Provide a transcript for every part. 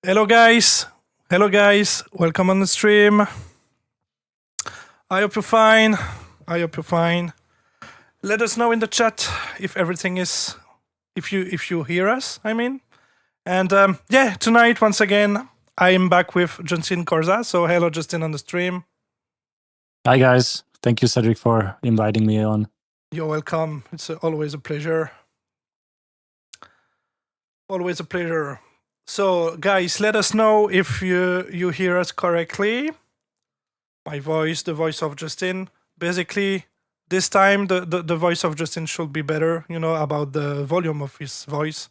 Hello, guys. Hello, guys. Welcome on the stream. I hope you're fine. I hope you're fine. Let us know in the chat if everything is, if you hear us. I mean, and yeah, tonight once again I am back with Justin Corza. So hello, Justin, on the stream. Hi guys, thank you Cedric for inviting me on. You're welcome. It's always a pleasure. Always a pleasure. So, guys, let us know if you hear us correctly. My voice, the voice of Justin. Basically, this time the voice of Justin should be better, about the volume of his voice.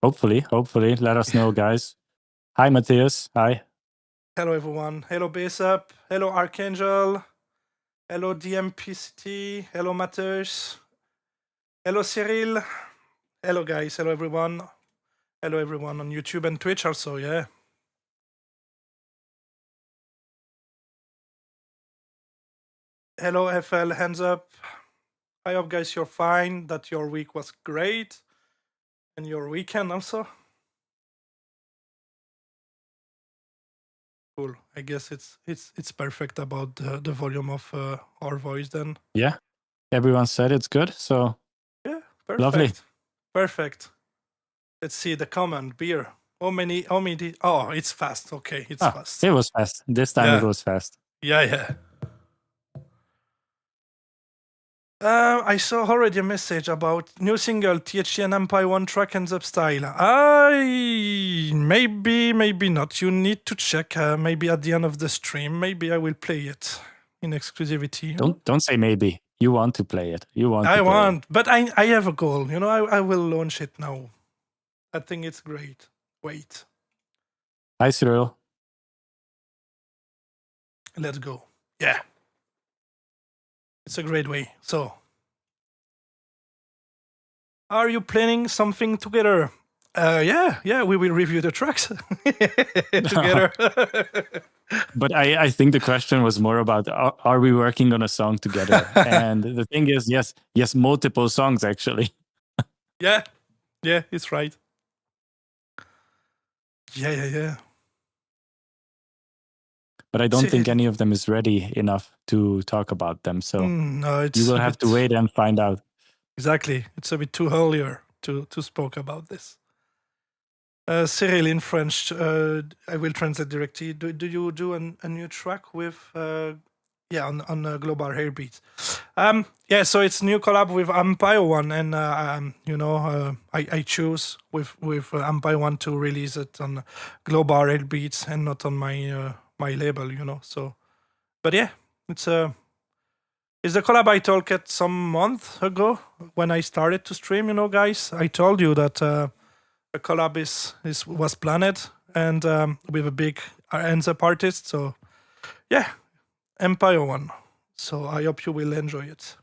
Hopefully. Let us know, guys. Hi Matthias. Hi. Hello, everyone. Hello, Baseup. Hello, Archangel. Hello, DMPCT. Hello, Matthias. Hello, Cyril. Hello, guys. Hello, everyone. Hello, everyone on YouTube and Twitch also, yeah. Hello, FL, hands up. I hope, guys, you're fine, that your week was great, and your weekend also. Cool. I guess it's perfect about the volume of our voice then. Yeah, everyone said it's good, so Yeah, perfect. lovely. Perfect. Let's see the comment. Beer. How many? Oh, it's fast. Okay, it's fast. It was fast. This time it was fast. Yeah. I saw already a message about new single THC and Empire One track and Zep style. Maybe not. You need to check. Maybe at the end of the stream. Maybe I will play it in exclusivity. Don't say maybe. You want to play it. But I have a goal. I will launch it now. I think it's great. Wait. Hi Cyril. Let's go. Yeah. It's a great way. So, are you planning something together? Yeah, we will review the tracks together. But I think the question was more about are we working on a song together? And the thing is, yes, multiple songs actually. Yeah, it's right. Yeah. But I don't think any of them is ready enough to talk about them. So no, you will have to wait and find out. Exactly. It's a bit too earlier to spoke about this. Cyril in French, I will translate directly. Do you do a new track with on Global Hairbeats? Yeah, so it's new collab with Empire One, and I choose with Empire One to release it on Global Hairbeats and not on my label, So, but yeah, it's a collab I told it some month ago when I started to stream. Guys, I told you that a collab was planned and with a big NZEP artist. So yeah, Empire One. So I hope you will enjoy it.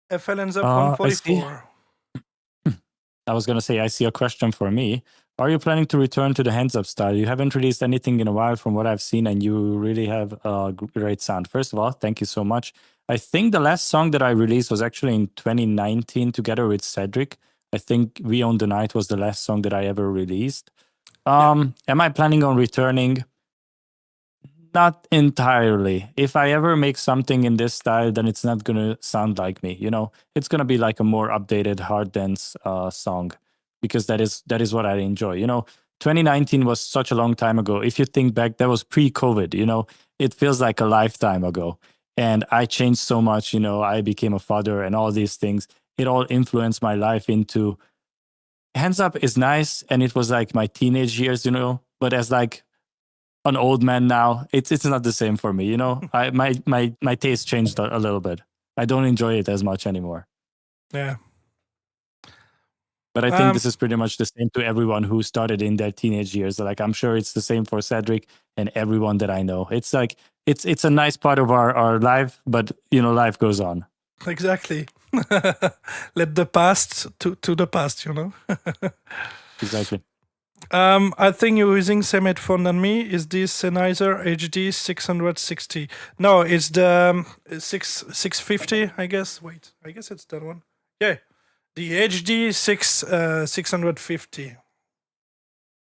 FL NZEP 144. I was going to say, I see a question for me. Are you planning to return to the hands up style? You haven't released anything in a while from what I've seen, and you really have a great sound. First of all, thank you so much. I think the last song that I released was actually in 2019 together with Cedric. I think We Own the Night was the last song that I ever released. Am I planning on returning? Not entirely. If I ever make something in this style, then it's not going to sound like me. It's going to be like a more updated hard dance song, because that is what I enjoy. 2019 was such a long time ago. If you think back, that was pre-COVID. It feels like a lifetime ago. And I changed so much. I became a father and all these things. It all influenced my life into hands up is nice. And it was like my teenage years, but as like an old man now, it's not the same for me. My taste changed a little bit. I don't enjoy it as much anymore. Yeah. But I think this is pretty much the same to everyone who started in their teenage years. Like, I'm sure it's the same for Cedric and everyone that I know. It's like it's a nice part of our life, but life goes on. Exactly. Let the past to the past. Exactly. I think you're using same headphone than me. Is this Sennheiser HD 660? No, it's the 650, I guess. Wait, I guess it's that one. Yeah, the HD 650.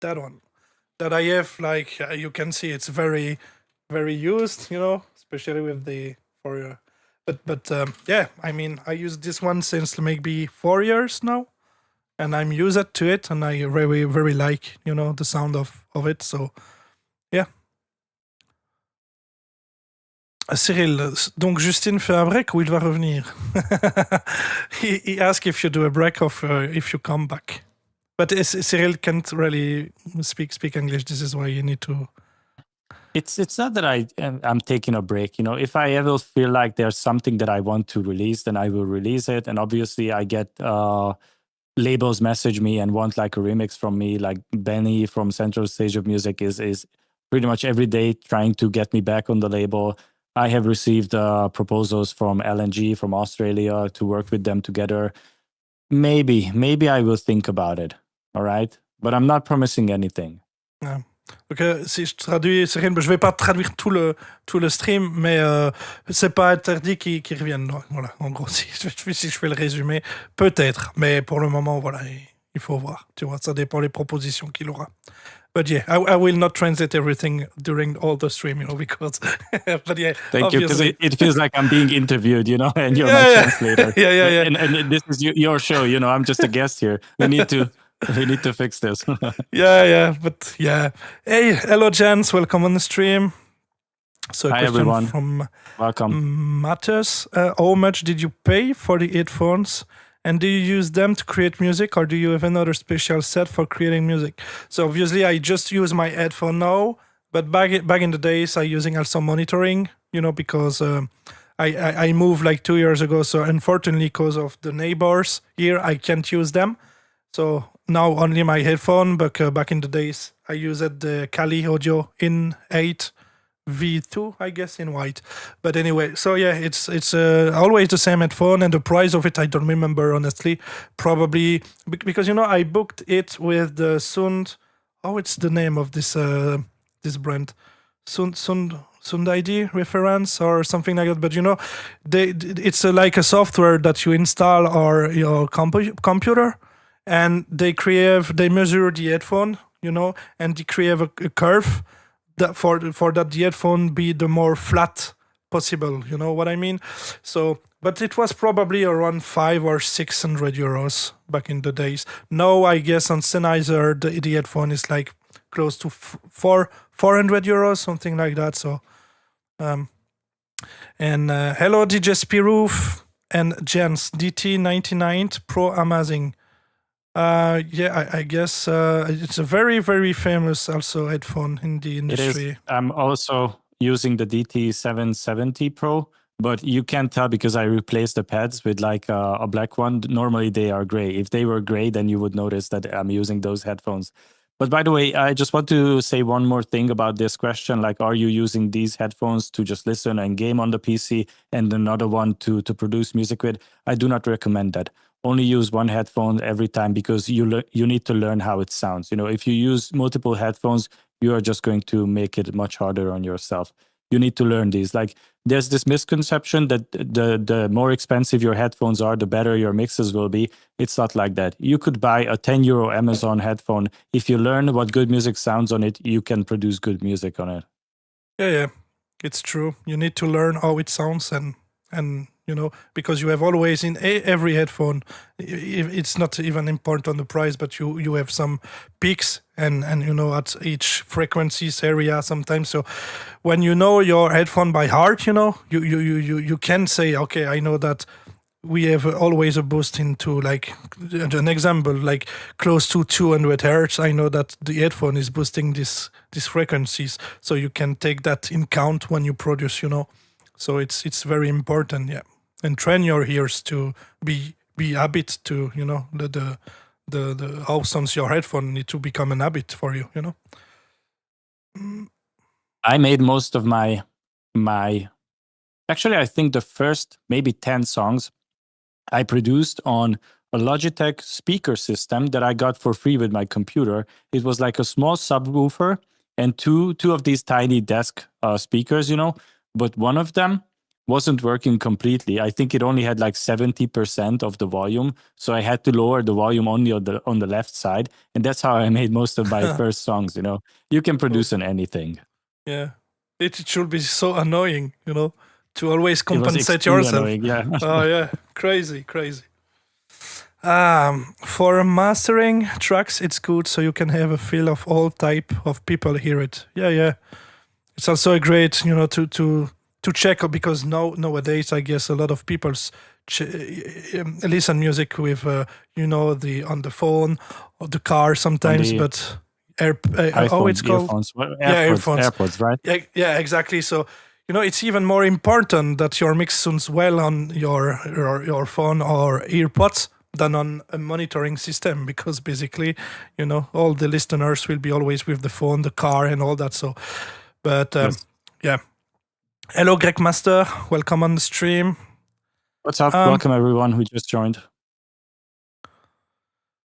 that one that I have. Like you can see, it's very, very used. Especially with the for. But yeah, I mean, I use this one since maybe 4 years now, and I'm used to it, and I very, very like the sound of it. So yeah. Cyril, donc Justine fait un break ou il va revenir? he asked if you do a break or if you come back. But Cyril can't really speak English. This is why you need to. It's not that I'm taking a break. If I ever feel like there's something that I want to release, then I will release it. And obviously, I get labels message me and want like a remix from me. Like Benny from Central Stage of Music is pretty much every day trying to get me back on the label. I have received proposals from LNG from Australia to work with them together. Maybe I will think about it. All right, but I'm not promising anything. Yeah. Donc, si je traduis, Cyril, je vais pas traduire tout le stream, mais c'est pas interdit qu'il revienne. Voilà, en gros, si je fais le résumé, peut-être, mais pour le moment, voilà, il faut voir. Tu vois, ça dépend des propositions qu'il aura. But yeah, I will not translate everything during all the stream, because. But yeah, thank you, because it feels like I'm being interviewed, and you're my translator. Yeah. And this is your show, I'm just a guest here. We need to fix this. yeah, but yeah. Hey, hello, gents. Welcome on the stream. So, hi everyone. From Welcome. Matthias. How much did you pay for the headphones? And do you use them to create music, or do you have another special set for creating music? So obviously, I just use my headphone now, but back in the days, I using also monitoring, because I moved like 2 years ago. So unfortunately, because of the neighbors here, I can't use them. So now only my headphone, but back in the days, I used the Kali Audio in 8 V2, I guess, in white. But anyway, so yeah, it's always the same headphone, and the price of it I don't remember honestly. Probably because I booked it with the Sund. Oh, it's the name of this brand, Sund ID reference or something like that. But it's like a software that you install on your computer, and they measure the headphone, and they create a curve. That for that the headphone be the more flat possible, you know what I mean? So, but it was probably around 500 or 600 euros back in the days. Now I guess on Sennheiser the headphone is like close to 400 euros, something like that. So, and hello DJ Spiroof and Jens DT99 Pro Amazing. Yeah, I guess it's a very, very famous also headphone in the industry. It is. I'm also using the DT770 Pro, but you can't tell because I replaced the pads with like a black one. Normally they are gray. If they were gray, then you would notice that I'm using those headphones. But by the way, I just want to say one more thing about this question. Like, are you using these headphones to just listen and game on the PC and another one to produce music with? I do not recommend that. Only use one headphone every time because you need to learn how it sounds. If you use multiple headphones, you are just going to make it much harder on yourself. You need to learn these. Like, there's this misconception that the more expensive your headphones are, the better your mixes will be. It's not like that. You could buy a 10 euro Amazon headphone. If you learn what good music sounds on it, you can produce good music on it. Yeah, it's true. You need to learn how it sounds and because you have always in every headphone, it's not even important on the price, but you have some peaks and at each frequencies area sometimes. So when you know your headphone by heart, you can say, okay, I know that we have always a boost into, like, an example, like close to 200 hertz. I know that the headphone is boosting these frequencies, so you can take that in count when you produce, So it's very important, yeah. And train your ears to be habit to, the how sounds your headphone need to become an habit for you, I made most of my actually, I think the first maybe 10 songs I produced on a Logitech speaker system that I got for free with my computer. It was like a small subwoofer and two of these tiny desk speakers, but one of them wasn't working completely. I think it only had like 70% of the volume, so I had to lower the volume only on the left side, and that's how I made most of my first songs. You can produce on anything. Yeah, it should be so annoying, to always It was compensate extremely yourself. annoying, yeah. Oh yeah, crazy. For mastering tracks, it's good so you can have a feel of all type of people hear it. Yeah. It's also great, to check, because nowadays I guess a lot of people listen music with on the phone or the car sometimes, but it's called earphones. earphones. AirPods, right? Yeah, exactly. So it's even more important that your mix sounds well on your phone or earpods than on a monitoring system, because basically all the listeners will be always with the phone, the car, and all that. So but Yes. yeah. Hello, Greg Master. Welcome on the stream. What's up? Welcome everyone who just joined.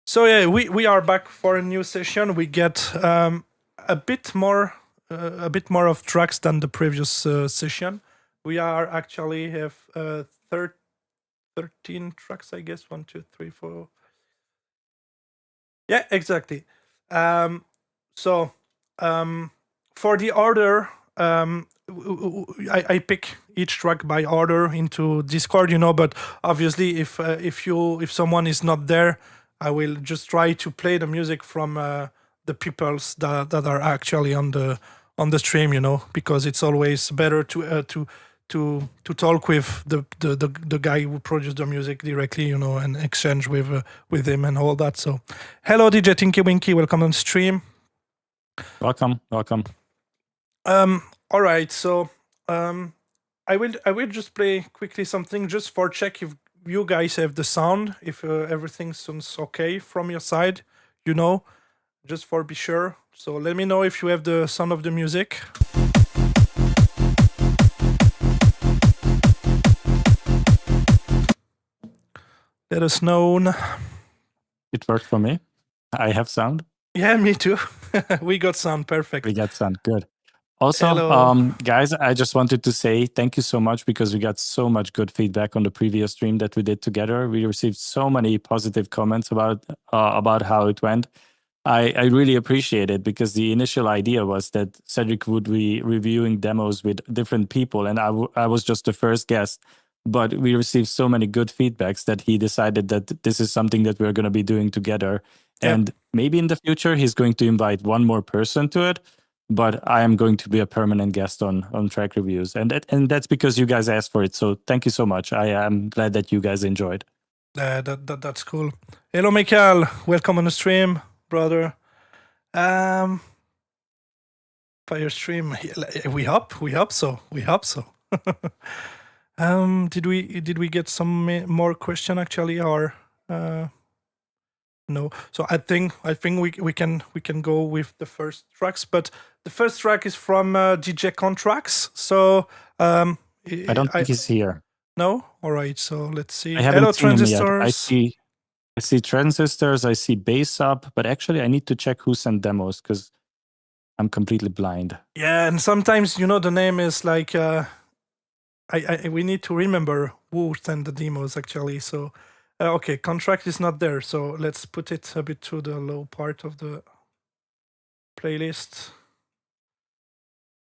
So yeah, we are back for a new session. We get a bit more of tracks than the previous session. We are actually have 13 tracks, I guess. 1, 2, 3, 4. Yeah, exactly. So for the order, I pick each track by order into Discord, but obviously if someone is not there, I will just try to play the music from the peoples that are actually on the stream, because it's always better to talk with the guy who produced the music directly, and exchange with him and all that. So hello, DJ Tinky Winky, welcome on stream. Welcome. All right, so I will just play quickly something just for check if you guys have the sound, if everything sounds okay from your side, just for be sure. So let me know if you have the sound of the music. Let us know. It worked for me. I have sound. Yeah, me too. We got sound. Perfect. We got sound. Good. Also, guys, I just wanted to say thank you so much, because we got so much good feedback on the previous stream that we did together. We received so many positive comments about how it went. I really appreciate it, because the initial idea was that Cedric would be reviewing demos with different people, and I was just the first guest. But we received so many good feedbacks that he decided that this is something that we're going to be doing together. Yep. And maybe in the future, he's going to invite one more person to it. But I am going to be a permanent guest on track reviews. And that's because you guys asked for it. So thank you so much. I am glad that you guys enjoyed. That's cool. Hello, Michael. Welcome on the stream, brother. Fire stream. We hope so. Did we get some more question actually, or no? So I think we can go with the first tracks, but the first track is from DJ Contracts. So I don't think he's here. No. All right. So let's see. I haven't seen Transistors. him yet. I see Transistors. I see Bass Up, but actually I need to check who sent demos, because I'm completely blind. Yeah, and sometimes the name is like we need to remember who sent the demos actually. So okay, Contract is not there, so let's put it a bit to the low part of the playlist.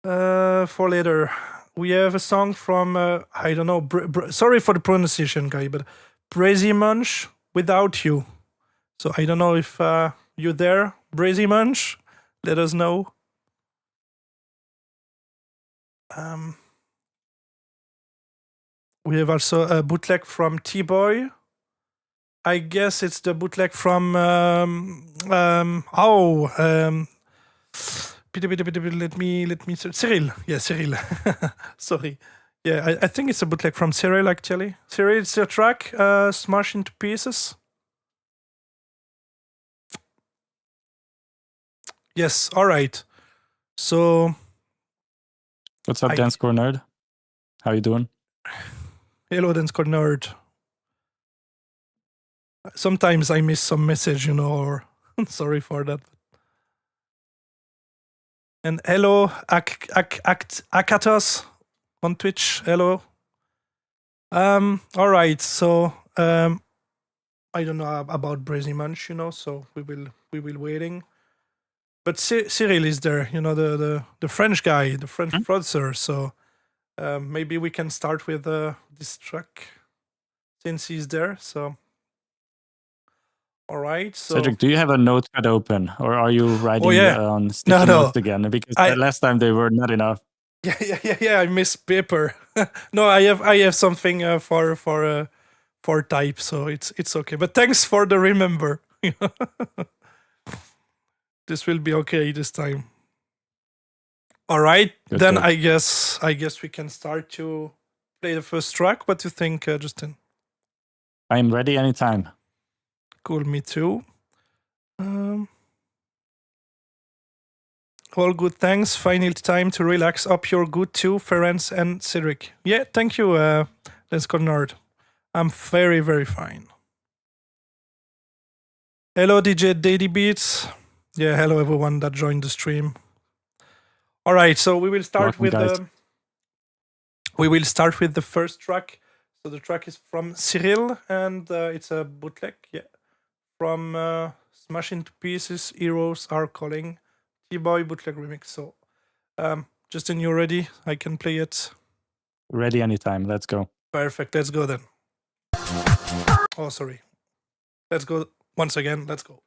For later, we have a song from I don't know. Sorry for the pronunciation, guy, but Brazy Munch, Without You. So I don't know if you're there, Brazy Munch. Let us know. We have also a bootleg from T-Boy. I guess it's the bootleg from let me Cyril. Yeah, Cyril. Sorry. Yeah, I think it's a bootleg from Cyril actually. Cyril, it's your track, Smash Into Pieces. Yes, all right. So what's up, Dance Core Nerd? How you doing? Hello, Dance Core Nerd. Sometimes I miss some message, or sorry for that. And hello, Akatos on Twitch. Hello. All right. So I don't know about Brazy Munch, so we will waiting. But Cyril is there, the French guy, the French producer. So maybe we can start with this track since he's there. So all right. So Cedric, do you have a notepad open, or are you writing on sticky notes again? Because last time they were not enough. Yeah. I missed paper. No, I have something for type, so it's okay. But thanks for the remember. This will be okay this time. All right, then good. I guess we can start to play the first track. What do you think, Justin? I'm ready anytime. Cool, me too. All good, thanks. Final time to relax. Up you're good too, Ferenc and Cedric. Yeah, thank you, Let's Go Nerd. I'm very, very fine. Hello, DJ Daily Beats. Yeah, hello everyone that joined the stream. All right, so we will start with the first track. So the track is from Cyril, and it's a bootleg, from Smash Into Pieces. Heroes Are Calling, T-Boy bootleg remix. So, Justin, you ready? I can play it. Ready anytime. Let's go. Perfect. Let's go then. Oh, sorry. Let's go once again. Let's go.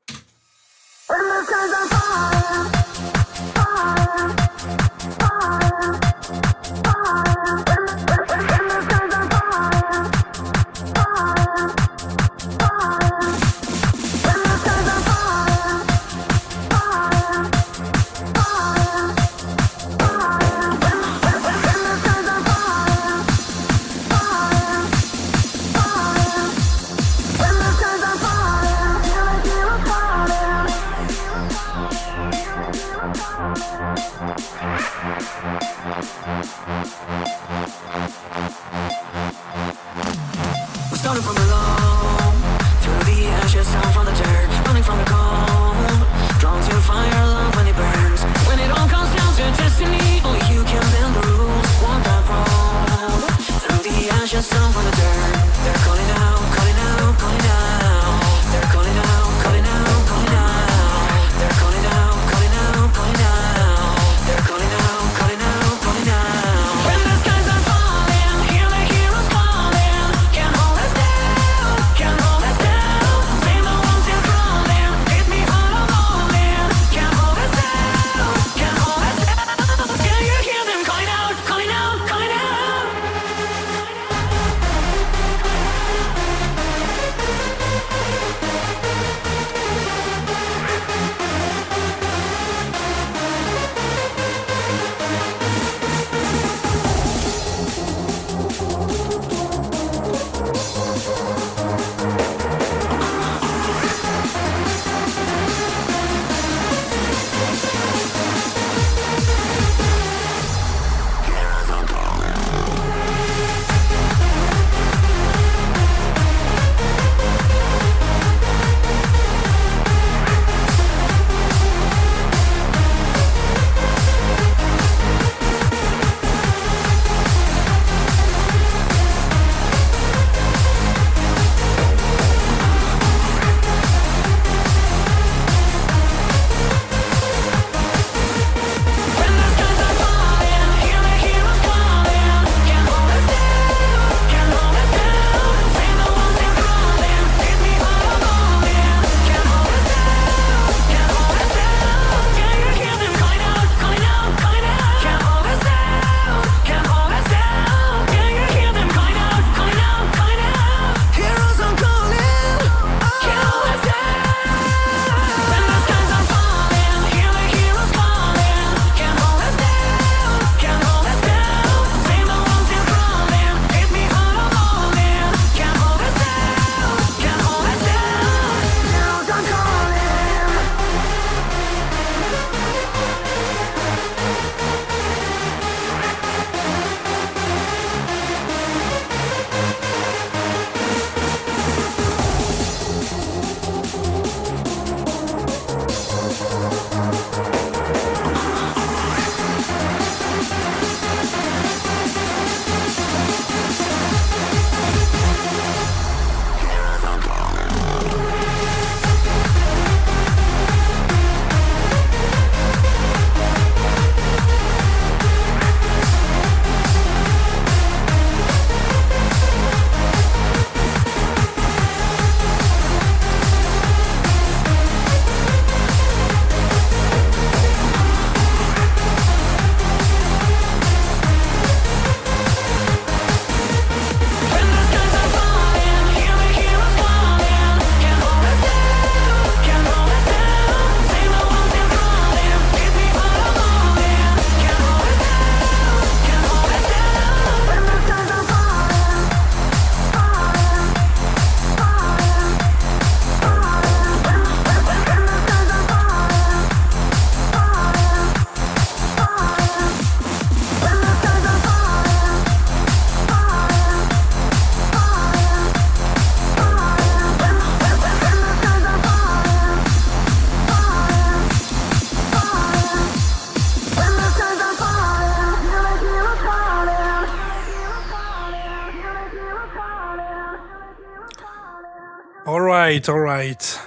right, all right.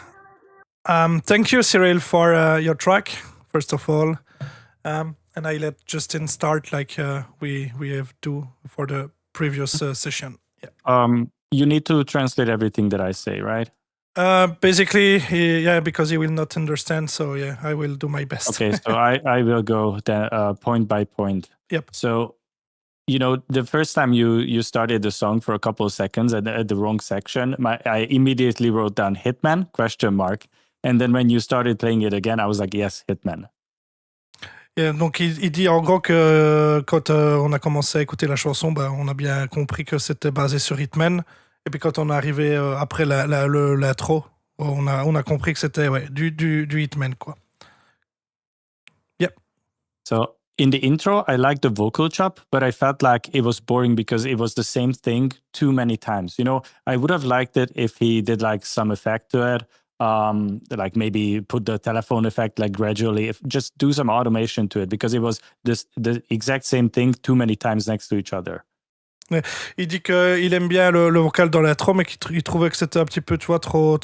Thank you, Cyril, for your track, first of all. And I let Justin start like we have do for the previous session. Yeah. You need to translate everything that I say, right? Basically, yeah, because he will not understand. So yeah, I will do my best. Okay, so I will go point by point. Yep. So, the first time you started the song for a couple of seconds at the wrong section, I immediately wrote down Hitman ? And then when you started playing it again, I was like, yes, Hitman. Yeah, donc il dit en gros que quand on a commencé à écouter la chanson, on a bien compris que c'était basé sur Hitman. Et puis quand on est arrivé après l'intro, on a compris que c'était du Hitman, quoi. Yep. So in the intro, I liked the vocal chop, but I felt like it was boring because it was the same thing too many times. I would have liked it if he did like some effect to it. Like maybe put the telephone effect like gradually, just do some automation to it because it was the exact same thing too many times next to each other. Il dit qu'il aime bien le vocal dans l'intro, mais qu'il trouvait que c'était un petit peu, tu vois, trop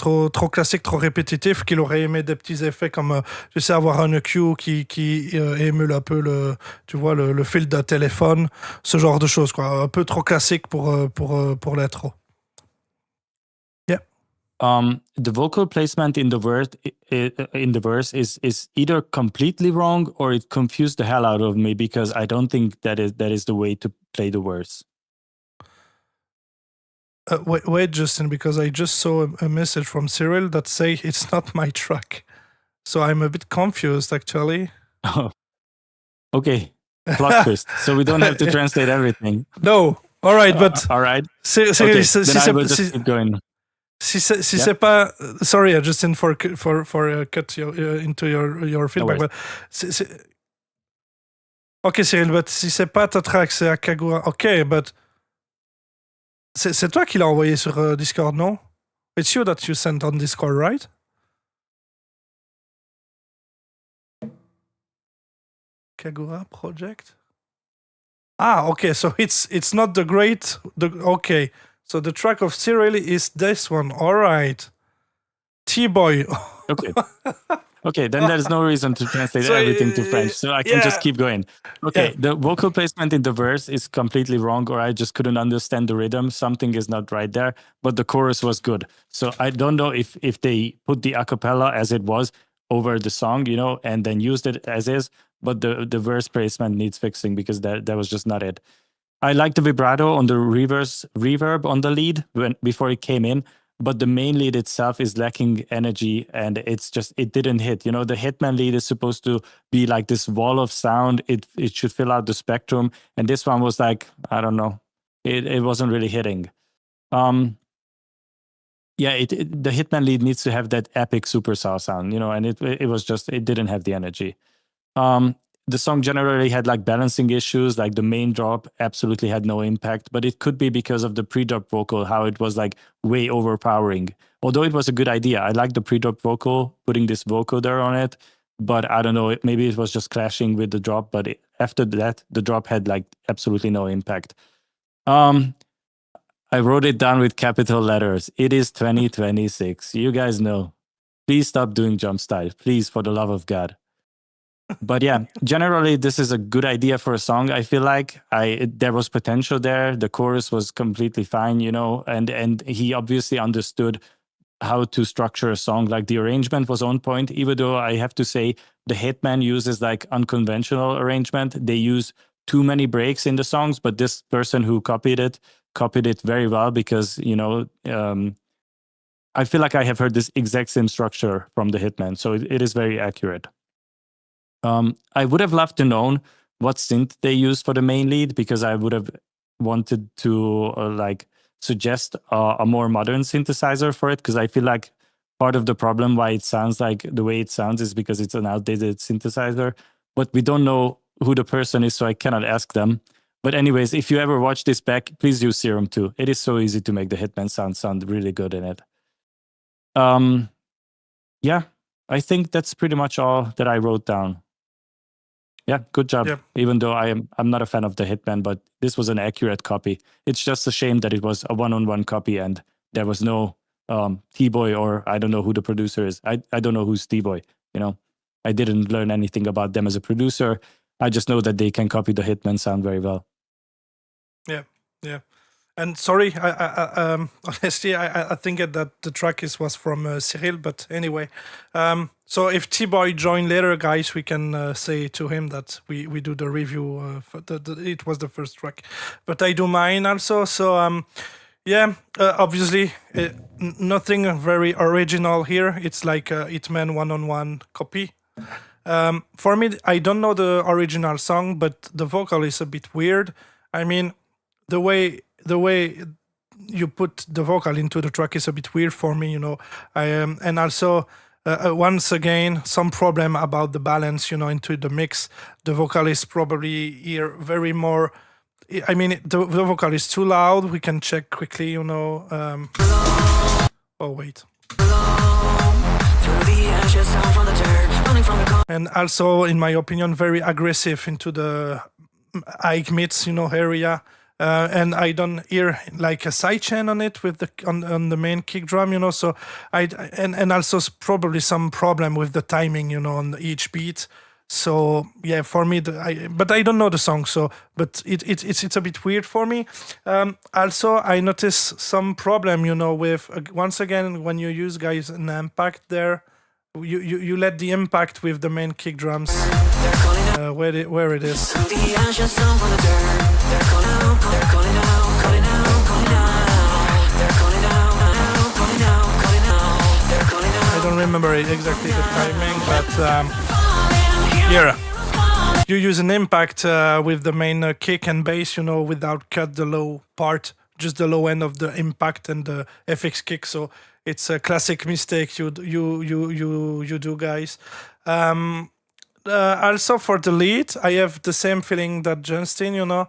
classique, trop répétitif, qu'il aurait aimé des petits effets comme, je sais, avoir un EQ qui émule un peu le fil d'un téléphone, ce genre de choses, quoi. Un peu trop classique pour l'intro. Yeah. The vocal placement in the verse is either completely wrong or it confused the hell out of me because I don't think that is the way to play the verse. Wait, Justin, because I just saw a message from Cyril that say it's not my track. So I'm a bit confused, actually. Oh. Okay. Plot twist. So we don't have to translate everything. No. All right, but... all right. Cyril, okay, then I will just keep going. Si c'est pas... Sorry, Justin, for cut into your feedback. No but OK, Cyril, but si c'est pas ta track, c'est à Kagura. OK, but... C'est toi qui l'as envoyé sur Discord, non? It's you that you sent on Discord, right? Kagura project? Ah, okay, so it's not the great... okay, so the track of Cyril is this one. All right. T-Boy. Okay. Okay, then there's no reason to translate everything to French, so I can just keep going. Okay, the vocal placement in the verse is completely wrong, or I just couldn't understand the rhythm. Something is not right there, but the chorus was good. So I don't know if they put the acapella as it was over the song, and then used it as is, but the verse placement needs fixing because that was just not it. I like the vibrato on the reverb on the lead before it came in, but the main lead itself is lacking energy and it didn't hit. The Hitman lead is supposed to be like this wall of sound. It should fill out the spectrum. And this one was like, I don't know, it wasn't really hitting. The Hitman lead needs to have that epic superstar sound, and it didn't have the energy. The song generally had like balancing issues, like the main drop absolutely had no impact, but it could be because of the pre-drop vocal, how it was like way overpowering. Although it was a good idea. I like the pre-drop vocal, putting this vocoder on it, but I don't know, maybe it was just clashing with the drop, but after that, the drop had like absolutely no impact. I wrote it down with capital letters. It is 2026. You guys know. Please stop doing jump style. Please, for the love of God. But yeah, generally, this is a good idea for a song. I feel like there was potential there. The chorus was completely fine, and he obviously understood how to structure a song. Like the arrangement was on point, even though I have to say the Hitman uses like unconventional arrangement. They use too many breaks in the songs, but this person who copied it very well because, I feel like I have heard this exact same structure from the Hitman. So it is very accurate. I would have loved to know what synth they used for the main lead because I would have wanted to suggest a more modern synthesizer for it because I feel like part of the problem why it sounds like the way it sounds is because it's an outdated synthesizer, but we don't know who the person is, so I cannot ask them. But anyways, if you ever watch this back, please use Serum 2. It is so easy to make the Hitman sound really good in it. I think that's pretty much all that I wrote down. Yeah, good job. Yeah. Even though I'm not a fan of the Hitman, but this was an accurate copy. It's just a shame that it was a one-on-one copy and there was no T-Boy, or I don't know who the producer is. I don't know who's T-Boy. I didn't learn anything about them as a producer. I just know that they can copy the Hitman sound very well. Yeah. And sorry, honestly, I think that the track was from Cyril, but anyway. So if T-Boy join later, guys, we can say to him that we do the review. It was the first track, but I do mine also. So obviously nothing very original here. It's like a Hitman one-on-one copy. For me, I don't know the original song, but the vocal is a bit weird. I mean, the way you put the vocal into the track is a bit weird for me, and also once again some problem about the balance, into the mix. The vocal is probably here very more. I mean, the vocal is too loud. We can check quickly, oh wait. And also, in my opinion, very aggressive into the Ike mids, area. And I don't hear like a sidechain on it with on the main kick drum, so and also probably some problem with the timing, on each beat. So yeah, for me, but I don't know the song, so but it's a bit weird for me. Also, I notice some problem, with once again when you use guys an impact there, you let the impact with the main kick drums where it is. I don't remember exactly the timing, but here you use an impact with the main kick and bass, without cut the low part, just the low end of the impact and the FX kick. So it's a classic mistake you do, guys. Also for the lead, I have the same feeling that Justin,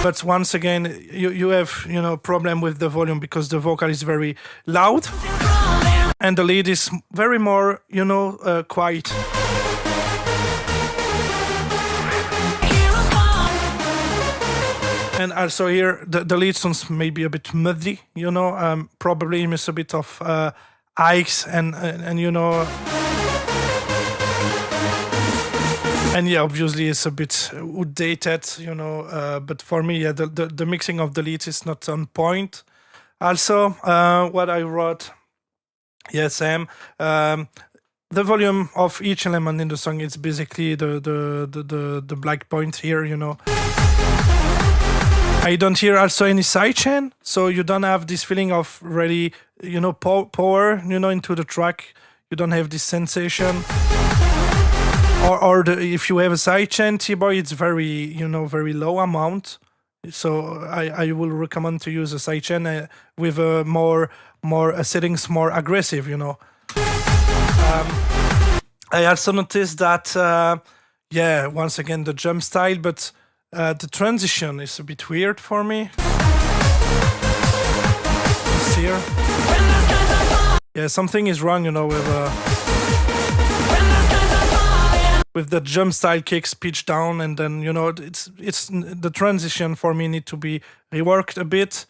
but once again, you have, problem with the volume because the vocal is very loud and the lead is very more, quiet. And also here, the lead sounds maybe a bit muddy, probably miss a bit of Ike's and and yeah, obviously it's a bit outdated, but for me, yeah, the mixing of the leads is not on point. Also, what I wrote, Sam, the volume of each element in the song is basically the black point here, I don't hear also any sidechain, so you don't have this feeling of really, power, into the track. You don't have this sensation. Or if you have a sidechain, T-Boy, it's very, very low amount. So I will recommend to use a sidechain with a more settings more aggressive, I also noticed that, once again, the jump style, but the transition is a bit weird for me. It's here. Yeah, something is wrong, with the jump style kicks pitch down, and then it's the transition for me need to be reworked a bit.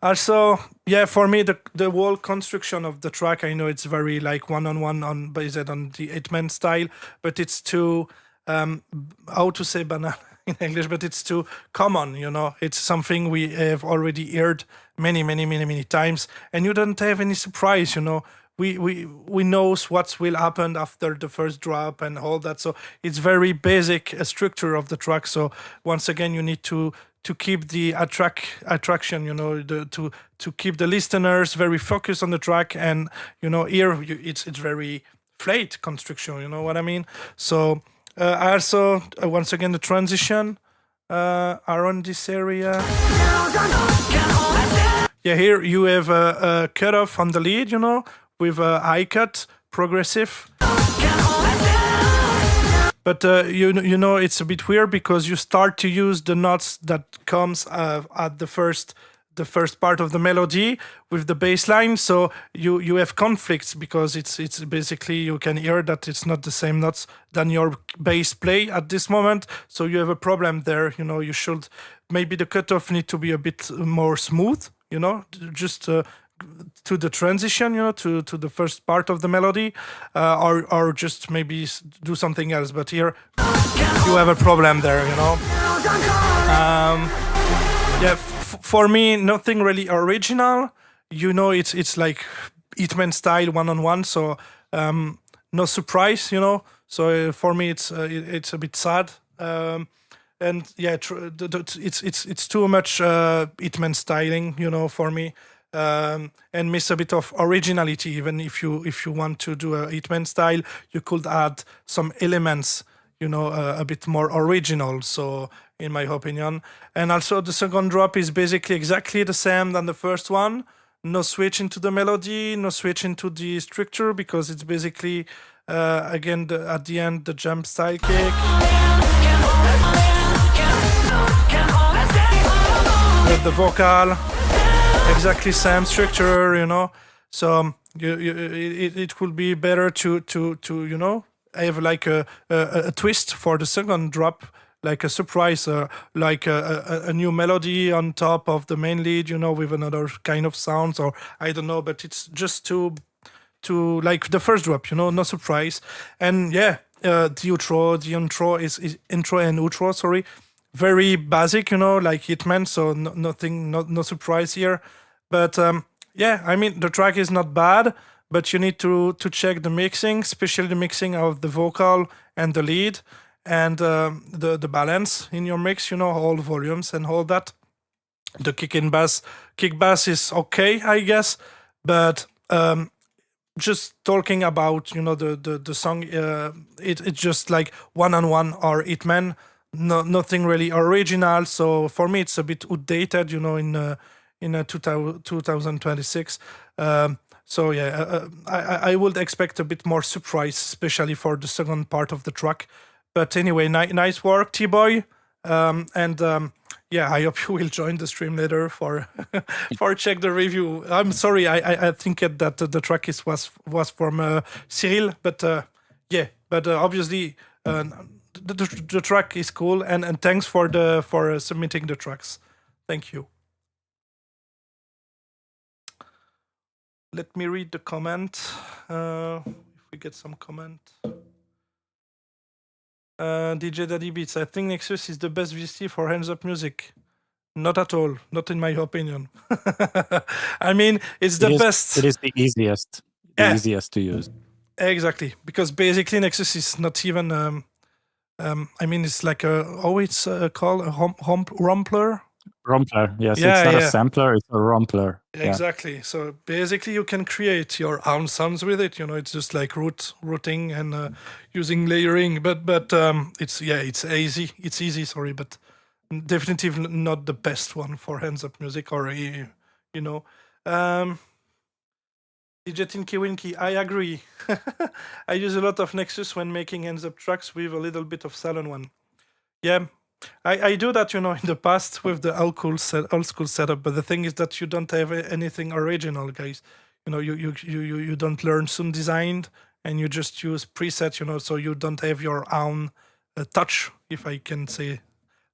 Also, yeah, for me the whole construction of the track, I know it's very like one-on-one based on the Hitman style, but it's too how to say banal in English, but it's too common, it's something we have already heard many times, and you don't have any surprise, we knows what will happen after the first drop and all that, so it's very basic structure of the track. So once again, you need to keep the attraction, to keep the listeners very focused on the track, and here it's very flat construction, you know what I mean? So I also once again the transition around this area. Yeah, here you have a cutoff on the lead, with a high cut, progressive. But it's a bit weird because you start to use the notes that comes at the first part of the melody with the bass line, so you have conflicts because it's basically you can hear that it's not the same notes than your bass play at this moment, so you have a problem there. You should maybe the cutoff need to be a bit more smooth, just to the transition, to the first part of the melody, or just maybe do something else. But here you have a problem there, Yeah, for me, nothing really original. It's like Hitman style one-on-one, so no surprise, So for me, it's a bit sad. And yeah, it's too much Hitman styling, for me, and miss a bit of originality. Even if you want to do a Hitman style, you could add some elements, a bit more original. So, in my opinion, and also the second drop is basically exactly the same than the first one. No switch into the melody, no switch into the structure, because it's basically again at the end the jump style kick. With the vocal, exactly same structure, So it will be better to have like a twist for the second drop, like a surprise, like a new melody on top of the main lead, with another kind of sounds, or I don't know, but it's just to like the first drop, no surprise. And yeah, the intro is intro and outro, sorry. Very basic, like Hitman, so no surprise here. But yeah, I mean, the track is not bad, but you need to check the mixing, especially the mixing of the vocal and the lead, and the balance in your mix, all volumes and all that. The kick bass is okay, I guess, but just talking about the song, it's just like one-on-one or Hitman. Nothing really original. So for me, it's a bit outdated, in 2026. So yeah, I would expect a bit more surprise, especially for the second part of the track. But anyway, nice work, T-Boy. And yeah, I hope you will join the stream later for check the review. I'm sorry, I think that the track was from Cyril, but yeah, but obviously. The track is cool, and thanks for submitting the tracks. Thank you. Let me read the comment. If we get some comment. DJ Daddy Beats. I think Nexus is the best VST for hands up music. Not at all. Not in my opinion. I mean, it's the best. It is the easiest. Easiest to use. Exactly, because basically Nexus is not even. I mean, it's like it's called a rumpler. Rumpler, yes. It's not a sampler, it's a rumpler. Exactly. Yeah. So basically, you can create your own sounds with it. It's just like routing and using layering. But it's easy. It's easy. Sorry, but definitely not the best one for hands-up music or DJ Tinky Winky, I agree. I use a lot of Nexus when making hands-up tracks with a little bit of Salon one. Yeah, I do that, in the past with the old school setup. But the thing is that you don't have anything original, guys. You don't learn sound design, and you just use presets, so you don't have your own touch, if I can say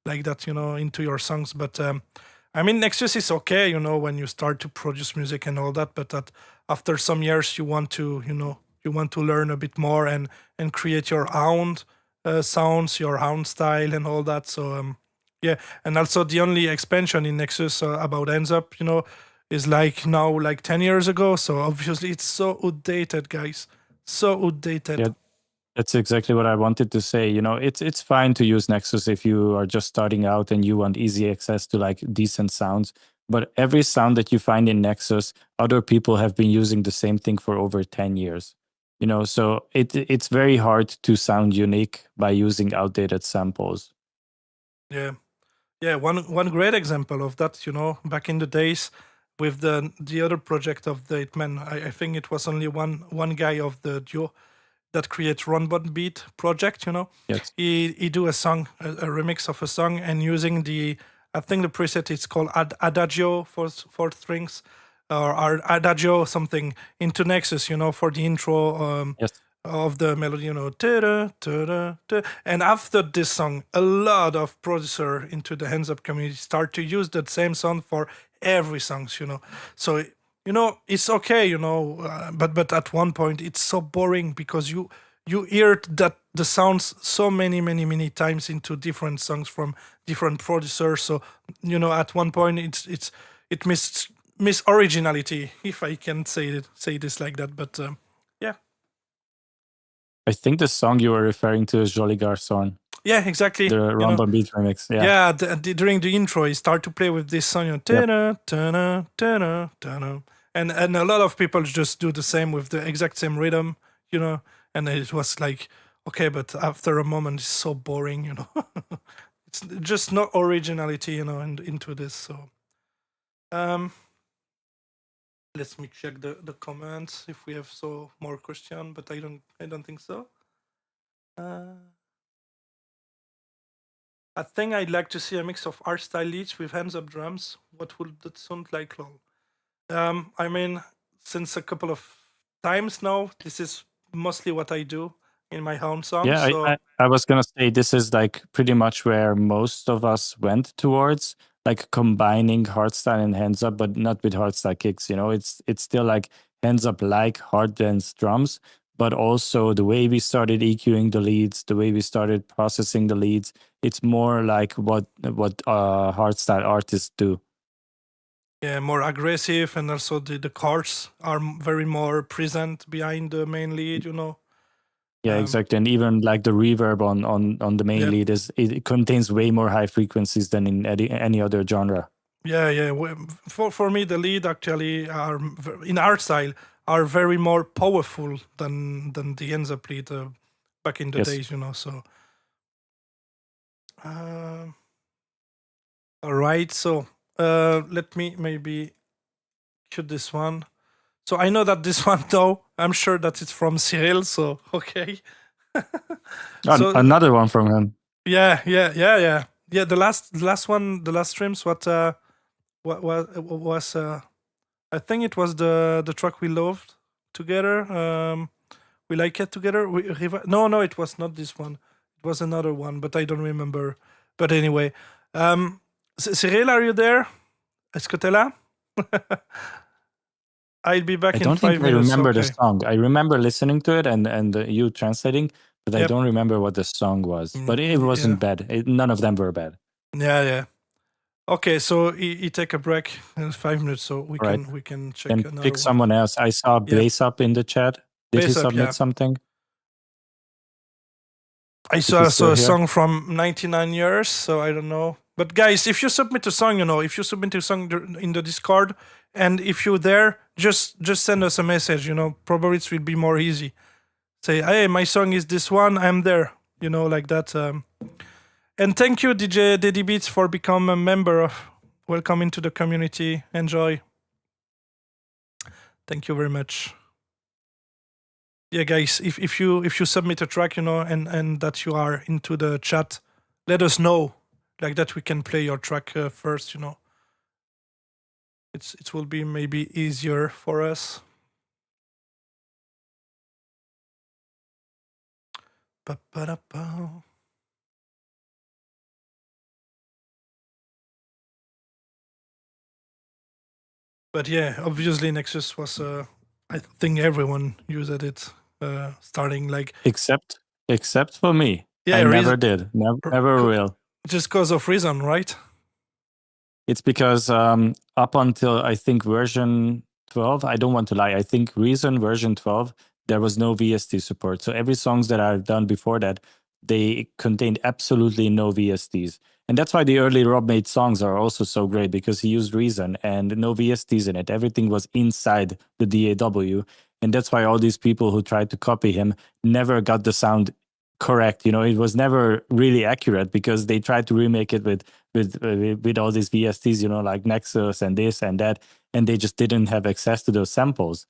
like that, into your songs. But I mean, Nexus is okay, when you start to produce music and all that. But that after some years, you want to learn a bit more and create your own sounds, your own style, and all that. So yeah, and also the only expansion in Nexus about ends up, is like now like 10 years ago. So obviously it's so outdated, guys. So outdated. Yeah. That's exactly what I wanted to say. It's fine to use Nexus if you are just starting out and you want easy access to like decent sounds. But every sound that you find in Nexus, other people have been using the same thing for over 10 years. So it's very hard to sound unique by using outdated samples. Yeah. Yeah, one great example of that, back in the days with the other project of the Hitman, I think it was only one guy of the duo that creates Runbot Beat project, Yes. He do a song, a remix of a song, and using I think the preset is called Adagio for strings, or Adagio something into Nexus, for the intro Yes. of the melody, ta-da, ta-da, ta. And after this song, a lot of producer into the hands up community start to use that same sound for every songs, So it's okay, but at one point it's so boring because you hear that the sounds so many times into different songs from different producers. So at one point it miss originality, if I can say this like that. But yeah, I think the song you were referring to is Jolly Garçon, yeah, exactly. the Rumble Beat remix. Yeah. Yeah, during the intro, he start to play with this song, Yep. ta-na, ta-na, ta-na, ta-na. And a lot of people just do the same with the exact same rhythm, and it was like, okay, but after a moment, it's so boring. It's just not originality, into this. So, um, let me check the comments if we have more question, but I don't think so. I think I'd like to see a mix of art style leads with hands up drums. What would that sound like, lol? I mean, since a couple of times now, this is mostly what I do in my own songs. Yeah, So I was gonna say this is like pretty much where most of us went towards, like combining hardstyle and hands up, but not with hardstyle kicks. It's still like hands up, like hard dance drums, but also the way we started EQing the leads, the way we started processing the leads. It's more like what hardstyle artists do. yeah, more aggressive, and also the chords are very more present behind the main lead. Yeah, exactly. And even like the reverb on the main Yeah. lead it contains way more high frequencies than in any other genre. Yeah. For me, the lead actually are in art style are very more powerful than the ends up lead back in the Yes. days. So. All right, so let me maybe shoot this one. So I know that this one, though, I'm sure that it's from Cyril. So okay. So Another one from him. yeah. The last one, the last streams. What was? I think it was the track we loved together. We like it together. No, it was not this one. It was another one, but I don't remember. But anyway, Cyril, are you there? Est-ce que t'es là? I'll be back I in don't 5 think I minutes. remember the Okay. song. I remember listening to it and you translating, but I Yep. don't remember what the song was. But it wasn't bad. None of them were bad. Yeah. Okay, so he take a break in 5 minutes, so we Right. can check And another pick one. someone else. I saw Blaze Up in the chat. Did he Bass Up, submit yeah. something? I Is saw he a still here? song from 99 years, so I don't know. But guys, if you submit a song, if you submit a song in the Discord, and if you're there, just send us a message. Probably it will be more easy. Say, hey, my song is this one. I'm there. Like that. And thank you, DJ Daddy Beats, for becoming a member of. Welcome into the community. Enjoy. Thank you very much. Yeah, guys, if you submit a track, and that you are into the chat, let us know, like that we can play your track first. It will be maybe easier for us. Ba-ba-da-ba. But yeah, obviously Nexus was. I think everyone used it, starting like. Except for me. Yeah, I never did. Never will. Just cause of reason, right? It's because up until I think version 12, I don't want to lie, I think Reason version 12, there was no VST support. So every songs that I've done before that, they contained absolutely no VSTs. And that's why the early Rob made songs are also so great, because he used Reason and no VSTs in it. Everything was inside the DAW. And that's why all these people who tried to copy him never got the sound correct. It was never really accurate, because they tried to remake it with all these VSTs, like Nexus and this and that, and they just didn't have access to those samples.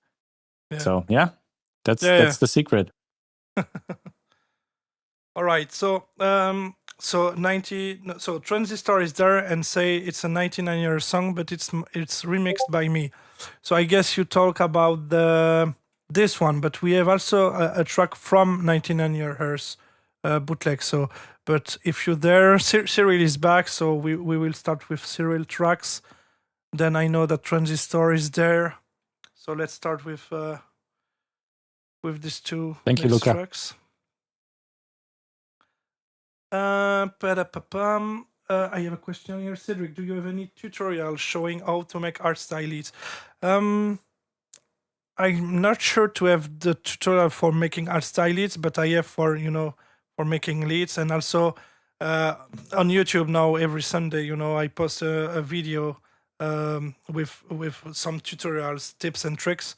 Yeah. So that's the secret. All right, so so Transistor is there and say it's a 99-year song, but it's remixed by me. So I guess you talk about this one, but we have also a track from 99 years bootleg. So, but if you're there, Cyril is back, so we will start with Cyril tracks. Then I know that Transistor is there. So let's start with these two Thank you, next Luca. tracks. Pa-da-pa-pam. I have a question here. Cedric, do you have any tutorial showing how to make art style leads? I'm not sure to have the tutorial for making art style leads, but I have for making leads, and also on YouTube now every Sunday, I post a video with some tutorials, tips and tricks.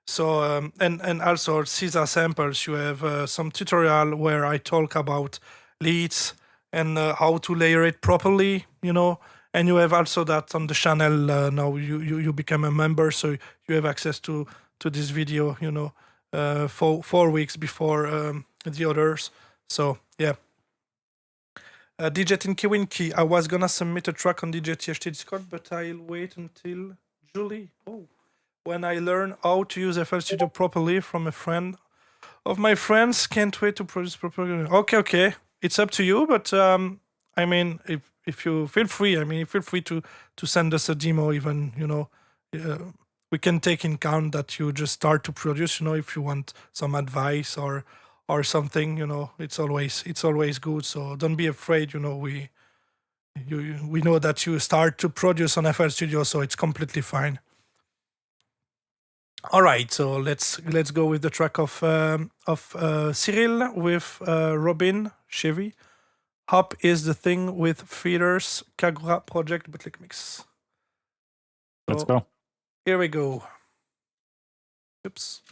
So and also Caesar samples, you have some tutorial where I talk about leads and how to layer it properly, and you have also that on the channel now. You become a member, so you have access to this video, 4 weeks before the others. So yeah. DJ Tinky Winky, I was gonna submit a track on DJ THT Discord, but I'll wait until Julie. Oh, when I learn how to use FL Studio properly from a friend of my friends. Can't wait to produce properly. Okay. It's up to you, but I mean, if you feel free, feel free to send us a demo. Even we can take in count that you just start to produce. If you want some advice or something, it's always good. So don't be afraid. We know that you start to produce on FL Studio, so it's completely fine. All right, so let's go with the track of Cyril with Robin Chevy. Hop is the thing with feeders, Kagura project bootleg mix. Let's go. Here we go. Oops.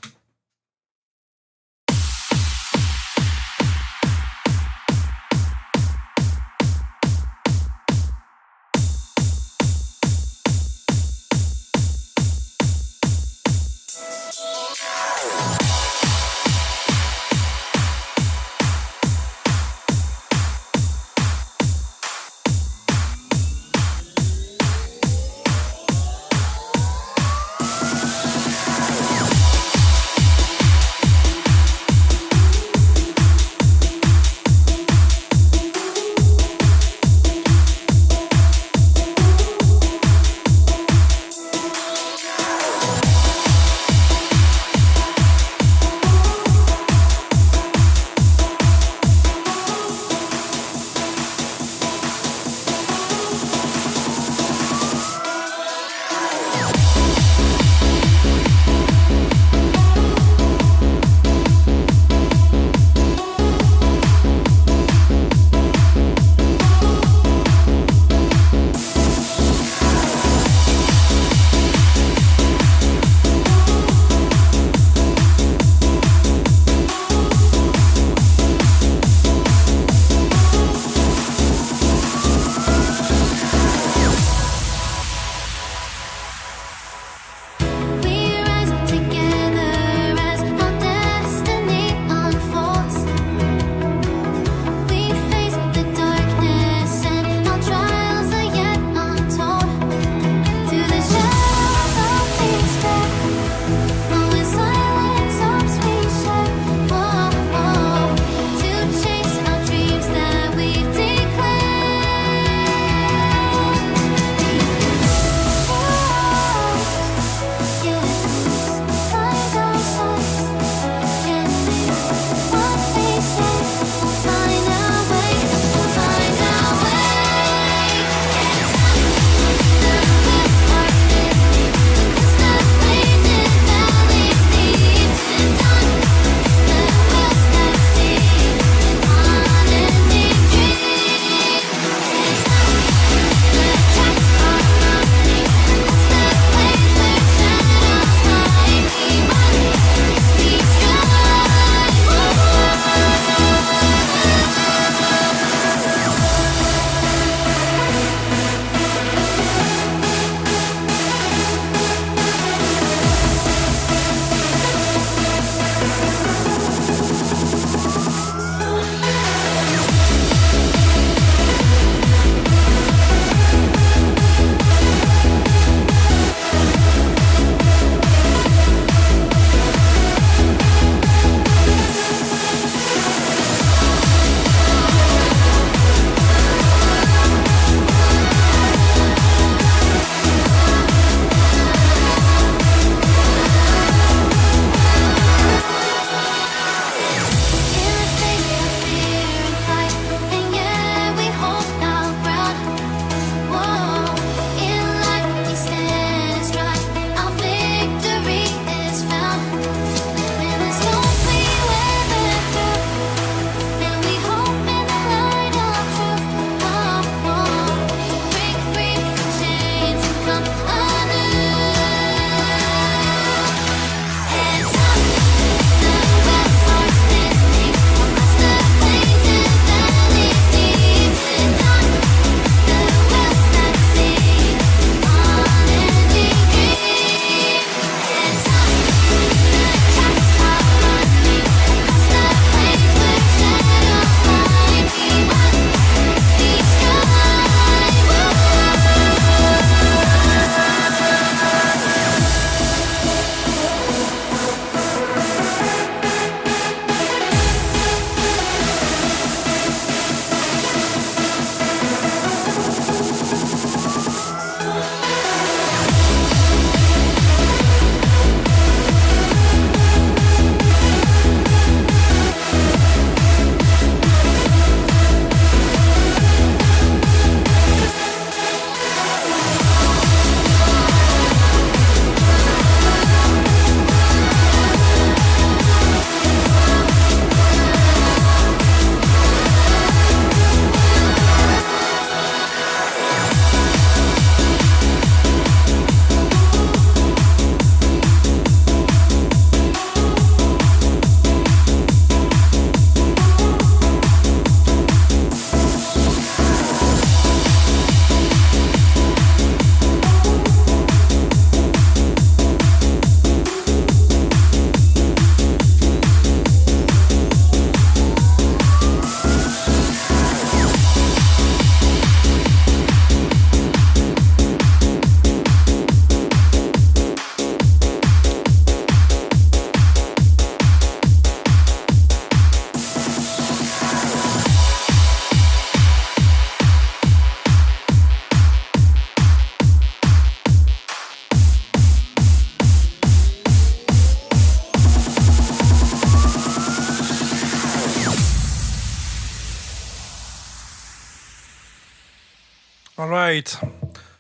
All right.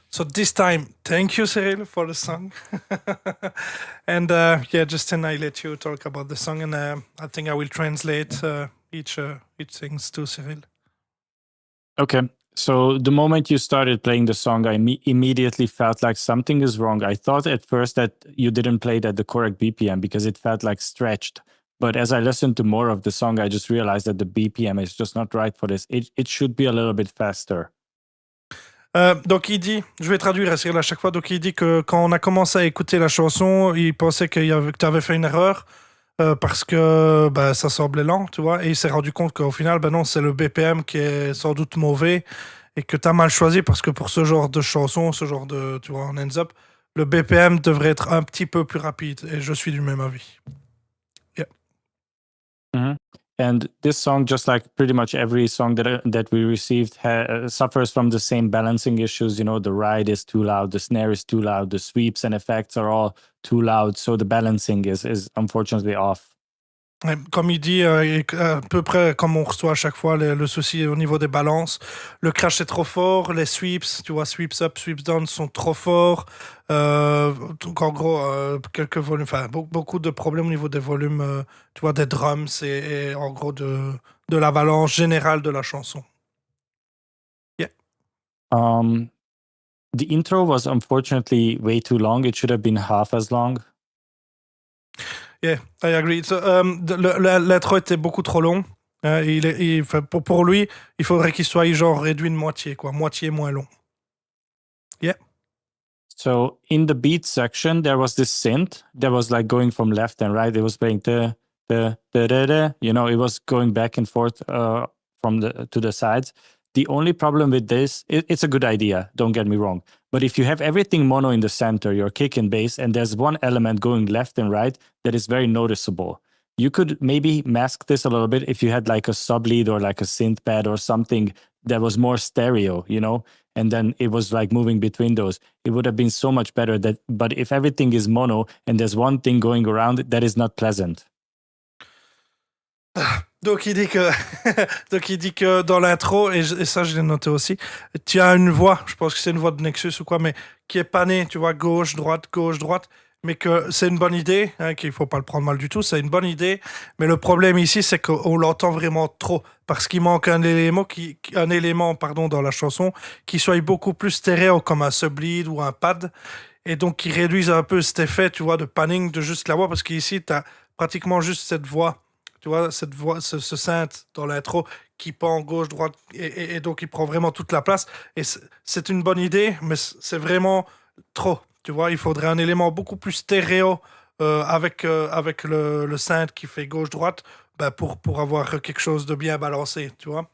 So this time, thank you, Cyril, for the song. And Justin, I let you talk about the song, and I think I will translate each things to Cyril. Okay. So the moment you started playing the song, I immediately felt like something is wrong. I thought at first that you didn't play it at the correct BPM because it felt like stretched. But as I listened to more of the song, I just realized that the BPM is just not right for this. It should be a little bit faster. Donc il dit, je vais traduire à Cyril à chaque fois, donc il dit que quand on a commencé à écouter la chanson, il pensait que tu avais fait une erreur parce que ça semblait lent, tu vois, et il s'est rendu compte qu'au final, non, c'est le BPM qui est sans doute mauvais et que tu as mal choisi parce que pour ce genre de chanson, ce genre de, tu vois, en ends up, le BPM devrait être un petit peu plus rapide et je suis du même avis. Yeah. Mm-hmm. And this song, just like pretty much every song that we received, suffers from the same balancing issues. You know, the ride is too loud, the snare is too loud, the sweeps and effects are all too loud. So the balancing is unfortunately off. Comme il dit, à peu près comme on reçoit à chaque fois le souci au niveau des balances. Le crash est trop fort, les sweeps, tu vois, sweeps up, sweeps down sont trop forts. Donc en gros, quelques volumes, enfin beaucoup de problèmes au niveau des volumes, tu vois, des drums et en gros de la balance générale de la chanson. Yeah. The intro was unfortunately way too long. It should have been half as long. Yeah, I agree. So, l'intro était beaucoup trop long. Pour lui, il faudrait qu'il soit genre réduit de moitié, quoi, moitié moins long. Yeah. So in the beat section, there was this synth that was like going from left and right. It was playing the, you know, it was going back and forth from to the sides. The only problem with this, it's a good idea, don't get me wrong. But if you have everything mono in the center, your kick and bass, and there's one element going left and right that is very noticeable, you could maybe mask this a little bit if you had like a sub lead or like a synth pad or something that was more stereo, you know, and then it was like moving between those. It would have been so much better. But if everything is mono and there's one thing going around, that is not pleasant. Donc il dit que dans l'intro, et ça je l'ai noté aussi, tu as une voix, je pense que c'est une voix de Nexus ou quoi, mais qui est panée, tu vois, gauche, droite, mais que c'est une bonne idée, hein, qu'il faut pas le prendre mal du tout, c'est une bonne idée, mais le problème ici c'est qu'on l'entend vraiment trop, parce qu'il manque un élément dans la chanson qui soit beaucoup plus stéréo, comme un sublead ou un pad, et donc qui réduise un peu cet effet, tu vois, de panning de juste la voix, parce qu'ici tu as pratiquement juste cette voix. Tu vois, cette voix, ce synth dans l'intro qui pend gauche, droite, et donc il prend vraiment toute la place. Et c'est une bonne idée, mais c'est vraiment trop. Tu vois, il faudrait un élément beaucoup plus stéréo avec le synth qui fait gauche-droite pour avoir quelque chose de bien balancé, tu vois.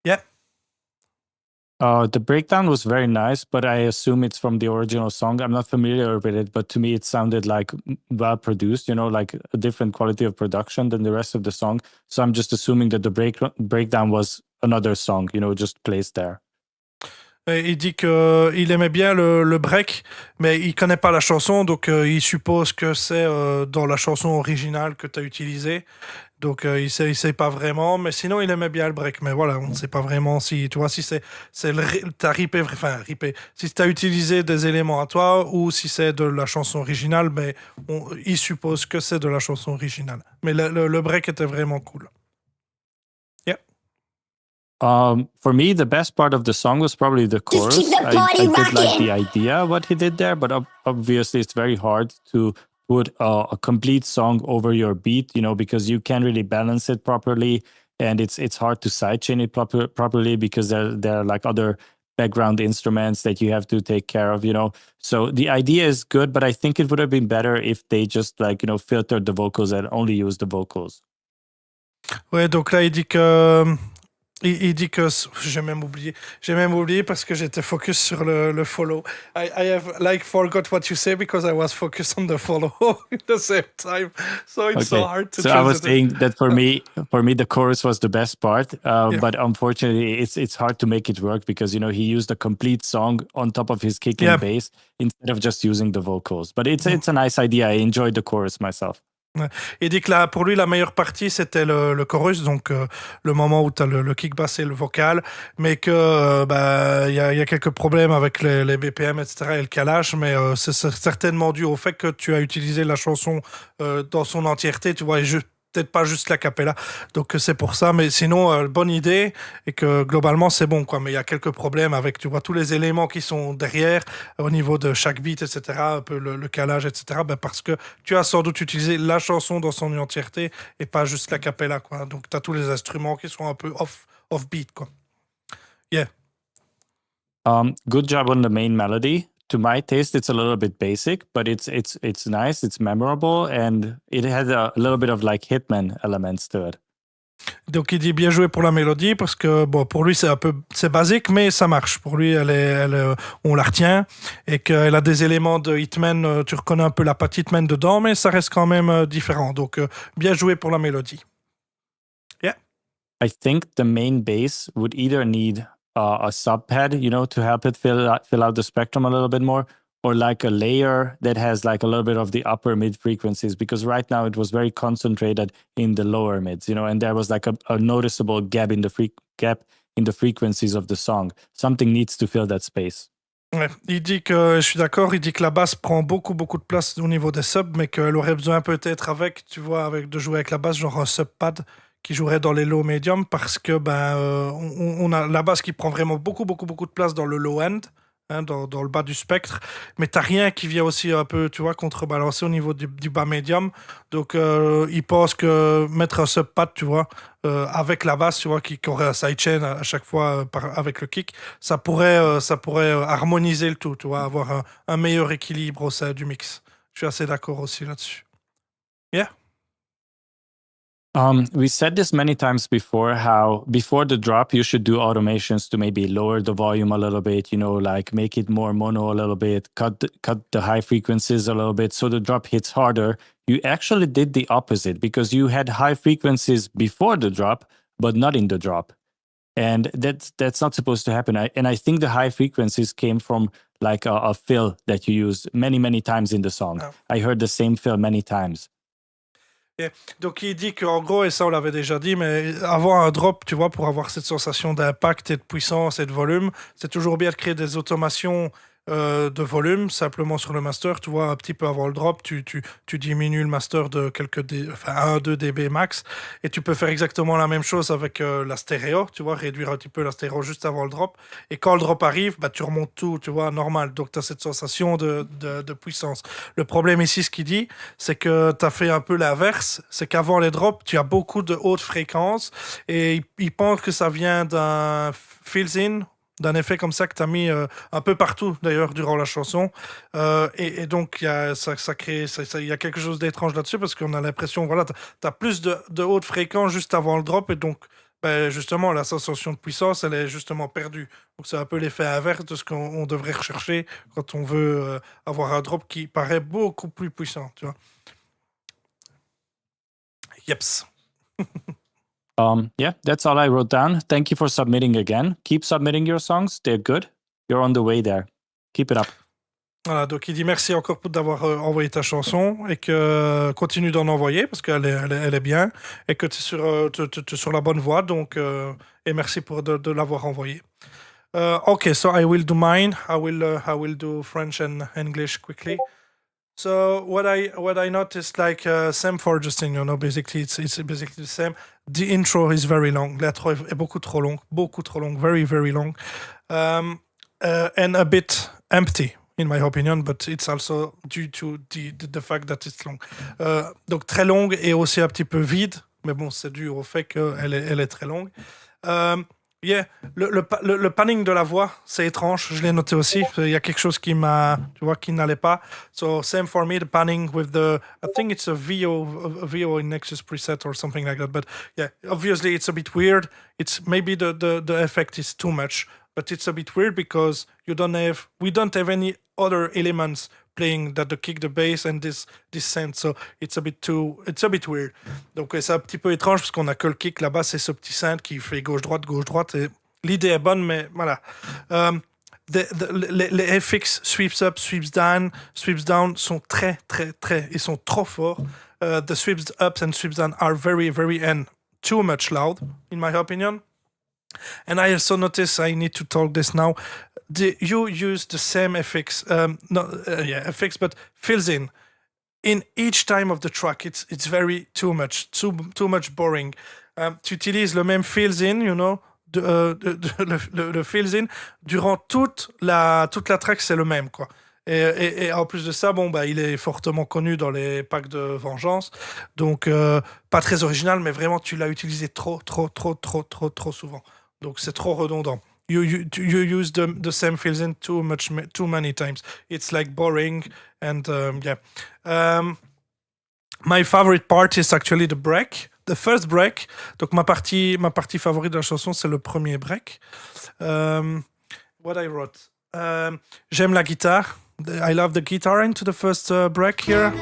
Yeah. The breakdown was very nice, but I assume it's from the original song. I'm not familiar with it, but to me it sounded like well produced, you know, like a different quality of production than the rest of the song. So I'm just assuming that the breakdown was another song, you know, just placed there. Il dit qu'il aimait bien le break, mais il connaît pas la chanson, donc il suppose que c'est dans la chanson originale que tu as utilisée. Donc il sait pas vraiment, mais sinon il aimait bien le break. Mais voilà, on ne sait pas vraiment si, tu vois, si t'as ripé, si t'as utilisé des éléments à toi ou si c'est de la chanson originale, mais il suppose que c'est de la chanson originale. Mais le break était vraiment cool. Yeah. For me, the best part of the song was probably the chorus. I did like the idea what he did there, but obviously it's very hard to put a complete song over your beat, you know, because you can't really balance it properly, and it's hard to sidechain it properly because there are like other background instruments that you have to take care of, you know. So the idea is good, but I think it would have been better if they just like, you know, filtered the vocals and only used the vocals. Ouais, donc là il dit que j'ai même oublié parce que j'étais focus sur le follow. I have like forgot what you say because I was focused on the follow at the same time. So it's so hard to. So I was saying that for me, the chorus was the best part, but unfortunately, it's hard to make it work because, you know, he used a complete song on top of his kick and bass instead of just using the vocals. But it's a nice idea. I enjoyed the chorus myself. Il dit que pour lui, la meilleure partie, c'était le chorus, donc le moment où tu as le kick bass et le vocal, mais que il y a quelques problèmes avec les BPM, etc., et le calage, mais c'est certainement dû au fait que tu as utilisé la chanson dans son entièreté, tu vois, et peut-être pas juste la cappella. Donc c'est pour ça, mais sinon, bonne idée, et que globalement, c'est bon, quoi. Mais il y a quelques problèmes avec, tu vois, tous les éléments qui sont derrière, au niveau de chaque beat, etc., un peu le calage, etc., parce que tu as sans doute utilisé la chanson dans son entièreté et pas juste la cappella, quoi. Donc tu as tous les instruments qui sont un peu off beat, quoi. Yeah. Good job on the main melody. To my taste, it's a little bit basic, but it's nice, it's memorable, and it has a little bit of like Hitman elements to it. Donc il dit bien joué pour la mélodie parce que bon pour lui c'est basique mais ça marche. Pour lui on la retient et qu'elle a des éléments de Hitman. Tu reconnais un peu la patte Hitman dedans mais ça reste quand même différent. Donc bien joué pour la mélodie. Yeah. I think the main bass would either need a sub pad, to help it fill out the spectrum a little bit more, or like a layer that has like a little bit of the upper mid frequencies, because right now it was very concentrated in the lower mids, and there was like a noticeable gap in the frequencies of the song. Something needs to fill that space. Ouais, il dit que, je suis d'accord, il dit que la basse prend beaucoup de place au niveau des subs, mais qu'elle aurait besoin peut-être de jouer avec la basse, genre un sub pad qui jouerait dans les low medium, parce que on a la basse qui prend vraiment beaucoup de place dans le low end, hein, dans le bas du spectre, mais t'as rien qui vient aussi un peu, tu vois, contrebalancer au niveau du bas médium. Donc il pense que mettre un sub pad, tu vois, avec la basse, tu vois, qui aurait un sidechain à chaque fois avec le kick, ça pourrait harmoniser le tout, tu vois, avoir un meilleur équilibre au sein du mix. Je suis assez d'accord aussi là-dessus. Yeah. We said this many times before, how before the drop, you should do automations to maybe lower the volume a little bit, like make it more mono a little bit, cut the high frequencies a little bit so the drop hits harder. You actually did the opposite because you had high frequencies before the drop, but not in the drop. And that's not supposed to happen. I think the high frequencies came from like a fill that you used many times in the song. Oh. I heard the same fill many times. Yeah. Donc il dit qu'en gros, et ça on l'avait déjà dit, mais avoir un drop, tu vois, pour avoir cette sensation d'impact et de puissance et de volume, c'est toujours bien de créer des automations de volume, simplement sur le master, tu vois, un petit peu avant le drop, tu diminues le master de 1-2 dB max, et tu peux faire exactement la même chose avec la stéréo, tu vois, réduire un petit peu la stéréo juste avant le drop, et quand le drop arrive, tu remontes tout, tu vois, normal, donc tu as cette sensation de puissance. Le problème ici, ce qu'il dit, c'est que tu as fait un peu l'inverse, c'est qu'avant les drops, tu as beaucoup de hautes fréquences, et il pense que ça vient d'un fills-in, d'un effet comme ça que tu as mis un peu partout d'ailleurs durant la chanson et donc il y a quelque chose d'étrange là-dessus parce qu'on a l'impression voilà tu as plus de haute fréquence juste avant le drop et donc justement la sensation de puissance elle est justement perdue, donc c'est un peu l'effet inverse de ce qu'on devrait rechercher quand on veut avoir un drop qui paraît beaucoup plus puissant, tu vois. Yeps. Yeah, that's all I wrote down. Thank you for submitting again. Keep submitting your songs. They're good. You're on the way there. Keep it up. Voilà, donc il dit merci encore d'avoir envoyé ta chanson et que continue d'en envoyer parce qu'elle est bien et que tu es sur la bonne voie. Donc, et merci pour de l'avoir envoyé. Okay, so I will do mine. I will do French and English quickly. So what I noticed, like same for Justin, basically it's basically the same. The intro is very long. L'intro est beaucoup trop long, very very long, and a bit empty in my opinion, but it's also due to the fact that it's long. Donc très longue et aussi un petit peu vide, mais bon c'est dû au fait qu'elle est très longue. Yeah, le panning de la voix, c'est étrange. Je l'ai noté aussi. Il y a quelque chose qui n'allait pas. So same for me, the panning with I think it's a VO in Nexus preset or something like that. But yeah, obviously it's a bit weird. It's maybe the effect is too much, but it's a bit weird because we don't have any other elements playing that the kick, the bass and this synth, so it's a bit weird. Donc c'est un petit peu étrange parce qu'on a que le kick, la basse et ce petit synth qui fait gauche-droite et l'idée est bonne mais voilà. Les FX sweeps up, sweeps down sont très ils sont trop forts. the sweeps ups and sweeps down are very, very and too much loud, in my opinion. And I also notice I need to talk this now. You use the same effects, effects, but fills in each time of the track. It's very too much boring. Tu utilises le même fills in, le fills in durant toute la track, c'est le même, quoi. Et en plus de ça, il est fortement connu dans les packs de vengeance, donc pas très original, mais vraiment tu l'as utilisé trop souvent. Donc c'est trop redondant. You use the same fills in too many times. It's like boring and my favorite part is actually the break. The first break. Donc ma partie favorite de la chanson, c'est le premier break. What I wrote. J'aime la guitare. I love the guitar into the first break here.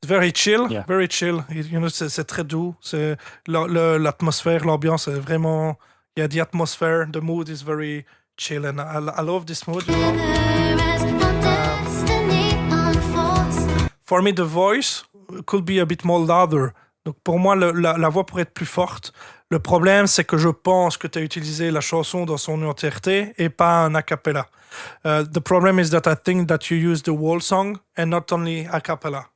It's very chill, very chill. C'est très doux. C'est l'atmosphère, l'ambiance est vraiment. Yeah, the atmosphere, the mood is very chill, and I love this mood. For me, the voice could be a bit more louder. Donc pour moi, la voix pourrait être plus forte. Le problème, c'est que je pense que tu as utilisé la chanson dans son entièreté et pas un a cappella. The problem is that I think that you use the whole song and not only a cappella.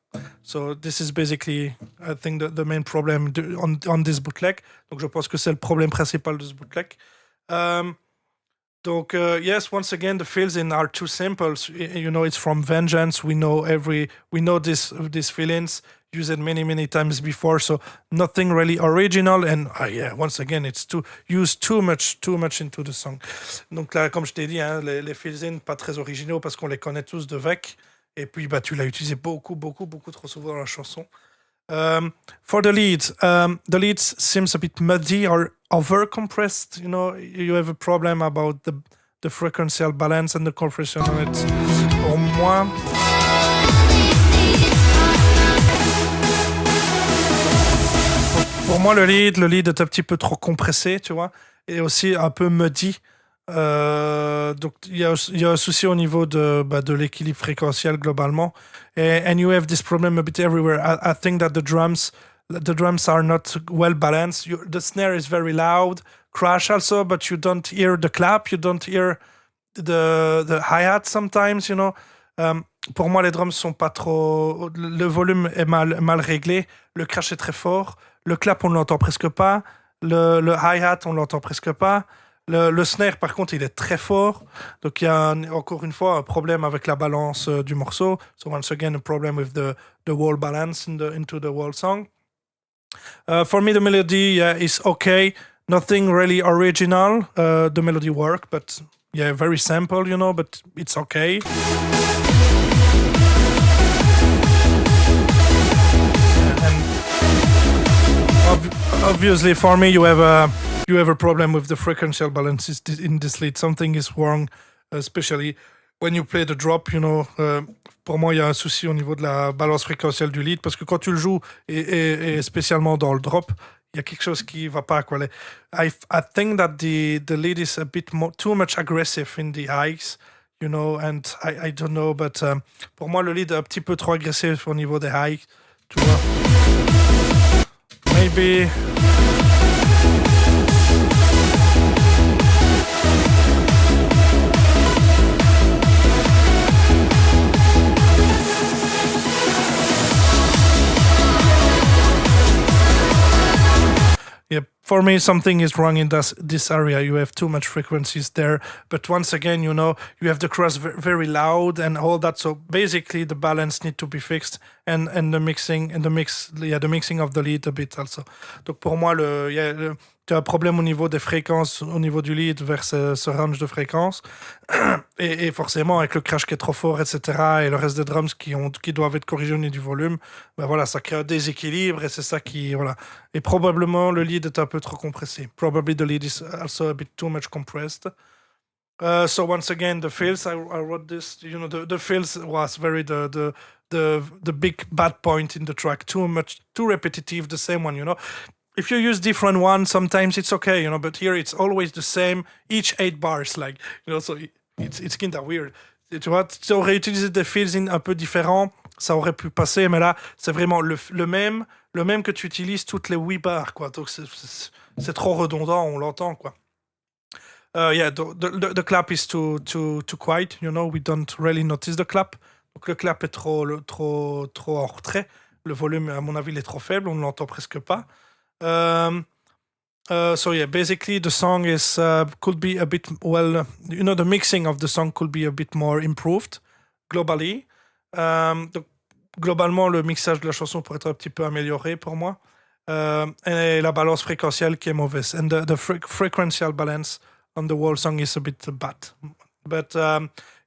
So this is basically, I think, the main problem on this bootleg. Donc je pense que c'est le problème principal de ce bootleg. Donc yes, once again, the fills in are too simple. It's from Vengeance. We know these fill-ins. Used it many times before, so nothing really original. And once again, it's used too much into the song. Donc là, comme je t'ai dit, les fills-in pas très originaux parce qu'on les connaît tous de Vec. Et puis tu l'as utilisé beaucoup trop souvent dans la chanson. For the leads seems a bit muddy or over compressed. You have a problem about the frequency balance and the compression on it. Pour moi, le lead est un petit peu trop compressé, tu vois, et aussi un peu muddy. Donc il y a un souci au niveau de l'équilibre fréquentiel globalement. And you have this problem a bit everywhere. I think that the drums are not well balanced. The snare is very loud, crash also, but you don't hear the clap, you don't hear the hi-hat sometimes, Pour moi, les drums sont pas trop. Le volume est mal réglé, le crash est très fort, le clap on l'entend presque pas, le hi-hat on l'entend presque pas. Le snare, par contre, il est très fort. Donc, il y a encore une fois un problème avec la balance du morceau. So, once again, a problem with the whole balance into the whole song. For me, the melody is okay. Nothing really original. The melody work, but very simple, but it's okay. And obviously, for me, you have a problem with the frequency balance in this lead. Something is wrong, especially when you play the drop, pour moi, il y a un souci au niveau de la balance fréquentielle du lead, parce que quand tu le joues, et spécialement dans le drop, il y a quelque chose qui va pas, quoi. I think that the lead is a bit too much aggressive in the highs, and I don't know, but pour moi, le lead est un petit peu trop agressif au niveau des highs, tu vois. Maybe... For me, something is wrong in this area. You have too much frequencies there. But once again, you have the cross very loud and all that. So basically, the balance need to be fixed and the mixing of the lead a bit also. Donc pour moi, tu as un problème au niveau des fréquences, au niveau du lead vers ce range de fréquences. Et forcément, avec le crash qui est trop fort, etc., et le reste des drums qui doivent être corrigés au niveau du volume, ça crée un déséquilibre et c'est ça qui... Voilà. Et probablement, le lead est un peu trop compressé. Probably the lead is also a bit too much compressed. So once again, the fills, I wrote this, the fills was very the big bad point in the track. Too repetitive, the same one, If you use different ones, sometimes it's okay, but here it's always the same, each 8 bars, so it's kind of weird. Tu vois, tu aurais utilisé des fills un peu différents, ça aurait pu passer, mais là, c'est vraiment le même que tu utilises toutes les 8 bars, quoi. Donc, c'est trop redondant, on l'entend, quoi. Yeah, the clap is too quiet, you know, we don't really notice the clap. Donc, le clap est trop en retrait. Le volume, à mon avis, il est trop faible, on ne l'entend presque pas. So yeah, basically the song is could be a bit the mixing of the song could be a bit more improved globally. Donc, globalement, le mixage de la chanson pourrait être un petit peu amélioré pour moi. Et la balance fréquentielle qui est mauvaise. And the frequential balance on the whole song is a bit bad. But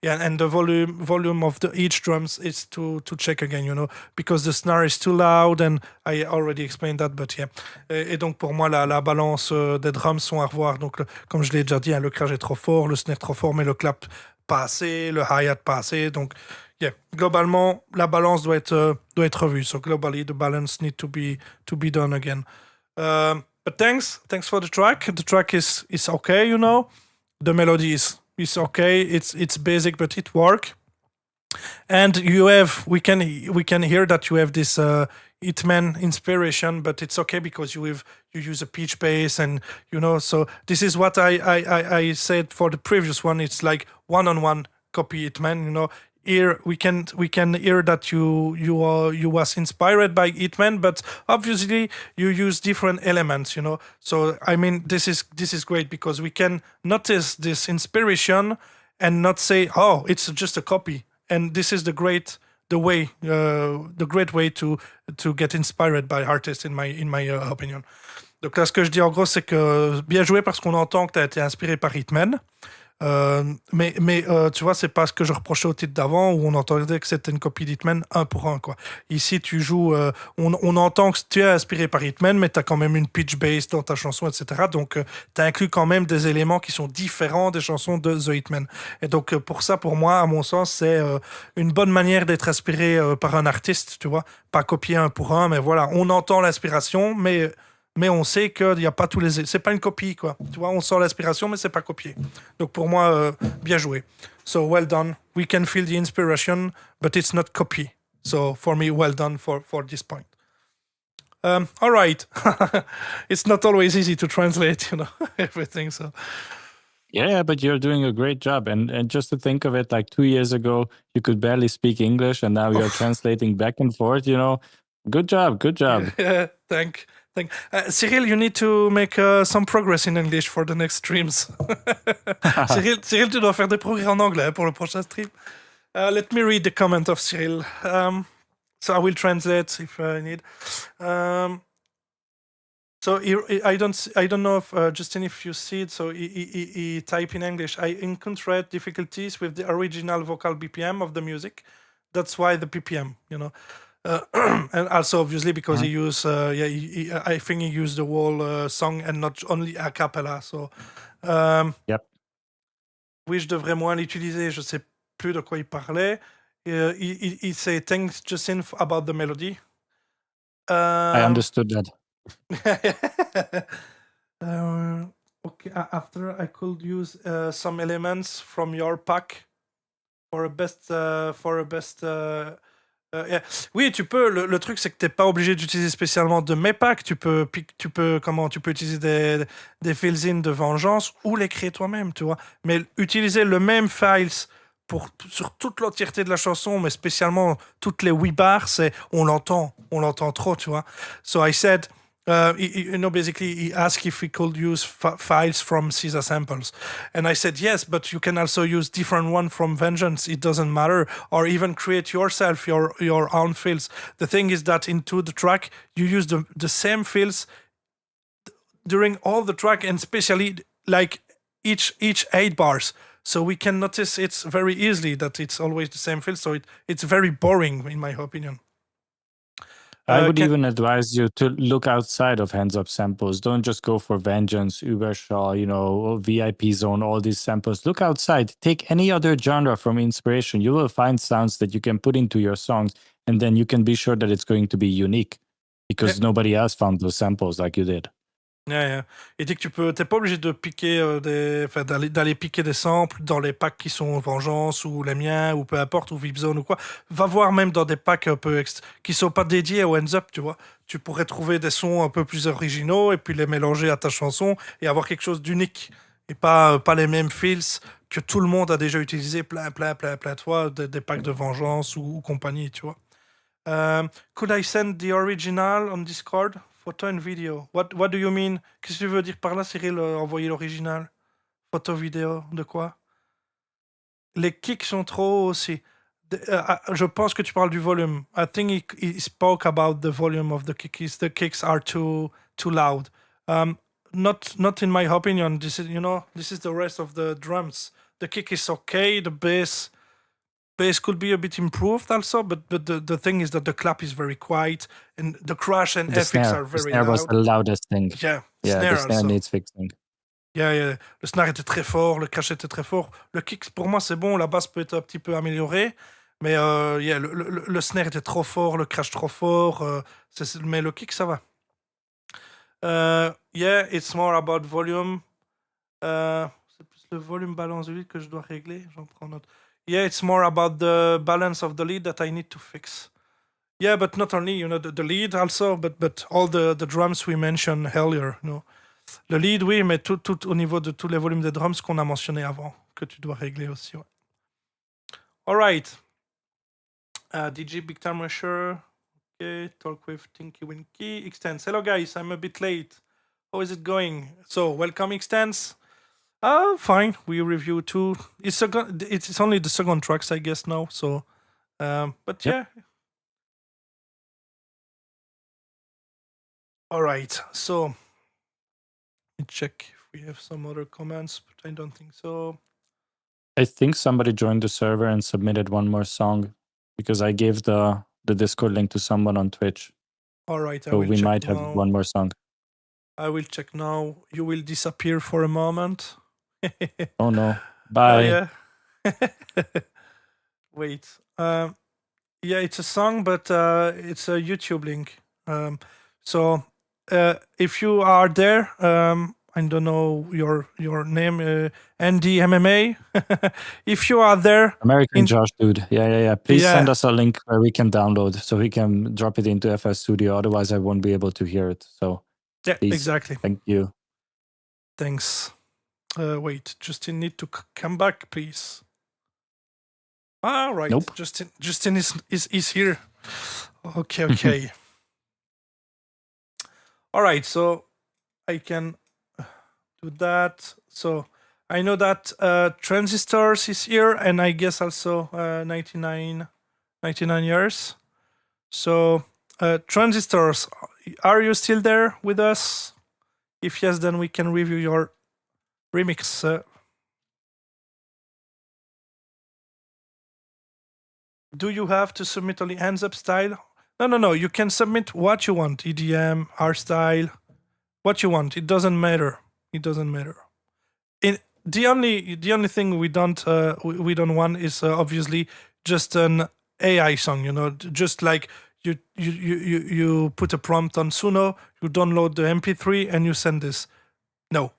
yeah, and the volume of each drums is to check again, you know, because the snare is too loud, and I already explained that, but yeah. Et donc pour moi, la balance des drums sont à revoir. Donc comme je l'ai déjà dit, hein, le crash est trop fort, le snare trop fort, mais le clap pas assez, le hi-hat pas assez. Donc yeah, globalement, la balance doit être revue. So globally, the balance need to be done again. But thanks for the track. The track is okay, you know. The melody is okay. It's basic, but it works. And we can hear that you have this Hitman inspiration, but it's okay because you use a pitch bass, and you know. So this is what I said for the previous one. It's like one-on-one copy Hitman, you know. Here we can hear that you was inspired by Hitman, but obviously you use different elements, you know. So I mean, this is great because we can notice this inspiration and not say, oh, it's just a copy. And this is the great way to get inspired by artists in my opinion. Donc là, ce que je dis en gros, c'est que bien joué parce qu'on entend que tu as été inspiré par Hitman. Mais tu vois, c'est pas ce que je reprochais au titre d'avant où on entendait que c'était une copie d'Hitman 1 pour 1, quoi. Ici, tu joues, on entend que tu es inspiré par Hitman, mais tu as quand même une pitch bass dans ta chanson, etc. Donc, tu inclus quand même des éléments qui sont différents des chansons de The Hitman. Et donc, pour ça, pour moi, à mon sens, c'est une bonne manière d'être inspiré par un artiste, tu vois. Pas copier 1 pour 1, mais voilà, on entend l'inspiration, mais on sait qu'il n'y a pas tous les... C'est pas une copie, quoi. Tu vois, on sent l'inspiration, mais c'est pas copié. Donc pour moi, bien joué. So well done. We can feel the inspiration, but it's not copy. So for me, well done for this point. All right. It's not always easy to translate, you know, everything. So Yeah, but you're doing a great job. And just to think of it, like 2 years ago, you could barely speak English, and now you're translating back and forth, you know. Good job. Yeah, thank. Cyril, you need to make some progress in English for the next streams. Cyril, tu dois faire des progrès en anglais pour le prochain stream. Let me read the comment of Cyril. So I will translate if I need. So I don't know if Justin, if you see it. So he type in English. I encountered difficulties with the original vocal BPM of the music. That's why the BPM, you know. And also obviously because he used I think he used the whole song and not only a cappella. So Yep. oui, je devrais moins l'utiliser. Je sais plus de quoi il parlait. He say thanks Justin about the melody. I understood that. Okay, after I could use some elements from your pack for a best yeah. Oui, tu peux. Le truc, c'est que t'es pas obligé d'utiliser spécialement de mes packs. Tu peux utiliser des fill-in de vengeance ou les créer toi-même, tu vois. Mais utiliser le même files sur toute l'entièreté de la chanson, mais spécialement toutes les 8 bars, on l'entend trop, tu vois. So I said, basically he asked if we could use files from Caesar samples, and I said yes, but you can also use different one from Vengeance. It doesn't matter, or even create yourself your own fills. The thing is that into the track you use the same fills during all the track, and especially like each 8 bars. So we can notice it's very easily that it's always the same fill. So it's very boring in my opinion. I would even advise you to look outside of Hands Up samples. Don't just go for Vengeance, Ubershaw, you know, VIP Zone, all these samples. Look outside. Take any other genre from inspiration. You will find sounds that you can put into your songs, and then you can be sure that it's going to be unique because nobody else found those samples like you did. Ouais. Il dit que t'es pas obligé de piquer d'aller piquer des samples dans les packs qui sont Vengeance ou les miens ou peu importe ou VIPZone ou quoi. Va voir même dans des packs un peu qui sont pas dédiés au Hands Up, tu vois. Tu pourrais trouver des sons un peu plus originaux et puis les mélanger à ta chanson et avoir quelque chose d'unique et pas les mêmes feels que tout le monde a déjà utilisé plein de fois des packs de Vengeance ou compagnie, tu vois. Could I send the original on Discord? Photo and video. What do you mean? Qu'est-ce que tu veux dire par là, Cyril? Envoyer l'original? Photo, vidéo, de quoi? Les kicks sont trop hauts aussi. Je pense que tu parles du volume. I think he spoke about the volume of the kicks. The kicks are too loud. Not in my opinion. This is the rest of the drums. The kick is okay. The bass could be a bit improved also, but the thing is that the clap is very quiet and the crash and FX are very snare loud. was the loudest thing. Yeah, the snare also needs fixing. Yeah. Le snare était très fort, le crash était très fort. Le kick, pour moi, c'est bon. La basse peut être un petit peu améliorée. Mais le snare était trop fort, le crash trop fort. Mais le kick, ça va. It's more about volume. C'est plus le volume balance de lead que je dois régler. J'en prends note. Yeah, it's more about the balance of the lead that I need to fix. Yeah, but not only, the lead also, but all the drums we mentioned earlier, Le lead, oui, mais tout au niveau de tous les volumes de drums qu'on a mentionné avant, que tu dois régler aussi, ouais. All right. DJ Big Time Rusher. Okay, talk with Tinky Winky. Extends. Hello, guys. I'm a bit late. How is it going? So, welcome, Extends. Fine. We review two. It's only the second tracks, I guess, now. So, but Yep. yeah. All right. So, let me check if we have some other comments, but I don't think so. I think somebody joined the server and submitted one more song because I gave the Discord link to someone on Twitch. All right. So we might have one more song. I will check now. You will disappear for a moment. Oh no. Bye. Yeah. Wait. Yeah, it's a song, but it's a YouTube link. So if you are there, I don't know your name, Andy MMA. If you are there, American Josh, dude. Yeah. Please send us a link where we can download so we can drop it into FS Studio. Otherwise, I won't be able to hear it. So yeah, please, exactly. Thank you. Thanks. Wait, Justin need to come back, please. All right. Nope. Justin is here. Okay. All right, so I can do that. So I know that Transistors is here, and I guess also 99 years. So Transistors, are you still there with us? If yes, then we can review your remix. Do you have to submit only hands up style? No. You can submit what you want. EDM, art style, what you want. It doesn't matter. The only thing we don't want is obviously just an AI song. Just like you put a prompt on Suno, you download the MP3 and you send this. No,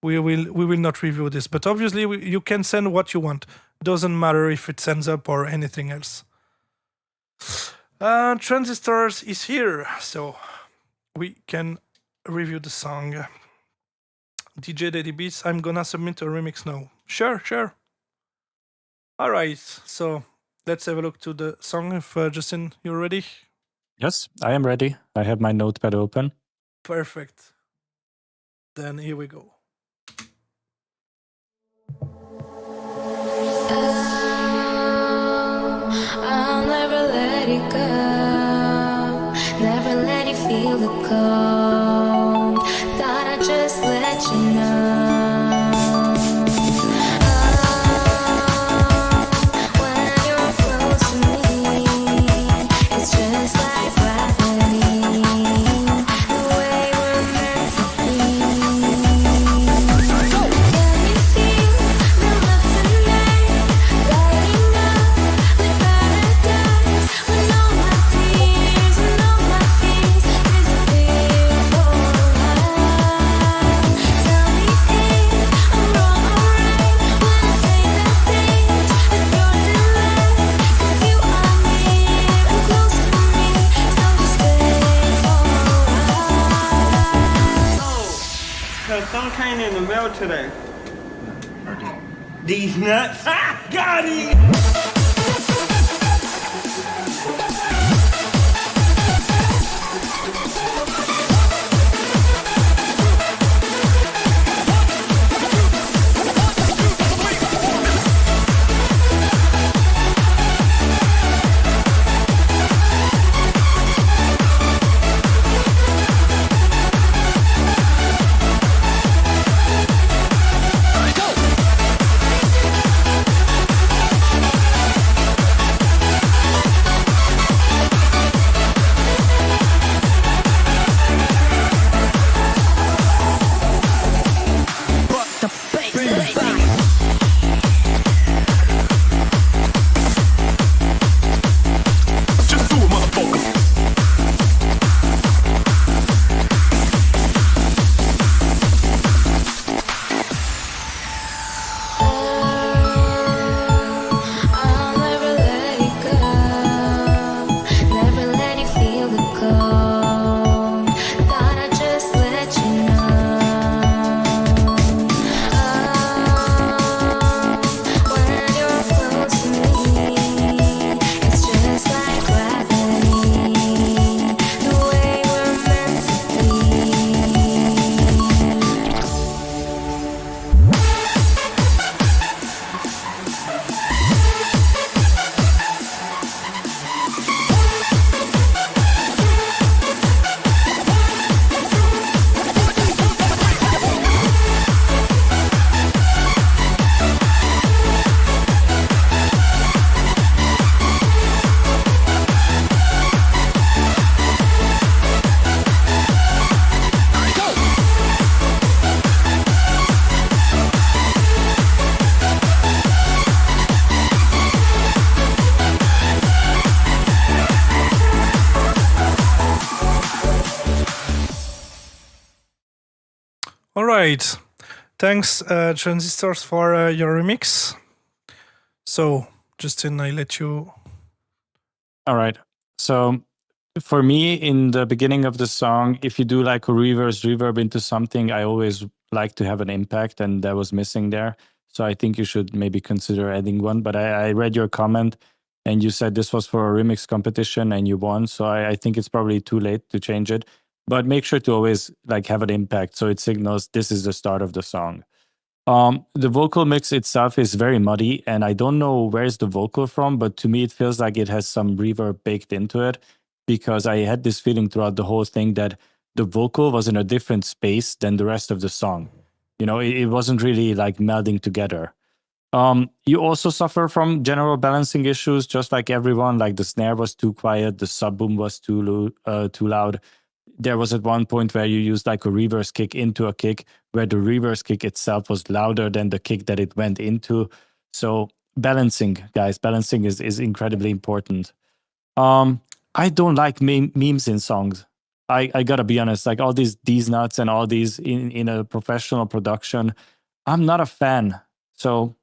we will not review this. But obviously you can send what you want. Doesn't matter if it sends up or anything else. Transistors is here, so we can review the song. DJ Daddy Beats, I'm gonna submit a remix now. Sure. All right, so let's have a look to the song. If Justin, you're ready? Yes, I am ready. I have my notepad open. Perfect. Then here we go. I'll never let it go, never let you feel the cold. Thought I'd just let you know. When you're close to me, it's just like gravity, the way we're meant to be. today? These nuts. Ha! Got it! I'll never let it go, never let it feel the cold. Thought I'd just let you know. When you're close to me, it's just like gravity, the way we're meant to be. All right. Thanks, Transistors, for your remix. So, Justin, I let you. All right. So for me, in the beginning of the song, if you do like a reverse reverb into something, I always like to have an impact, and that was missing there. So I think you should maybe consider adding one. But I read your comment, and you said this was for a remix competition and you won. So I think it's probably too late to change it. But make sure to always like have an impact, so it signals this is the start of the song. The vocal mix itself is very muddy, and I don't know where's the vocal from, but to me it feels like it has some reverb baked into it, because I had this feeling throughout the whole thing that the vocal was in a different space than the rest of the song. You know, it wasn't really like melding together. You also suffer from general balancing issues, just like everyone. Like the snare was too quiet, the sub boom was too loud. There was at one point where you used like a reverse kick into a kick, where the reverse kick itself was louder than the kick that it went into. So balancing, guys, balancing is incredibly important. I don't like memes in songs. I gotta be honest, like all these nuts and all these in a professional production, I'm not a fan. So,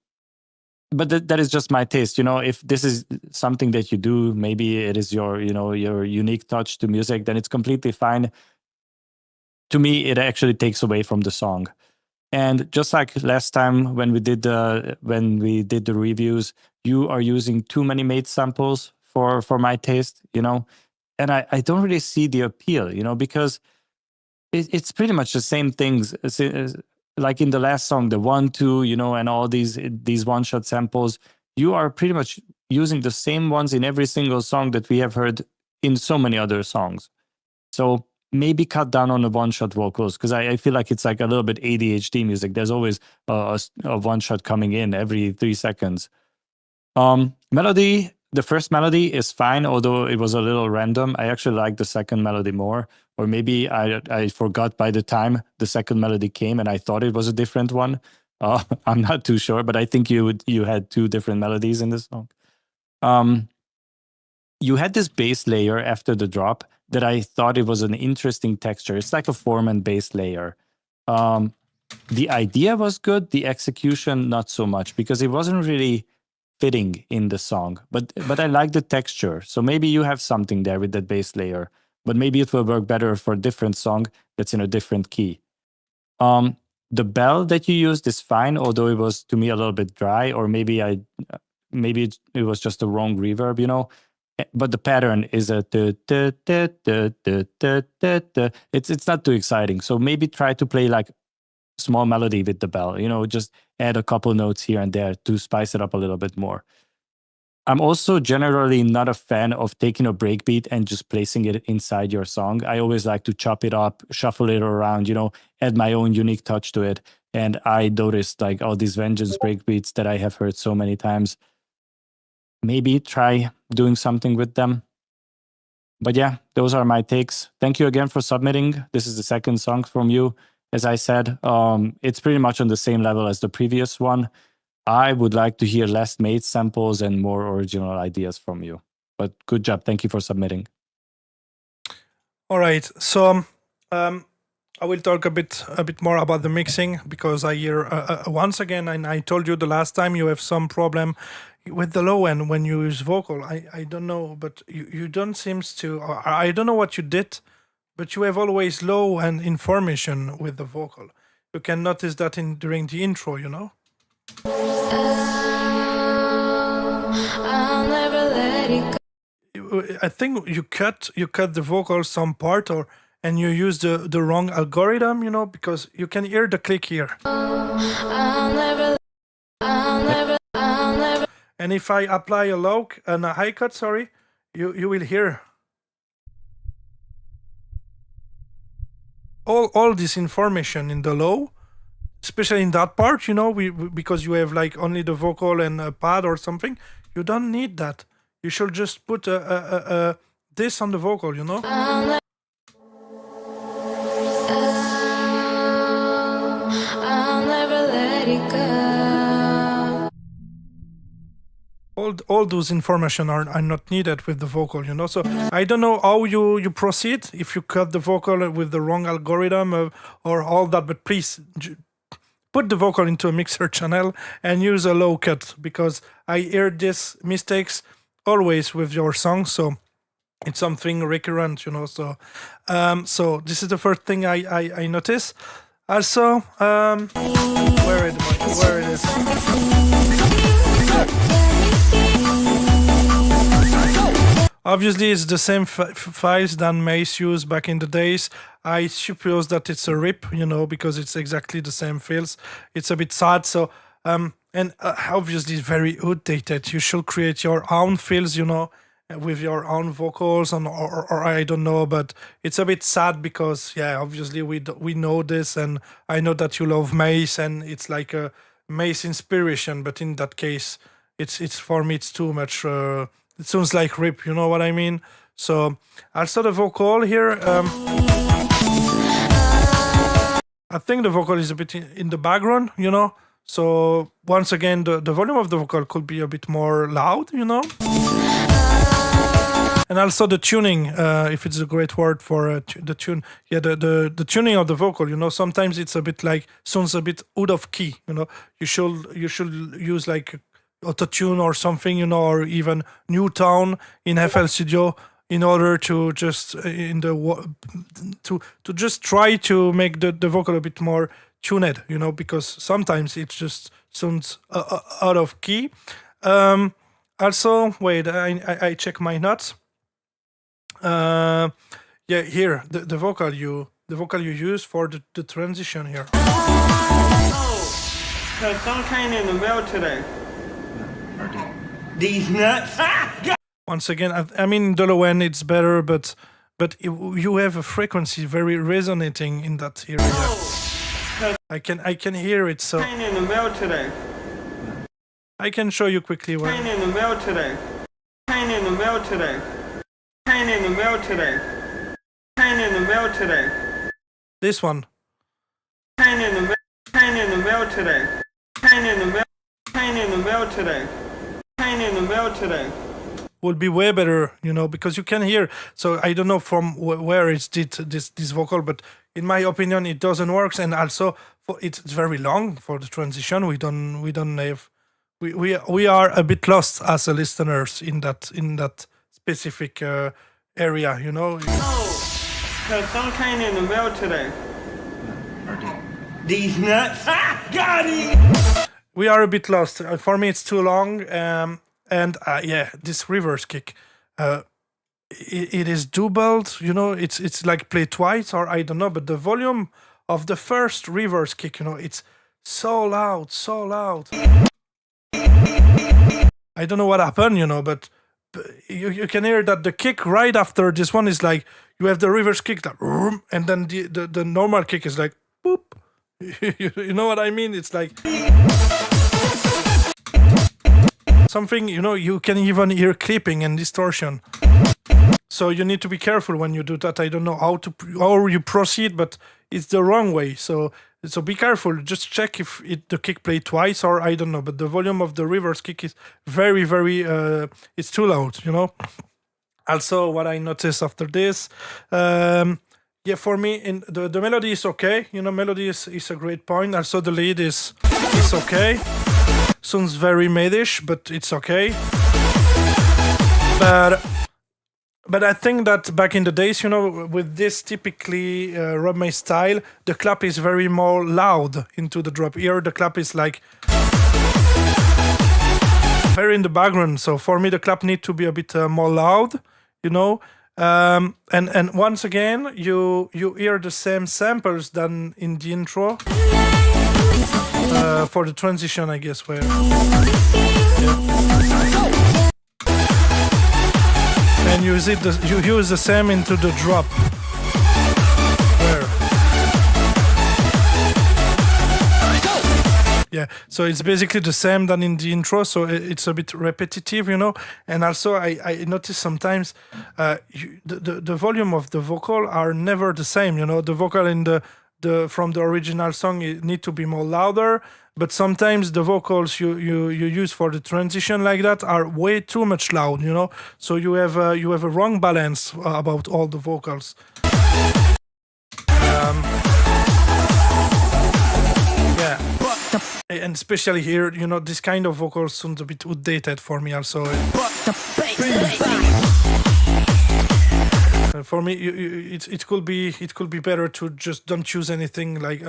but that is just my taste. You know, if this is something that you do, maybe it is your, you know, your unique touch to music, then it's completely fine. To me, it actually takes away from the song. And just like last time when we did the reviews, you are using too many made samples for my taste, you know, and I don't really see the appeal, you know, because it's pretty much the same things as like in the last song, the 1-2, you know, and all these one-shot samples. You are pretty much using the same ones in every single song that we have heard in so many other songs. So maybe cut down on the one-shot vocals, because I feel like it's like a little bit ADHD music. There's always a one-shot coming in every 3 seconds. Melody, the first melody is fine, although it was a little random. I actually like the second melody more, or maybe I forgot by the time the second melody came and I thought it was a different one. I'm not too sure, but I think you had 2 different melodies in this song. You had this bass layer after the drop that I thought it was an interesting texture. It's like a Foreman bass layer. The idea was good, the execution not so much, because it wasn't really fitting in the song. But I like the texture. So maybe you have something there with that bass layer, but maybe it will work better for a different song that's in a different key. The bell that you used is fine, although it was to me a little bit dry, or maybe it was just the wrong reverb, you know. But the pattern is a it's not too exciting. So maybe try to play like small melody with the bell, you know, just add a couple notes here and there to spice it up a little bit more. I'm also generally not a fan of taking a breakbeat and just placing it inside your song. I always like to chop it up, shuffle it around, you know, add my own unique touch to it. And I noticed like all these Vengeance breakbeats that I have heard so many times. Maybe try doing something with them. But yeah, those are my takes. Thank you again for submitting. This is the second song from you. As I said, it's pretty much on the same level as the previous one. I would like to hear less made samples and more original ideas from you. But good job. Thank you for submitting. All right. So I will talk a bit more about the mixing, because I hear once again, and I told you the last time, you have some problem with the low end when you use vocal. I don't know, but you don't seems to, or I don't know what you did, but you have always low end information with the vocal. You can notice that during the intro, you know. I'll never let it go. I think you cut the vocal some part, and you use the wrong algorithm, you know, because you can hear the click here. I'll never. And if I apply a low and a high cut, sorry, you will hear all this information in the low, especially in that part, you know, because you have like only the vocal and a pad or something. You don't need that. You should just put this on the vocal, you know. I'll never let it go. All those information are not needed with the vocal, you know. So I don't know how you proceed if you cut the vocal with the wrong algorithm or all that, but please put the vocal into a mixer channel and use a low cut, because I hear these mistakes always with your song. So it's something recurrent, you know. So so this is the first thing I notice. Also, where it is. Obviously, it's the same files that Mace used back in the days. I suppose that it's a rip, you know, because it's exactly the same fields. It's a bit sad. So, and obviously, it's very outdated. You should create your own fields, you know, with your own vocals, or I don't know. But it's a bit sad because, yeah, obviously we know this, and I know that you love Mace, and it's like a Mace inspiration. But in that case, it's for me, it's too much. It sounds like rip, you know what I mean? So also the vocal here, I think the vocal is a bit in the background, you know? So once again, the volume of the vocal could be a bit more loud, you know? And also the tuning, if it's a great word for the tune. Yeah, the tuning of the vocal, you know, sometimes it's a bit like, sounds a bit out of key, you know? You should use like auto-tune or something, you know, or even Newtown in FL Studio, in order to just to just try to make the vocal a bit more tuned, you know, because sometimes it just sounds out of key. Also, wait, I check my notes. Yeah, here the vocal you use for the transition here. There's some kind in the mail today. These nuts. Once again, I mean, the low end it's better, but you have a frequency very resonating in that area. I can hear it, so Kind in the mail today. I can show you quickly where. Kind in the mail today. Kind in the mail today. Kind in the mail today. Kind in the mail today. This one. Kind in the mail. Kind in the mail today. Kind in the mail. Kind in the mail today. Kind in the mail today. Will be way better, you know, because you can hear. So I don't know from where it's did this vocal, but in my opinion, it doesn't work. And also, it's very long for the transition. We don't have. We are a bit lost as a listeners in that specific area, you know. There's some kind in the mail today. These nuts. Got it. We are a bit lost. For me, it's too long. And yeah, this reverse kick, it is doubled. You know, it's like play twice, or I don't know. But the volume of the first reverse kick, you know, it's so loud, so loud. I don't know what happened, you know, but you can hear that the kick right after this one is like you have the reverse kick, that, and then the normal kick is like boop. You know what I mean? It's like something, you know, you can even hear clipping and distortion. So you need to be careful when you do that. I don't know how you proceed, but it's the wrong way. So be careful. Just check if the kick played twice, or I don't know. But the volume of the reverse kick is very, very. It's too loud, you know. Also, what I noticed after this, yeah, for me, in the melody is okay. You know, melody is a great point. Also, the lead is okay. Sounds very madish, but it's okay. But I think that back in the days, you know, with this typically Rob May style, the clap is very more loud into the drop. Here, the clap is like very in the background. So for me, the clap need to be a bit more loud, you know. And once again, you hear the same samples than in the intro for the transition, I guess. Where. Yeah. And you use the same into the drop. Where? Yeah, so it's basically the same than in the intro, so it's a bit repetitive, you know. And also, I notice sometimes the volume of the vocal are never the same, you know. The vocal in the from the original song need to be more louder, but sometimes the vocals you use for the transition like that are way too much loud, you know. So you have a wrong balance about all the vocals. Yeah, and especially here, you know, this kind of vocals sounds a bit outdated for me. Also, for me, it could be better to just don't use anything like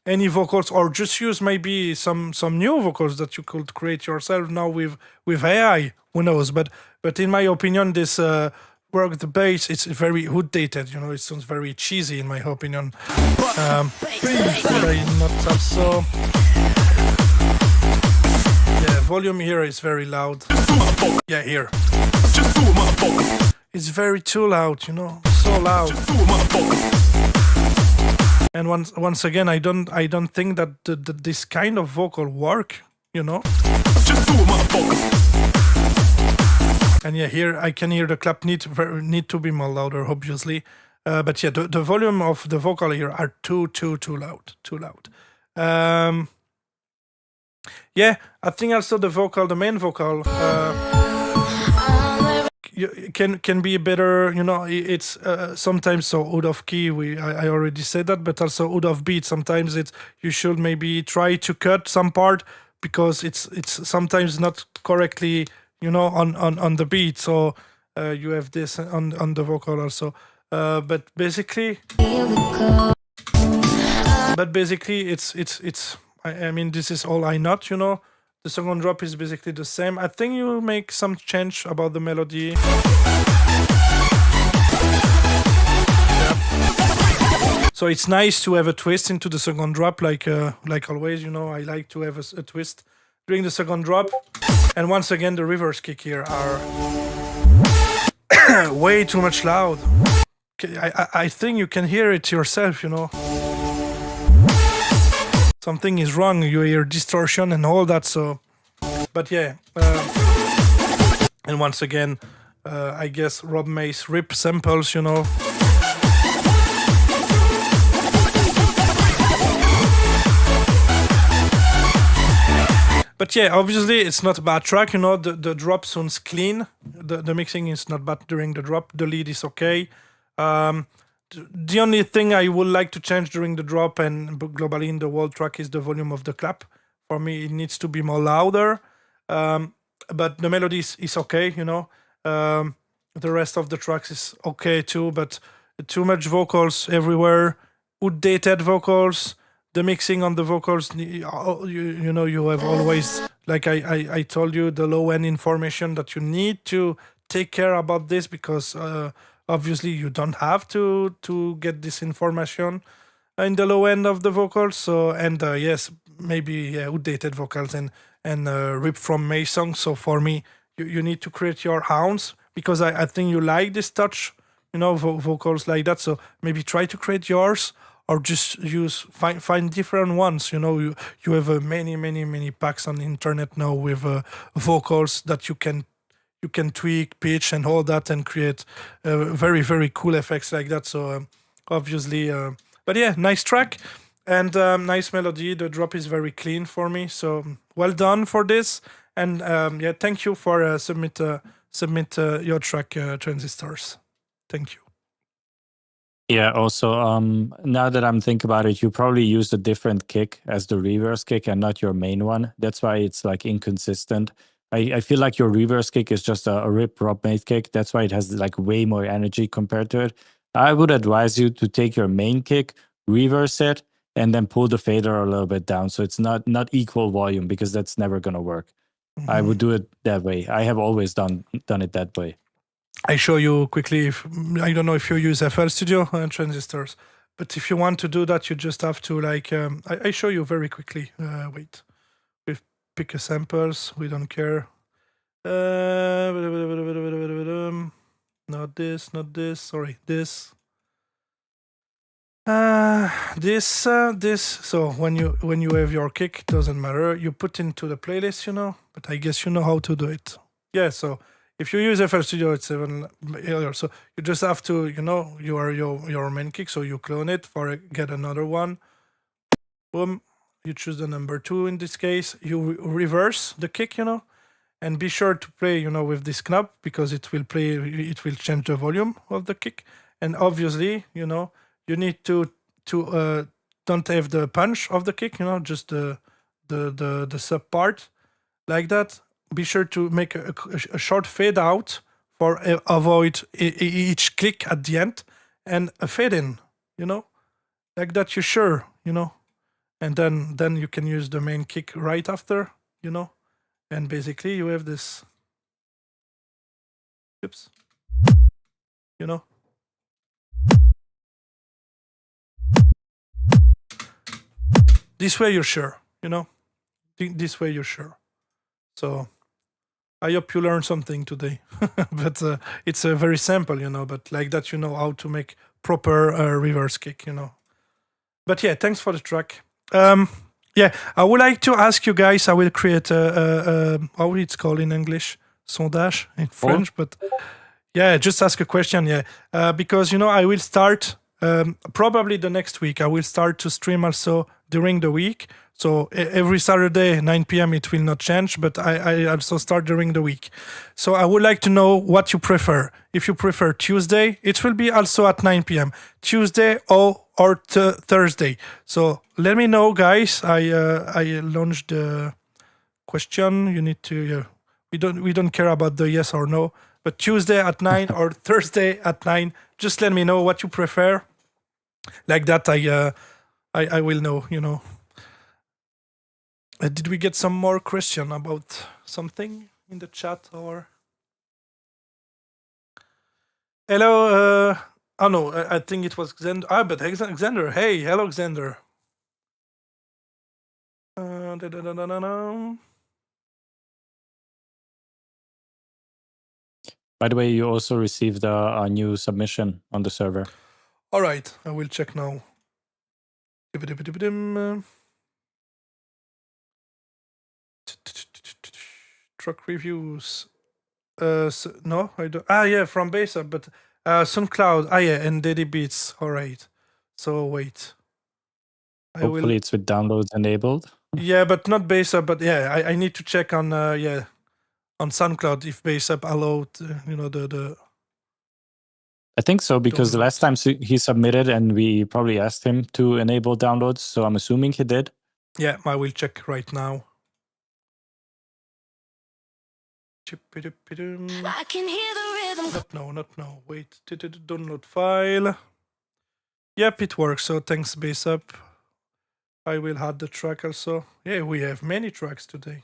any vocals, or just use maybe some new vocals that you could create yourself now with AI. Who knows? But in my opinion, this work the bass, it's very outdated. You know, it sounds very cheesy in my opinion. But I'm not also. Yeah, volume here is very loud. Yeah, here. It's very too loud, you know, so loud. And once again, I don't think that this kind of vocal work, you know. And yeah, here I can hear the clap need to be more louder, obviously. But yeah, the volume of the vocal here are too loud. Yeah, I think also the main vocal. Can be better, you know. It's sometimes so out of key. I already said that, but also out of beat. Sometimes you should maybe try to cut some part because it's sometimes not correctly, you know, on the beat. So you have this on the vocal also. But basically, it's. I mean, this is all I not, you know. The second drop is basically the same. I think you make some change about the melody. Yeah. So it's nice to have a twist into the second drop, like always, you know. I like to have a twist during the second drop. And once again, the reverse kick here are way too much loud. I think you can hear it yourself, you know. Something is wrong. You hear distortion and all that. So, but yeah. And once again, I guess Rob May's rip samples, you know. But yeah, obviously it's not a bad track, you know. The drop sounds clean. The mixing is not bad during the drop. The lead is okay. The only thing I would like to change during the drop and globally in the whole track is the volume of the clap. For me, it needs to be more louder. But the melody is okay, you know. The rest of the tracks is okay too, but too much vocals everywhere, outdated vocals. the mixing on the vocals, you know, you have always, like I told you, the low end information that you need to take care about this, because obviously you don't have to get this information in the low end of the vocals. So, and yes, maybe outdated vocals and rip from May songs. So for me, you need to create your hounds, because I think you like this touch, you know, vocals like that. So maybe try to create yours, or just find different ones. You know, you have many packs on the internet now with vocals that you can tweak pitch and all that, and create very cool effects like that. So obviously, but yeah, nice track and nice melody. The drop is very clean for me. So well done for this. And yeah, thank you for submit your track, Transistors. Thank you. Yeah, also, now that I'm thinking about it, you probably used a different kick as the reverse kick and not your main one. That's why it's like inconsistent. I feel like your reverse kick is just a rip Rob made kick. That's why it has like way more energy compared to it. I would advise you to take your main kick, reverse it, and then pull the fader a little bit down, so it's not equal volume, because that's never gonna work. I would do it that way. I have always done it that way. I show you quickly. I don't know if you use FL Studio and Transistors, but if you want to do that, you just have to like. I show you very quickly. Wait, we pick a samples. We don't care. Not this. Not this. Sorry, this. This. So when you have your kick, doesn't matter. You put into the playlist, you know. But I guess you know how to do it. Yeah. So if you use FL Studio, it's even earlier. So you just have to, you know, you are your main kick. So you clone it for get another one. Boom. You choose the number 2 in this case. You reverse the kick, you know, and be sure to play, you know, with this knob, because it will change the volume of the kick. And obviously, you know, you need to don't have the punch of the kick, you know, just the sub part like that. Be sure to make a short fade out for avoid each click at the end, and a fade in, you know, like that. You're sure, you know, and then you can use the main kick right after, you know, and basically you have this. Oops, you know. This way you're sure, you know. This way you're sure. So I hope you learned something today. But it's very simple, you know. But like that, you know how to make proper reverse kick, you know. But yeah, thanks for the track. Yeah, I would like to ask you guys. I will create a how it's called in English, sondage in French, but yeah, just ask a question. Yeah, because you know I will start probably the next week. I will start to stream also during the week. So every Saturday 9 p.m. it will not change, but I also start during the week. So I would like to know what you prefer. If you prefer Tuesday, it will be also at 9 p.m. Tuesday or Thursday. So let me know, guys. I launched the question. You need to. We don't care about the yes or no, but Tuesday at 9 or Thursday at 9. Just let me know what you prefer. Like that, I will know. You know. Did we get some more question about something in the chat or? Hello. Oh no, I think it was Xander. But Xander. Hey, hello, Xander. By the way, you also received a new submission on the server. All right, I will check now. Truck reviews. No, I don't. Yeah, from Base-Up, but SoundCloud. Yeah, and Daddy Beats. All right. So wait. Hopefully, it's with downloads enabled. Yeah, but not Base-Up. But yeah, I need to check on on SoundCloud if Base-Up allowed. You know the. I think so, because the last time he submitted and we probably asked him to enable downloads, so I'm assuming he did. Yeah, I will check right now. I can hear the rhythm. Not now. Wait, download file. Yep, it works. So thanks, Base-Up. I will add the track also. Yeah, we have many tracks today.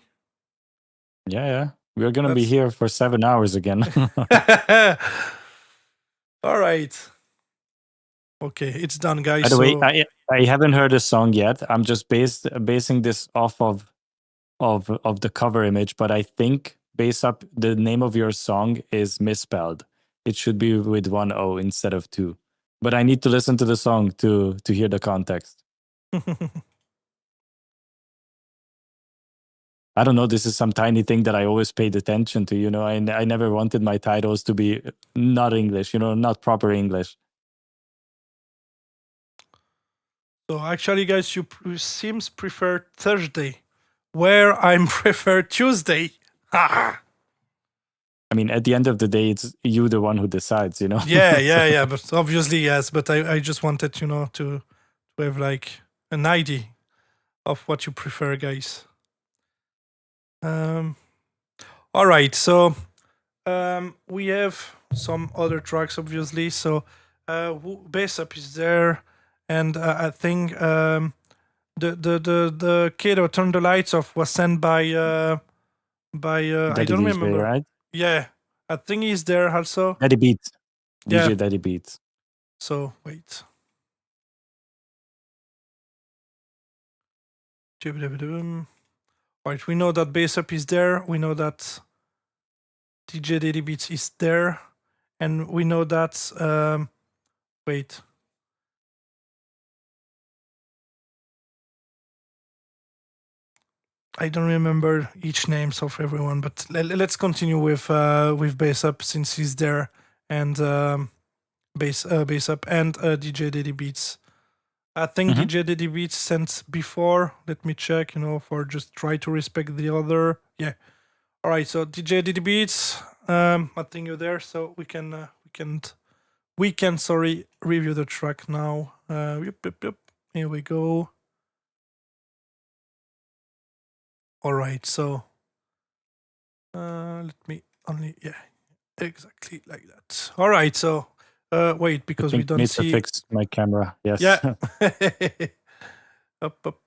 Yeah. We're gonna be That's- here for 7 hours again. All right. Okay, it's done, guys. By the way, so I haven't heard a song yet. I'm just basing this off of the cover image, but I think base up the name of your song is misspelled. It should be with 1 O instead of 2. But I need to listen to the song to hear the context. I don't know. This is some tiny thing that I always paid attention to. You know, I never wanted my titles to be not English. You know, not proper English. So actually, guys, you seems prefer Thursday, where I'm prefer Tuesday. I mean, at the end of the day, it's you the one who decides. You know. yeah. But obviously, yes. But I just wanted, to have like an idea of what you prefer, guys. All right. So we have some other tracks, obviously. So Bass Up is there, and I think the kid who turned the lights off was sent by I Daddy don't DJ, remember. right? Yeah, I think he's there also. Daddy Beats. Yeah. DJ Daddy Beats. So wait. Right, we know that Bass Up is there. We know that DJ Daddy Beats is there, and we know that wait. I don't remember each names of everyone, but let's continue with Bass Up since he's there, and Bass Up and DJ Daddy Beats. I think DJ Daddy Beats sent before. Let me check. For just try to respect the other. Yeah. All right. So DJ Daddy Beats. I think you're there, so we can review the track now. Yep. Here we go. All right, so let me exactly like that. All right, so wait, because we don't Mr. see. fixed my camera. Yes. Yeah.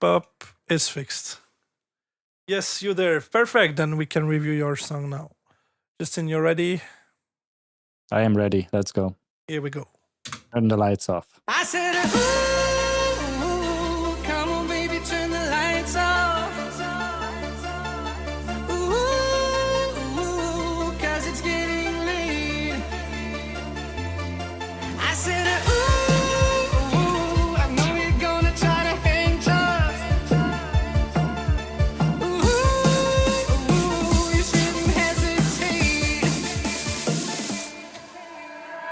up is fixed. Yes, you there. Perfect. Then we can review your song now. Justin, you ready? I am ready. Let's go. Here we go. Turn the lights off. I said, ooh, come on, baby, turn the lights off. Ooh, 'cause it's getting late. I said, ooh, I know you're gonna try to hang tough. Ooh, you shouldn't hesitate.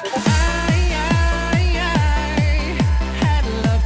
I had love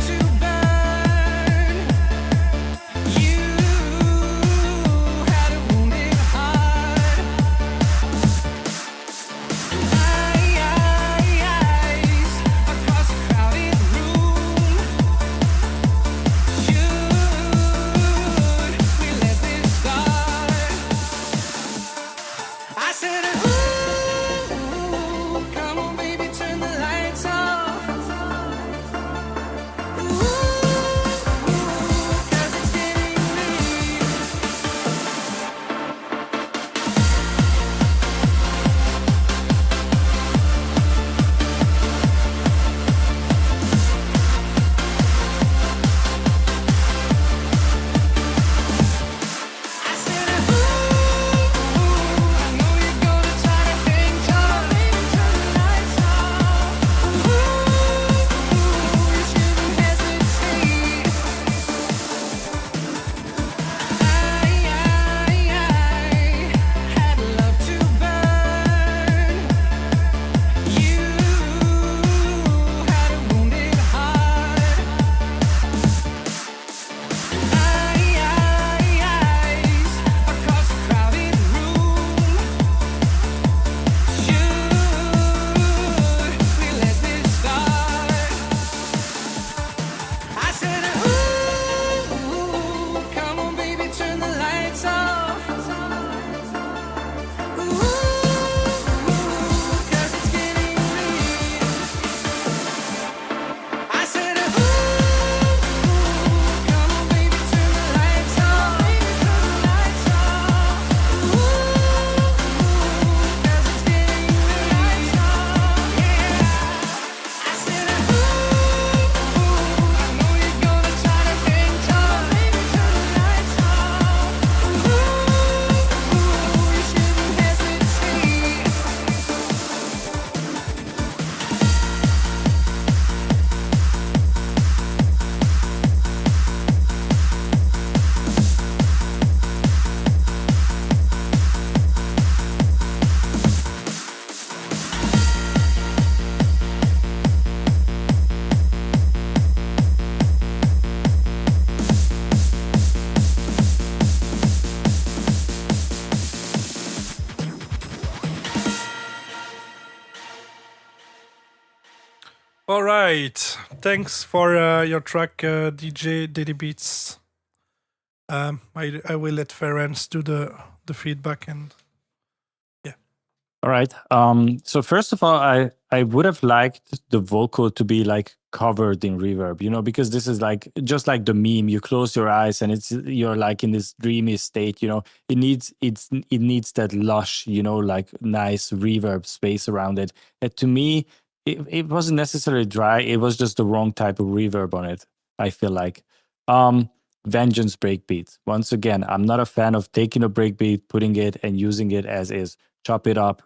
All right. Thanks for your track, DJ Daily Beats. I will let Ferenc do the feedback and All right. So first of all, I would have liked the vocal to be like covered in reverb, you know, because this is like just like the meme. You close your eyes and you're like in this dreamy state, you know. It needs that lush, you know, like nice reverb space around it. And to me, it wasn't necessarily dry. It was just the wrong type of reverb on it. I feel like. Vengeance breakbeat. Once again, I'm not a fan of taking a breakbeat, putting it and using it as is. Chop it up,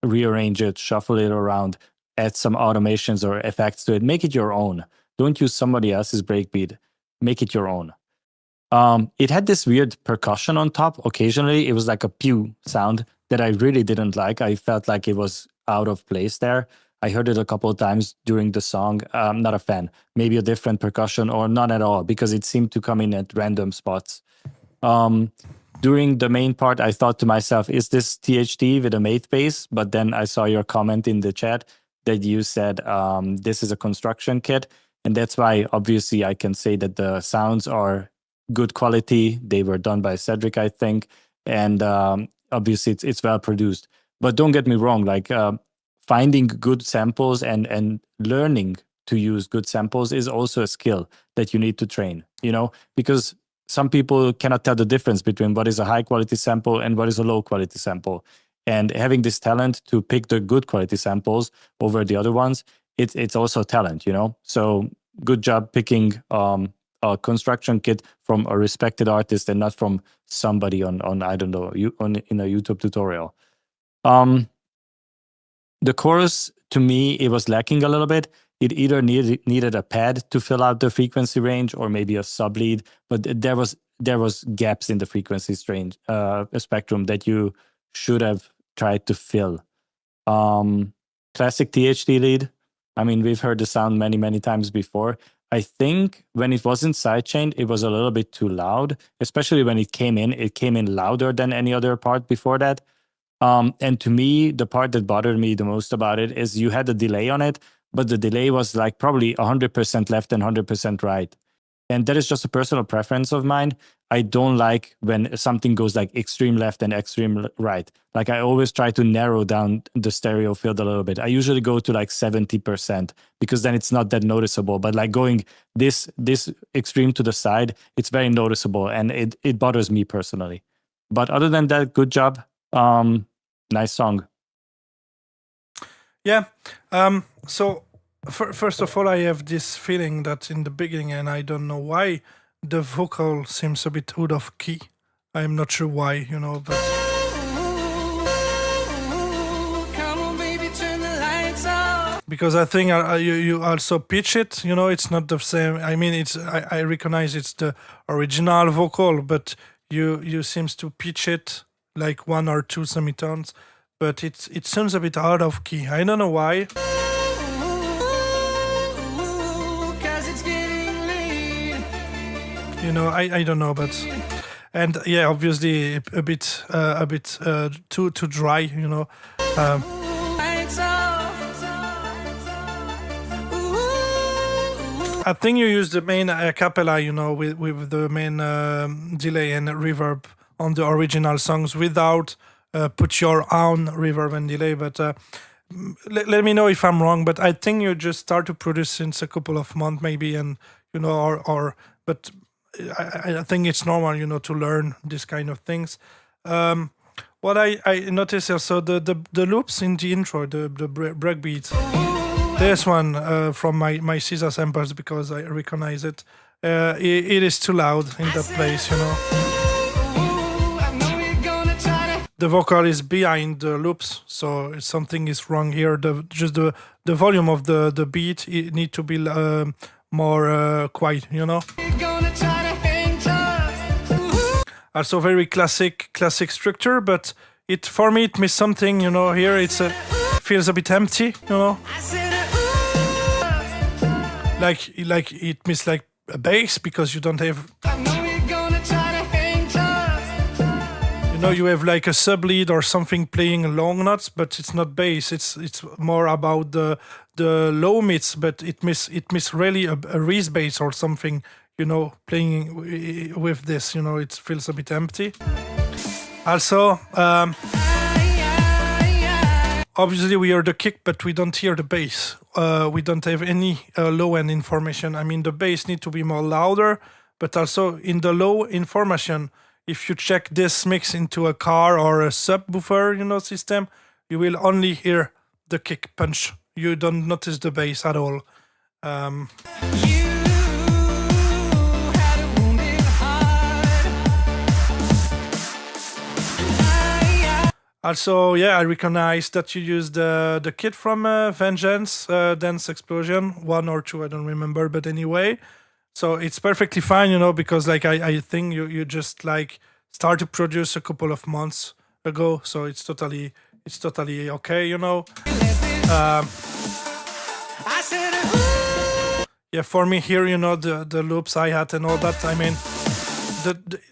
rearrange it, shuffle it around, add some automations or effects to it. Make it your own. Don't use somebody else's breakbeat. Make it your own. It had this weird percussion on top. Occasionally, it was like a pew sound that I really didn't like. I felt like it was out of place there. I heard it a couple of times during the song. I'm not a fan. Maybe a different percussion or none at all because it seemed to come in at random spots. During the main part, I thought to myself, is this THD with a mate bass? But then I saw your comment in the chat that you said this is a construction kit. And that's why, obviously, I can say that the sounds are good quality. They were done by Cedric, I think. And obviously, it's well produced. But don't get me wrong, like finding good samples and learning to use good samples is also a skill that you need to train, you know, because some people cannot tell the difference between what is a high quality sample and what is a low quality sample. And having this talent to pick the good quality samples over the other ones, it's also talent, you know? So good job picking a construction kit from a respected artist and not from somebody on I don't know, in a YouTube tutorial. The chorus, to me, it was lacking a little bit. It either needed a pad to fill out the frequency range or maybe a sublead, but there was gaps in the frequency spectrum that you should have tried to fill. Classic THD lead. I mean, we've heard the sound many times before. I think when it wasn't sidechained, it was a little bit too loud, especially when it came in louder than any other part before that. And to me, the part that bothered me the most about it is you had a delay on it, but the delay was like probably 100% left and 100% right. And that is just a personal preference of mine. I don't like when something goes like extreme left and extreme right. Like I always try to narrow down the stereo field a little bit. I usually go to like 70% because then it's not that noticeable. But like going this extreme to the side, it's very noticeable and it bothers me personally. But other than that, good job. Nice song. yeah. So first of all, I have this feeling that in the beginning, and I don't know why, the vocal seems a bit out of key. I'm not sure why, you know, but Come on, baby, turn the lights off. because I think you also pitch it, you know, it's not the same. I mean, I recognize it's the original vocal, but you seems to pitch it like 1 or 2 semitones, but it sounds a bit out of key. I don't know why. 'Cause it's getting late. You know, I don't know, but and yeah, obviously a bit too dry, you know. Lights off. I think you use the main a cappella, you know, with the main delay and reverb on the original songs without put your own reverb and delay. But let me know if I'm wrong. But I think you just start to produce since a couple of months, maybe, and you know, but I think it's normal, you know, to learn this kind of things. What I noticed also the loops in the intro, the breakbeat. This one from my Caesar samples because I recognize it. It is too loud in that place, you know. I know you're gonna try to. The vocal is behind the loops, so something is wrong here. The volume of the beat it need to be more quiet, you know. You're gonna try to hang tough. Also very classic structure, but for me it missed something, you know. Here it feels a bit empty, you know. I said, Like it missed like a bass because you don't have, I know you're gonna try to hang tough. you know, you have like a sub lead or something playing long notes, but it's not bass. It's more about the low mids, but it miss really a Reese bass or something. Playing with this, it feels a bit empty. Also, obviously we hear the kick, but we don't hear the bass. We don't have any low end information. I mean, the bass need to be more louder, but also in the low information, if you check this mix into a car or a subwoofer, system, you will only hear the kick punch. You don't notice the bass at all. Also, yeah, I recognize that you used the kit from Vengeance, Dance Explosion, 1 or 2, I don't remember, but anyway. So it's perfectly fine, because I think you just start to produce a couple of months ago, so it's totally okay, Yeah, for me here, the loops I had and all that, I mean,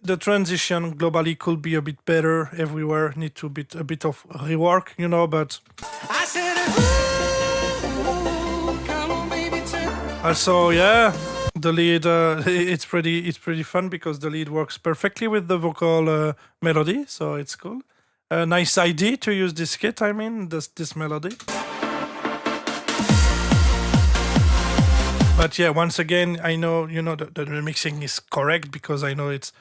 the transition globally could be a bit better everywhere. Need to a bit of rework, but also, yeah, the lead it's pretty fun because the lead works perfectly with the vocal melody, so it's cool. Nice idea to use this kit. I mean, this melody. But yeah, once again, I know the remixing is correct because I know it's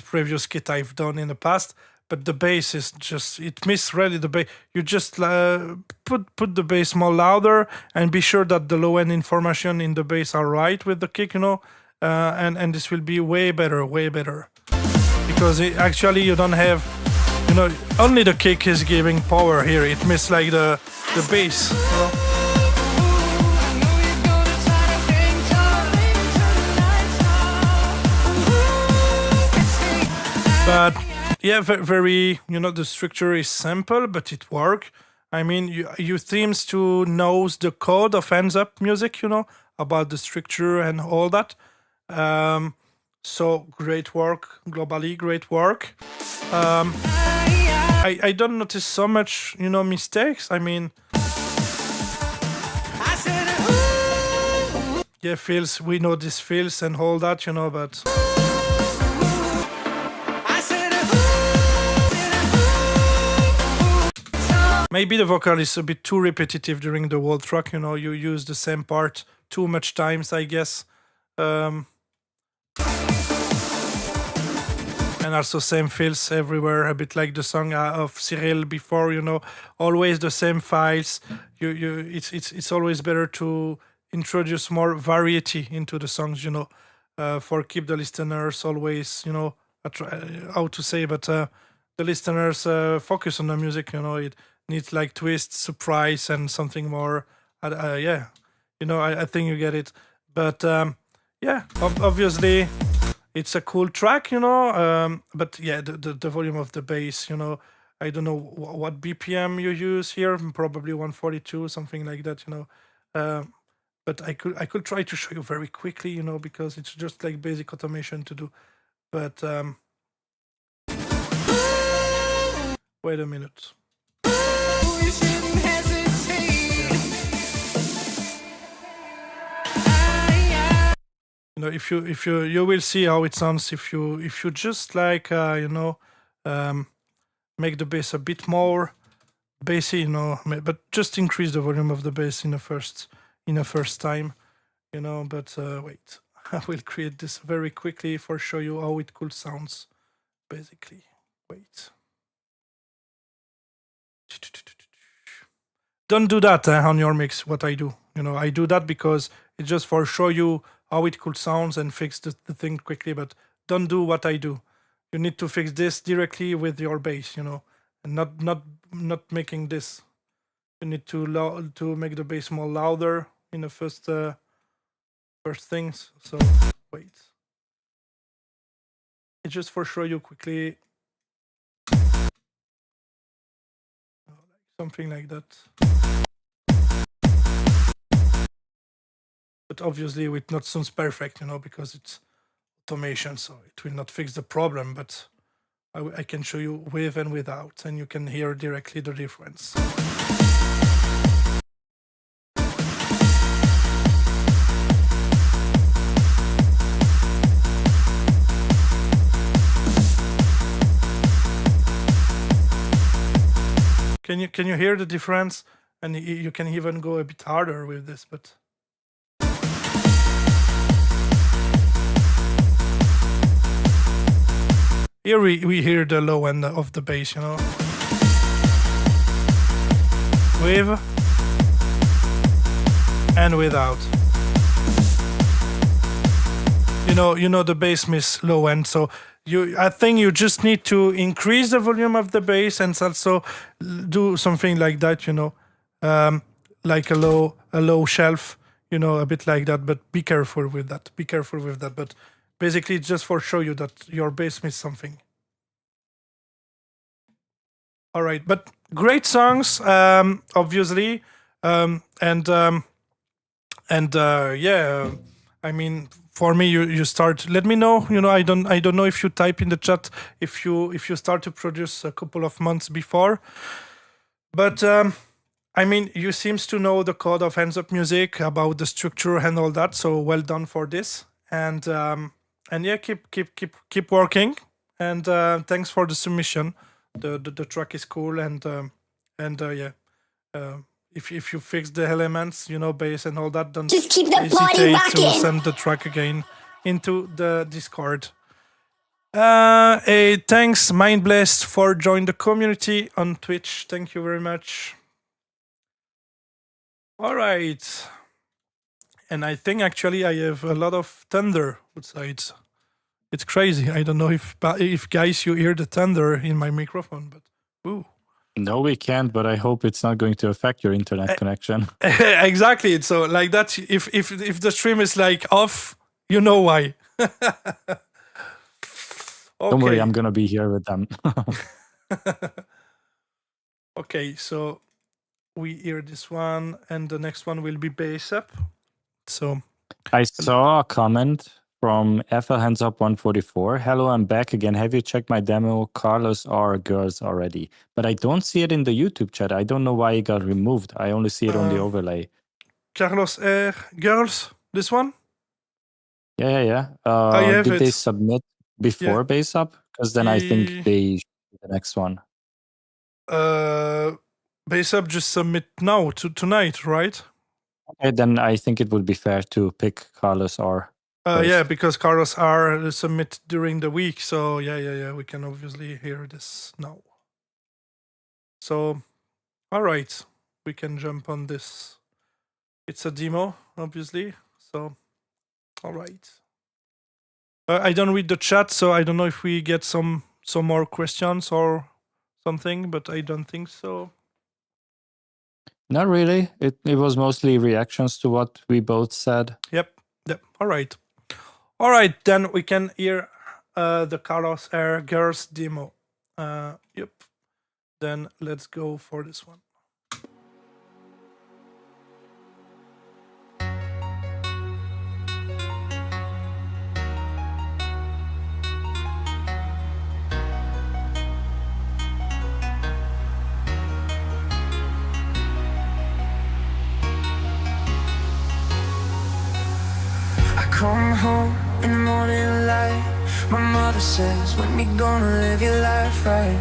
previous kit I've done in the past. But the bass is just miss really the bass. You just put the bass more louder and be sure that the low end information in the bass are right with the kick, and this will be way better, because actually you don't have, only the kick is giving power here. It miss the bass. But yeah, very, the structure is simple, but it works. I mean, you seems to know the code of hands up music, about the structure and all that. So great work, globally great work. I don't notice so much, mistakes. I mean, yeah, fills, we know this fills and all that, but... Maybe the vocal is a bit too repetitive during the whole track, you use the same part too much times, I guess. And also same feels everywhere, a bit like the song of Cyril before, always the same files. It's always better to introduce more variety into the songs, for keep the listeners always, how to say, but the listeners focus on the music, it needs twist, surprise, and something more. Yeah, I think you get it. But yeah, obviously, it's a cool track, but yeah, the volume of the bass, I don't know what BPM you use here, probably 142, something like that, But I could try to show you very quickly, because it's just basic automation to do. But wait a minute. If you will see how it sounds if you just make the bass a bit more bassy, but just increase the volume of the bass in the first time, but wait, I will create this very quickly for show you how it cool sounds basically. Wait. Don't do that on your mix, what I do. I do that because it's just for show you how it could sound and fix the thing quickly, but don't do what I do. You need to fix this directly with your bass, and not making this. You need to make the bass more louder in the first things. So wait. It's just for show you quickly. Something like that. But obviously it not sounds perfect, because it's automation, so it will not fix the problem, but I can show you with and without, and you can hear directly the difference. Can you hear the difference? And you can even go a bit harder with this, but here we hear the low end of the bass, with and without. You know the bass miss low end, so I think you just need to increase the volume of the bass and also do something like that, like a low shelf, a bit like that. But be careful with that. But basically, just for show you that your bass missed something. All right, but great songs, obviously, I mean, for me, you start. Let me know. I don't know if you type in the chat if you start to produce a couple of months before, but I mean, you seems to know the code of hands up music about the structure and all that. So well done for this, and yeah, keep working, and thanks for the submission. The track is cool, and yeah. If you fix the elements, bass and all that, don't Just keep the party hesitate to rocking. send the track again into the Discord. Thanks, Mind Blessed, for joining the community on Twitch. Thank you very much. All right. And I think actually I have a lot of thunder outside. It's crazy. I don't know if guys you hear the thunder in my microphone, but ooh. No, we can't, but I hope it's not going to affect your internet connection. Exactly. So like that, if the stream is like off, you know why. Okay. Don't worry, I'm gonna be here with them. Okay, so we hear this one, and the next one will be bass up. So I saw a comment from FL Hands Up 144. Hello, I'm back again. Have you checked my demo, Carlos R. Girls, already? But I don't see it in the YouTube chat. I don't know why it got removed. I only see it on the overlay. Carlos R. Girls, this one? Yeah. Did they submit before Bass Up? Because then I think they should do the next one. Bass Up just submit now, tonight, right? Okay, then I think it would be fair to pick Carlos R. Yeah, because Carlos R submit during the week, so yeah, we can obviously hear this now. So, all right, we can jump on this. It's a demo, obviously. So, all right. I don't read the chat, so I don't know if we get some more questions or something, but I don't think so. Not really. It was mostly reactions to what we both said. Yep. All right, then we can hear the Carlos R. Girls demo. Yep. Then let's go for this one. Come home in the morning light. My mother says, when you gonna live your life right?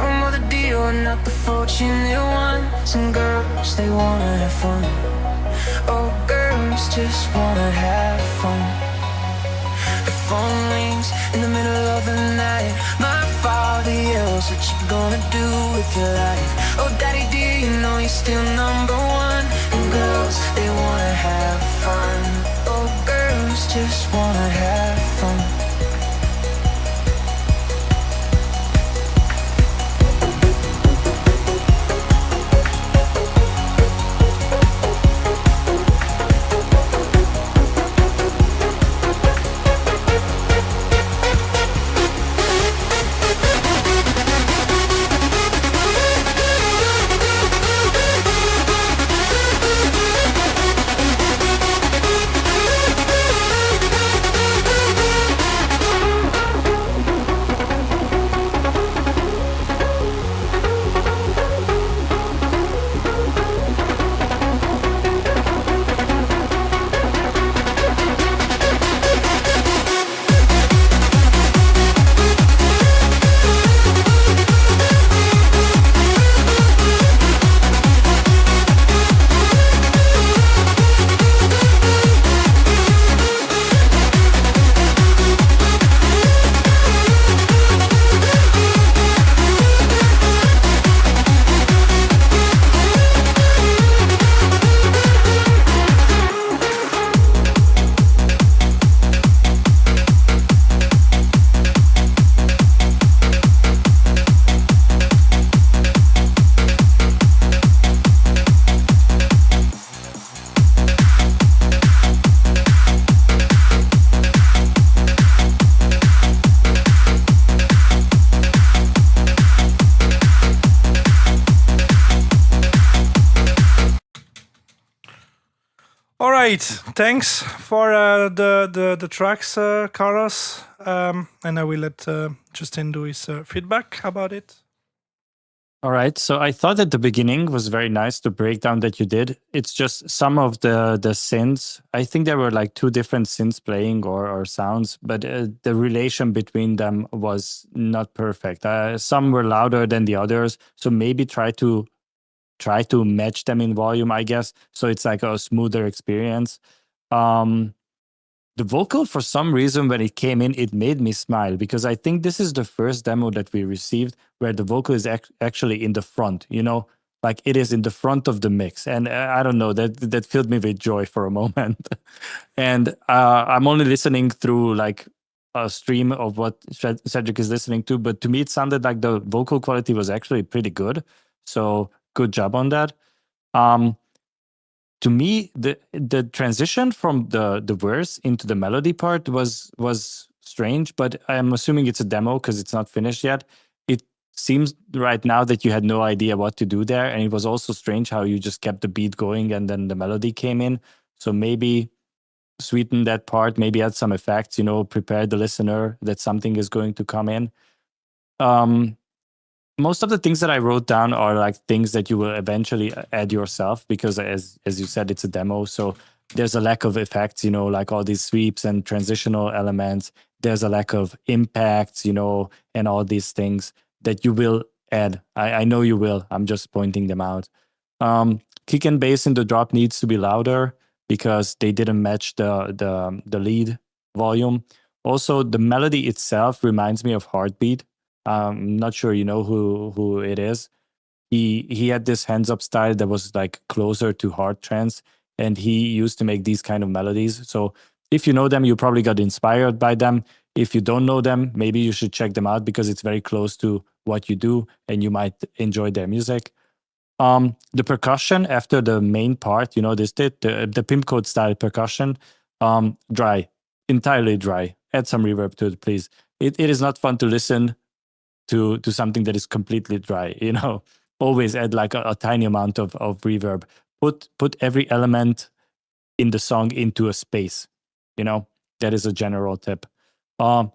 Oh, mother dear, we're not the fortunate ones. And girls, they wanna have fun. Oh, girls just wanna have fun. The phone rings in the middle of the night. My father yells, what you gonna do with your life? Oh, daddy dear, you know you're still number one. And girls, they wanna have fun. Oh, girls just wanna have fun. right. Thanks for the tracks, Carlos. And I will let Justin do his feedback about it. All right. So I thought at the beginning was very nice, the breakdown that you did. It's just some of the synths. I think there were like two different synths playing or sounds, but the relation between them was not perfect. Some were louder than the others. So maybe try to match them in volume, I guess. So it's like a smoother experience. The vocal, for some reason, when it came in, it made me smile because I think this is the first demo that we received where the vocal is actually in the front, like it is in the front of the mix. And I don't know, that filled me with joy for a moment. And I'm only listening through like a stream of what Cedric is listening to, but to me, it sounded like the vocal quality was actually pretty good. So good job on that. To me, the transition from the verse into the melody part was strange, but I'm assuming it's a demo because it's not finished yet. It seems right now that you had no idea what to do there, and it was also strange how you just kept the beat going and then the melody came in. So maybe sweeten that part, maybe add some effects, prepare the listener that something is going to come in. Most of the things that I wrote down are like things that you will eventually add yourself because as you said, it's a demo. So there's a lack of effects, like all these sweeps and transitional elements. There's a lack of impacts, and all these things that you will add. I know you will. I'm just pointing them out. Kick and bass in the drop needs to be louder because they didn't match the lead volume. Also, the melody itself reminds me of Heartbeat. I'm not sure you know who it is. He had this hands up style that was like closer to hard trance, and he used to make these kind of melodies. So if you know them, you probably got inspired by them. If you don't know them, maybe you should check them out because it's very close to what you do, and you might enjoy their music. The percussion after the main part, the pimp code style percussion, dry, entirely dry. Add some reverb to it, please. It is not fun to listen to something that is completely dry. Always add like a tiny amount of reverb. Put every element in the song into a space. That is a general tip.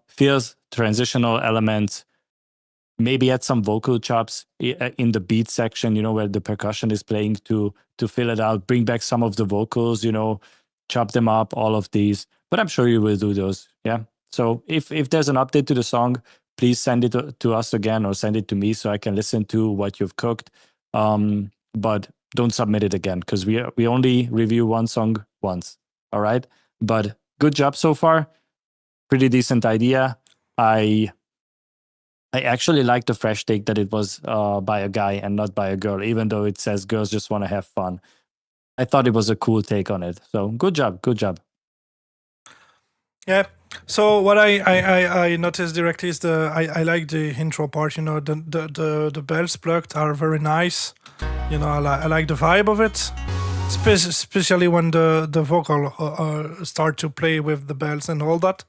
Feels transitional elements. Maybe add some vocal chops in the beat section, where the percussion is playing to fill it out. Bring back some of the vocals, chop them up, all of these. But I'm sure you will do those. Yeah. So if there's an update to the song, please send it to us again or send it to me so I can listen to what you've cooked. But don't submit it again because we only review one song once. All right. But good job so far. Pretty decent idea. I actually like the fresh take that it was by a guy and not by a girl, even though it says girls just want to have fun. I thought it was a cool take on it. So good job. Good job. Yeah. So what I noticed directly is I like the intro part. The bells plucked are very nice. I like the vibe of it, especially when the vocal start to play with the bells and all that.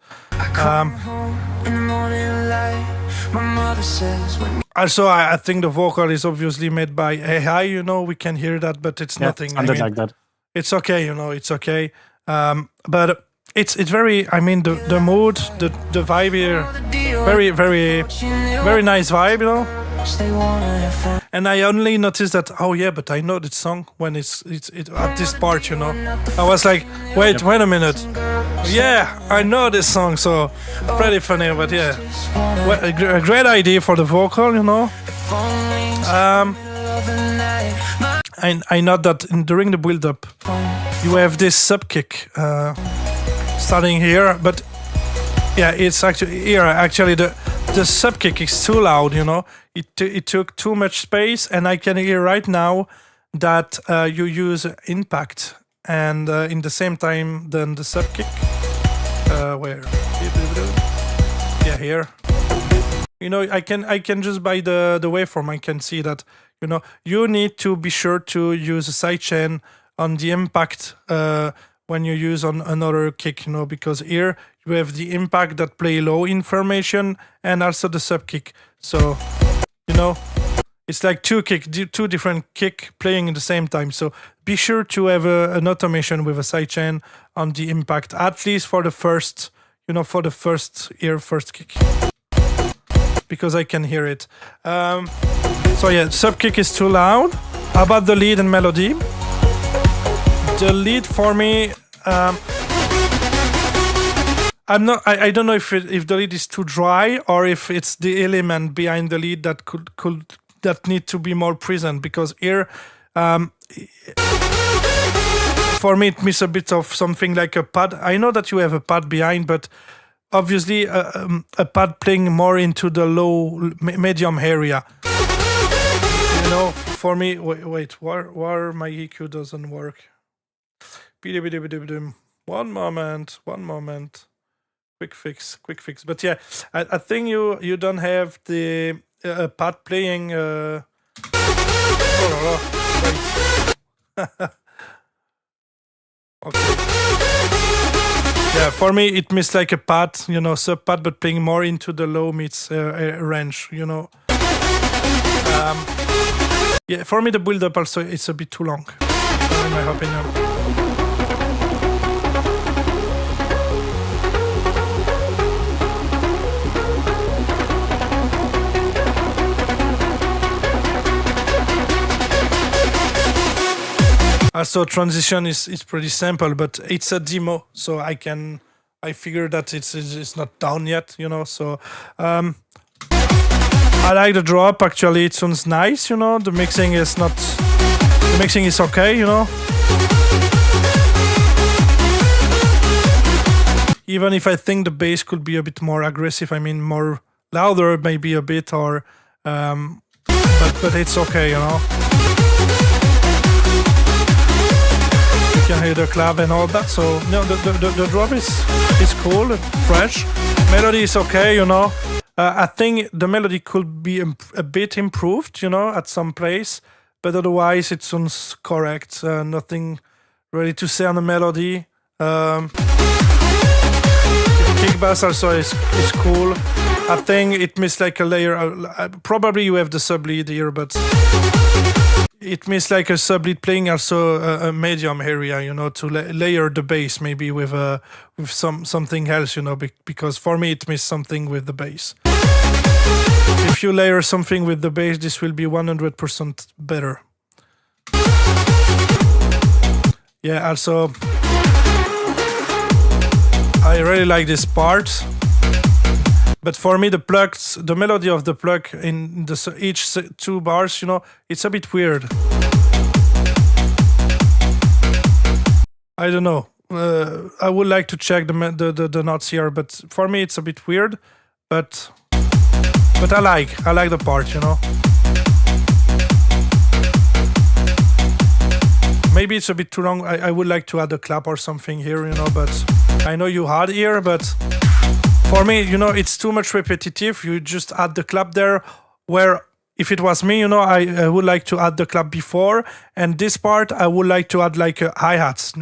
Also, I think the vocal is obviously made by AI. We can hear that, but it's nothing. Like that. It's okay. It's okay. But. It's very, the mood, the vibe here, very, very, very nice vibe, And I only noticed that, but I know the song when it's at this part, I was like, wait a minute. Yeah, I know this song, so pretty funny, but yeah. A great idea for the vocal, I know that during the build-up, you have this sub-kick, starting here, but yeah, it's actually here. Actually, the sub kick is too loud. It took too much space, and I can hear right now that you use impact, and in the same time, then the sub kick. Where? Yeah, here. I can just by the waveform, I can see that. You need to be sure to use a sidechain on the impact. When you use on another kick, because here you have the impact that play low information and also the sub kick. So, it's like two different kick playing at the same time. So be sure to have an automation with a sidechain on the impact, at least for the first, for the first kick, because I can hear it. So yeah, sub kick is too loud. How about the lead and melody? The lead for me, I don't know if the lead is too dry or if it's the element behind the lead that that need to be more present, because here, for me, it misses a bit of something like a pad. I know that you have a pad behind, but obviously a pad playing more into the medium area. For me, wait, where my EQ doesn't work. One moment. Quick fix. But yeah, I think you don't have the pad playing. Wait. Okay. Yeah, for me it missed like a pad, sub pad, but playing more into the low mids range. Yeah, for me the build up also it's a bit too long, in my opinion. Also, transition is pretty simple, but it's a demo, so I figure that it's not down yet, So I like the drop. Actually, it sounds nice, The mixing is okay, Even if I think the bass could be a bit more aggressive, I mean more louder, maybe a bit, or but it's okay, You can hear the clap and all that. So the drop is cool, fresh. Melody is okay, I think the melody could be a bit improved, at some place, but otherwise it sounds correct. Nothing really to say on the melody. Kick bass also is cool. I think it missed like a layer. Probably you have the sub lead here, but it missed like a sub lead playing also a medium area, to layer the bass maybe with something else, because for me it missed something with the bass. If you layer something with the bass, this will be 100% better. Yeah, also I really like this part. But for me, the melody of the plug in each 2 bars, it's a bit weird. I don't know. I would like to check the notes here, but for me it's a bit weird. But I like the part, Maybe it's a bit too long. I would like to add a clap or something here, But I know you had here, but for me, it's too much repetitive. You just add the clap there, where if it was me, I would like to add the clap before. And this part, I would like to add like a hi-hats,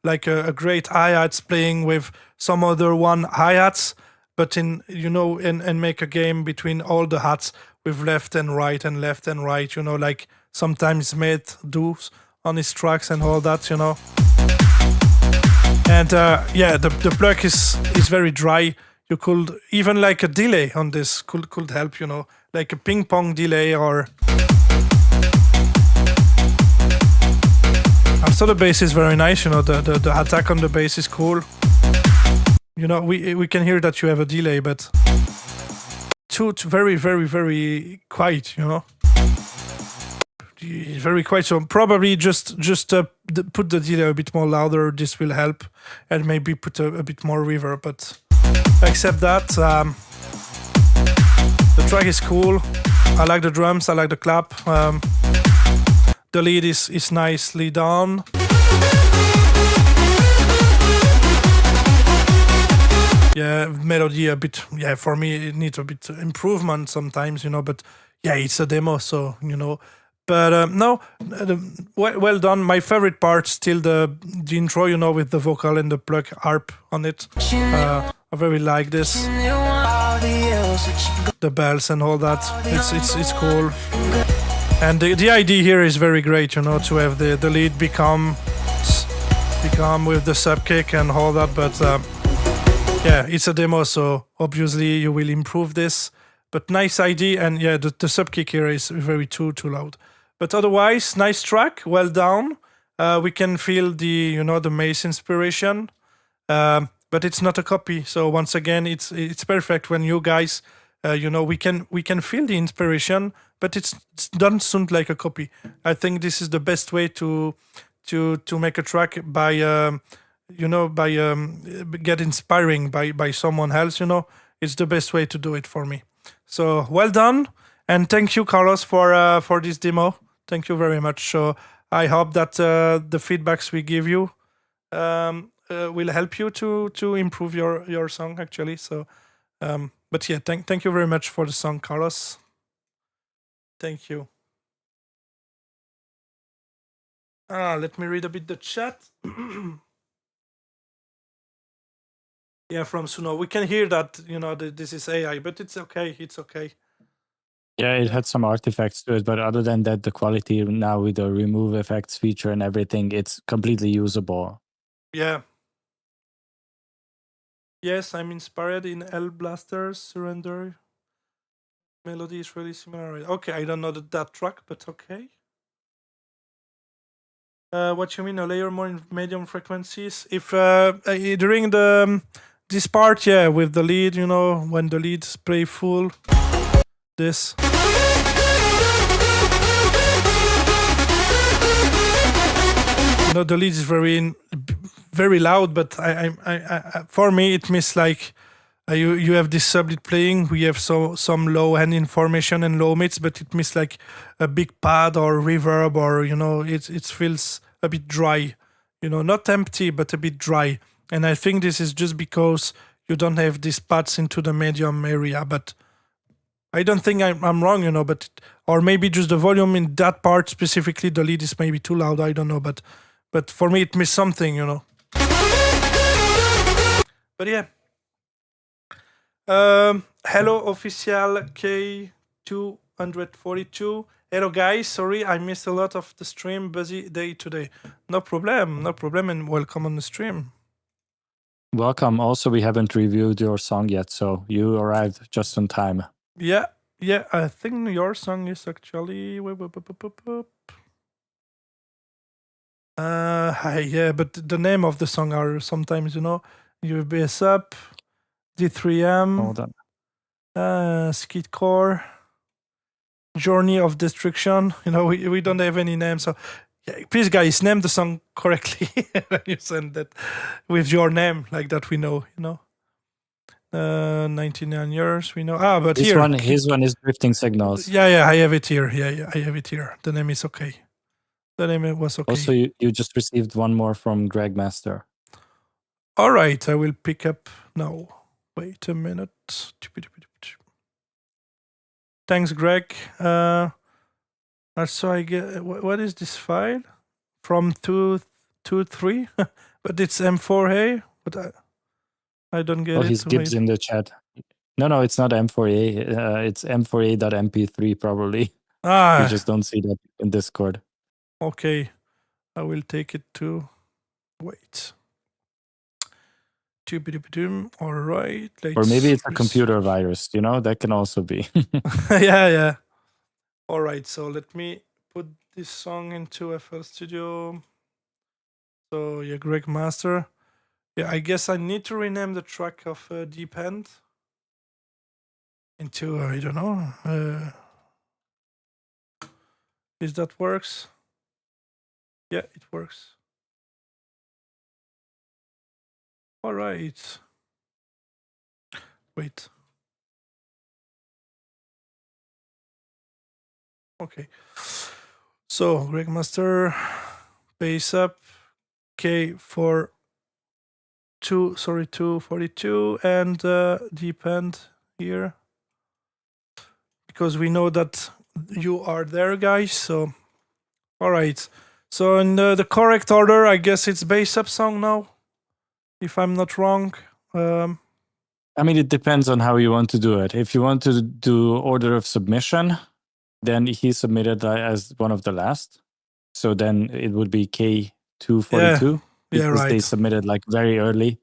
like a great hi-hats playing with some other one hi-hats, but and make a game between all the hats with left and right and left and right, like sometimes Smith does on his tracks and all that, And yeah, the plug is very dry. You could even like a delay on this could help, like a ping pong delay or. Also the bass is very nice, the attack on the bass is cool. We can hear that you have a delay, but too very, very, very quiet, Very quiet. So probably just put the delay a bit more louder. This will help, and maybe put a bit more reverb. But except that, the track is cool. I like the drums. I like the clap. The lead is nicely done. Yeah, melody a bit. Yeah, for me it needs a bit improvement sometimes, But yeah, it's a demo, so But no, well done. My favorite part still the intro, with the vocal and the plug harp on it. I very like this. The bells and all that. It's cool. And the idea here is very great, you know, to have the lead become with the sub kick and all that. But yeah, it's a demo, so obviously you will improve this. But nice idea, and yeah, the sub kick here is very too loud. But otherwise, nice track, well done. We can feel the Mace inspiration, but it's not a copy. So once again, it's perfect when you guys, we can feel the inspiration, but it doesn't sound like a copy. I think this is the best way to make a track by get inspiring by someone else. It's the best way to do it for me. So well done, and thank you, Carlos, for this demo. Thank you very much. So I hope that the feedbacks we give you will help you to improve your song, actually. So, but yeah, thank you very much for the song, Carlos. Thank you. Let me read a bit the chat. Yeah, from Suno, we can hear that this is AI, but it's okay. It's okay. Yeah, it had some artifacts to it, but other than that, the quality now with the remove effects feature and everything, it's completely usable. Yeah. Yes, I'm inspired in L Blaster's Surrender. Melody is really similar. Okay, I don't know that track, but okay. What you mean, a layer more in medium frequencies? If during this part, yeah, with the lead, when the leads play full, this. The lead is very loud, but I for me it means like you have this sublead playing. We have some low end information and low mids, but it means like a big pad or reverb, or it feels a bit dry, not empty but a bit dry. And I think this is just because you don't have these pads into the medium area. But I don't think I'm wrong, but or maybe just the volume in that part specifically, the lead is maybe too loud. I don't know, but for me it missed something, But yeah. Hello, official K242. Hello, guys. Sorry, I missed a lot of the stream. Busy day today. No problem, and welcome on the stream. Welcome. Also, we haven't reviewed your song yet, so you arrived just on time. Yeah. I think your song is actually. Yeah, but the name of the song are sometimes, UBS Up, D3M, Hold on. Skidcore, Journey of Destruction. We don't have any names, so yeah, please, guys, name the song correctly when you send that with your name, like that we know. 99 years, we know. But his here, his one is Drifting Signals. Yeah, I have it here. Yeah, I have it here. The name is okay. The name was okay. Also, you just received one more from Greg Master. All right, I will pick up now. Wait a minute. Thanks, Greg. Also, I get what is this file from 223? But it's M4A. But I don't get it. He's Gibbs in the chat. No, it's not M4A. It's M4A.mp3 probably. You just don't see that in Discord. Okay, I will take it to. Wait. All right. Or maybe it's a computer virus. That can also be. Yeah. All right. So let me put this song into FL Studio. So yeah, Greg Master. Yeah, I guess I need to rename the track of Deep End into I don't know. If that works. Yeah, it works. All right. Wait. Okay. So Greg Master, bass up, K for 242, and deep end here, because we know that you are there, guys. So, all right. So in the correct order, I guess it's bass up song now, if I'm not wrong. I mean, it depends on how you want to do it. If you want to do order of submission, then he submitted as one of the last. So then it would be K242 Yeah, because they right. submitted like very early.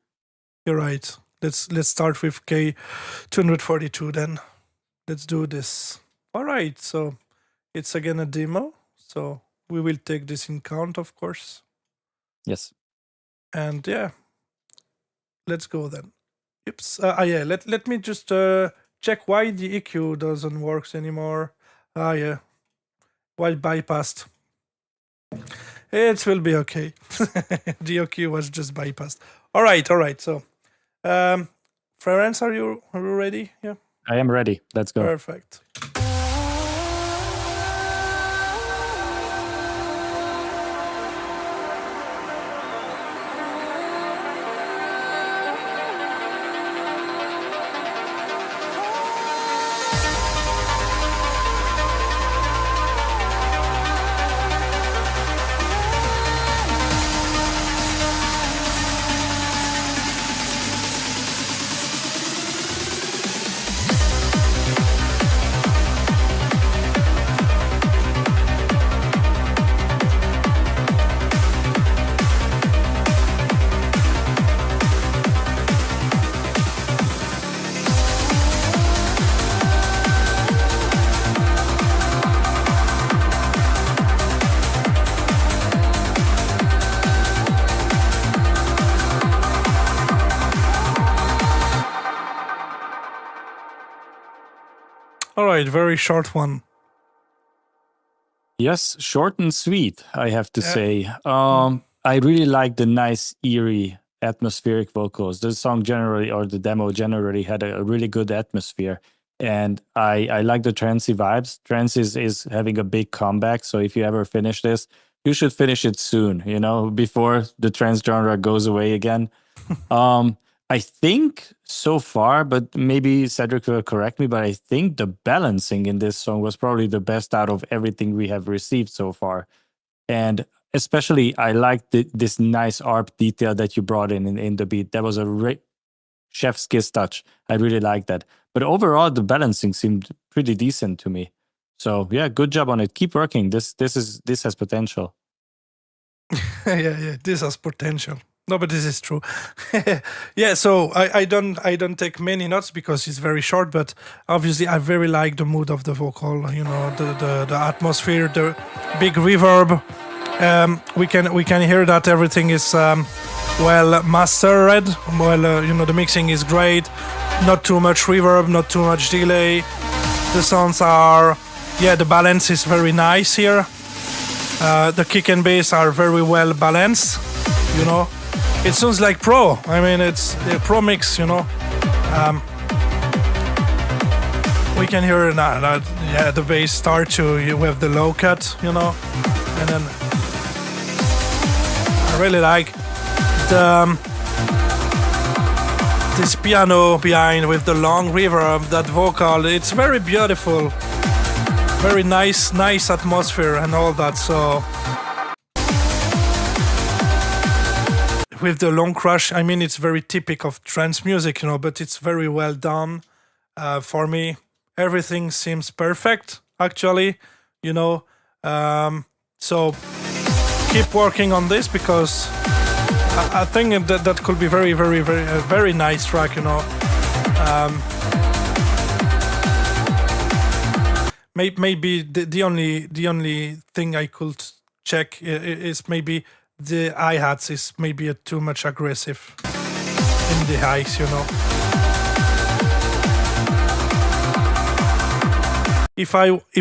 You're right. Let's start with K242 then. Let's do this. All right. So it's again a demo. So we will take this in count, of course. Yes. And yeah, let's go then. Oops. Yeah. Let me just check why the EQ doesn't work anymore. Yeah. Why bypassed? It will be okay. The EQ was just bypassed. All right. So, Florence, are you ready? Yeah. I am ready. Let's go. Perfect. All right, very short one. Yes, short and sweet, I have to Yeah. say. I really like the nice, eerie, atmospheric vocals. The song generally, or the demo generally, had a really good atmosphere. And I like the trancey vibes. Trance is having a big comeback. So if you ever finish this, you should finish it soon, before the trance genre goes away again. I think so far, but maybe Cedric will correct me, but I think the balancing in this song was probably the best out of everything we have received so far. And especially, I liked this nice ARP detail that you brought in the beat. That was a chef's kiss touch. I really like that. But overall, the balancing seemed pretty decent to me. So yeah, good job on it. Keep working. This has potential. Yeah, this has potential. No, but this is true. Yeah, so I don't take many notes because it's very short, but obviously I very like the mood of the vocal, the atmosphere, the big reverb. We can hear that everything is well mastered. Well, the mixing is great. Not too much reverb, not too much delay. The sounds are, the balance is very nice here. The kick and bass are very well balanced. It sounds like pro. I mean, it's a pro mix. We can hear that. The bass start to with the low cut. And then I really like this piano behind with the long reverb, that vocal. It's very beautiful, very nice atmosphere and all that. So with the long crash, I mean, it's very typical of trance music, but it's very well done. For me, everything seems perfect, actually, so keep working on this because I think that could be very, very, very, a very nice track, Maybe the only thing I could check is maybe the hi-hats is maybe too much aggressive in the highs, If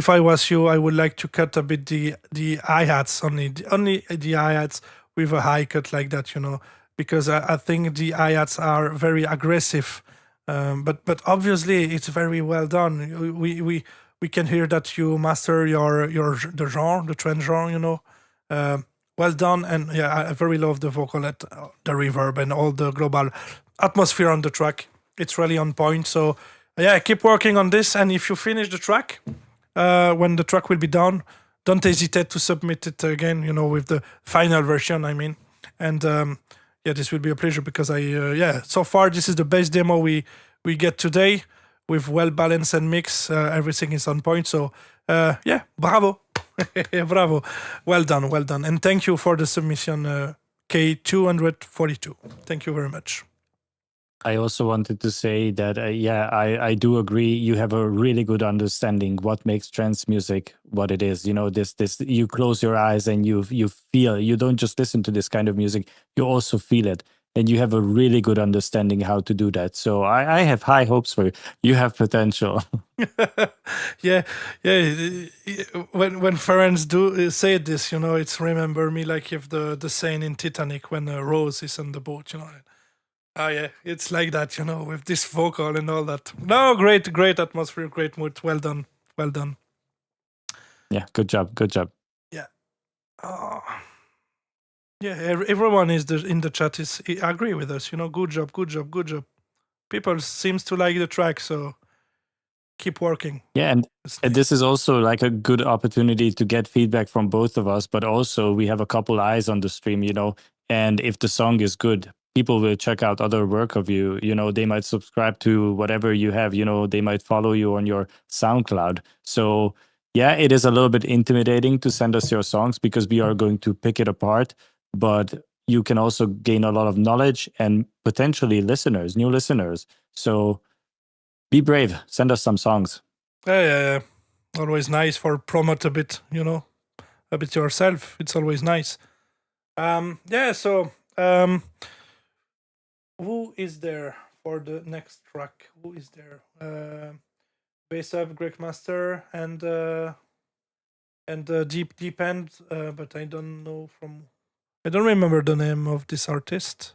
I was you, I would like to cut a bit the hi-hats, only the hi-hats with a high cut like that, because I think the hi-hats are very aggressive. But obviously it's very well done. We can hear that you master the genre, the trend genre, well done, and I very love the vocal, the reverb, and all the global atmosphere on the track. It's really on point. So keep working on this, and if you finish the track, when the track will be done, don't hesitate to submit it again. With the final version. I mean, and this will be a pleasure because so far this is the best demo we get today. with well balanced and mix. Everything is on point. So yeah, bravo, bravo, well done, and thank you for the submission, K242. Thank you very much. I also wanted to say that, I do agree. You have a really good understanding what makes trance music what it is. You know, this you close your eyes and you feel. You don't just listen to this kind of music. You also feel it, and you have a really good understanding how to do that. So I have high hopes for you. You have potential. yeah. When friends do say this, you know, it's remember me like if the scene in Titanic when Rose is on the boat, you know. Oh yeah, it's like that, you know, with this vocal and all that. No, great atmosphere, great mood. Well done. Yeah, good job. Yeah. Oh. Yeah, everyone in the chat is agree with us. You know, good job. People seems to like the track, so keep working. Yeah, and this is also like a good opportunity to get feedback from both of us, but also we have a couple eyes on the stream, you know, and if the song is good, people will check out other work of you. You know, they might subscribe to whatever you have, you know, they might follow you on your SoundCloud. So yeah, it is a little bit intimidating to send us your songs because we are going to pick it apart, but you can also gain a lot of knowledge and potentially new listeners. So be brave, send us some songs. Yeah. Always nice for promote a bit, you know, a bit yourself. It's always nice. So who is there for the next track? Who is there? Bass Up, Greg Master, and Deep End, but I don't remember the name of this artist.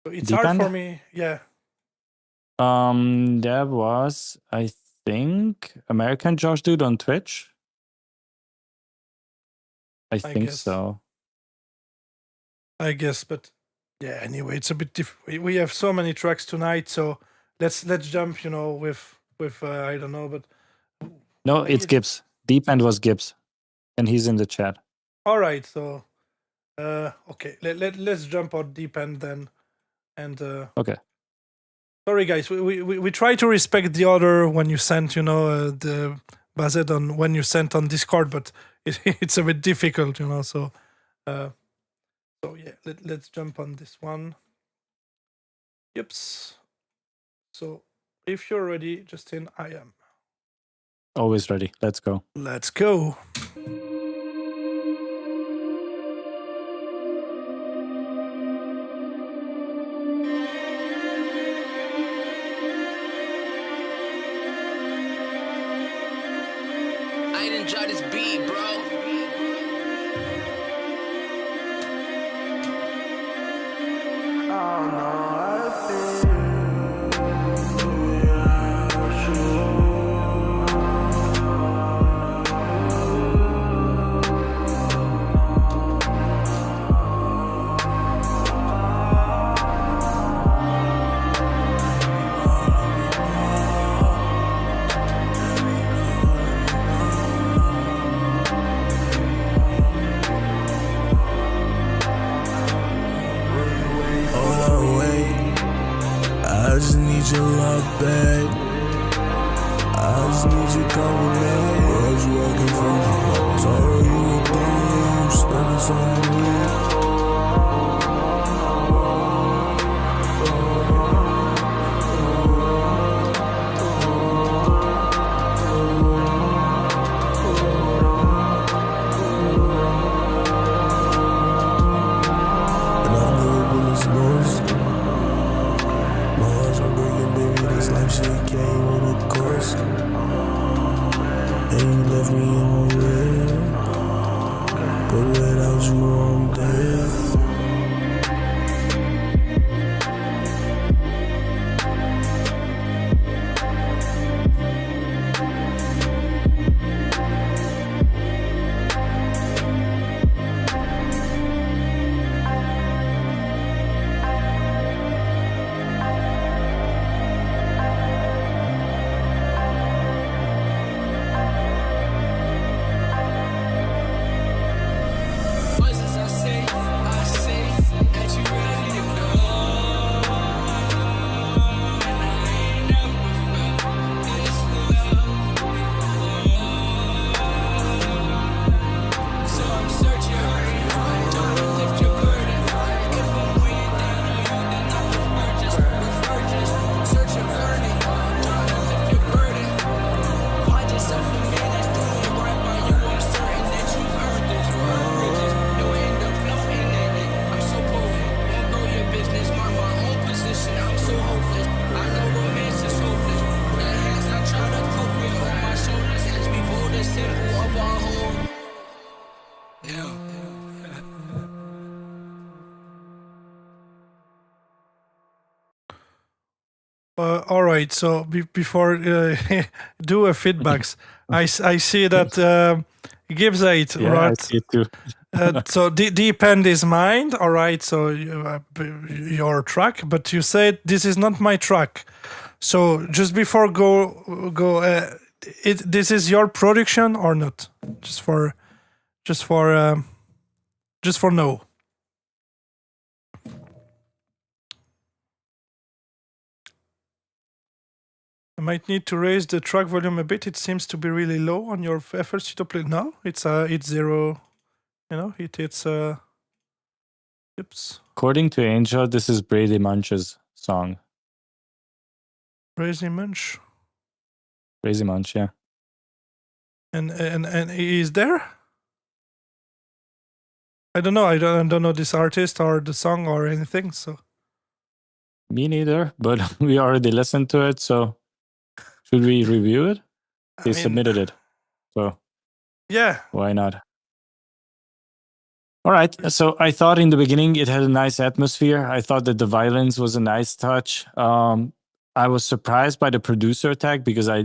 So it's Deep hard End? for me. Yeah. There was, I think, American Josh Dude on Twitch. I think guess. so. I guess, but yeah. Anyway, it's a bit different. We have so many tracks tonight, so let's jump. You know, with I don't know, but no, it's Gibbs. Deep End was Gibbs, and he's in the chat. All right, so okay, let's jump on Deep End then, and okay. Sorry, guys, we try to respect the order when you sent, you know, the based on when you sent on Discord, but it's a bit difficult, you know. So yeah, let's jump on this one. Yips. So if you're ready, Justin, I am. Always ready. Let's go. Let's go. I didn't enjoy this beat, bro. I just need your love back. I just need your compliment. Was you working for you? Told you were doing you standing somewhere. And I know when it's lost. My heart's been breaking, baby. This life shit came with a cost. And you left me on red. But without you, I'm dead. Voices I say, All right. So before do a feedbacks, I see that gives 8, Yeah, I right? see it too. So deep end is mine. All right. So your track, but you said this is not my track. So just before go, this is your production or not? Just for no. I might need to raise the track volume a bit. It seems to be really low on your efforts to play. No, it's 0. You know, it's oops. According to Angel, this is Brady Munch's song. Crazy Munch. Crazy Munch, yeah. And he is there? I don't know. I don't know this artist or the song or anything. So Me neither, but we already listened to it, so should we review it? They submitted it, so yeah. why not? All right, so I thought in the beginning it had a nice atmosphere. I thought that the violence was a nice touch. I was surprised by the producer tag because I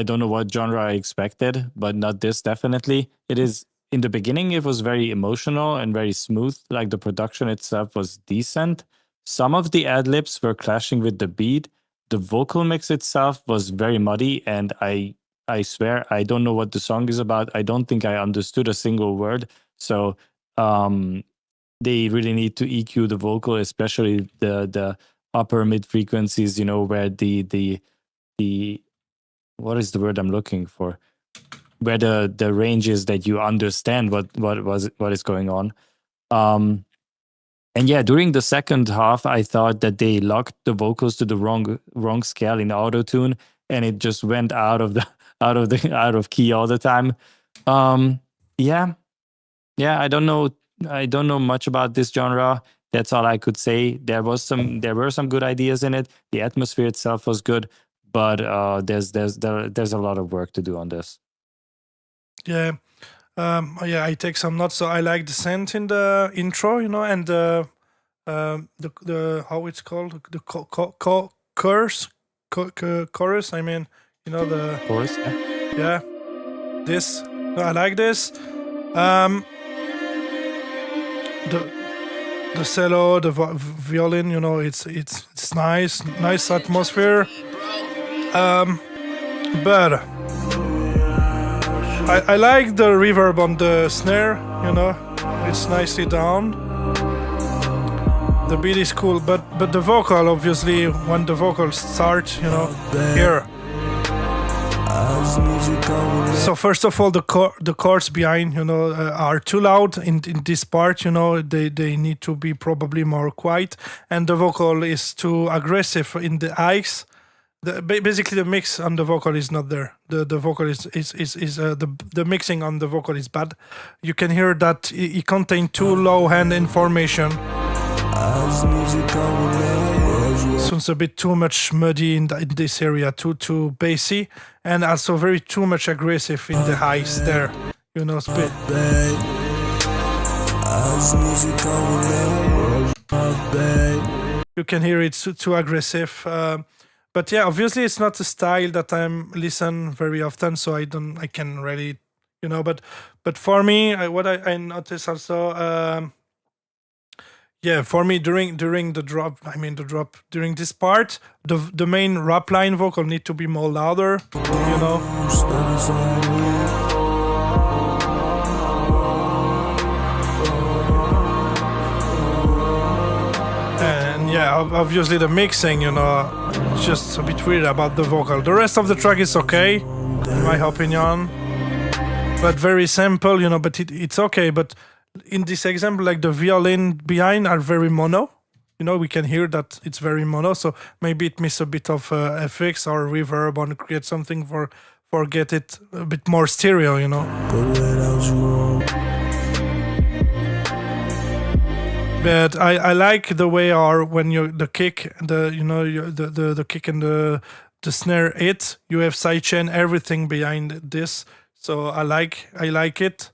don't know what genre I expected, but not this definitely. It is in the beginning it was very emotional and very smooth. Like the production itself was decent. Some of the ad-libs were clashing with the beat. The vocal mix itself was very muddy, and I swear I don't know what the song is about. I don't think I understood a single word. So they really need to EQ the vocal, especially the upper mid frequencies, you know, where the what is the word I'm looking for? Where the range is that you understand what is going on. And yeah, during the second half, I thought that they locked the vocals to the wrong scale in auto-tune, and it just went out of key all the time. Yeah, I don't know much about this genre. That's all I could say. There were some good ideas in it. The atmosphere itself was good, but there's a lot of work to do on this. Yeah. I take some notes. So I like the scent in the intro, you know, and the how it's called, the chorus. I mean, you know, the Chorus, yeah. This I like this. The cello, the violin, you know, it's nice atmosphere. But I like the reverb on the snare, you know, it's nicely down. The beat is cool, but the vocal, obviously, when the vocals start, you know, here. So first of all, the chords behind, you know, are too loud in this part. You know, they need to be probably more quiet, and the vocal is too aggressive in the highs. Basically, the mix on the vocal is not there. The vocal is the mixing on the vocal is bad. You can hear that it contains too low hand information. So it's a bit too much muddy in this area, too bassy, and also very too much aggressive in the highs there. You know, spit. You can hear it's too aggressive. But yeah, obviously it's not a style that I'm listen very often, so I can really, you know. But for me, what I noticed also. Yeah, for me during the drop, during this part, the main rap line vocal need to be more louder, you know. And yeah, obviously the mixing, you know, it's just a bit weird about the vocal. The rest of the track is okay, in my opinion, but very simple, you know. But it's okay, but. In this example, like the violin behind are very mono. You know, we can hear that it's very mono. So maybe it misses a bit of effects or reverb or create something for get it a bit more stereo. You know. But I like the way when you the kick, the kick and the snare hit. You have sidechain, everything behind this. So I like it.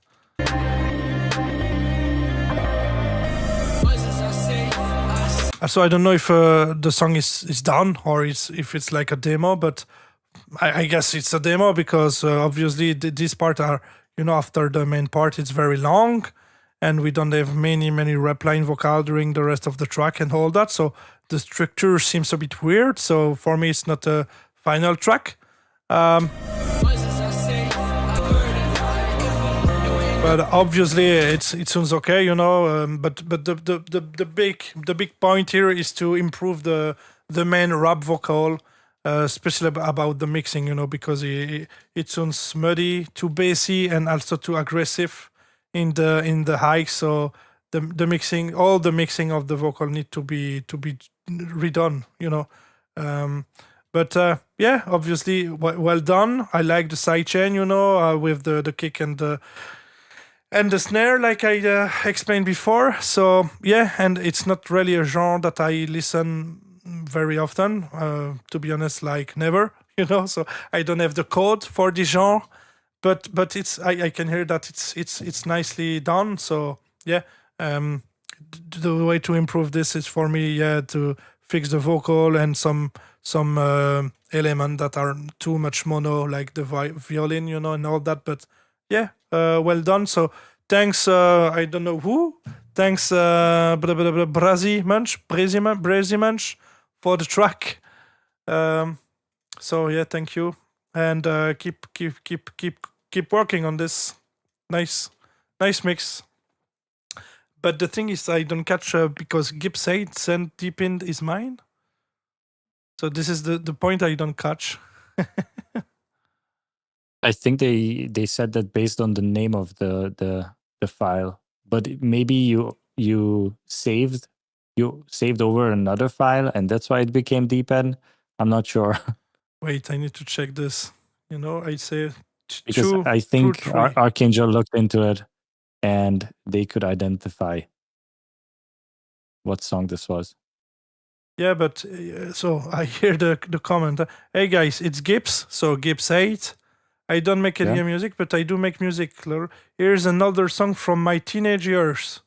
So I don't know if the song is done or if it's like a demo, but I guess it's a demo because obviously this part are, after the main part, it's very long and we don't have many rap line vocal during the rest of the track and all that. So the structure seems a bit weird. So for me, it's not a final track. But obviously, it sounds okay, but the big point here is to improve the main rap vocal, especially about the mixing, because it sounds muddy, too bassy, and also too aggressive in the high. So the mixing, all the mixing of the vocal need to be redone, But yeah, obviously, well done. I like the sidechain, with the kick and the snare, like I explained before. So yeah, and it's not really a genre that I listen very often. To be honest, like never, So I don't have the code for the genre, but it's I can hear that it's nicely done. So yeah, the way to improve this is for me, to fix the vocal and some element that are too much mono, like the violin, and all that. But yeah, well done. So thanks, I don't know who. Thanks, Brazy Munch for the track. So yeah, thank you, and keep working on this. Nice mix. But the thing is, I don't catch because Gibbs said "Send Deep In" is mine. So this is the point I don't catch. I think they said that based on the name of the file, but maybe you saved over another file and that's why it became deepen. I'm not sure. Wait, I need to check this. I say because I think Archangel looked into it and they could identify what song this was. Yeah, but so I hear the comment. Hey guys, it's Gibbs. So Gibbs 8. I don't make any music, but I do make music. Here's another song from my teenage years.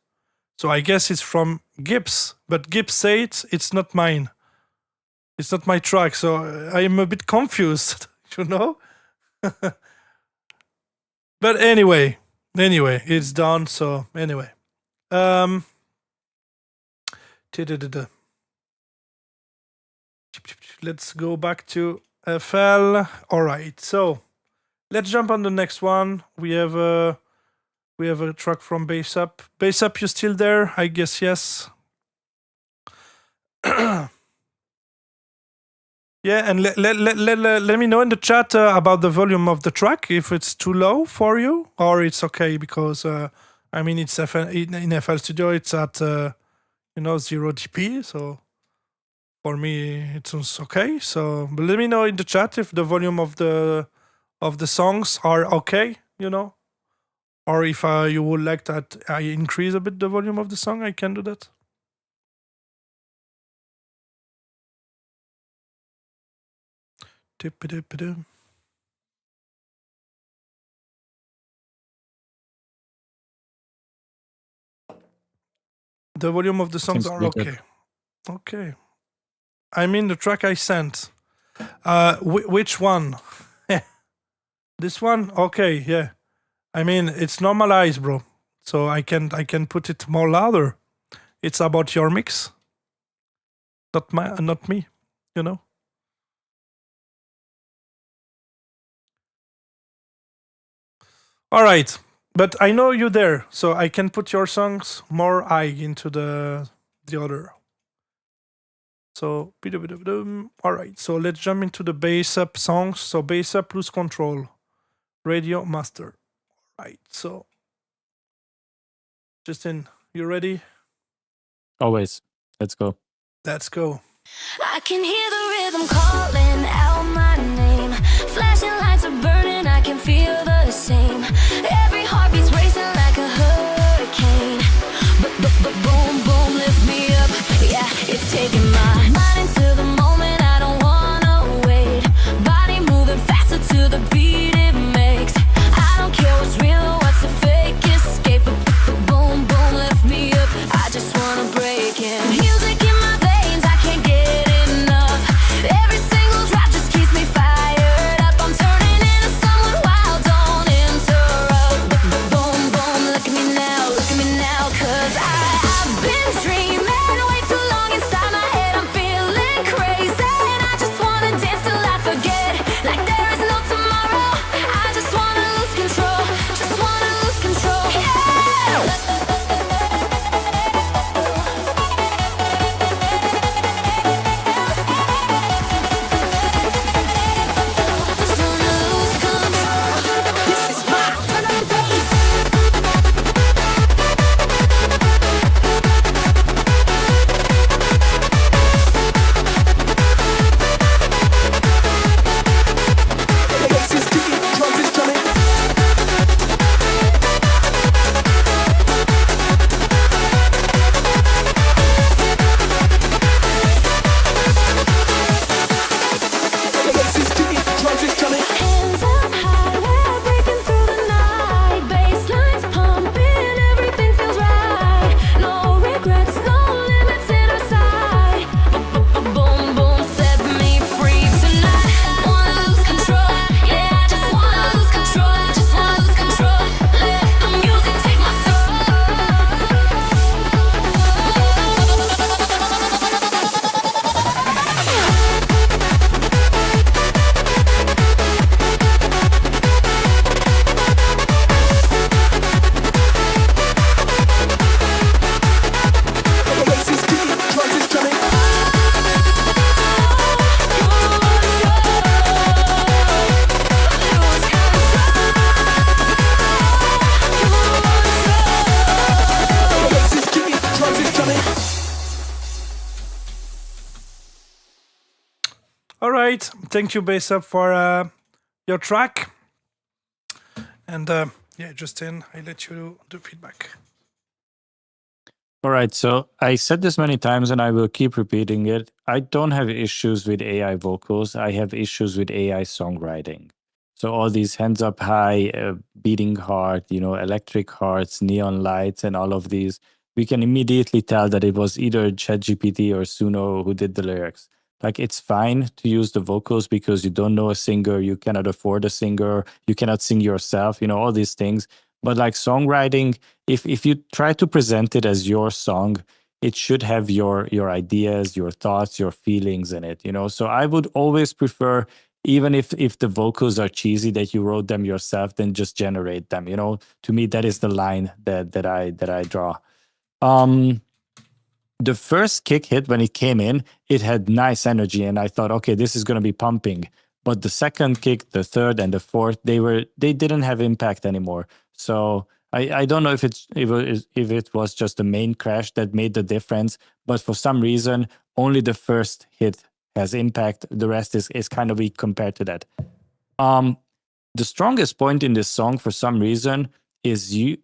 So I guess it's from Gibbs, but Gibbs said it's not mine. It's not my track, so I'm a bit confused, But anyway, it's done. So anyway, let's go back to FL. All right, so. Let's jump on the next one. We have a track from Bass Up. Bass Up, you still there? I guess yes. Yeah, and let me know in the chat about the volume of the track, if it's too low for you or it's okay, because it's in FL Studio it's at 0 dB, so for me it sounds okay. So but let me know in the chat if the volume of the songs are okay, or if you would like that I increase a bit the volume of the song, I can do that. The volume of the songs are okay. Okay. The track I sent. Which one? This one? Okay, yeah. It's normalized, bro. So I can put it more louder. It's about your mix. Not me, All right. But I know you there, so I can put your songs more high into the other. So, all right. So let's jump into the Bass Up songs. So Bass Up, Lose Control. Radio Master. Right, so Justin, you ready? Always. Let's go. Let's go. I can hear the rhythm calling out my name. Flashing lights are burning, I can feel the same. Every heartbeat's racing like a hurricane. But boom, boom, lift me up. Yeah, it's taking my mind into the moment. I don't wanna wait. Body moving faster to the beat it makes. I don't care what's real or what's a fake escape. But boom, boom, lift me up. I just wanna break in. Music in my great. Thank you, Bass Up, for your track. And yeah, Justin, I let you do feedback. All right, so I said this many times and I will keep repeating it. I don't have issues with AI vocals. I have issues with AI songwriting. So all these hands up high, beating heart, electric hearts, neon lights, and all of these, we can immediately tell that it was either ChatGPT or Suno who did the lyrics. Like, it's fine to use the vocals because you don't know a singer, you cannot afford a singer, you cannot sing yourself, all these things. But like songwriting, if you try to present it as your song, it should have your ideas, your thoughts, your feelings in it, So I would always prefer, even if the vocals are cheesy, that you wrote them yourself, then just generate them, To me, that is the line that I draw. The first kick hit, when it came in, it had nice energy, and I thought, okay, this is going to be pumping. But the second kick, the third, and the fourth, they didn't have impact anymore. So I don't know if it was just the main crash that made the difference, but for some reason, only the first hit has impact. The rest is kind of weak compared to that. The strongest point in this song, for some reason, is you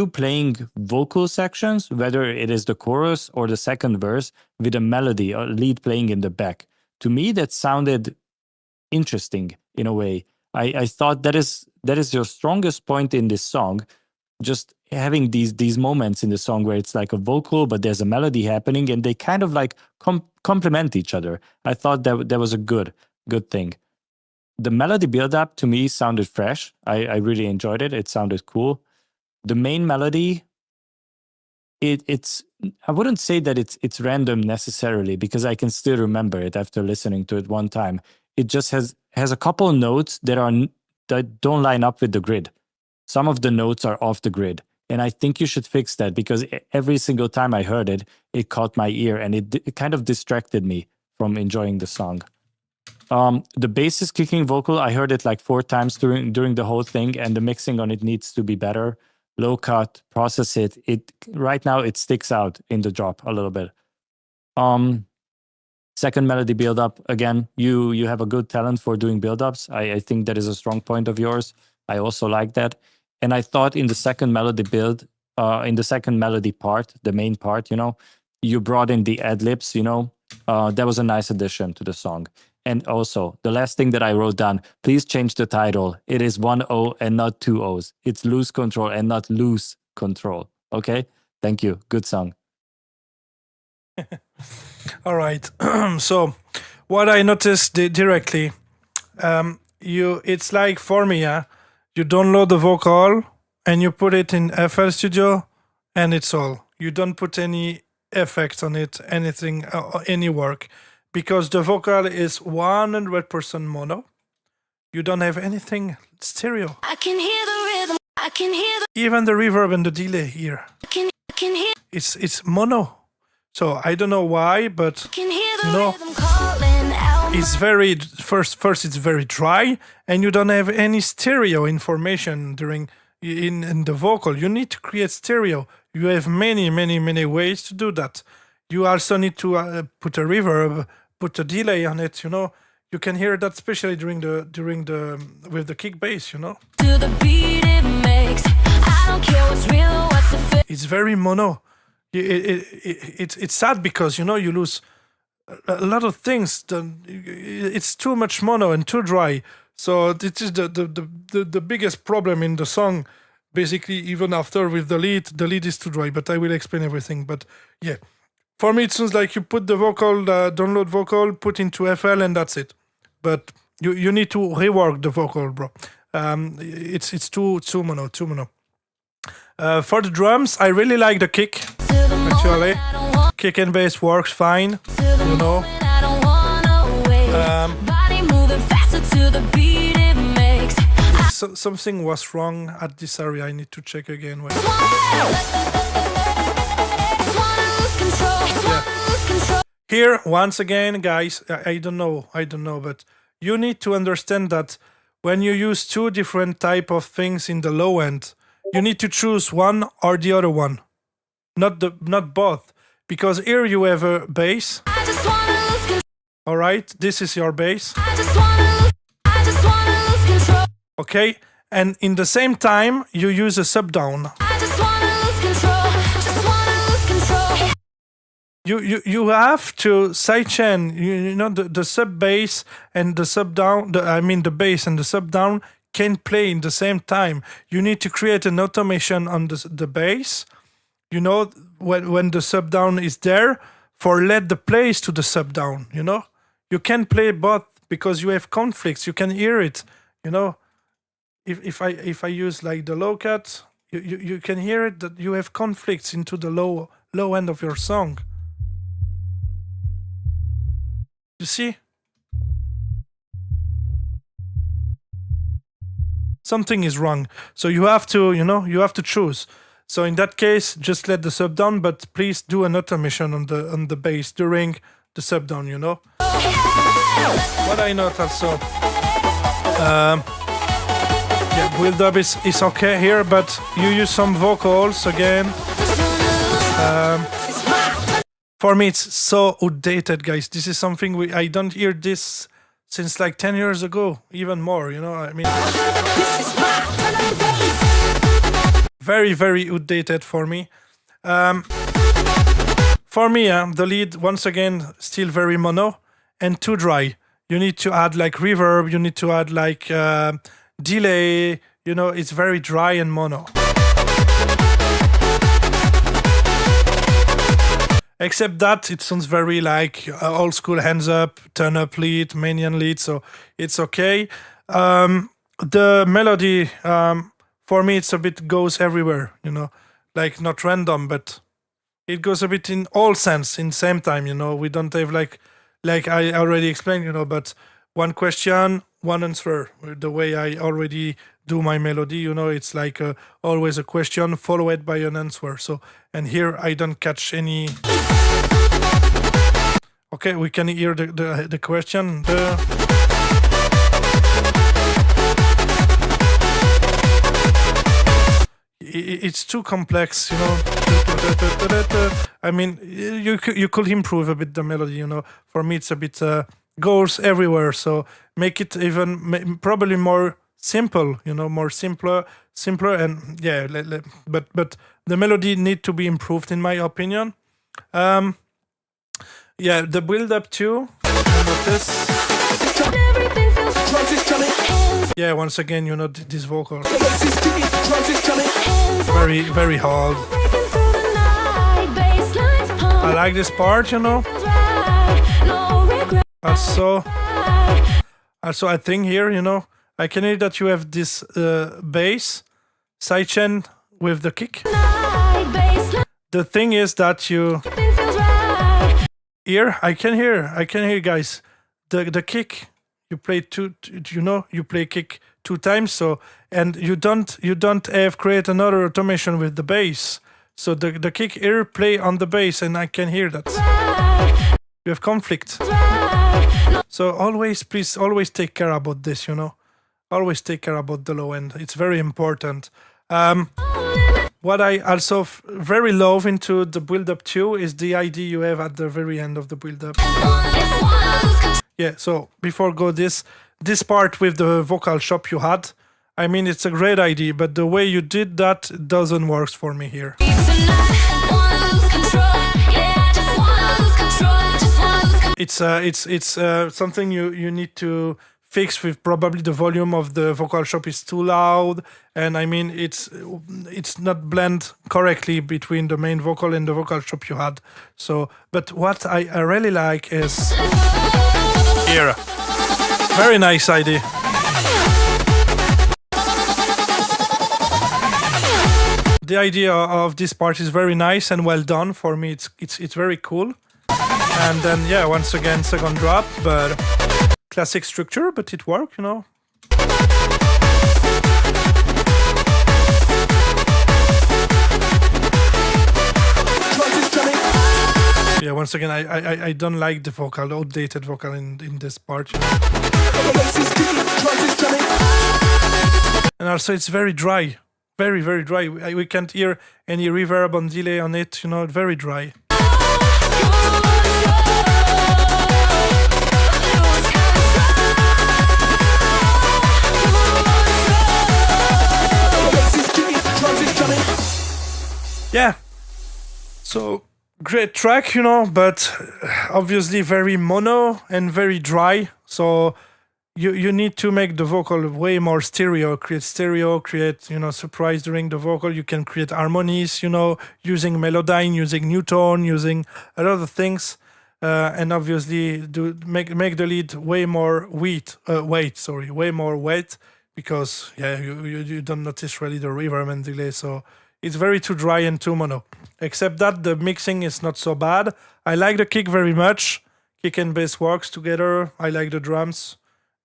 playing vocal sections, whether it is the chorus or the second verse, with a melody or lead playing in the back. To me, that sounded interesting in a way. I thought that is your strongest point in this song, just having these moments in the song where it's like a vocal, but there's a melody happening, and they kind of like complement each other. I thought that was a good thing. The melody build-up to me sounded fresh. I really enjoyed it. It sounded cool. The main melody, it's I wouldn't say that it's random necessarily, because I can still remember it after listening to it one time. It just has a couple of notes that don't line up with the grid. Some of the notes are off the grid, and I think you should fix that, because every single time I heard it, it caught my ear, and it kind of distracted me from enjoying the song. The bass kicking vocal, I heard it like 4 times during the whole thing, and the mixing on it needs to be better. Low cut, process it. Right now it sticks out in the drop a little bit. Second melody build up, again, you have a good talent for doing build ups. I think that is a strong point of yours. I also like that. And I thought in the second melody in the second melody part, the main part, you brought in the ad libs, that was a nice addition to the song. And also, the last thing that I wrote down, please change the title. It is 1 O and not 2 O's. It's Lose Control and not Loose Control. Okay? Thank you. Good song. All right. So, what I noticed directly, it's like for me, you download the vocal and you put it in FL Studio, and it's all. You don't put any effects on it, anything, any work. Because the vocal is 100% mono. You don't have anything stereo. I can hear the rhythm. I can hear the. Even the reverb and the delay here. I can hear. It's mono. So I don't know why, but Can hear the rhythm calling out. it's very first it's very dry, and you don't have any stereo information during in the vocal. You need to create stereo. You have many ways to do that. You also need to put a reverb, put a delay on it. You can hear that especially during the with the kick bass. To the beat it makes. I don't care what's real or what's the fake. It's very mono. It's sad because you lose a lot of things. It's too much mono and too dry. So this is the biggest problem in the song. Basically, even after with the lead is too dry. But I will explain everything. But yeah. For me, it sounds like you put the vocal, download vocal, put into FL, and that's it. But you need to rework the vocal, bro. It's too mono. For the drums, I really like the kick. Actually, kick and bass works fine. Body moving faster to the beat it makes. Something was wrong at this area. I need to check again. Wait. Here, once again, guys, I don't know, but you need to understand that when you use 2 different type of things in the low end, you need to choose one or the other one, not both, because here you have a bass, All right, this is your bass. I just wanna lose control. Okay, and in the same time you use a sub down. I just wanna lose control. Just wanna lose control. You have to sidechain. You know the sub bass and the sub down. The bass and the sub down can play in the same time. You need to create an automation on the bass. You know when the sub down is there, for let the place to the sub down. You know you can play both because you have conflicts. You can hear it. You know if I use like the low cut, you can hear it that you have conflicts into the low end of your song. You see? Something is wrong. So you have to choose. So in that case, just let the sub down, but please do an automation on the bass during the sub down, you know? What I note also, build up is okay here, but you use some vocals again. For me, it's so outdated, guys. This is something I don't hear this since like 10 years ago, even more, you know? I mean, very, very outdated for me. For me, the lead, once again, still very mono and too dry. You need to add like reverb, you need to add like delay, you know, it's very dry and mono. Except that it sounds very like old school hands up, turn up lead, Manian lead, so it's okay. The melody, for me, it's a bit goes everywhere, you know, like not random, but it goes a bit in all sense in same time, you know. We don't have like I already explained, you know, but one question, one answer. The way I already do my melody, you know, it's like always a question followed by an answer. So, and here I don't catch any. Okay, we can hear the question. It's too complex, you know. I mean, you could improve a bit the melody, you know. For me, it's a bit goes everywhere. So make it even probably more simple, you know, more simpler, and yeah. But the melody need to be improved, in my opinion. Yeah, the build up too. Notice. Yeah, once again, you know, this vocal. Very, very hard. I like this part, you know. Also, I think here, you know, I can hear that you have this bass sidechain with the kick. The thing is that you here, I can hear, guys, the kick. You play you play kick 2 times, so, and you don't have create another automation with the bass. So the kick here play on the bass, and I can hear that. You have conflict. So please always take care about this, you know. Always take care about the low end. It's very important. What I also very love into the build up too is the idea you have at the very end of the build up. Yeah, so before go this part with the vocal shop you had, I mean, it's a great idea, but the way you did that doesn't work for me here. It's something you need to fix with probably the volume of the vocal shop is too loud, and I mean it's not blend correctly between the main vocal and the vocal shop you had. So, but what I really like is here. Very nice idea. The idea of this part is very nice and well done. For me, it's very cool. And then yeah, once again, second drop, but classic structure, but it worked, you know. Yeah, once again, I don't like the vocal, the outdated vocal in this part, you know. And also it's very dry, very, very dry. We can't hear any reverb and delay on it, you know, very dry. yeah. So great track, but obviously very mono and very dry. So you need to make the vocal way more stereo, create surprise during the vocal. You can create harmonies, using Melodyne, using Newton, using a lot of things. And obviously make the lead way more way more wet, because you don't notice really the reverb and delay, so it's very too dry and too mono. Except that the mixing is not so bad. I like the kick very much. Kick and bass works together. I like the drums,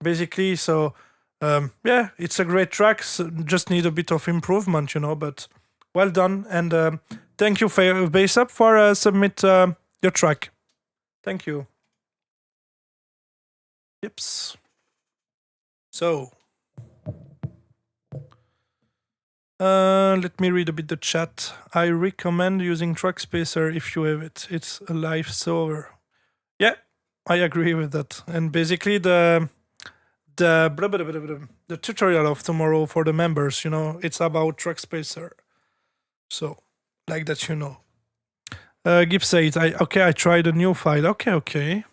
basically. So it's a great track. So just need a bit of improvement, but well done. And thank you, Bass Up, for submit your track. Thank you. Yips. So, let me read a bit the chat. I recommend using Track Spacer if you have it. It's a lifesaver. Yeah, I agree with that. And basically, the tutorial of tomorrow for the members, it's about Track Spacer. So, like that, Gibbs said, I tried a new file. Okay.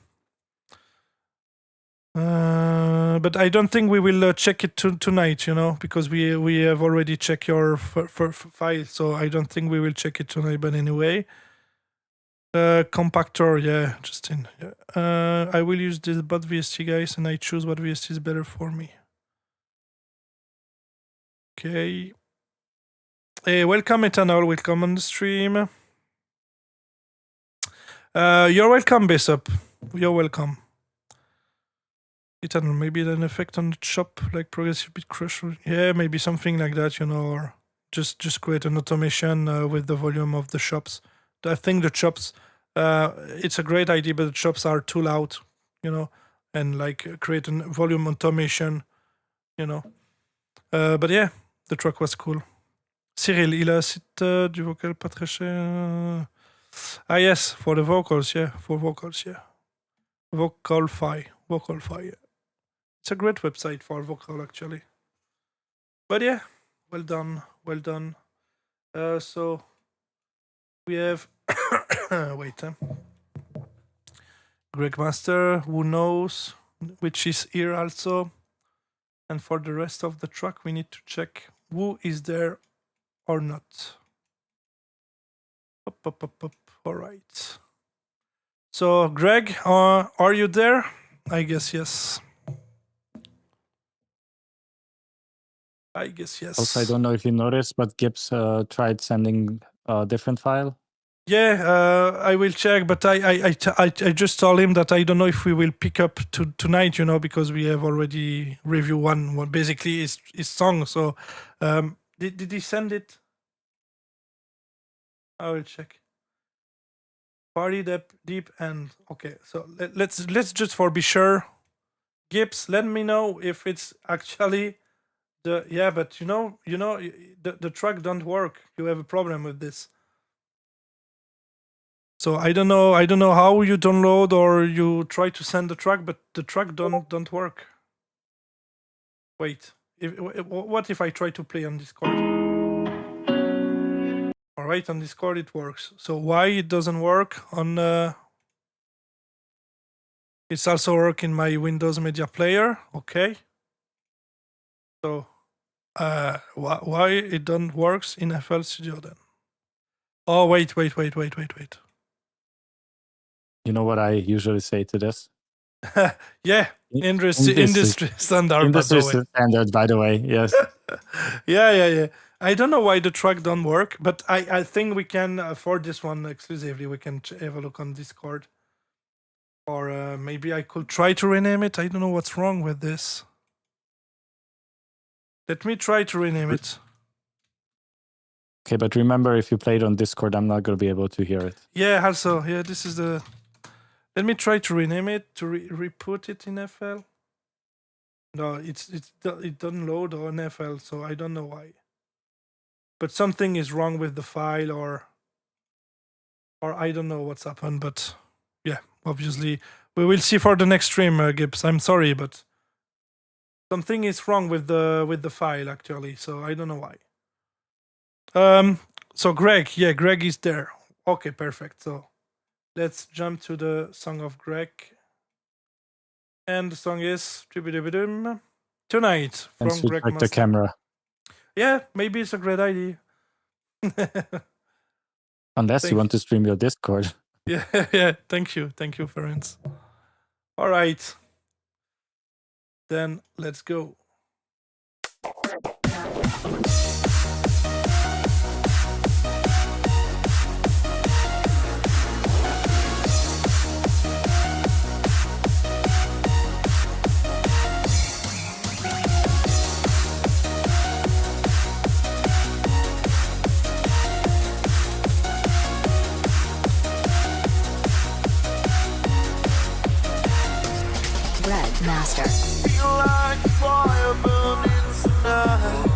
But I don't think we will check it tonight, because we have already checked your file, so I don't think we will check it tonight. But anyway, compactor, yeah, Justin. Yeah. I will use this bot VST, guys, and I choose what VST is better for me. Okay. Hey, welcome, Ethanol. Welcome on the stream. You're welcome, Bishop. You're welcome. Eternal, maybe an effect on the chop, like progressive bit crusher. Yeah, maybe something like that, or just create an automation with the volume of the chops. I think the chops, it's a great idea, but the chops are too loud, and like create a volume automation, But yeah, the track was cool. Cyril, il a un site du vocal pas très cher. Ah yes, for the vocals, yeah. For vocals, yeah. Vocalfy, yeah. It's a great website for vocal, actually. But yeah, well done. So we have wait. Greg Master, who knows, which is here also. And for the rest of the track, we need to check who is there or not. Up. All right. So, Greg, are you there? I guess yes. Also, I don't know if you noticed, but Gibbs tried sending a different file. Yeah, I will check, but I just told him that I don't know if we will pick up tonight, because we have already reviewed one basically his song. So, did he send it? I will check. Party deep end. Okay, so let's just for be sure. Gibbs, let me know if it's actually but the track don't work. You have a problem with this. So I don't know how you download or you try to send the track, but the track don't work. Wait, what if I try to play on Discord? All right, on Discord it works. So why it doesn't work on? It's also work in my Windows Media Player. Okay. So why it don't works in FL Studio then? Oh wait. You know what I usually say to this? Yeah, industry standard. Industry standard, by the way. Yes. Yeah. I don't know why the track don't work, but I think we can for this one exclusively. We can have a look on Discord, or maybe I could try to rename it. I don't know what's wrong with this. Let me try to rename it. Okay, but remember, if you play it on Discord, I'm not going to be able to hear it. Yeah, also, yeah, this is the. Let me try to rename it, to re-put it in FL. No, it doesn't load on FL, so I don't know why. But something is wrong with the file, or I don't know what's happened. But yeah, obviously we will see for the next stream, Gibbs. I'm sorry, but something is wrong with the file actually, so I don't know why. So Greg, yeah, Greg is there. Okay, perfect. So let's jump to the song of Greg. And the song is Tonight And from switch Greg back the Master. camera. Yeah, maybe it's a great idea. Unless Thank you want to stream your Discord. Yeah, yeah. Thank you, Ferenc. All right, then let's go. Red Master. Feel like fire burning tonight.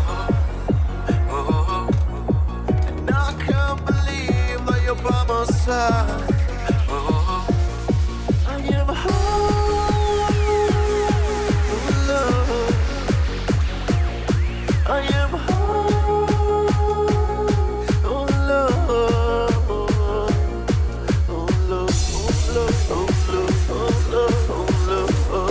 And I can't believe that you're by my side. I am home, love. I am home, oh love. Oh love, oh love, oh love, oh love, oh love, oh.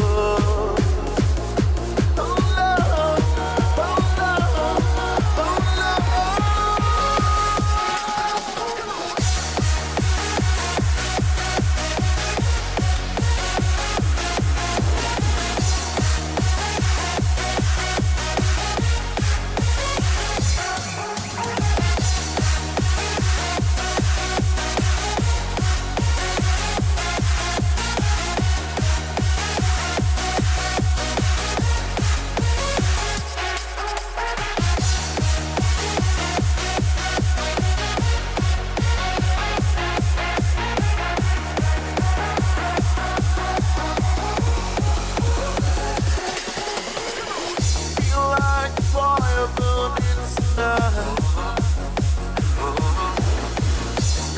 Feel like fire burning tonight.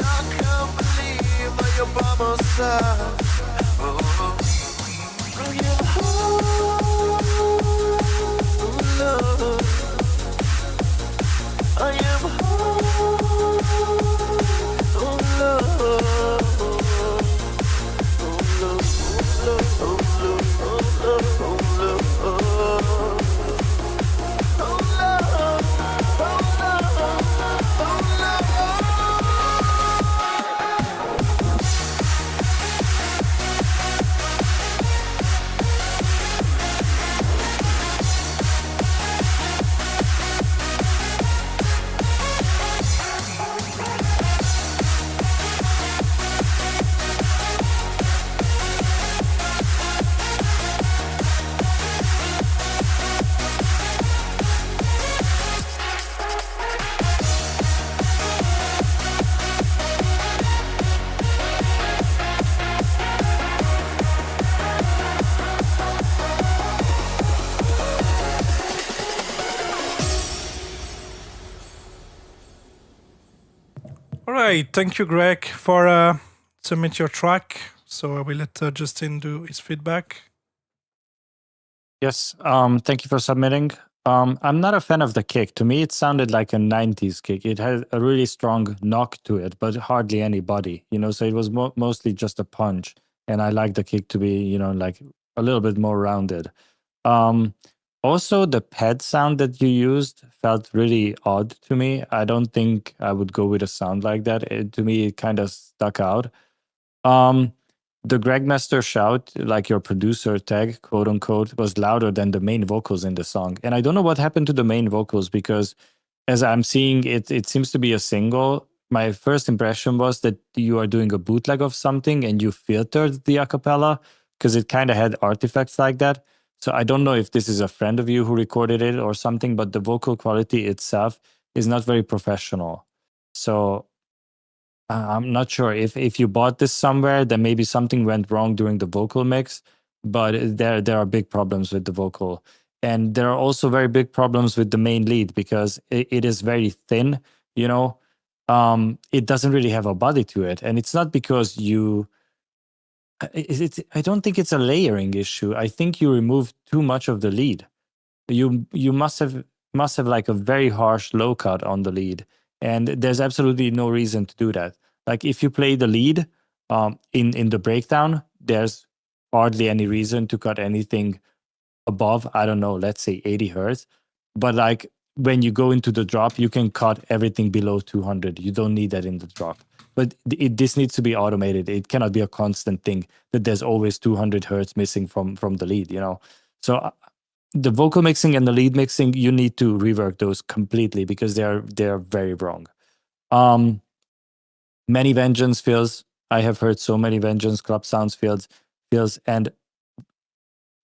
I can't believe that you're by my side. I am home, love. I am home, oh love. Oh love, oh love, oh love, oh love, oh love, oh. All right, thank you, Greg, for submit your track. So I will let Justin do his feedback. Yes, thank you for submitting. I'm not a fan of the kick. To me, it sounded like a 90s kick. It had a really strong knock to it, but hardly any body, so it was mostly just a punch. And I like the kick to be, like a little bit more rounded. Also, the pad sound that you used felt really odd to me. I don't think I would go with a sound like that. To me, it kind of stuck out. The Gregmaster shout, like your producer tag, quote unquote, was louder than the main vocals in the song. And I don't know what happened to the main vocals because as I'm seeing it, it seems to be a single. My first impression was that you are doing a bootleg of something and you filtered the acapella because it kind of had artifacts like that. So I don't know if this is a friend of you who recorded it or something, but the vocal quality itself is not very professional. So I'm not sure if you bought this somewhere, then maybe something went wrong during the vocal mix, but there are big problems with the vocal. And there are also very big problems with the main lead because it is very thin, it doesn't really have a body to it. And it's not because I don't think it's a layering issue. I think you removed too much of the lead. You must have like a very harsh low cut on the lead. And there's absolutely no reason to do that. Like if you play the lead in the breakdown, there's hardly any reason to cut anything above, I don't know, let's say 80 hertz. But like when you go into the drop, you can cut everything below 200. You don't need that in the drop. But this needs to be automated. It cannot be a constant thing that there's always 200 hertz missing from the lead, you know? So the vocal mixing and the lead mixing, you need to rework those completely because they're very wrong. Many Vengeance fills. I have heard so many Vengeance Club Sounds fills, and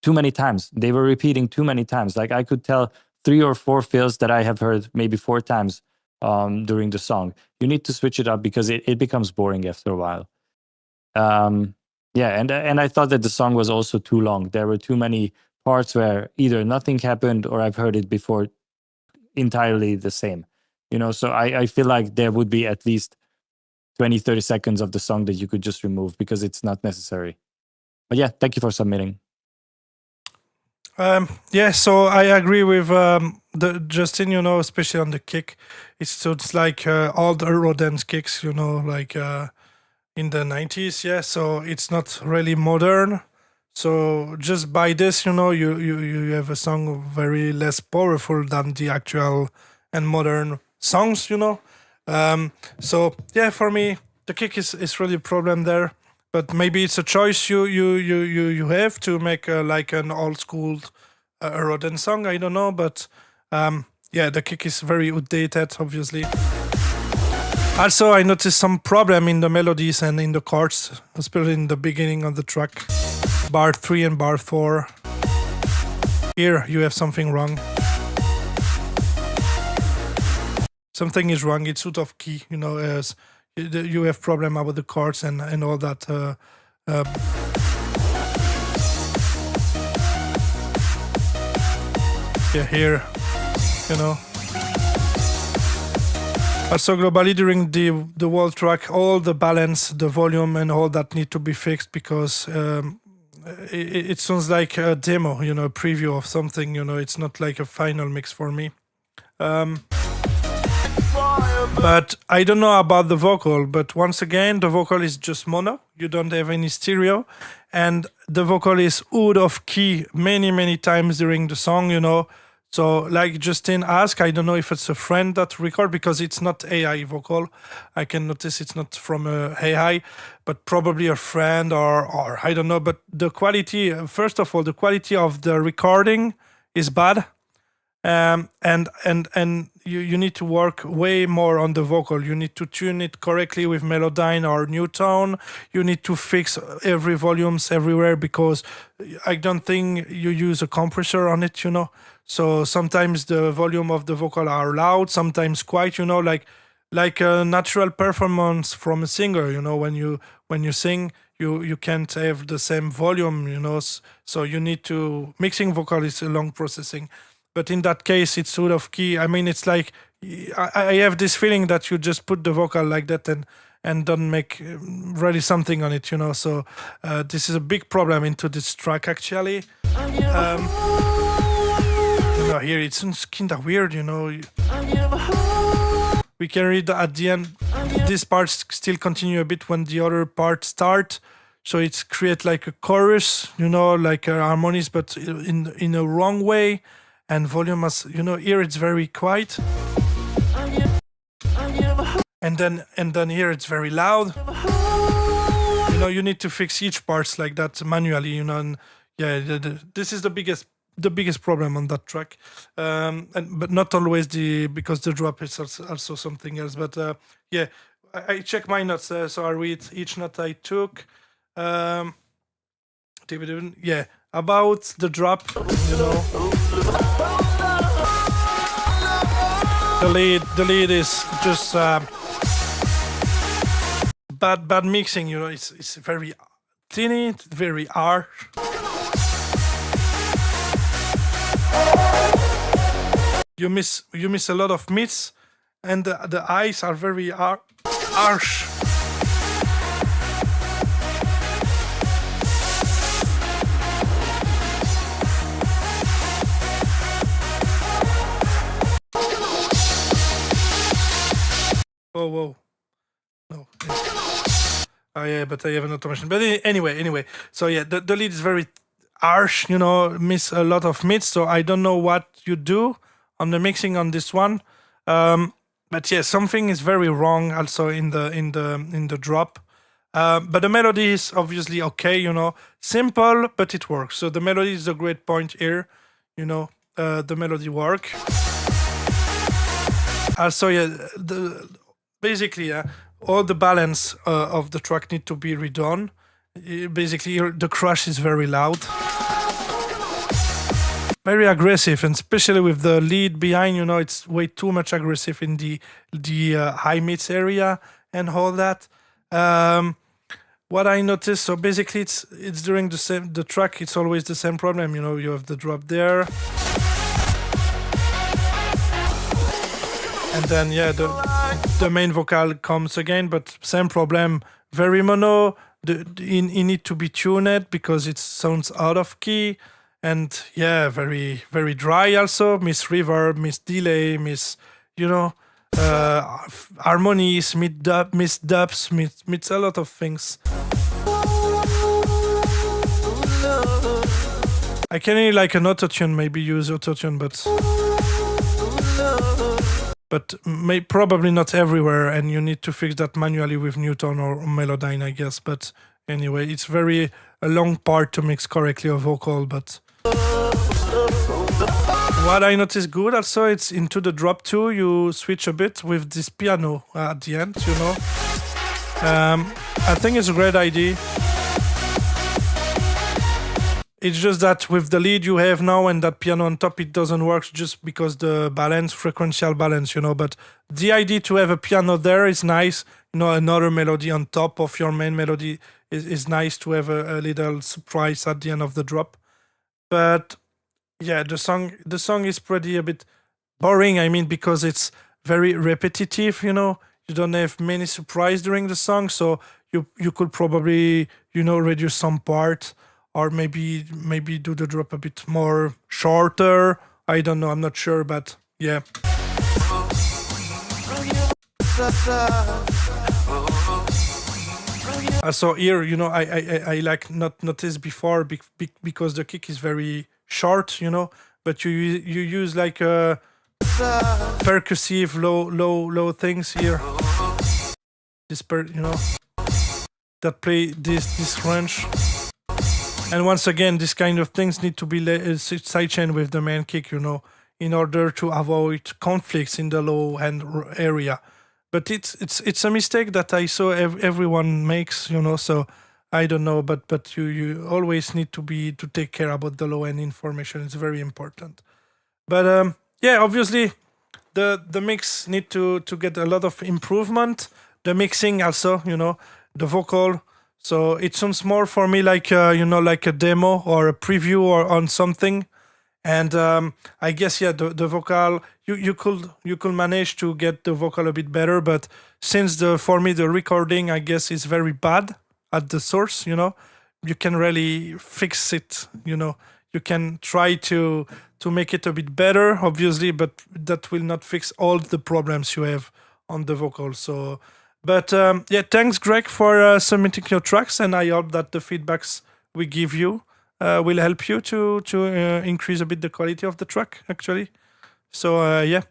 too many times. They were repeating too many times. Like I could tell 3 or 4 fills that I have heard maybe 4 times during the song. You need to switch it up because it becomes boring after a while. Yeah, and I thought that the song was also too long. There were too many parts where either nothing happened or I've heard it before entirely the same. You know, so I feel like there would be at least 20, 30 seconds of the song that you could just remove because it's not necessary. But yeah, thank you for submitting. Yeah, so I agree with the Justin, you know, especially on the kick. It's like all the Eurodance kicks, you know, like in the 90s, yeah. So it's not really modern. So just by this, you know, you have a song very less powerful than the actual and modern songs, you know. So yeah, for me, the kick is really a problem there. But maybe it's a choice you have to make like an old school Eurodance song. I don't know, but yeah, the kick is very outdated, obviously. Also, I noticed some problem in the melodies and in the chords, especially in the beginning of the track, bar 3 and bar 4. Here you have something wrong. Something is wrong. It's out of key, you know, as you have problem about the chords and all that. Yeah, here, you know. Also, globally during the whole track, all the balance, the volume, and all that need to be fixed because it sounds like a demo, you know, a preview of something. You know, it's not like a final mix for me. But I don't know about the vocal, but once again, the vocal is just mono. You don't have any stereo. And the vocal is out of key many times during the song, you know. So like Justin asked, I don't know if it's a friend that record because it's not AI vocal. I can notice it's not from AI, but probably a friend or I don't know. But the quality, first of all, the quality of the recording is bad. And you need to work way more on the vocal. You need to tune it correctly with Melodyne or Newtone. You need to fix every volumes everywhere because I don't think you use a compressor on it, you know. So sometimes the volume of the vocal are loud, sometimes quiet, you know, like a natural performance from a singer, you know, when you sing, you can't have the same volume, you know. So you need to mixing vocal is a long processing. But in that case, it's out of key. I mean, it's like I have this feeling that you just put the vocal like that and don't make really something on it, you know. So this is a big problem into this track, actually. You know, here it's kind of weird, you know. We can read at the end. This part still continue a bit when the other part start. So it's create like a chorus, you know, like harmonies, but in a wrong way. And volume, as you know, here it's very quiet, and then here it's very loud. You know, you need to fix each parts like that manually. You know, and yeah, this is the biggest problem on that track. But not always because the drop is also something else. But yeah, I check my notes. So I read each note I took. Yeah, about the drop, you know. The lead is just bad mixing, you know. It's very tiny, very harsh. You miss a lot of mids, and the eyes are very harsh. Whoa. No. Oh yeah, but I have an automation. But anyway. So yeah, the lead is very harsh, miss a lot of mids. So I don't know what you do on the mixing on this one. But yeah, something is very wrong also in the drop. But the melody is obviously okay, simple, but it works. So the melody is a great point here, the melody work. Also, yeah, basically, all the balance of the track need to be redone. Basically, the crash is very loud, very aggressive, and especially with the lead behind, it's way too much aggressive in the high mids area and all that. What I noticed, so basically, it's during the track, it's always the same problem. You have the drop there. And then, yeah, the main vocal comes again, but same problem, very mono. You need to be tuned because it sounds out of key. And yeah, very, very dry also. Miss reverb, miss delay, miss, harmonies, miss dubs, miss a lot of things. I can really like an autotune, maybe use autotune, but probably not everywhere, and you need to fix that manually with Newton or Melodyne, I guess. But anyway, it's a long part to mix correctly a vocal. But what I noticed good also, it's into the drop 2, you switch a bit with this piano at the end, I think it's a great idea. It's just that with the lead you have now and that piano on top, it doesn't work just because the frequential balance, But the idea to have a piano there is nice. Another melody on top of your main melody is nice to have a little surprise at the end of the drop. But yeah, the song is pretty a bit boring. I mean, because it's very repetitive. You don't have many surprise during the song, so you could probably reduce some part. Or maybe do the drop a bit more shorter. I don't know. I'm not sure, but yeah. So here, I like not noticed before because the kick is very short, But you use like a percussive low things here. This that play this range. And once again, this kind of things need to be sidechained with the main kick, in order to avoid conflicts in the low end area. But it's a mistake that I saw everyone makes, So I don't know, but you always need to take care about the low end information. It's very important. But yeah, obviously the mix need to get a lot of improvement. The mixing also, the vocal. So it sounds more for me like like a demo or a preview or on something, and I guess the vocal you could manage to get the vocal a bit better, but since for me the recording I guess is very bad at the source, you can really fix it, you can try to make it a bit better, obviously, but that will not fix all the problems you have on the vocal. So. But yeah, thanks, Greg, for submitting your tracks, and I hope that the feedbacks we give you will help you to increase a bit the quality of the track, actually. So yeah,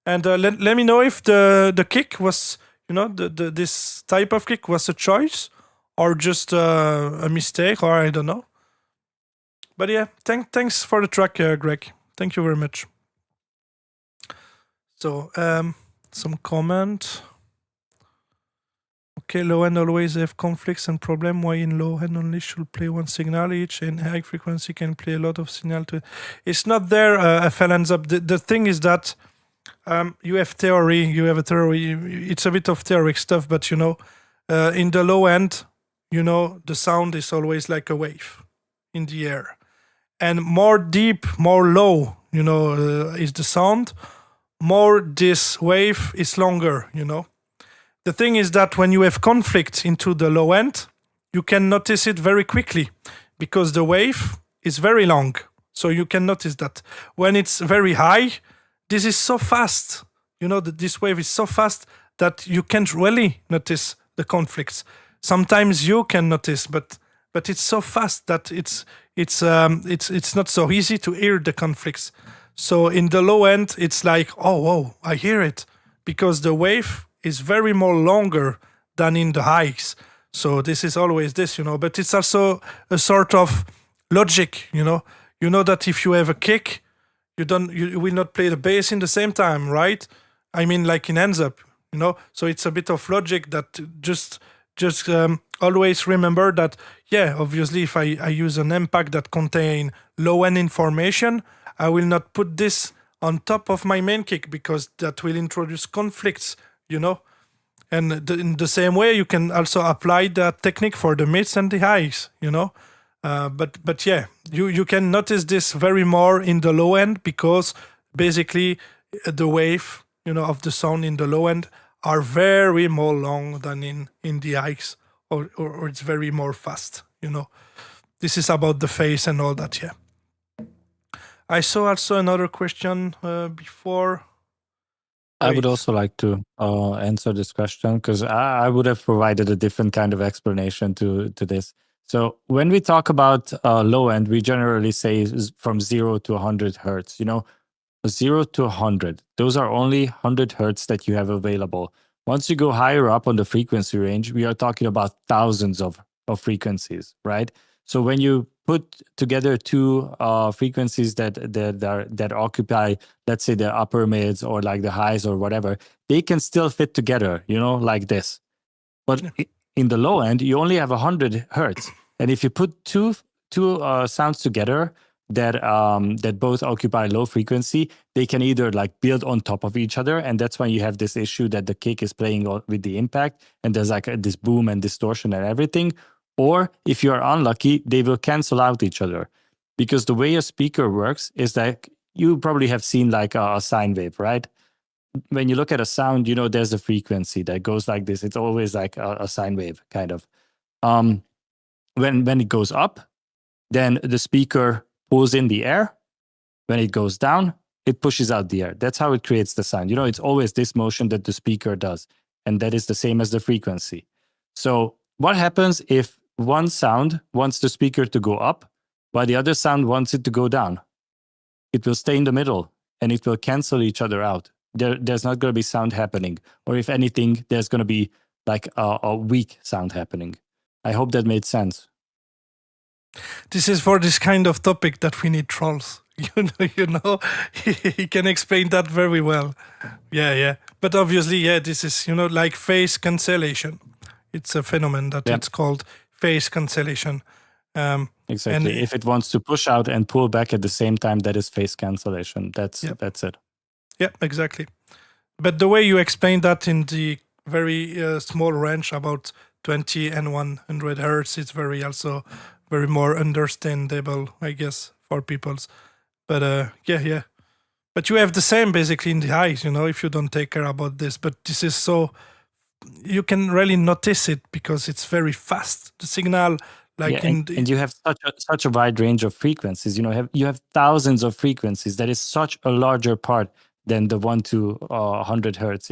and let me know if the kick was, this type of kick was a choice or just a mistake, or I don't know. But yeah, thanks for the track, Greg. Thank you very much. So some comment. Okay, low end always have conflicts and problem. Why in low end only should play one signal each, and high frequency can play a lot of signal to. It's not there. FL ends up. The thing is that you have theory. You have a theory. It's a bit of theoric stuff, but in the low end, the sound is always like a wave in the air, and more deep, more low, is the sound. More this wave is longer, The thing is that when you have conflict into the low end, you can notice it very quickly because the wave is very long. So you can notice that. When it's very high, this is so fast. this wave is so fast that you can't really notice the conflicts. Sometimes you can notice, but it's so fast that it's not so easy to hear the conflicts. So in the low end, it's like, oh, whoa, I hear it, because the wave is very more longer than in the highs. So this is always this, but it's also a sort of logic, You know that if you have a kick, you will not play the bass in the same time, right? I mean, like in hands up, So it's a bit of logic that just always remember that, yeah, obviously if I use an impact that contain low end information, I will not put this on top of my main kick, because that will introduce conflicts, And in the same way, you can also apply that technique for the mids and the highs, But yeah, you can notice this very more in the low end, because basically the wave, of the sound in the low end are very more long than in the highs, or it's very more fast, This is about the phase and all that, yeah. I saw also another question before. I would also like to answer this question, because I would have provided a different kind of explanation to this. So when we talk about low end, we generally say from 0 to 100 hertz. 0 to 100, those are only 100 hertz that you have available. Once you go higher up on the frequency range, we are talking about thousands of frequencies, right? So when you put together two frequencies that occupy, let's say, the upper mids or like the highs or whatever, they can still fit together, like this. But in the low end, you only have 100 hertz, and if you put two sounds together that both occupy low frequency, they can either like build on top of each other, and that's when you have this issue that the kick is playing with the impact, and there's like this boom and distortion and everything. Or if you're unlucky, they will cancel out each other, because the way a speaker works is that you probably have seen like a sine wave, right? When you look at a sound, there's a frequency that goes like this. It's always like a sine wave, kind of. When it goes up, then the speaker pulls in the air. When it goes down, it pushes out the air. That's how it creates the sound. It's always this motion that the speaker does, and that is the same as the frequency. So what happens if one sound wants the speaker to go up, while the other sound wants it to go down? It will stay in the middle, and it will cancel each other out. There's not going to be sound happening. Or if anything, there's going to be like a weak sound happening. I hope that made sense. This is for this kind of topic that we need trolls. He can explain that very well. Yeah. But obviously, yeah, this is, like phase cancellation. It's a phenomenon that it's called phase cancellation. Exactly. And if it wants to push out and pull back at the same time, that is phase cancellation. That's it. Yeah, exactly. But the way you explain that in the very small range, about 20 and 100 hertz, it's very more understandable, I guess, for people's. But yeah. But you have the same basically in the highs, if you don't take care about this. But this is so, you can really notice it because it's very fast. The signal, and you have such a wide range of frequencies. You have thousands of frequencies. That is such a larger part than the 1 to 100 hertz.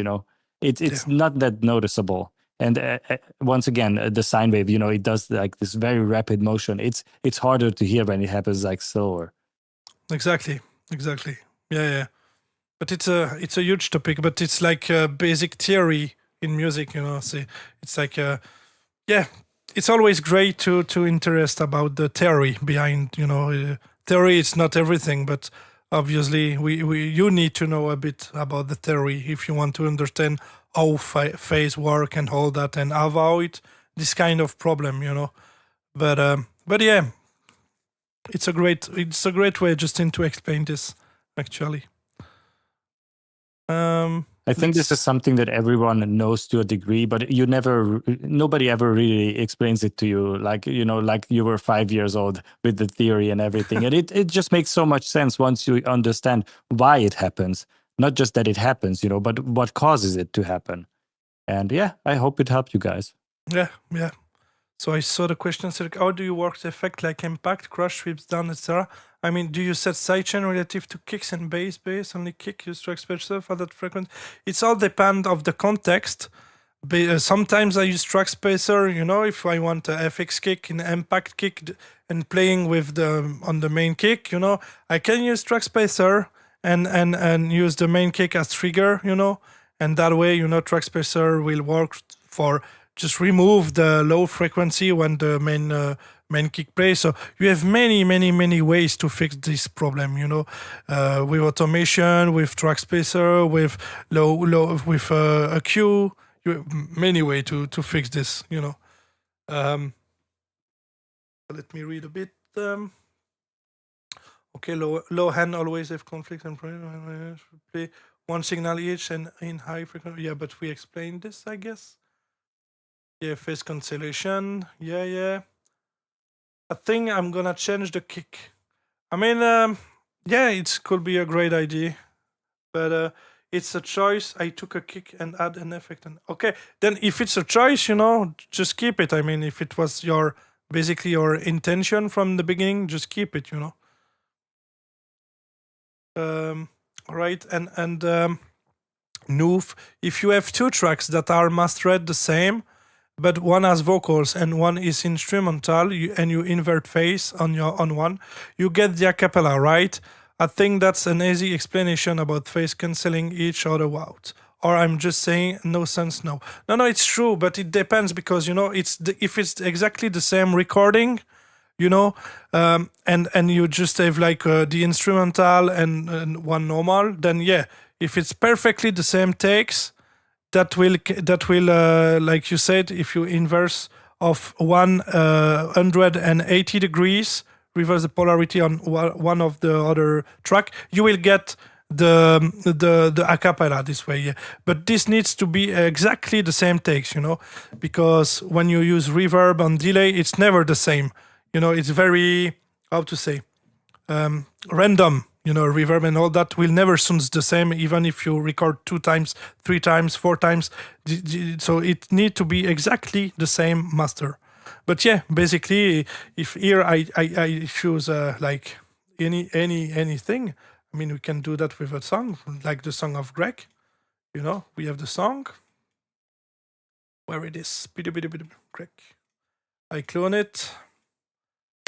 It's not that noticeable. And once again, the sine wave, it does like this very rapid motion. It's harder to hear when it happens like slower. Exactly. Yeah. But it's a huge topic. But it's like a basic theory in music. See, it's like it's always great to interest about the theory behind. Theory is not everything, but obviously you need to know a bit about the theory if you want to understand how phase work and all that, and avoid this kind of problem, But yeah, it's a great way, Justin, to explain this. Actually, I think this is something that everyone knows to a degree, but nobody ever really explains it to you, like like you were 5 years old with the theory and everything, and it just makes so much sense once you understand why it happens. Not just that it happens, but what causes it to happen. And yeah, I hope it helped you guys. Yeah. So I saw the question, how do you work the effect like impact, crush, sweeps down, etc.? I mean, do you set sidechain relative to kicks and bass, only kick, use track spacer for that frequency? It's all depend of the context. Sometimes I use track spacer, if I want a FX kick, an impact kick, and playing with on the main kick, I can use track spacer and use the main kick as trigger, and that way, track spacer will work for just remove the low frequency when the main kick plays. So you have many ways to fix this problem, with automation, with track spacer, with with a cue. You have many ways to fix this, let me read a bit. Okay, low hand always have conflict and play one signal each and in high frequency. Yeah, but we explained this, I guess. Yeah, phase cancellation. Yeah. I think I'm gonna change the kick. I mean, yeah, it could be a great idea, but it's a choice. I took a kick and add an effect. And okay, then if it's a choice, just keep it. I mean, if it was basically your intention from the beginning, just keep it. Right, and Noof, if you have two tracks that are mastered the same, but one has vocals and one is instrumental, and you invert phase on one, you get the a cappella, right? I think that's an easy explanation about phase canceling each other out. Or I'm just saying no sense. No, it's true, but it depends because if it's exactly the same recording, and you just have like the instrumental and one normal, then yeah, if it's perfectly the same takes, that will like you said, if you inverse of 180 degrees, reverse the polarity on one of the other track, you will get the a cappella this way. Yeah. But this needs to be exactly the same takes, because when you use reverb and delay, it's never the same. It's very, how to say, random. Reverb and all that will never sound the same, even if you record 2 times, 3 times, 4 times. So it need to be exactly the same master. But yeah, basically, if here I choose like anything, I mean, we can do that with a song, like the song of Greg. We have the song. Where it is? Greg. I clone it.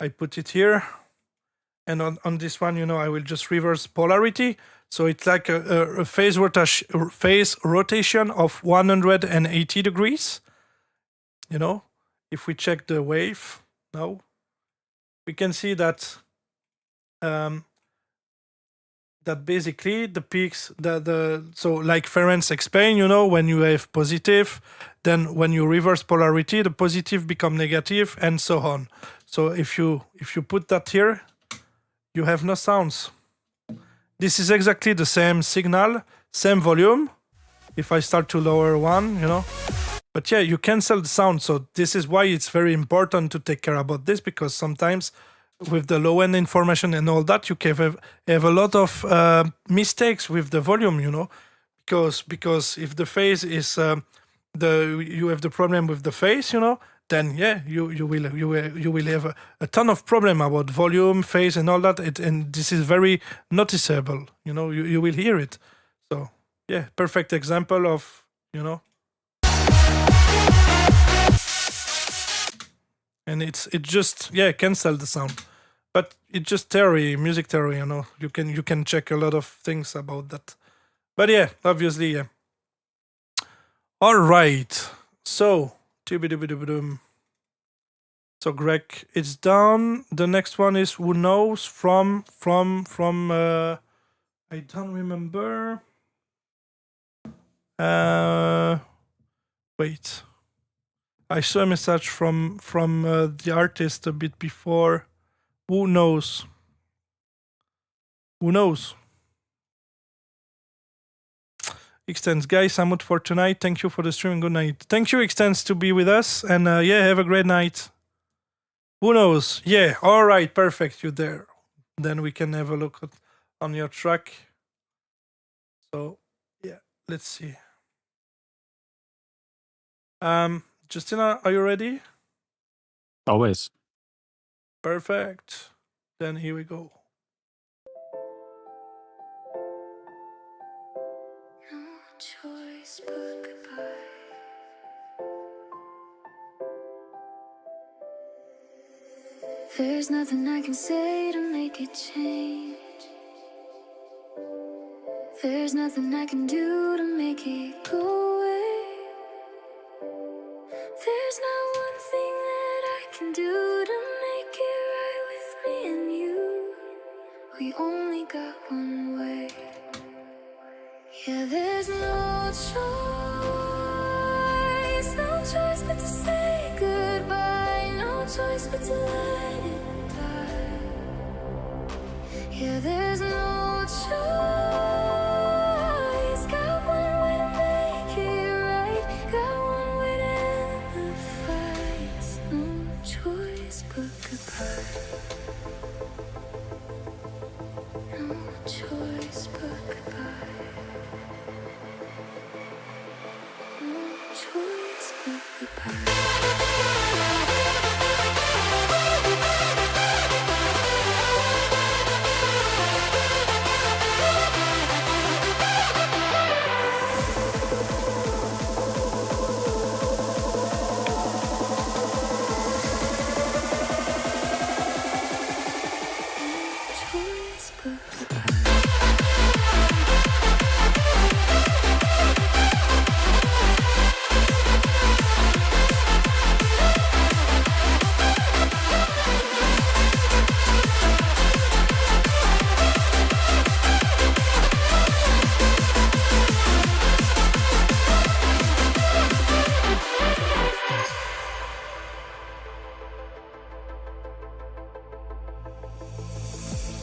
I put it here. And on this one, I will just reverse polarity. So it's like a phase rotation of 180 degrees. If we check the wave now, we can see that that basically the peaks, so like Ferenc explained, when you have positive, then when you reverse polarity, the positive become negative, and so on. So if you put that here, you have no sounds. This is exactly the same signal, same volume. If I start to lower one, But yeah, you cancel the sound. So this is why it's very important to take care about this, because sometimes with the low-end information and all that, you can have a lot of mistakes with the volume, because if the phase is you have the problem with the phase, then yeah, you will have a ton of problem about volume, phase, and all that. And this is very noticeable. You will hear it. So yeah, perfect example of And it just cancel the sound, but it's just music theory. You can check a lot of things about that. But yeah, obviously, yeah. All right, so. So Greg, it's done. The next one is Who Knows from I don't remember. Wait. I saw a message from the artist a bit before. Who knows? Who knows? Extends, guys, I'm out for tonight. Thank you for the stream and good night. Thank you, Extends, to be with us. And yeah, have a great night. Who knows? Yeah, all right, perfect. You're there. Then we can have a look on your track. So, yeah, let's see. Justina, are you ready? Always. Perfect. Then here we go. There's nothing I can say to make it change. There's nothing I can do to make it go away. There's not one thing that I can do to make it right with me and you. We only got one way. Yeah, there's no choice but to say goodbye. No choice but to let it die. Yeah, there's no choice. Got one way to make it right. Got one way to end the fight. No choice but goodbye. No choice but goodbye. No choice but goodbye. Choice but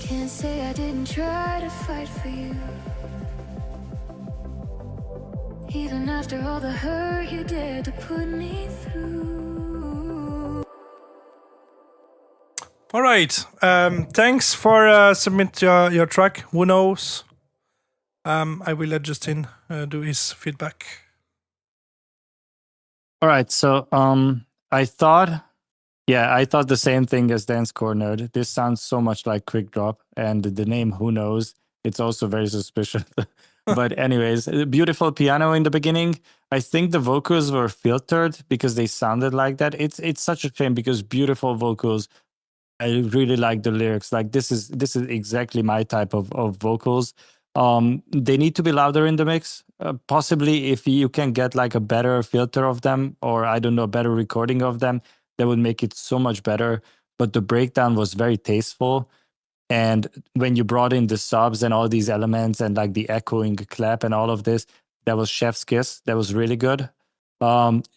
can't say I didn't try to fight for you. Even after all the hurt you dared to put me through. All right. Thanks for submit your track. Who knows? I will let Justin do his feedback. All right. So I thought the same thing as Dance Core Nerd. This sounds so much like Quick Drop, and the name Who Knows, it's also very suspicious. But anyways, beautiful piano in the beginning. I think the vocals were filtered because they sounded like that. It's such a shame because beautiful vocals. I really like the lyrics. Like this is exactly my type of vocals. They need to be louder in the mix. Possibly if you can get like a better filter of them, or I don't know, a better recording of them, that would make it so much better. But the breakdown was very tasteful. And when you brought in the subs and all these elements and like the echoing clap and all of this, that was chef's kiss. That was really good.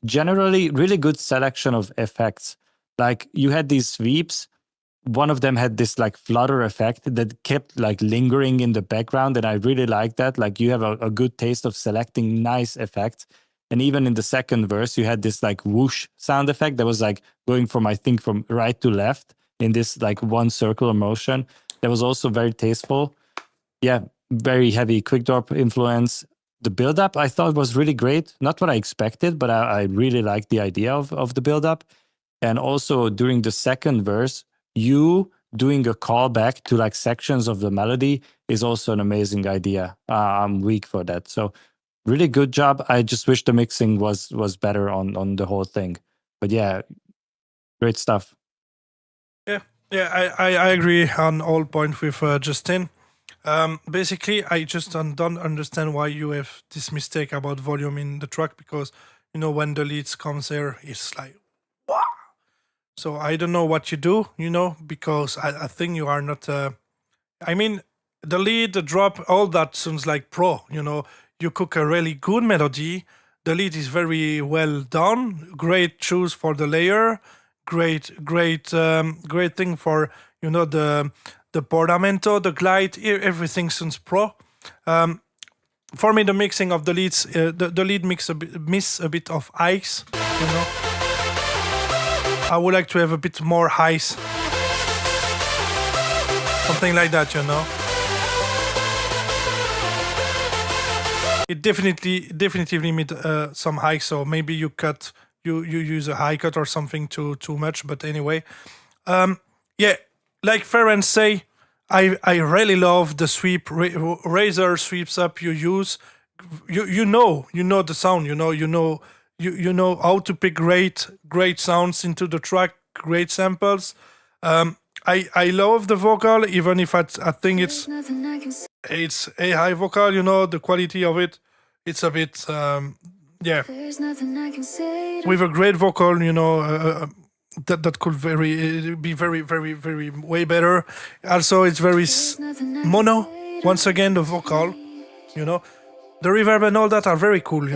Generally, really good selection of effects. Like you had these sweeps. One of them had this like flutter effect that kept like lingering in the background. And I really like that. Like you have a good taste of selecting nice effects. And even in the second verse, you had this like whoosh sound effect that was like going from, I think, from right to left in this like one circular motion. That was also very tasteful. Yeah, very heavy quick drop influence. The build-up I thought was really great. Not what I expected, but I really liked the idea of the build-up. And also during the second verse, you doing a callback to like sections of the melody is also an amazing idea. I'm weak for that. So really good job. I just wish the mixing was better on the whole thing. But yeah, great stuff. Yeah, I agree on all points with Justin. Basically, I just don't understand why you have this mistake about volume in the track, because when the leads comes there, it's like wow. So I don't know what you do, because I think you are not. I mean, the lead, the drop, all that sounds like pro. You cook a really good melody. The lead is very well done. Great choose for the layer. Great thing for the portamento, the glide. Everything sounds pro. For me, the mixing of the leads, the lead miss a bit of ice. I would like to have a bit more highs, something like that. It definitively need some high. So maybe you use a high cut or something too much. But anyway, yeah, like Ferenc say, I really love the sweep razor sweeps up you use. You know the sound. You know how to pick great sounds into the track. Great samples. I love the vocal, even if I think it's a high vocal. The quality of it, it's a bit with a great vocal. That could be very very very way better. Also, it's very mono. Once again, the vocal. The reverb and all that are very cool.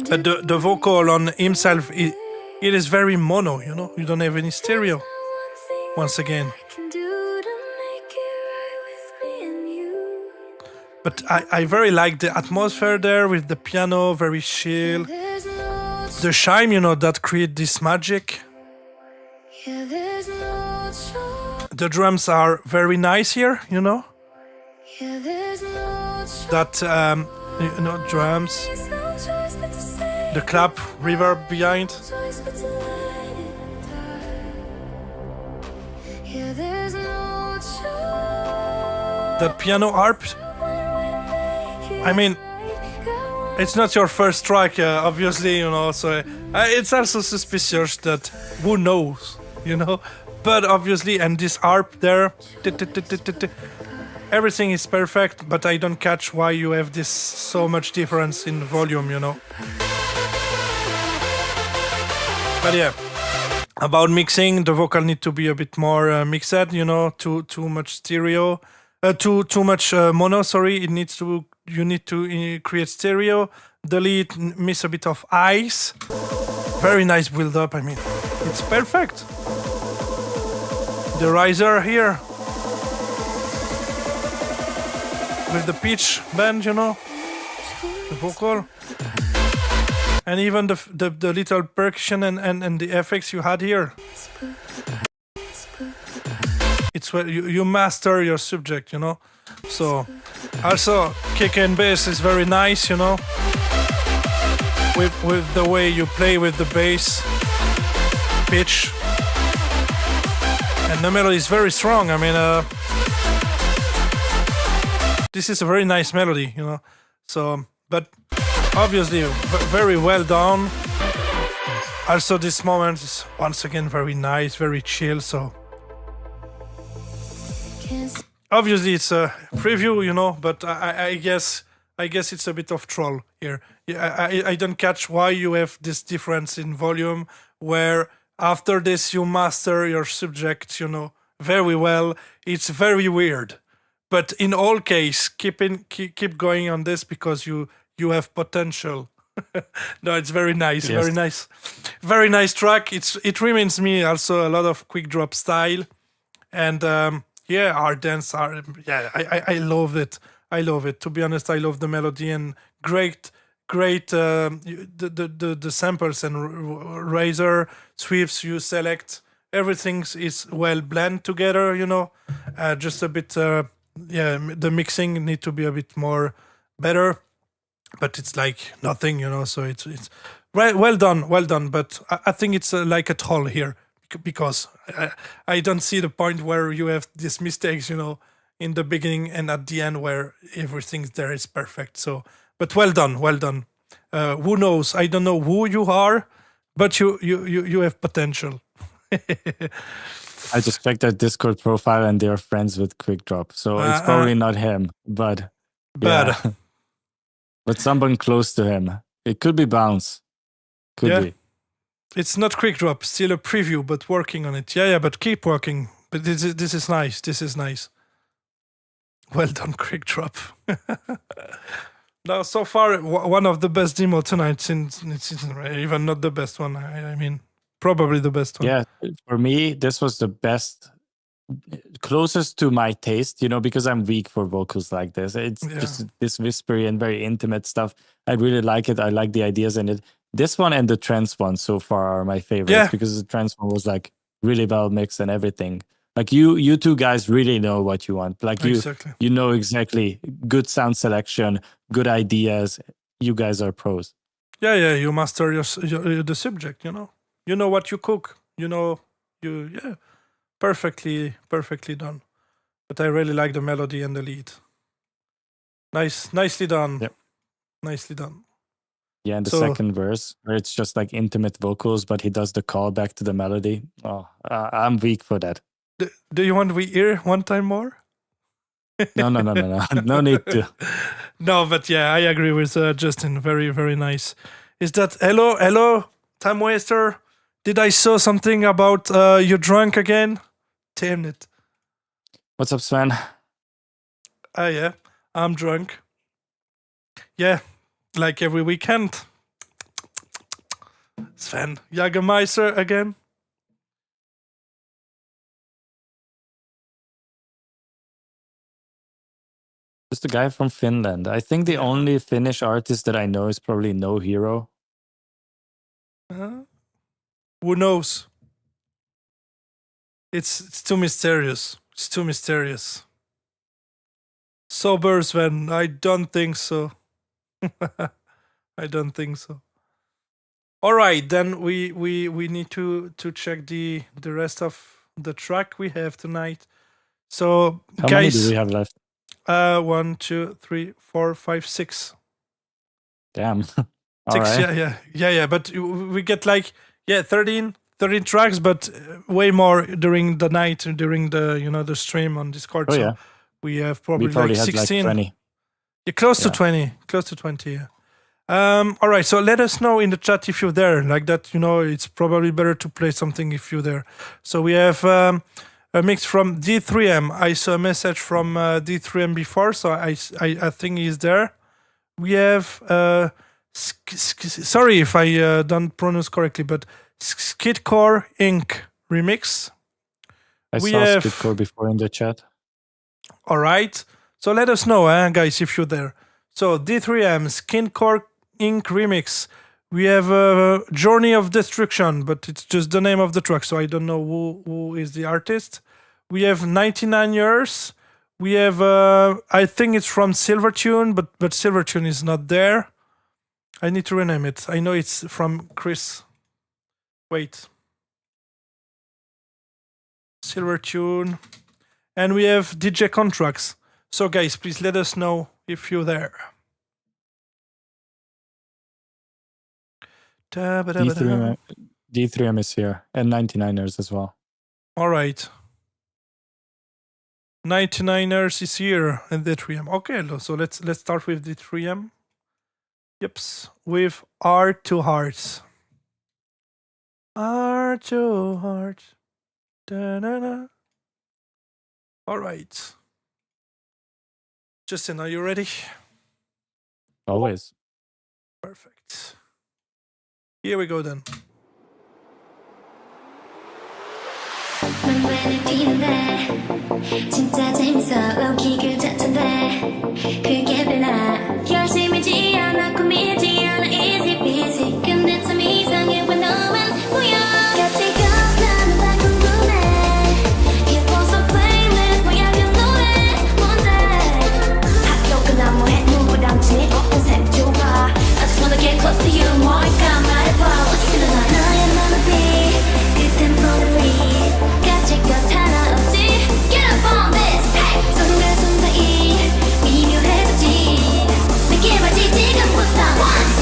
But the vocal on himself, it is very mono. You don't have any stereo. Once again. But I very like the atmosphere there with the piano, very chill. The chime, that create this magic. The drums are very nice here, That, drums. The clap reverb behind. That piano harp. I mean, it's not your first track, obviously, so it's also suspicious that who knows, But obviously, and this harp there, everything is perfect, but I don't catch why you have this so much difference in volume, But yeah, about mixing, the vocal need to be a bit more mixed, too much stereo. Too much mono. Sorry, you need to create stereo. The lead miss a bit of ice. Very nice build up. I mean, it's perfect. The riser here with the pitch bend, the vocal, and even the little percussion and the effects you had here. It's where you master your subject, So, also kick and bass is very nice, With the way you play with the bass, pitch, and the melody is very strong. I mean, this is a very nice melody, So, but obviously very well done. Also, this moment is once again very nice, very chill. So. Obviously, it's a preview, but I guess it's a bit of troll here. Yeah, I don't catch why you have this difference in volume, where after this you master your subject, very well. It's very weird, but in all case, keep going on this because you have potential. No, it's very nice, yes. Very nice track. It reminds me also a lot of quick drop style, and. Our dance are. Yeah, I love it. I love it. To be honest, I love the melody and great. The samples and razor sweeps you select. Everything is well blend together. Just a bit. The mixing need to be a bit more better, but it's like nothing. So it's well done. But I think it's like a troll here. Because I don't see the point where you have these mistakes, in the beginning and at the end where everything there is perfect. So, but well done. Who knows? I don't know who you are, but you have potential. I just checked their Discord profile and they're friends with Quick Drop, so it's probably not him, but bad. Yeah. But someone close to him. It could be Bounce. Could be. It's not Quick Drop, still a preview, but working on it. Yeah, but keep working. But this is nice. This is nice. Well done, Quick Drop. Now, so far, one of the best demo tonight. Since it's even not the best one. I mean, probably the best one. Yeah, for me, this was the best, closest to my taste. Because I'm weak for vocals like this. It's just this whispery and very intimate stuff. I really like it. I like the ideas in it. This one and the trance one so far are my favorites because the trance one was like really well mixed and everything. Like you two guys really know what you want. Like you know exactly good sound selection, good ideas. You guys are pros. Yeah. You master the subject. You know what you cook. Perfectly done. But I really like the melody and the lead. Nicely done. Yep. Nicely done. Yeah, and the So- second verse, where it's just like intimate vocals, but he does the call back to the melody. Oh, I'm weak for that. Do you want we hear one time more? No. No need to. No, but yeah, I agree with Justin. Very, very nice. Is that hello, time waster? Did I saw something about you drunk again? Damn it. What's up, Sven? Yeah, I'm drunk. Yeah, like every weekend. Sven, Jägermeister again. Just a guy from Finland. I think the only Finnish artist that I know is probably No Hero. Who knows? It's too mysterious. It's too mysterious. Sober Sven, I don't think so. I don't think so. All right, then we need to check the rest of the track we have tonight. So How many guys, do we have left? 1, 2, 3, 4, 5, 6. Damn. All 6, right. yeah. But we get like 13 tracks, but way more during the night, during the the stream on Discord. Oh, so yeah. we have We probably probably like had 16. like 20. Yeah, close to Yeah. 20. Yeah. All right, so let us know in the chat if you're there. Like that, it's probably better to play something if you're there. So we have a mix from D3M. I saw a message from D3M before, so I think he's there. We have sorry if I don't pronounce correctly, but Skidcore Inc. remix. I We saw have- Skidcore before in the chat. All right. So let us know, guys, if you're there. So D3M, Skidcore Inc. remix. We have Journey of Destruction, but it's just the name of the track, so I don't know who is the artist. We have 99 Years. We have, I think it's from Silvertune, but Silvertune is not there. I need to rename it. I know it's from Chris. Wait. Silvertune. And we have DJ Contracts. So guys, please let us know if you're there. D3M is here, and 99ers as well. All right. 99ers is here and D3M. Okay, so let's start with D3M. Yeps, with R2 Hearts. R2 Hearts. Da-na-na. All right. Justin, are you ready? Always. Perfect. Here we go then. 넌왜 피는데 진짜 재밌어 low-key 그 자체인데 그게 별나 열심이지 않아 꾸미지 않아 easy peasy 근데 참 이상해 왜 너만 보여 같이 걷자면 다 궁금해 힙합 플레이리스트 뭐야 그 노래 뭔데 학교 끝나면 뭐해 누구랑지 어떤 셈 좋아 I just wanna get close to you 뭐니까 말해봐 어디서나 너의 멜로디 그 템포는 free 가질 것 하나 없지 Get up on this hey 손과 손 사이 미묘해졌지 느껴봐지 지금부터 1,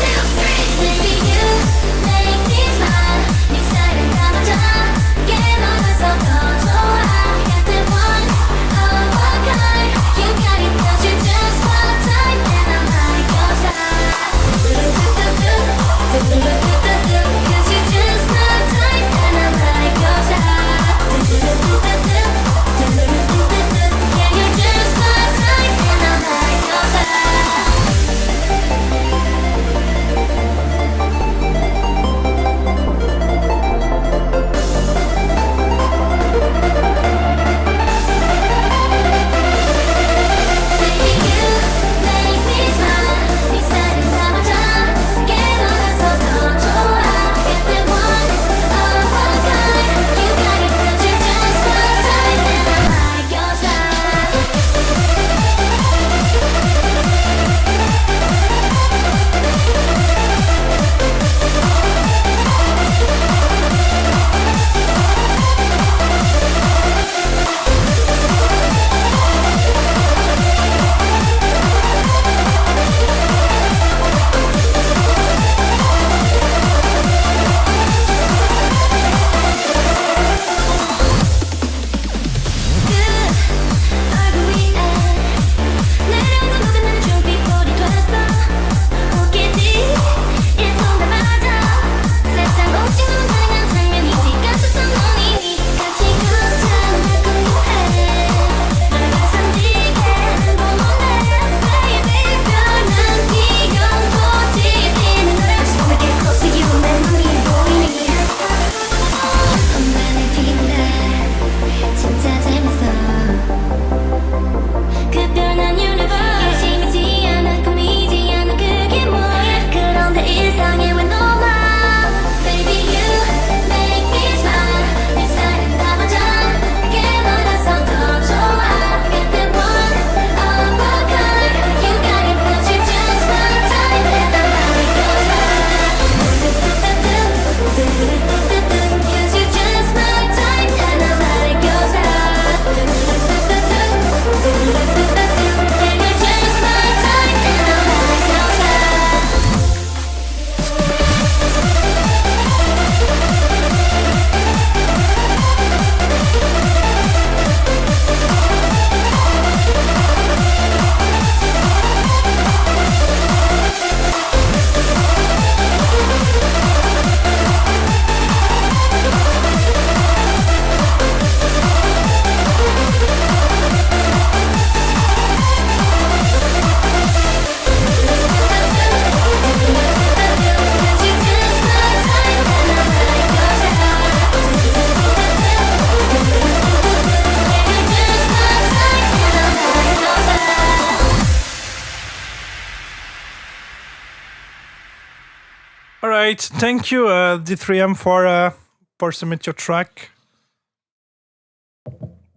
right. Thank you, D3M, for submit your track.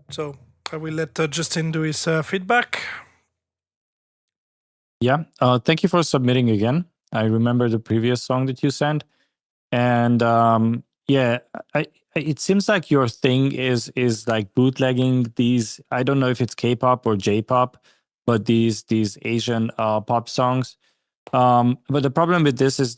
So I will let Justin do his feedback. Yeah. Thank you for submitting again. I remember the previous song that you sent, and yeah, it seems like your thing is like bootlegging these. I don't know if it's K-pop or J-pop, but these Asian pop songs. But the problem with this is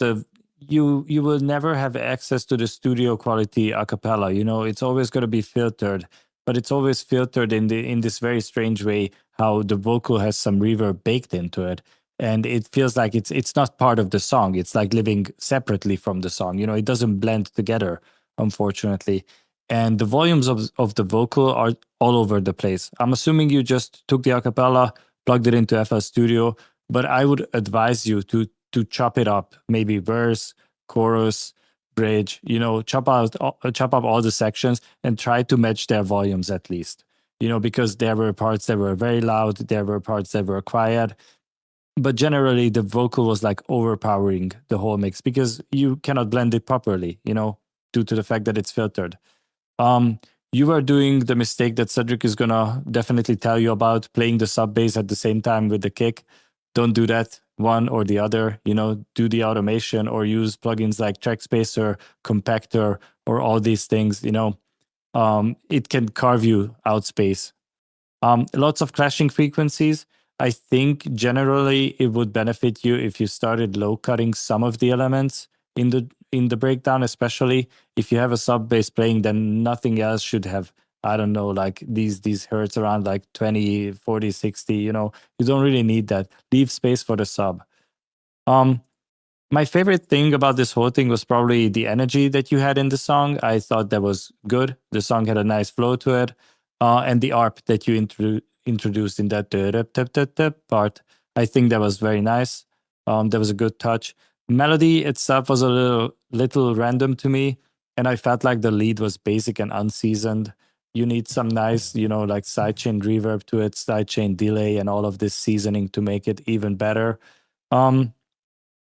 you will never have access to the studio quality a cappella. You know, it's always going to be filtered, but it's always filtered in this very strange way, how the vocal has some reverb baked into it, and it feels like it's not part of the song. It's like living separately from the song. You know, it doesn't blend together, unfortunately. And the volumes of the vocal are all over the place. I'm assuming you just took the acapella, plugged it into FL Studio, but I would advise you to chop it up, maybe verse, chorus, bridge. You know, chop up all the sections and try to match their volumes at least. You know, because there were parts that were very loud, there were parts that were quiet, but generally the vocal was like overpowering the whole mix because you cannot blend it properly. You know, due to the fact that it's filtered. You are doing the mistake that Cedric is gonna definitely tell you about, playing the sub bass at the same time with the kick. Don't do that, one or the other. You know, do the automation or use plugins like Track Spacer, Compactor, or all these things. You know, it can carve you out space. Lots of clashing frequencies. I think generally it would benefit you if you started low cutting some of the elements in the breakdown, especially if you have a sub bass playing, then nothing else should have, I don't know, like these hertz around like 20, 40, 60. You know, you don't really need that. Leave space for the sub. My favorite thing about this whole thing was probably the energy that you had in the song. I thought that was good. The song had a nice flow to it. And the ARP that you introduced in that part, I think that was very nice. That was a good touch. Melody itself was a little random to me, and I felt like the lead was basic and unseasoned. You need some nice, you know, like sidechain reverb to it, sidechain delay, and all of this seasoning to make it even better.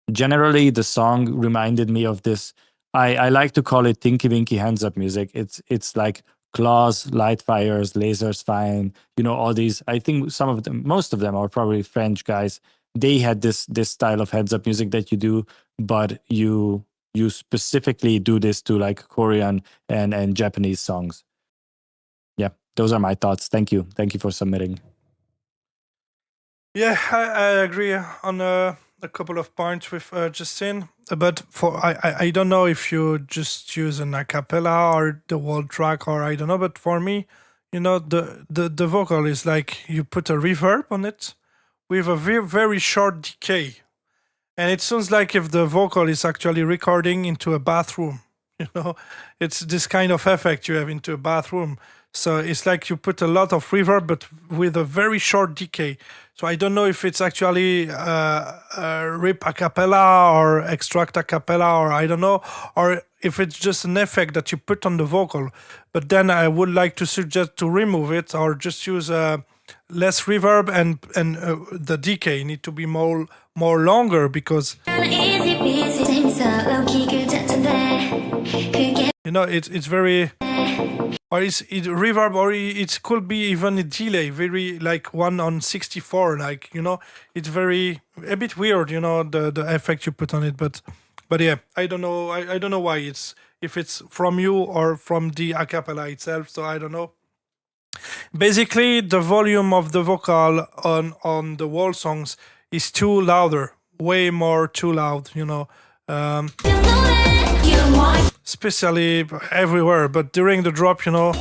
Generally, the song reminded me of this. I like to call it Tinky Winky Hands Up music. It's like claws, light fires, lasers fine, you know, all these. I think some of them, most of them are probably French guys. They had this style of heads up music that you do, but you specifically do this to like Korean and Japanese songs. Yeah, those are my thoughts. Thank you for submitting. Yeah, I agree on a couple of points with Justin, but I don't know if you just use an a cappella or the whole track, or I don't know, but for me, you know, the vocal is like you put a reverb on it with a very short decay, and it sounds like if the vocal is actually recording into a bathroom. You know, it's this kind of effect you have into a bathroom. So it's like you put a lot of reverb, but with a very short decay. So I don't know if it's actually rip a cappella or extract a cappella, or I don't know, or if it's just an effect that you put on the vocal. But then I would like to suggest to remove it or just use less reverb, and the decay need to be more longer, because you know it's very, or it's reverb, or it could be even a delay, very like 1/64, like, you know, it's very a bit weird, you know, the effect you put on it, but yeah, I don't know, I don't know why it's, if it's from you or from the acapella itself, so I don't know. Basically, the volume of the vocal on the wall songs is too louder, way more too loud, you know. Especially everywhere, but during the drop, you know.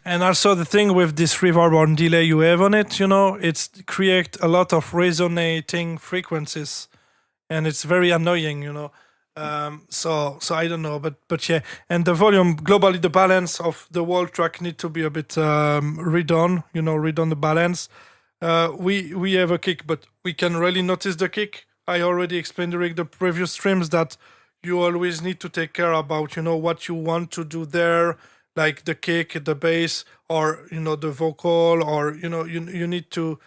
And also the thing with this reverb or delay you have on it, you know, it's create a lot of resonating frequencies, and it's very annoying, you know. So I don't know, but yeah, and the volume globally, the balance of the whole track need to be a bit redone, you know, redone the balance. We have a kick, but we can really notice the kick. I already explained during the previous streams that you always need to take care about, you know, what you want to do there, like the kick, the bass, or, you know, the vocal, or, you know, you need to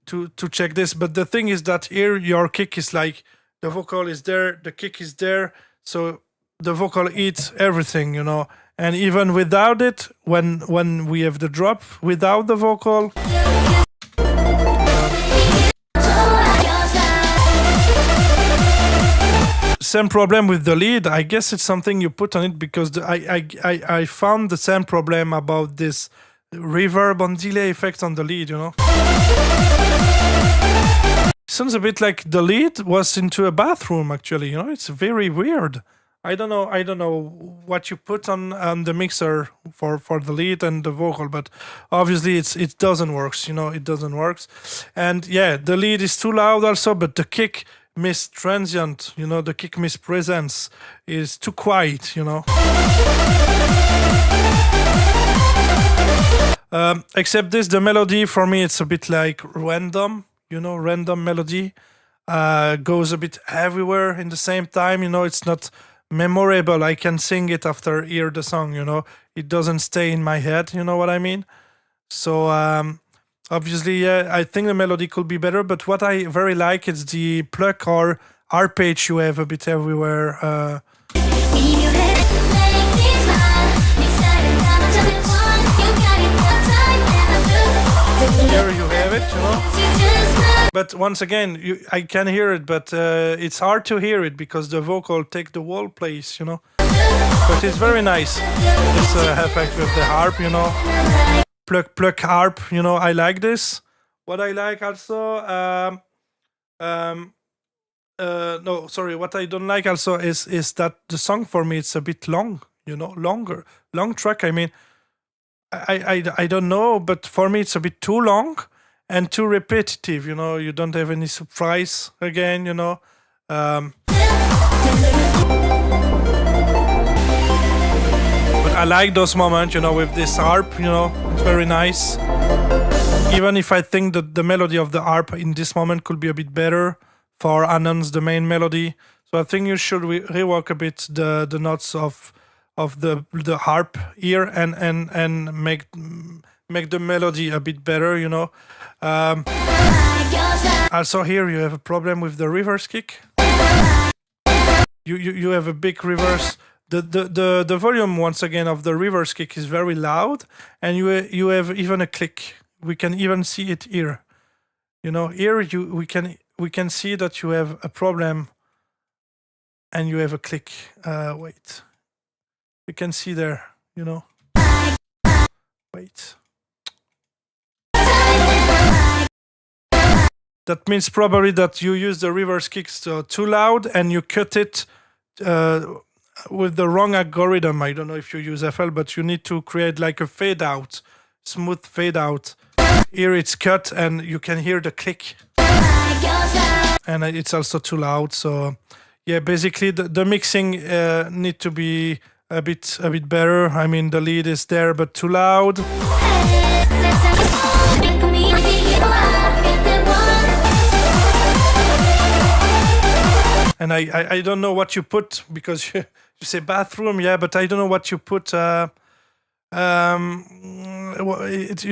to check this. But the thing is that here your kick is like the vocal is there, the kick is there, so the vocal eats everything, you know. And even without it, when we have the drop without the vocal, same problem with the lead. I guess it's something you put on it because I found the same problem about this reverb and delay effect on the lead, you know. Sounds a bit like the lead was into a bathroom, actually, you know. It's very weird. I don't know what you put on the mixer for the lead and the vocal, but obviously it doesn't work, you know. It doesn't work. And yeah, the lead is too loud also, but the kick miss transient, you know, the kick miss presence is too quiet, you know. Except this, the melody for me, it's a bit like random, you know, random melody. Goes a bit everywhere in the same time, you know. It's not memorable. I can sing it after hear the song, you know. It doesn't stay in my head, you know what I mean? So obviously, yeah, I think the melody could be better, but what I very like is the pluck or arpege you have a bit everywhere. Here you have it, you know. But once again, I can hear it, but it's hard to hear it because the vocal take the whole place, you know. But it's very nice. This effect with the harp, you know. Pluck harp, you know. I like this. What I like also, no, sorry. What I don't like also is that the song for me it's a bit long, you know, long track. I mean, I don't know, but for me it's a bit too long and too repetitive. You know, you don't have any surprise again. You know. But I like those moments, you know, with this harp. You know, it's very nice. Even if I think that the melody of the harp in this moment could be a bit better for announce the main melody. So I think you should rework a bit the notes of the harp here and make the melody a bit better, you know. Also here you have a problem with the reverse kick. You have a big reverse. The volume once again of the reverse kick is very loud, and you have even a click. We can even see it here. You know, here we can see that you have a problem, and you have a click. Wait. You can see there, you know. Wait. That means probably that you use the reverse kicks too loud and you cut it with the wrong algorithm. I don't know if you use FL, but you need to create like a fade out, smooth fade out. Here it's cut and you can hear the click. And it's also too loud. So yeah, basically the mixing need to be a bit better. I mean, the lead is there, but too loud. And I don't know what you put because you say bathroom, yeah, but I don't know what you put. You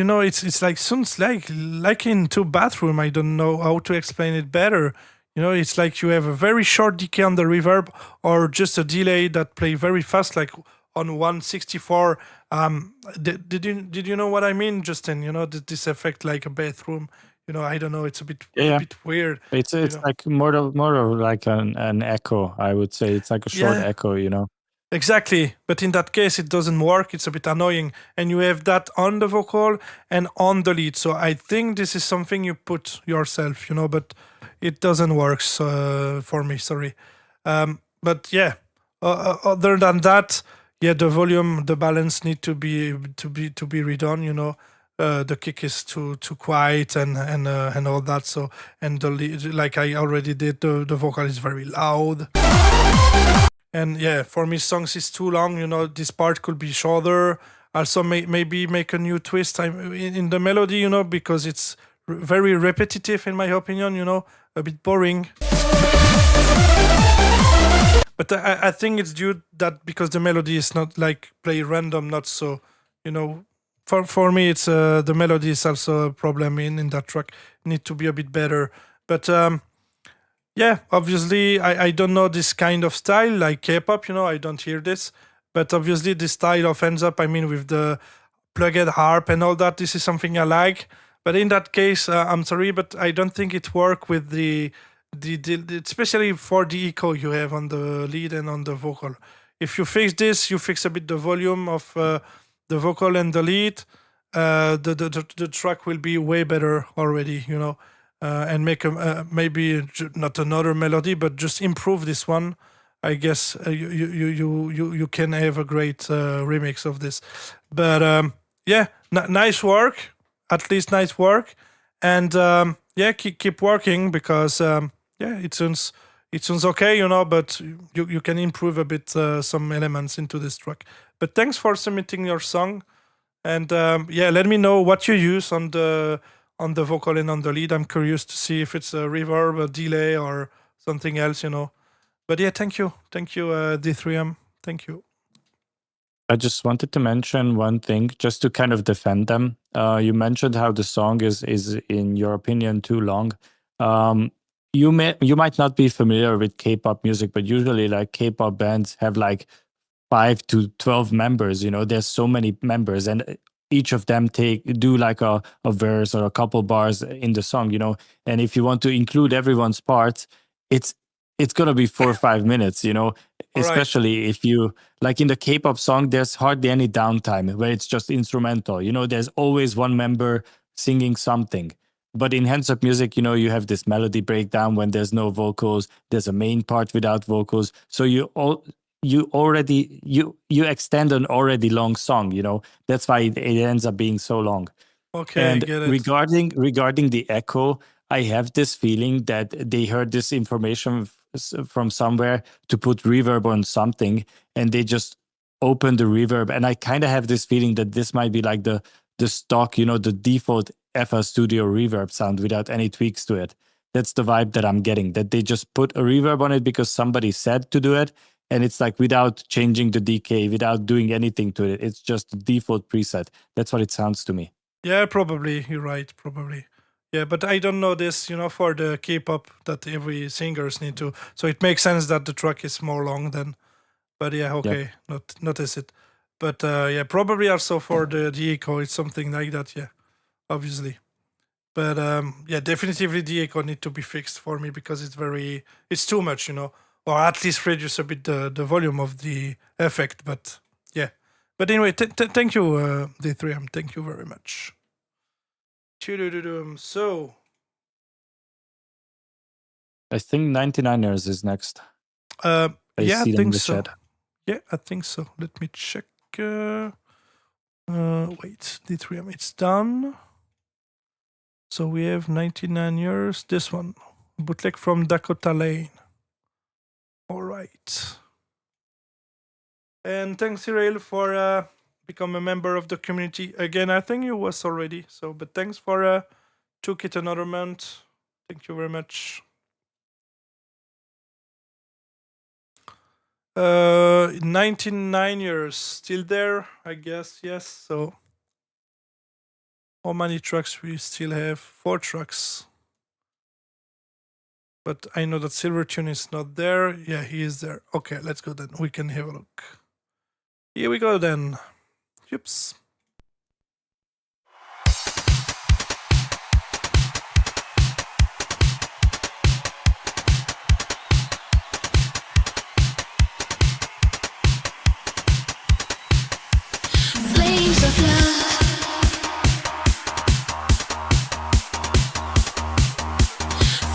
know, it's like sounds like into bathroom. I don't know how to explain it better. You know, it's like you have a very short decay on the reverb or just a delay that play very fast, like on 164. Did you know what I mean, Justin? You know, this effect like a bathroom. You know, I don't know. It's a bit weird. It's like more of like an echo. I would say it's like a short echo. You know. Exactly, but in that case it doesn't work. It's a bit annoying, and you have that on the vocal and on the lead. So I think this is something you put yourself, you know, but it doesn't work for me. Sorry, but yeah. Other than that, yeah, the volume, the balance need to be redone. You know, the kick is too quiet and all that. So and the lead, like I already did, the vocal is very loud. And yeah, for me, songs is too long. You know, this part could be shorter. Also, maybe make a new twist in the melody. You know, because it's very repetitive, in my opinion. You know, a bit boring. But I think it's due that because the melody is not like play random, not so, you know, for me, it's the melody is also a problem in that track. Need to be a bit better. But yeah, obviously, I don't know this kind of style like K-pop. I don't hear this. But obviously, this style of Hands Up, I mean, with the plugged harp and all that, this is something I like. But in that case, I'm sorry, but I don't think it works with the especially for the echo you have on the lead and on the vocal. If you fix this, you fix a bit the volume of the vocal and the lead. The track will be way better already, and make maybe not another melody, but just improve this one. I guess you can have a great remix of this. But yeah, nice work. At least nice work, and yeah, keep working because yeah, it sounds okay, but you can improve a bit some elements into this track. But thanks for submitting your song, and yeah, let me know what you use on the vocal and on the lead. I'm curious to see if it's a reverb, a delay, or something else, But yeah, thank you, D3M, thank you. I just wanted to mention one thing, just to kind of defend them. You mentioned how the song is in your opinion too long. You might not be familiar with K-pop music, but usually like K-pop bands have like 5 to 12 members. There's so many members, and each of them do like a verse or a couple bars in the song. And if you want to include everyone's parts, it's gonna be 4 or 5 minutes. Especially if you like in the K-pop song, there's hardly any downtime where it's just instrumental. There's always one member singing something. But in Hands Up music, you have this melody breakdown when there's no vocals. There's a main part without vocals. So you extend an already long song. That's why it ends up being so long. Okay, and I get it. regarding the echo, I have this feeling that they heard this information from somewhere to put reverb on something, and they just opened the reverb. And I kind of have this feeling that this might be like the stock, the default FL Studio reverb sound without any tweaks to it. That's the vibe that I'm getting, that they just put a reverb on it because somebody said to do it. And it's like without changing the decay, without doing anything to it. It's just the default preset. That's what it sounds to me. Yeah, probably. You're right, probably. Yeah, but I don't know this, for the K-pop that every singers need to. So it makes sense that the track is more long than. But yeah, okay, not notice it. But yeah, probably also for the echo, it's something like that. Yeah, obviously. But yeah, definitively the echo need to be fixed for me because it's too much, or at least reduce a bit the volume of the effect. But yeah. But anyway, thank you, D3M. Thank you very much. So I think 99ers is next. yeah, I see them in think the so. chat. Yeah, I think so. Let me check. Wait, D3M, it's done. So we have 99 years. This one, bootleg from Dakota Lane. All right. And thanks, Cyril, for become a member of the community. Again, I think you was already. So, but thanks for took it another month. Thank you very much. 99 years, still there, I guess. Yes. So, how many tracks we still have? 4 tracks. But I know that Silvertune is not there. Yeah, he is there. Okay, let's go then. We can have a look. Here we go then. Oops. Flames of love.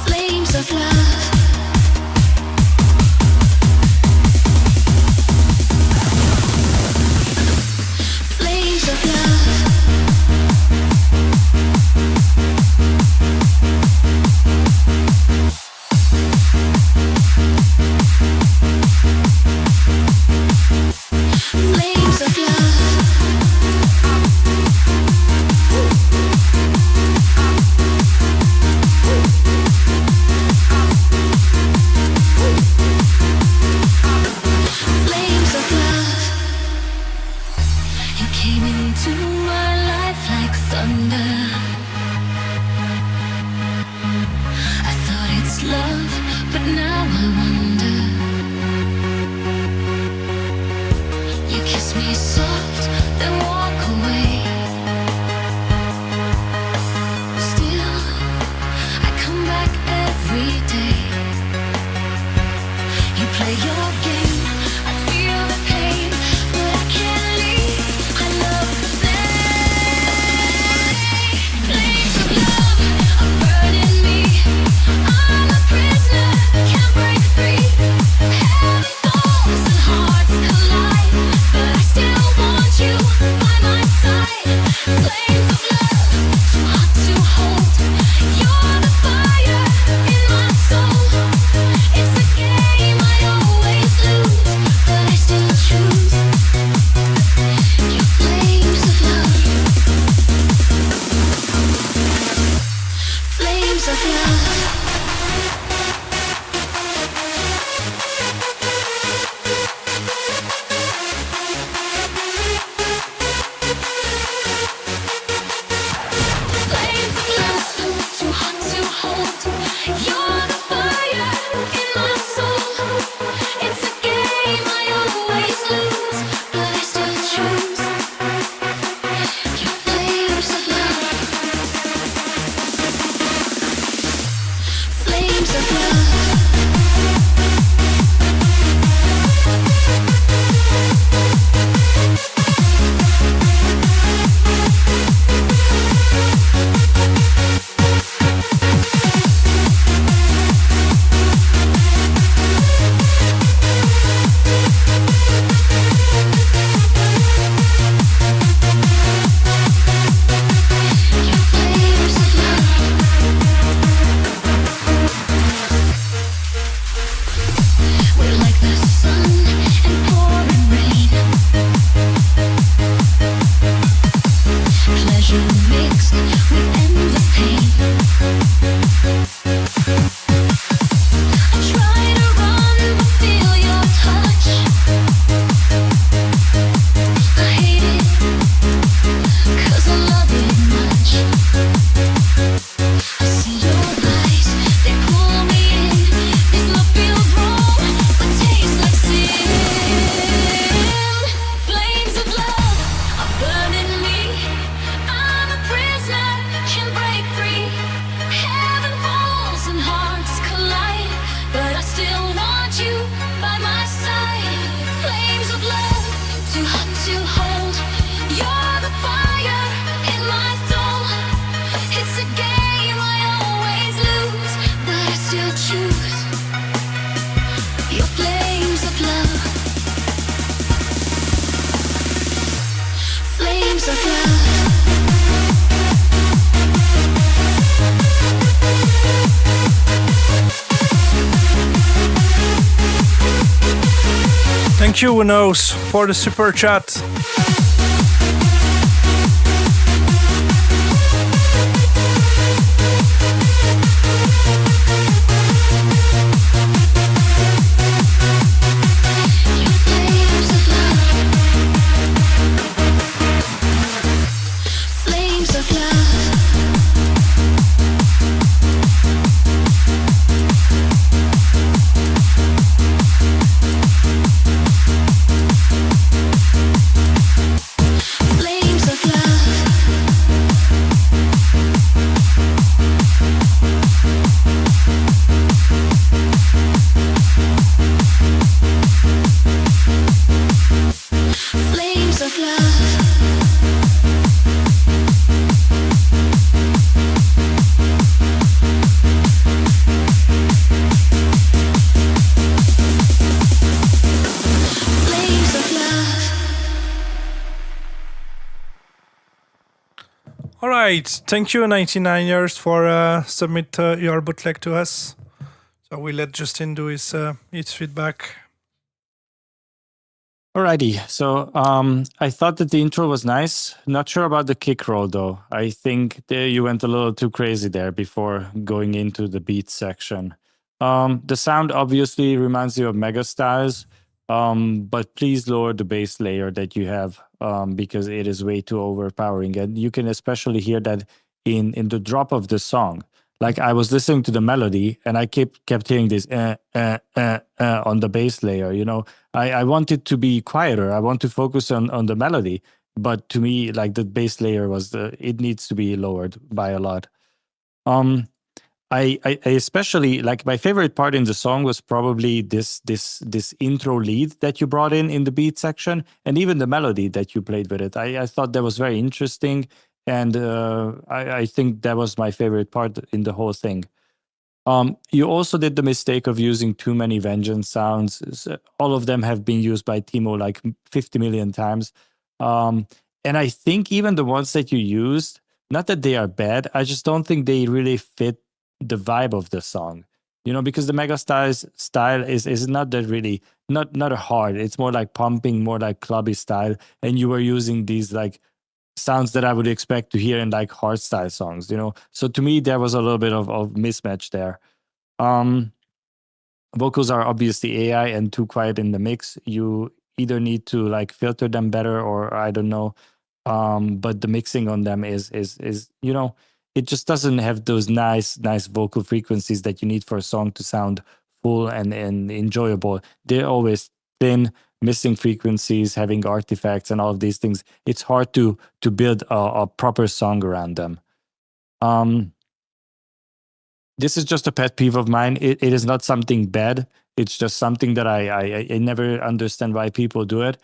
Flames of love. Flames of love. Flames of love. But now I wonder. You kiss me soft, then walk away. Still, I come back every day. You play your game, I feel the pain, but I can't leave. I love the flame. Flames of love are burning me. I'm a prisoner, can't break free. Heaven falls and hearts collide, but I still want you by my side. Flames of love, too hot to hold. You're the fire in my soul. It's a game I always lose, but I still choose your flames of love. Flames of love. Flames of love, too hot to hold. You're the fire in my soul. It's a game I always lose, but I still choose your flames of love. Flames of love. Your flames of love. We're like the sun and pouring rain. Pleasure mixed with endless pain. I try to run but feel your touch. I hate it 'cause I love it much. I see your eyes, they pull me in. This love feels wrong, but tastes like sin. Flames of love are burning me. I'm a prisoner, can't break free. Heaven falls and hearts collide, but I still want you by my side. Flames of love, too hot to hold. You're the fire in my soul. It's a game I always lose, but I still choose your flames of love. Flames of love. Thank you, Unos, for the super chat. Your flames of love. Flames of love. Flames of love. Flames of love. Flames of love. All right. Thank you, 99 years, for submit your bootleg to us. So we'll let Justin do his feedback. Alrighty, so I thought that the intro was nice. Not sure about the kick roll though. I think you went a little too crazy there before going into the beat section. The sound obviously reminds you of Mega Styles, but please lower the bass layer that you have because it is way too overpowering. And you can especially hear that in the drop of the song. Like I was listening to the melody and I kept hearing this on the bass layer. You know, I want it to be quieter. I want to focus on the melody, but to me, like the bass layer it needs to be lowered by a lot. I especially like my favorite part in the song was probably this intro lead that you brought in the beat section, and even the melody that you played with it. I thought that was very interesting, and I think that was my favorite part in the whole thing. You also did the mistake of using too many vengeance sounds. All of them have been used by Timo like 50 million times, and I think even the ones that you used, not that they are bad, I just don't think they really fit the vibe of the song, you know, because the mega style is not that really not a hard, it's more like pumping, more like clubby style, and you were using these like sounds that I would expect to hear in like hard style songs, you know. So to me there was a little bit of mismatch there. Vocals are obviously AI and too quiet in the mix. You either need to like filter them better, or I don't know, but the mixing on them is you know, it just doesn't have those nice vocal frequencies that you need for a song to sound full and enjoyable. They're always thin, missing frequencies, having artifacts and all of these things. It's hard to build a proper song around them. This is just a pet peeve of mine. It is not something bad. It's just something that I never understand why people do it.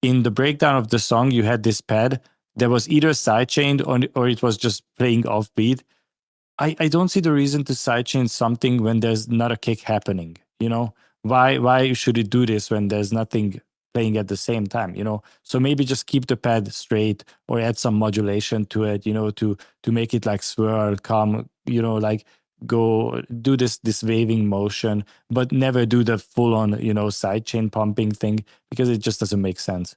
In the breakdown of the song, you had this pad that was either sidechained or it was just playing offbeat. I don't see the reason to sidechain something when there's not a kick happening. You know, why should it do this when there's nothing playing at the same time? You know, so maybe just keep the pad straight or add some modulation to it. You know, to make it like swirl, come. You know, like go do this waving motion, but never do the full on, you know, sidechain pumping thing, because it just doesn't make sense.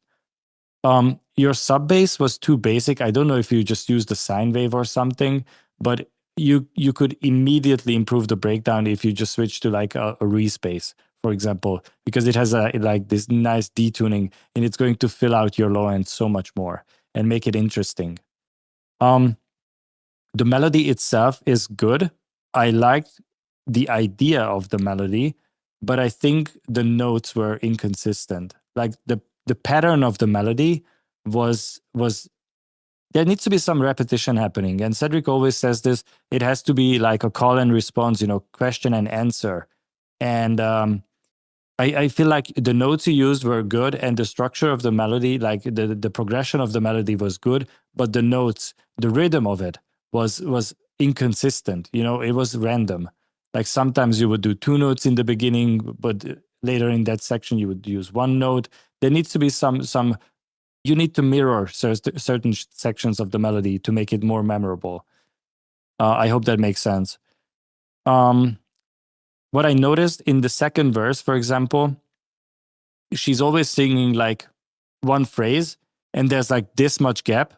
Your sub bass was too basic. I don't know if you just used a sine wave or something, but you could immediately improve the breakdown if you just switch to like a respace, for example, because it has like this nice detuning, and it's going to fill out your low end so much more and make it interesting. The melody itself is good. I liked the idea of the melody, but I think the notes were inconsistent. Like the pattern of the melody was there needs to be some repetition happening. And Cedric always says this, it has to be like a call and response, you know, question and answer. And I feel like the notes you used were good, and the structure of the melody, like the progression of the melody was good, but the notes, the rhythm of it was inconsistent. You know, it was random. Like sometimes you would do two notes in the beginning, but later in that section you would use one note. There needs to be some you need to mirror certain sections of the melody to make it more memorable. I hope that makes sense. What I noticed in the second verse, for example, she's always singing like one phrase, and there's like this much gap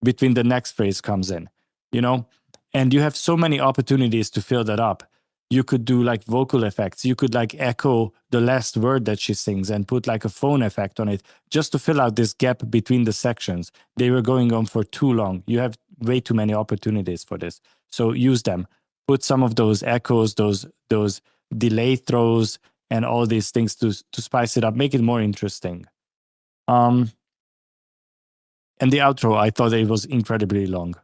between the next phrase comes in, you know? And you have so many opportunities to fill that up. You could do like vocal effects. You could like echo the last word that she sings and put like a phone effect on it just to fill out this gap between the sections. They were going on for too long. You have way too many opportunities for this. So use them. Put some of those echoes, those delay throws, and all these things to spice it up, make it more interesting. And the outro, I thought it was incredibly long.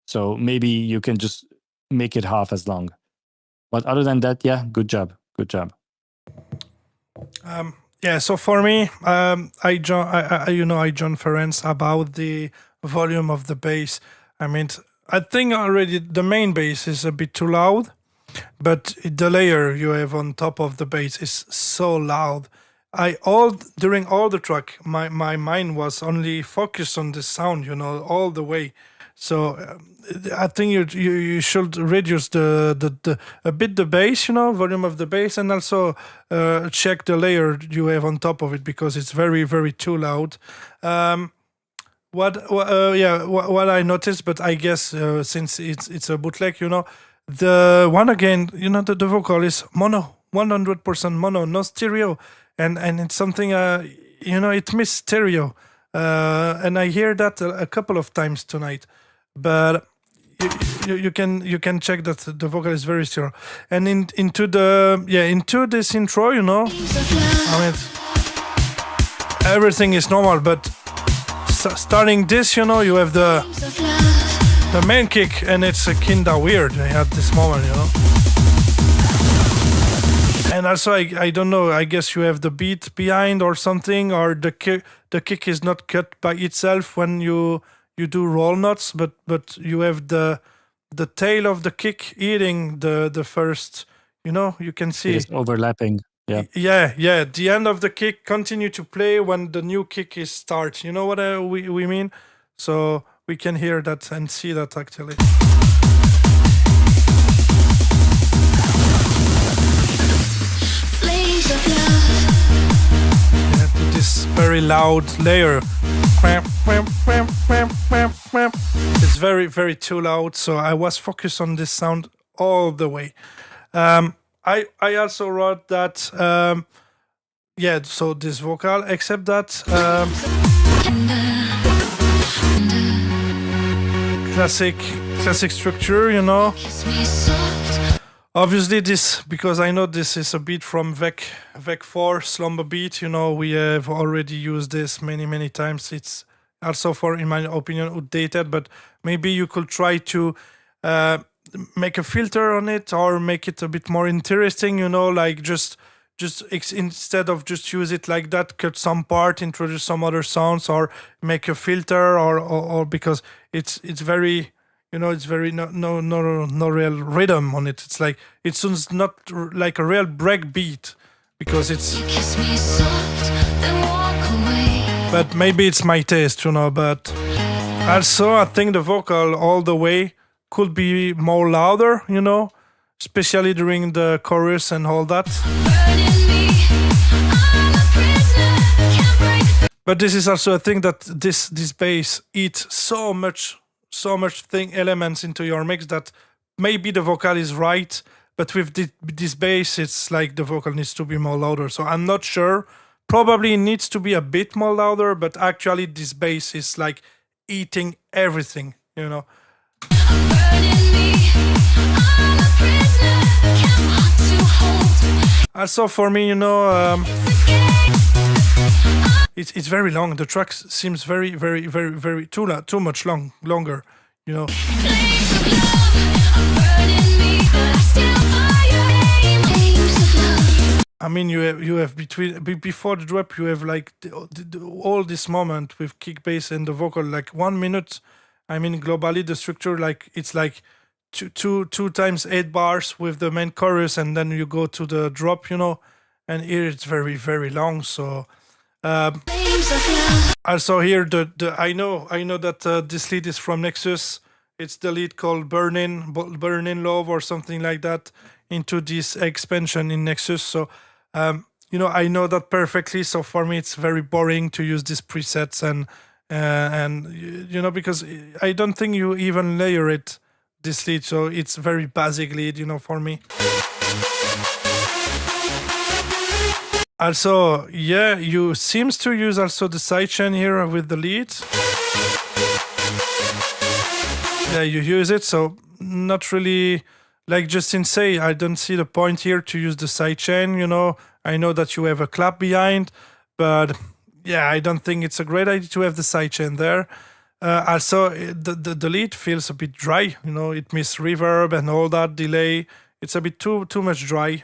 So maybe you can just make it half as long. But other than that, yeah, good job. Good job. Yeah, so for me, I join Ferenc about the volume of the bass. I mean, I think already the main bass is a bit too loud, but the layer you have on top of the bass is so loud. During all the track, my mind was only focused on the sound, you know, all the way. So I think you should reduce a bit the bass, you know, volume of the bass, and also check the layer you have on top of it, because it's very, very too loud. What I noticed, but I guess since it's a bootleg, you know, the one again, you know, the vocal is mono, 100% mono, no stereo, and it's something you know, it missed stereo, and I hear that a couple of times tonight. But you can check that the vocal is very stereo. And into this intro, I mean, everything is normal, but starting this, you have the main kick, and it's kinda weird at this moment, And also, I don't know. I guess you have the beat behind or something, or the kick is not cut by itself when you do roll notes, but you have the tail of the kick eating the first. You can see It's overlapping. Yeah. Yeah. The end of the kick continue to play when the new kick is start. You know what we mean? So we can hear that and see that actually. This very loud layer. It's very, very too loud, so I was focused on this sound all the way. I also wrote that, so this vocal, except that classic structure, Obviously, this, because I know this is a beat from Vec 4 slumber beat. We have already used this many times. It's also, in my opinion, outdated. But maybe you could try to make a filter on it or make it a bit more interesting. Like just instead of just use it like that, cut some part, introduce some other sounds, or make a filter, or because it's very. It's very no real rhythm on it. It's like it sounds not like a real break beat because it's. But maybe it's my taste, But also, I think the vocal all the way could be more louder, especially during the chorus and all that. But this is also a thing that this bass eats so much elements into your mix that maybe the vocal is right, but with this bass, it's like the vocal needs to be more louder. So I'm not sure. Probably it needs to be a bit more louder, but actually this bass is like eating everything, Also for me, it's very long. The track seems very, very, very, very too much longer. I mean, you have before the drop, you have like all this moment with kick bass and the vocal, like 1 minute. I mean, globally the structure, like it's like two times 8 bars with the main chorus, and then you go to the drop, and here it's very, very long. So. Also here, I know that this lead is from Nexus. It's the lead called Burning Love or something like that into this expansion in Nexus. So, I know that perfectly. So for me, it's very boring to use these presets and because I don't think you even layer it, this lead. So it's very basic lead, for me. Also, you seems to use also the sidechain here with the lead. Yeah, you use it, so not really, like Justin say, I don't see the point here to use the sidechain, I know that you have a clap behind, but yeah, I don't think it's a great idea to have the sidechain there. Also, the lead feels a bit dry, it misses reverb and all that delay. It's a bit too much dry.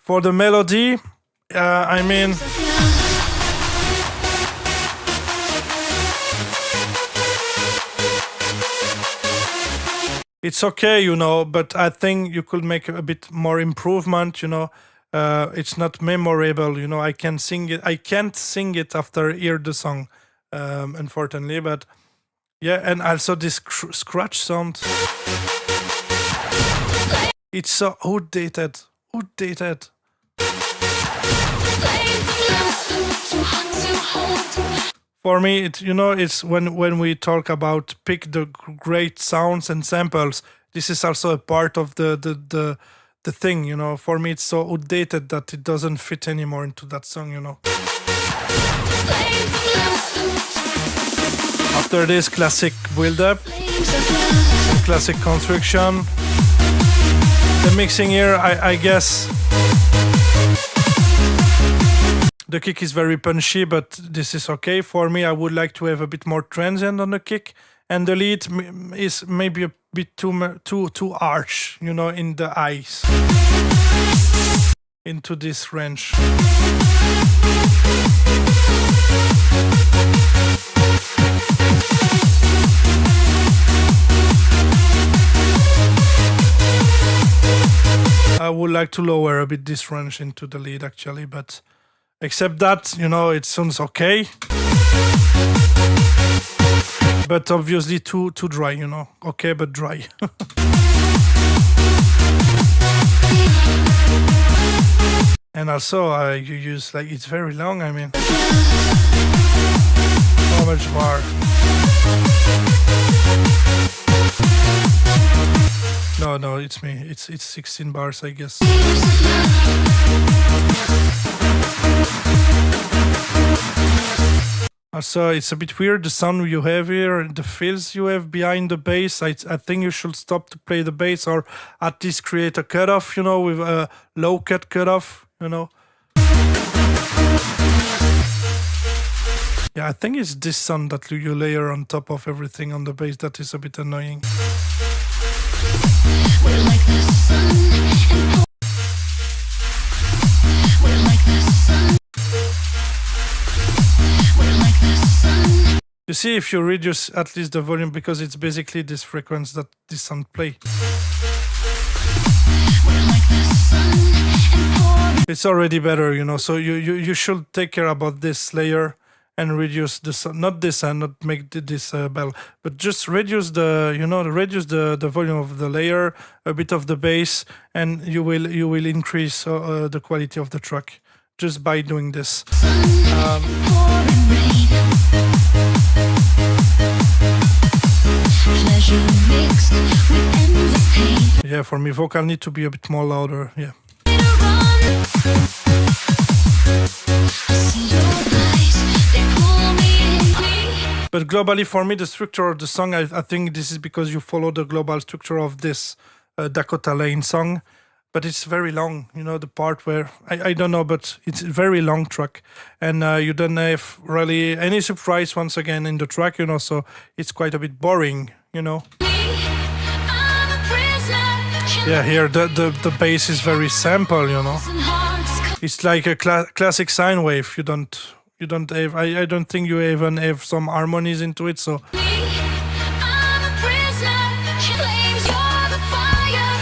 For the melody, I mean, it's okay, but I think you could make a bit more improvement, it's not memorable, I can't sing it after hear the song, unfortunately, but yeah, and also this scratch sound, it's so outdated. For me, it's when we talk about pick the great sounds and samples, this is also a part of the thing, For me, it's so outdated that it doesn't fit anymore into that song, After this classic build-up, classic construction, the mixing here, I guess the kick is very punchy, but this is okay for me. I would like to have a bit more transient on the kick, and the lead is maybe a bit too arch, you know, in the eyes, into this range. I would like to lower a bit this range into the lead actually, but except that, you know, it sounds okay. But obviously too dry, you know. Okay, but dry. And also you use, like, it's very long, I mean. How much bar? No, it's me. It's 16 bars, I guess. Also, it's a bit weird, the sound you have here, the fills you have behind the bass. I think you should stop to play the bass, or at least create a cutoff, you know, with a low cut cutoff, you know. Yeah, I think it's this sound that you layer on top of everything on the bass that is a bit annoying. We're like the sun and we're like the sun. We're like the sun. You see, if you reduce at least the volume, because it's basically this frequency that this sound play. We're like the sun and It's already better, you know, so you should take care about this layer and reduce the sound, not this and not make this bell, but just reduce the, you know, reduce the volume of the layer, a bit of the bass, and you will increase the quality of the track just by doing this. pouring rain. Pleasure mixed with endless pain. Yeah, for me, vocal need to be a bit more louder. Yeah. I see your eyes, they pull me in. But globally, for me, the structure of the song, I think this is because you follow the global structure of this Dakota Lane song. But it's very long, you know, the part where, I don't know, but it's a very long track. And you don't have really any surprise once again in the track, you know, so it's quite a bit boring, you know. I'm a prisoner. Yeah, here the bass is very sample, you know. It's like a classic sine wave. You don't have, I don't think you even have some harmonies into it, so. I'm a prisoner. Flames, you're the fire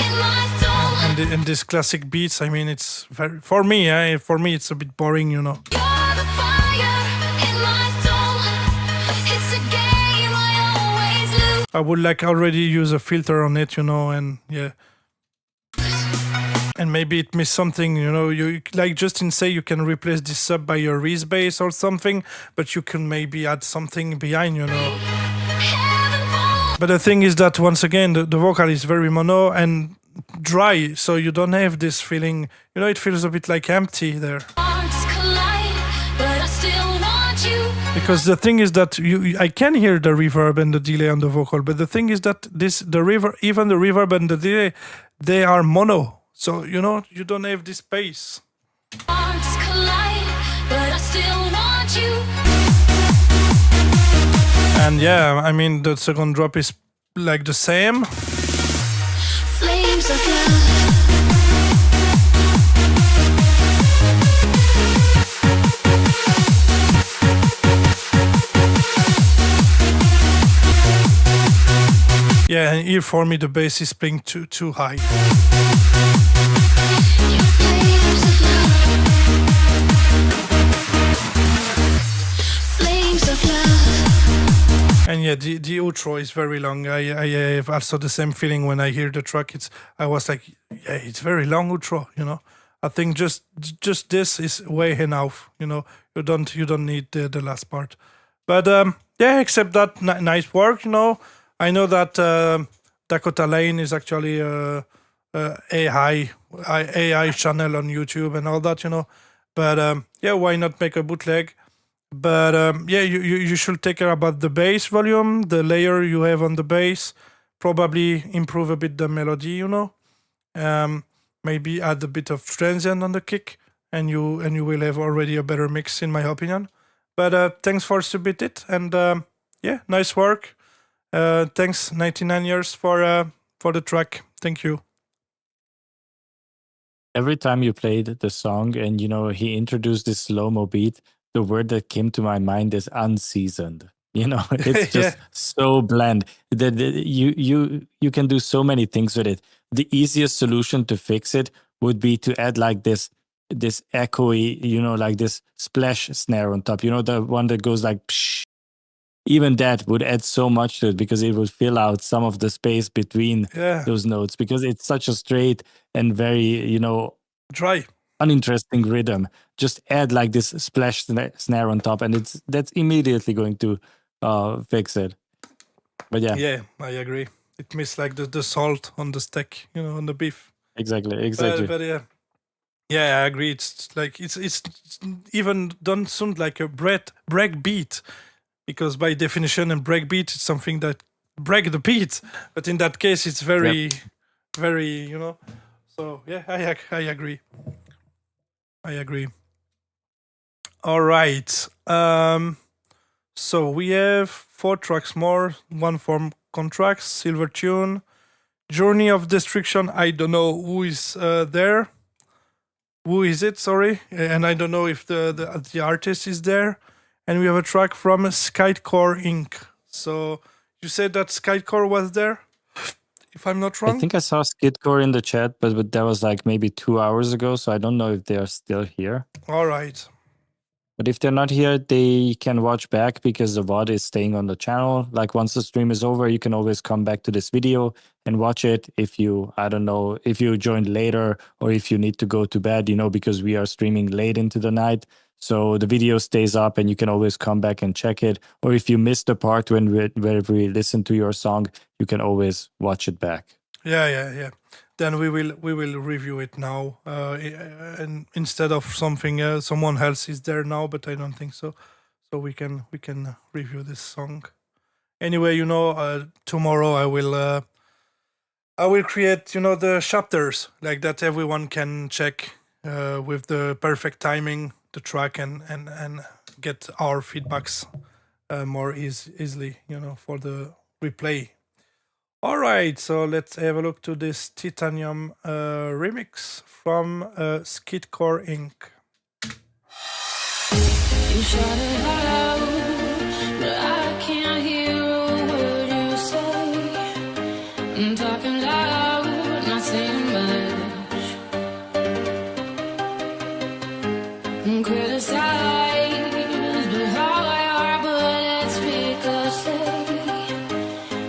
in my soul. And this classic beats, I mean, it's very, for me, it's a bit boring, you know. You're the fire in my soul. It's a game I always lose. I would like already use a filter on it, you know, and yeah. And maybe it missed something, you know, you like Justin say you can replace this sub by your Reese bass or something, but you can maybe add something behind, you know. Heaven falls. But the thing is that once again, the vocal is very mono and dry, so you don't have this feeling, you know, it feels a bit like empty there. Hearts collide, but I still want you. Because the thing is that I can hear the reverb and the delay on the vocal, but the thing is that even the reverb and the delay, they are mono. So, you know, you don't have this bass. Hearts collide, but I still want you. And yeah, I mean, the second drop is like the same. Flames of love. Yeah, and here for me, the bass is playing too high. Flames of love. Flames of love. And yeah, the outro is very long. I have also the same feeling when I hear the track. I was like, yeah, it's very long outro, you know. I think just this is way enough, you know. You don't need the last part. But yeah, except that nice work, you know. I know that Dakota Lane is actually a AI channel on YouTube and all that, you know. But yeah, why not make a bootleg? But yeah, you should take care about the bass volume, the layer you have on the bass. Probably improve a bit the melody, you know. Maybe add a bit of transient on the kick, and you will have already a better mix, in my opinion. But thanks for submit it, and yeah, nice work. Thanks 99 years for the track. Thank you. Every time you played the song and he introduced this slow-mo beat, the word that came to my mind is unseasoned. It's just so bland that you can do so many things with it. The easiest solution to fix it would be to add like this echoey, like this splash snare on top, the one that goes like psh. Even that would add so much to it, because it would fill out some of the space between those notes, because it's such a straight and very, dry, uninteresting rhythm. Just add like this splash snare on top, and that's immediately going to fix it. But yeah, I agree. It missed like the salt on the steak, on the beef. Exactly. But yeah, I agree. It's like it's even don't sound like a break beat, because by definition, a break beat is something that break the beat. But in that case, it's very, very, So yeah, I agree. I agree. All right. So we have 4 tracks more. One from Contracts, Silver Tune, Journey of Destruction. I don't know who is there. Who is it? Sorry, and I don't know if the artist is there. And we have a track from Skycore Inc. So you said that Skycore was there, if I'm not wrong? I think I saw Skidcore in the chat, but that was like maybe 2 hours ago, so I don't know if they are still here. All right. But if they're not here, they can watch back, because the VOD is staying on the channel. Like once the stream is over, you can always come back to this video and watch it if you, I don't know, if you joined later or if you need to go to bed, because we are streaming late into the night. So the video stays up and you can always come back and check it. Or if you missed the part where we listen to your song, you can always watch it back. Yeah. Then we will review it now, and instead of something someone else is there now, but I don't think so. So we can review this song. Anyway, tomorrow I will create the chapters like that everyone can check with the perfect timing the track and get our feedbacks more easily for the replay. All right, so let's have a look to this Titanium remix from Skidcore Inc. You shout it out, but I can't hear a word you say. I'm talking loud, not saying much. I'm criticized, but how I are bullets ricochet.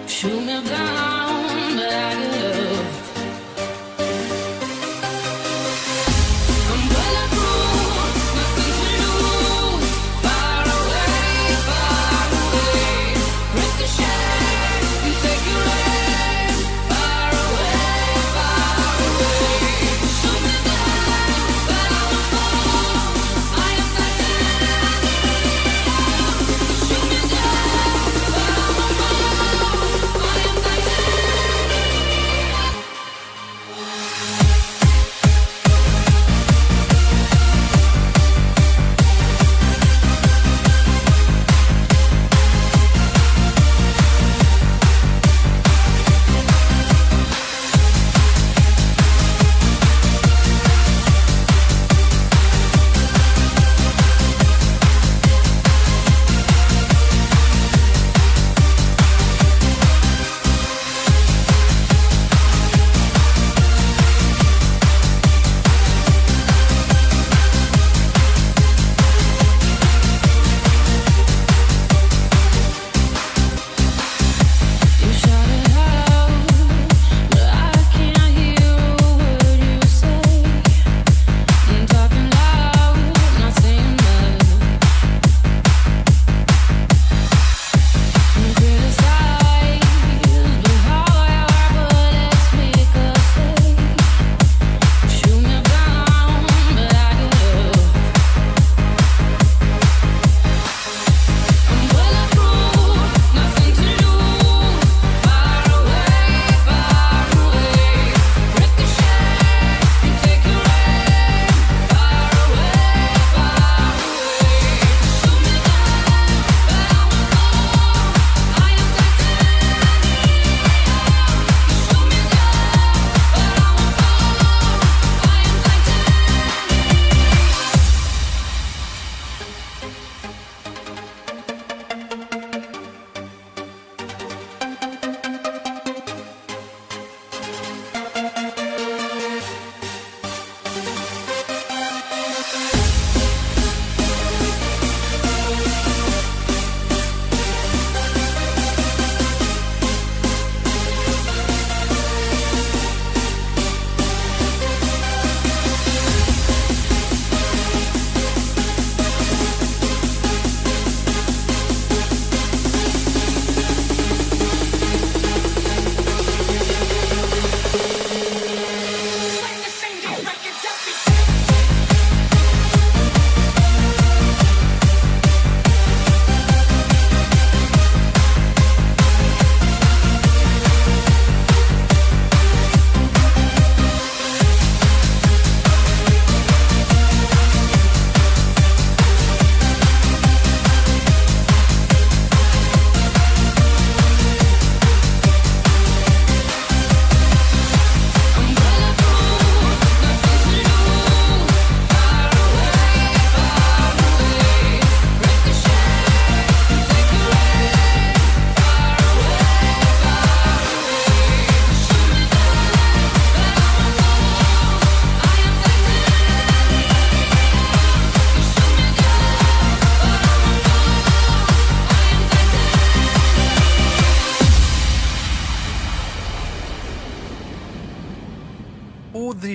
Shoot me down, but I get up. I'm bulletproof, nothing to lose. Far away, ricochet. You take your aim. Far away, shoot me down, but I won't fall. I am Titanium.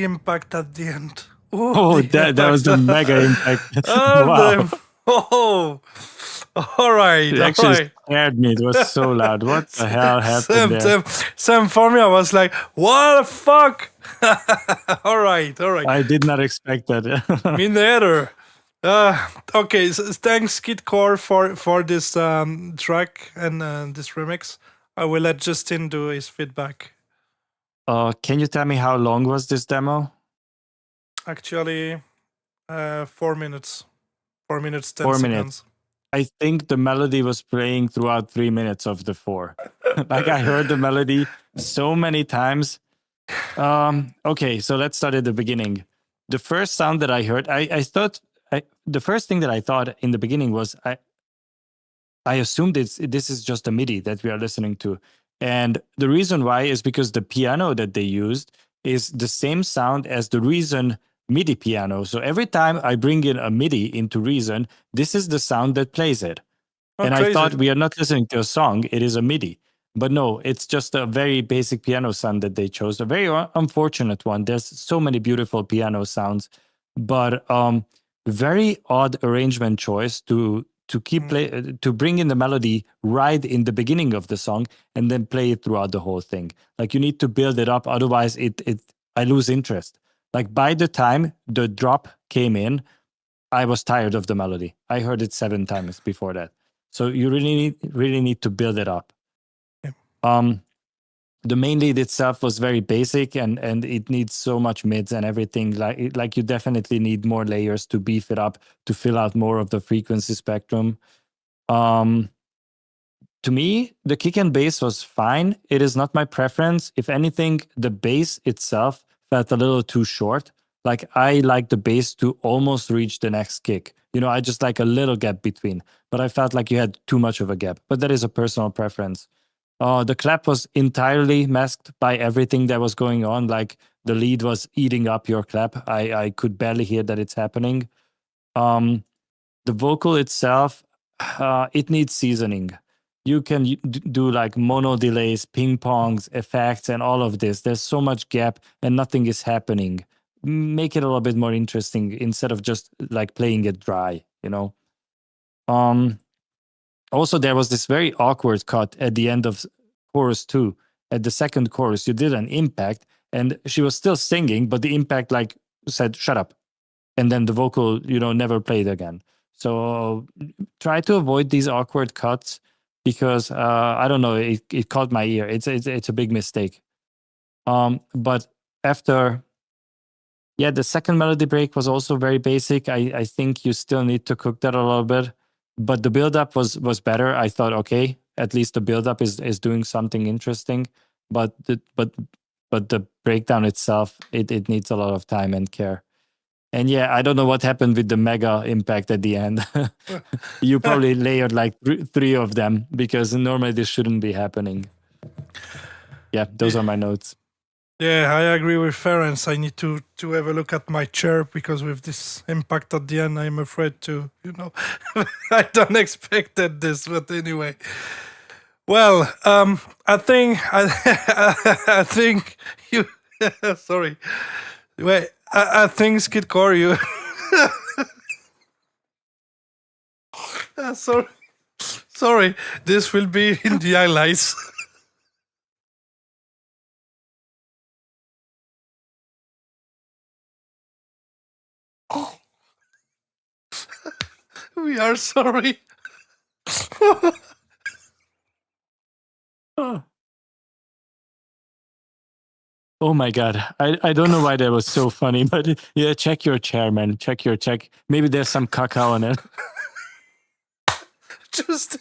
impact at the end. Oh, that was the mega impact. Wow. All right, It all actually right. scared me. It was so loud. What the hell happened there? Sam, for me, I was like, what the fuck? All right. I did not expect that. Me neither. Okay, so thanks Kidcore for this track and this remix. I will let Justin do his feedback. Can you tell me how long was this demo? Actually, 4 minutes. 4 minutes, 10 4 seconds. minutes. I think the melody was playing throughout 3 minutes of the 4. Like I heard the melody so many times. Okay, so let's start at the beginning. The first sound that I heard, the first thing that I thought in the beginning was I assumed this is just a MIDI that we are listening to. And the reason why is because the piano that they used is the same sound as the Reason MIDI piano. So every time I bring in a MIDI into Reason, this is the sound that plays it. And crazy. I thought we are not listening to a song, it is a MIDI. But no, it's just a very basic piano sound that they chose. A very unfortunate one. There's so many beautiful piano sounds, but very odd arrangement choice to bring in the melody right in the beginning of the song and then play it throughout the whole thing. Like you need to build it up, otherwise I lose interest. Like by the time the drop came in, I was tired of the melody. I heard it 7 times before that. So you really need to build it up. Yeah. The main lead itself was very basic and it needs so much mids and everything. Like you definitely need more layers to beef it up, to fill out more of the frequency spectrum. To me, the kick and bass was fine. It is not my preference. If anything, the bass itself felt a little too short. Like I like the bass to almost reach the next kick. You know, I just like a little gap between, but I felt like you had too much of a gap. But that is a personal preference. The clap was entirely masked by everything that was going on. Like the lead was eating up your clap. I could barely hear that it's happening. The vocal itself, it needs seasoning. You can do like mono delays, ping pongs, effects, and all of this. There's so much gap and nothing is happening. Make it a little bit more interesting instead of just like playing it dry, you know? Also, there was this very awkward cut at the end of chorus 2. At the second chorus, you did an impact and she was still singing, but the impact like said, shut up. And then the vocal, never played again. So try to avoid these awkward cuts because, I don't know, it caught my ear. It's a big mistake. But after, the second melody break was also very basic. I think you still need to cook that a little bit. But the build-up was better. I thought, okay, at least the build-up is doing something interesting. But the breakdown itself, it needs a lot of time and care. And I don't know what happened with the mega impact at the end. You probably layered like 3 of them because normally this shouldn't be happening. Yeah, those are my notes. Yeah, I agree with Ferenc. I need to have a look at my chair because with this impact at the end, I'm afraid to, I don't expected this, but anyway. Well, I think I think you. Sorry, wait. I think Skidcore, you. Sorry. This will be in the highlights. We are sorry. Oh my God. I don't know why that was so funny, but check your chair, man. Check. Maybe there's some cacao on it. Just.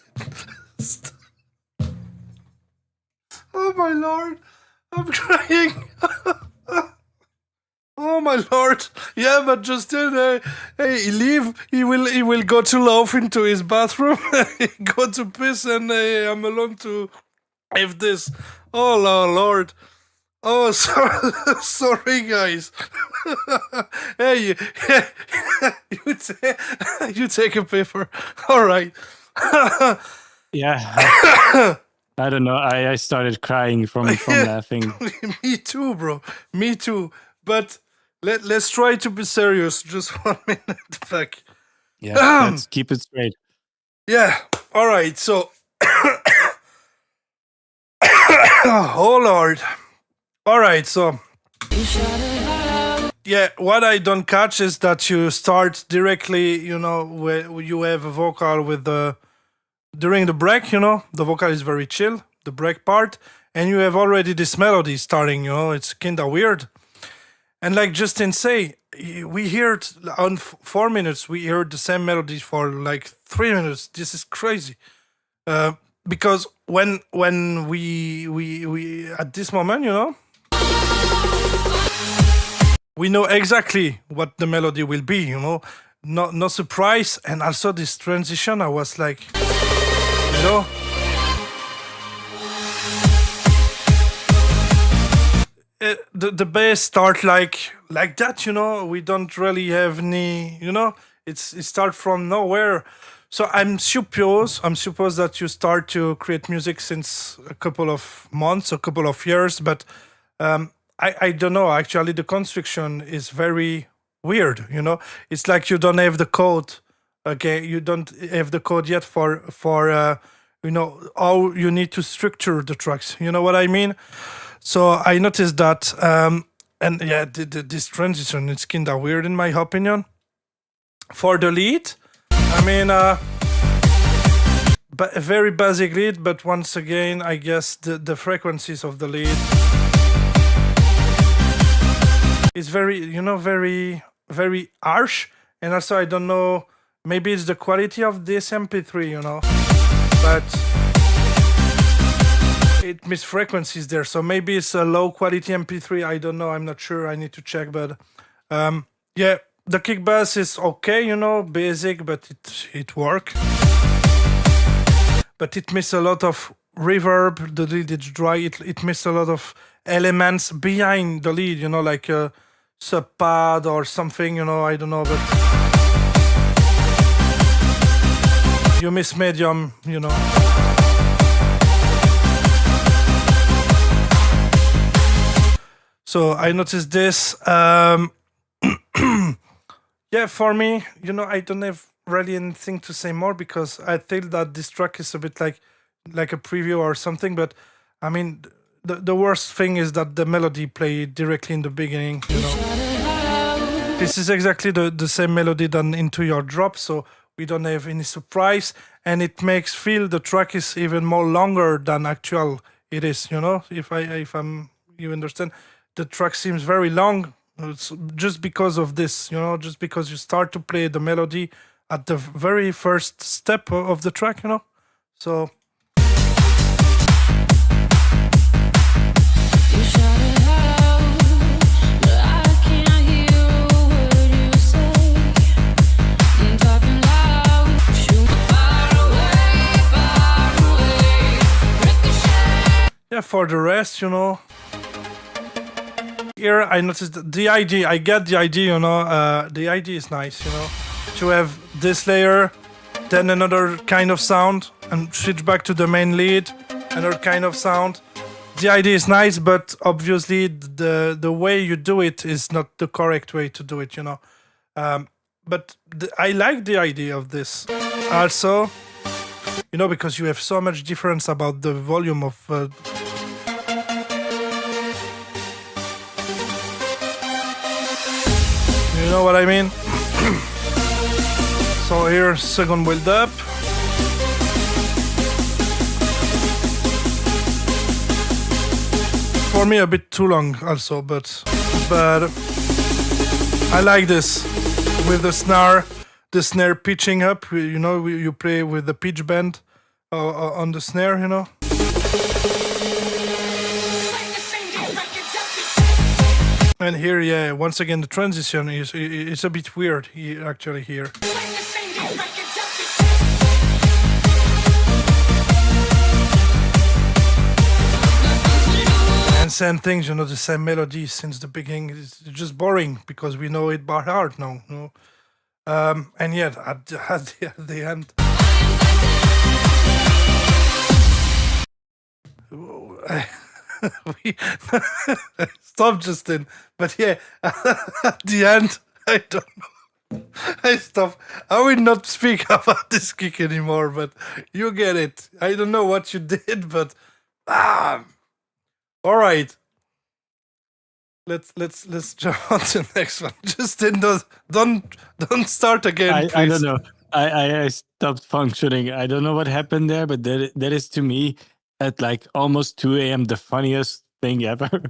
Oh my lord. I'm crying. Oh my lord! Yeah, but Justin, hey, he will go to laugh into his bathroom, go to piss, and I'm alone to have this. Oh lord! Oh, sorry guys. Hey, you take a paper. All right. Yeah. I don't know. I started crying from laughing. Me too, bro. Me too. But Let's try to be serious. Just 1 minute back. Yeah, let's keep it straight. Yeah. All right. So, oh Lord. All right. So, yeah. What I don't catch is that you start directly. You know, where you have a vocal with the during the break. You know, the vocal is very chill. The break part, and you have already this melody starting. You know, it's kinda weird. And like Justin say, we heard on 4 minutes, we heard the same melody for like 3 minutes. This is crazy. Because when we at this moment, you know, we know exactly what the melody will be. You know, no surprise. And also this transition, I was like, you know. The bass start like that, you know. We don't really have any, you know. It start from nowhere. So I'm suppose that you start to create music since a couple of months, a couple of years, but I don't know. Actually, the construction is very weird. You know, it's like you don't have the code. Okay, you don't have the code yet for you know how you need to structure the tracks. You know what I mean? So I noticed that, and yeah, this transition is kinda weird in my opinion. For the lead, I mean, but a very basic lead, but once again, I guess the frequencies of the lead is very, you know, very harsh, and also I don't know, maybe it's the quality of this MP3, you know, but it miss frequencies there, so maybe it's a low quality MP3. I don't know. I'm not sure. I need to check. But yeah, the kick bass is okay, you know, basic, but it work. But it miss a lot of reverb. The lead is dry. It miss a lot of elements behind the lead, you know, like a sub pad or something, you know. I don't know, but you miss medium, you know. So I noticed this. Yeah, for me, you know, I don't have really anything to say more because I think that this track is a bit like a preview or something. But I mean, the worst thing is that the melody played directly in the beginning. You know, this is exactly the same melody done into your drop, so we don't have any surprise, and it makes feel the track is even more longer than actual it is. You know, if you understand. The track seems very long. It's just because of this, you know, just because you start to play the melody at the very first step of the track, you know. So yeah, for the rest, you know. Here I noticed the idea. I get the idea, you know. The idea is nice, you know, to have this layer, then another kind of sound, and switch back to the main lead, another kind of sound. The idea is nice, but obviously the way you do it is not the correct way to do it, you know. But I like the idea of this. Also, you know, because you have so much difference about the volume of. You know what I mean? So here, second build up. For me, a bit too long also, but I like this with the snare pitching up. You know, you play with the pitch bend on the snare, you know. And here, yeah, once again, the transition is a bit weird here, actually, here. And same things, you know, the same melody since the beginning. It's just boring because we know it by heart now, you know. And yet, at the end... we stop, Justin. But yeah, at the end, I don't know. I stop. I will not speak about this kick anymore. But you get it. I don't know what you did, but all right. Let's jump on to the next one. Justin, don't start again, please. I don't know. I stopped functioning. I don't know what happened there, but that is to me at like almost 2 a.m. the funniest thing ever.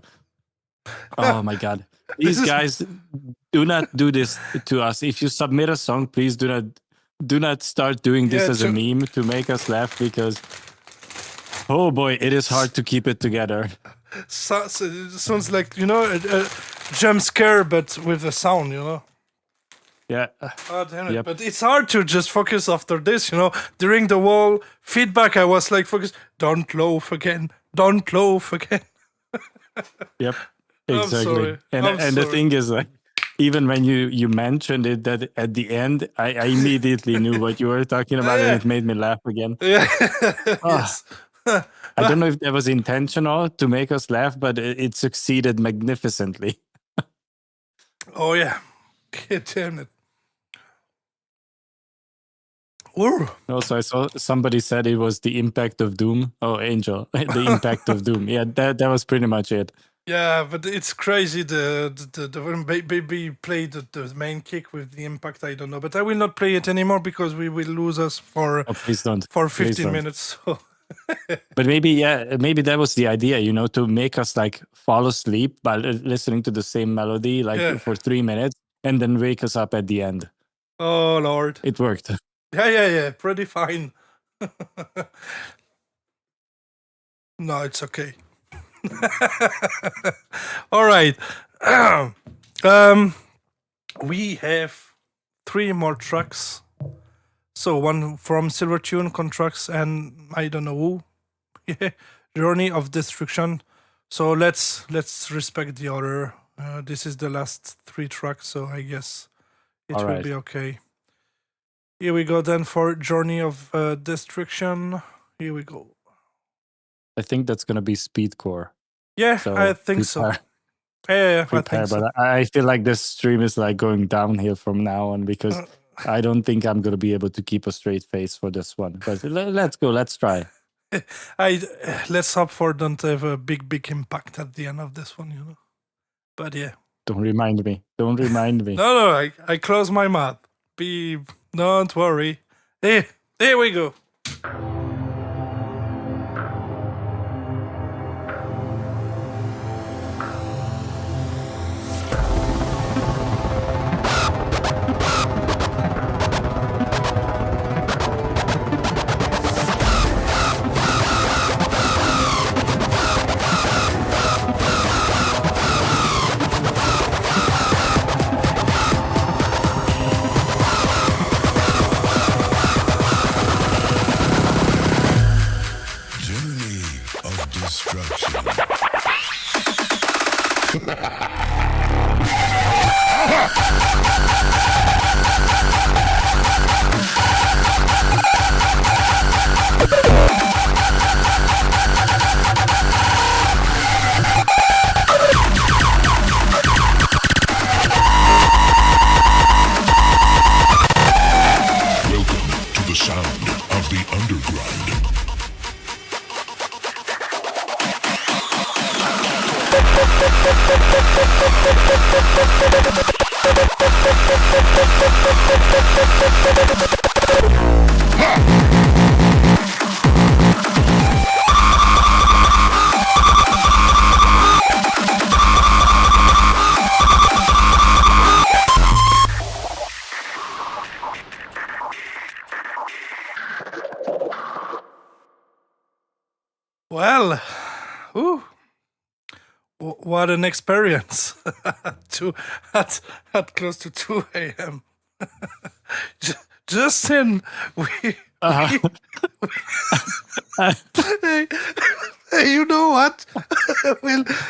Oh my god. These guys do not do this to us. If you submit a song, please do not start doing this Yeah, as a meme to make us laugh, because oh boy, it is hard to keep it together. So it sounds like, a jump scare, but with a sound, Yeah. Oh, damn it. Yep. But it's hard to just focus after this, During the whole feedback, I was like, focus, don't loaf again. Yep. I'm Exactly. sorry. And the thing is, like, even when you mentioned it, that at the end, I immediately knew what you were talking about, Yeah. and it made me laugh again. Yeah. Ah. Yes. I don't know if that was intentional to make us laugh, but it succeeded magnificently. Oh, yeah. God damn it. Ooh. Also, I saw somebody said it was the impact of doom. Oh, Angel, the impact of doom. Yeah, that was pretty much it. Yeah, but it's crazy. The when baby played the main kick with the impact. I don't know, but I will not play it anymore because we will lose us for Oh, please don't. for Please 15 don't. minutes. So. But maybe that was the idea, to make us like fall asleep by listening to the same melody like Yeah. for 3 minutes and then wake us up at the end. Oh Lord. It worked. Yeah. Pretty fine. No, it's okay. All right. We have 3 more tracks. So one from Silvertune Contracts and I don't know who. Yeah, Journey of Destruction. So let's respect the order. This is the last 3 tracks, so I guess it All will right. be okay. Here we go then for Journey of Destruction. Here we go. I think that's going to be speedcore. Yeah, So I think so. prepare, Yeah, I prepare. think so. But I feel like this stream is like going downhill from now on, because I don't think I'm going to be able to keep a straight face for this one. But let's go. Let's try. Let's hope for don't have a big impact at the end of this one, But yeah. Don't remind me. Don't remind me. No, I close my mouth. Don't worry. Here we go. Journey of destruction. Welcome to the sound of the underground. Well, what an experience at close to 2 a.m. Justin, hey, you know what?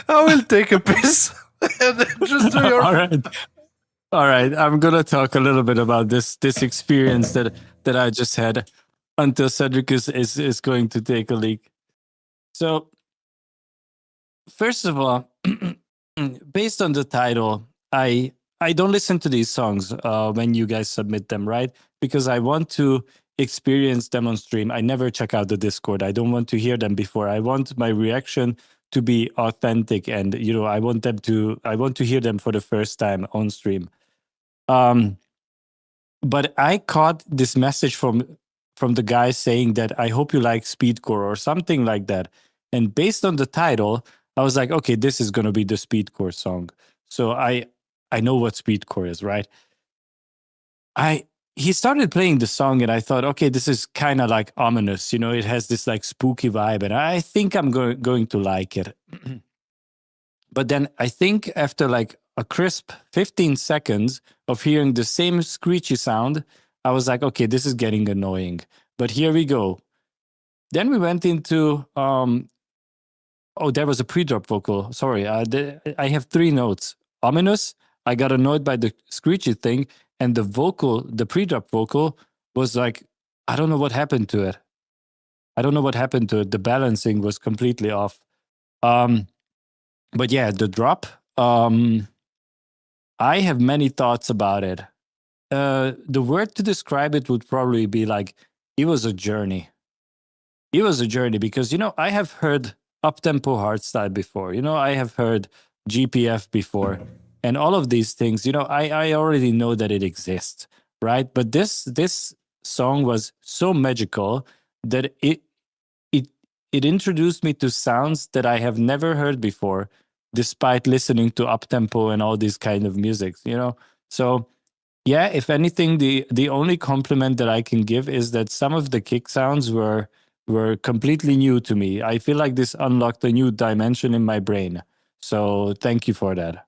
I will take a piss and then just do your. All right. I'm gonna talk a little bit about this experience that I just had until Cedric is going to take a leak. So first of all, based on the title, I don't listen to these songs when you guys submit them, right? Because I want to experience them on stream. I never check out the Discord. I don't want to hear them before. I want my reaction to be authentic, and I want to hear them for the first time on stream. But I caught this message from the guy saying that I hope you like speedcore or something like that. And based on the title, I was like, okay, this is going to be the speedcore song. So I know what speedcore is, right? He started playing the song and I thought, okay, this is kind of like ominous. It has this like spooky vibe and I think I'm going to like it. But then I think after like a crisp 15 seconds of hearing the same screechy sound, I was like, okay, this is getting annoying. But here we go. Then we went into, there was a pre-drop vocal. Sorry, I have 3 notes. Ominous, I got annoyed by the screechy thing, and the pre-drop vocal was like, I don't know what happened to it. The balancing was completely off. But yeah, the drop, I have many thoughts about it. The word to describe it would probably be like, it was a journey. It was a journey because, I have heard up-tempo hardstyle before. I have heard GPF before. And all of these things, I already know that it exists, right? But this song was so magical that it introduced me to sounds that I have never heard before, despite listening to up-tempo and all these kind of music, So yeah, if anything, the only compliment that I can give is that some of the kick sounds were completely new to me. I feel like this unlocked a new dimension in my brain. So thank you for that.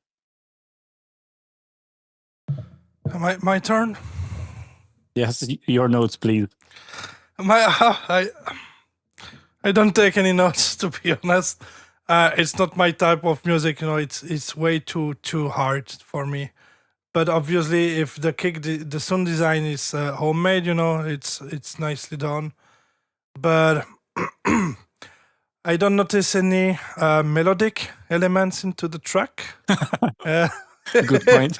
My turn. Yes, your notes, please. I don't take any notes, to be honest. It's not my type of music, it's way too hard for me. But obviously, if the sound design is homemade, it's nicely done. But I don't notice any melodic elements into the track. Good point.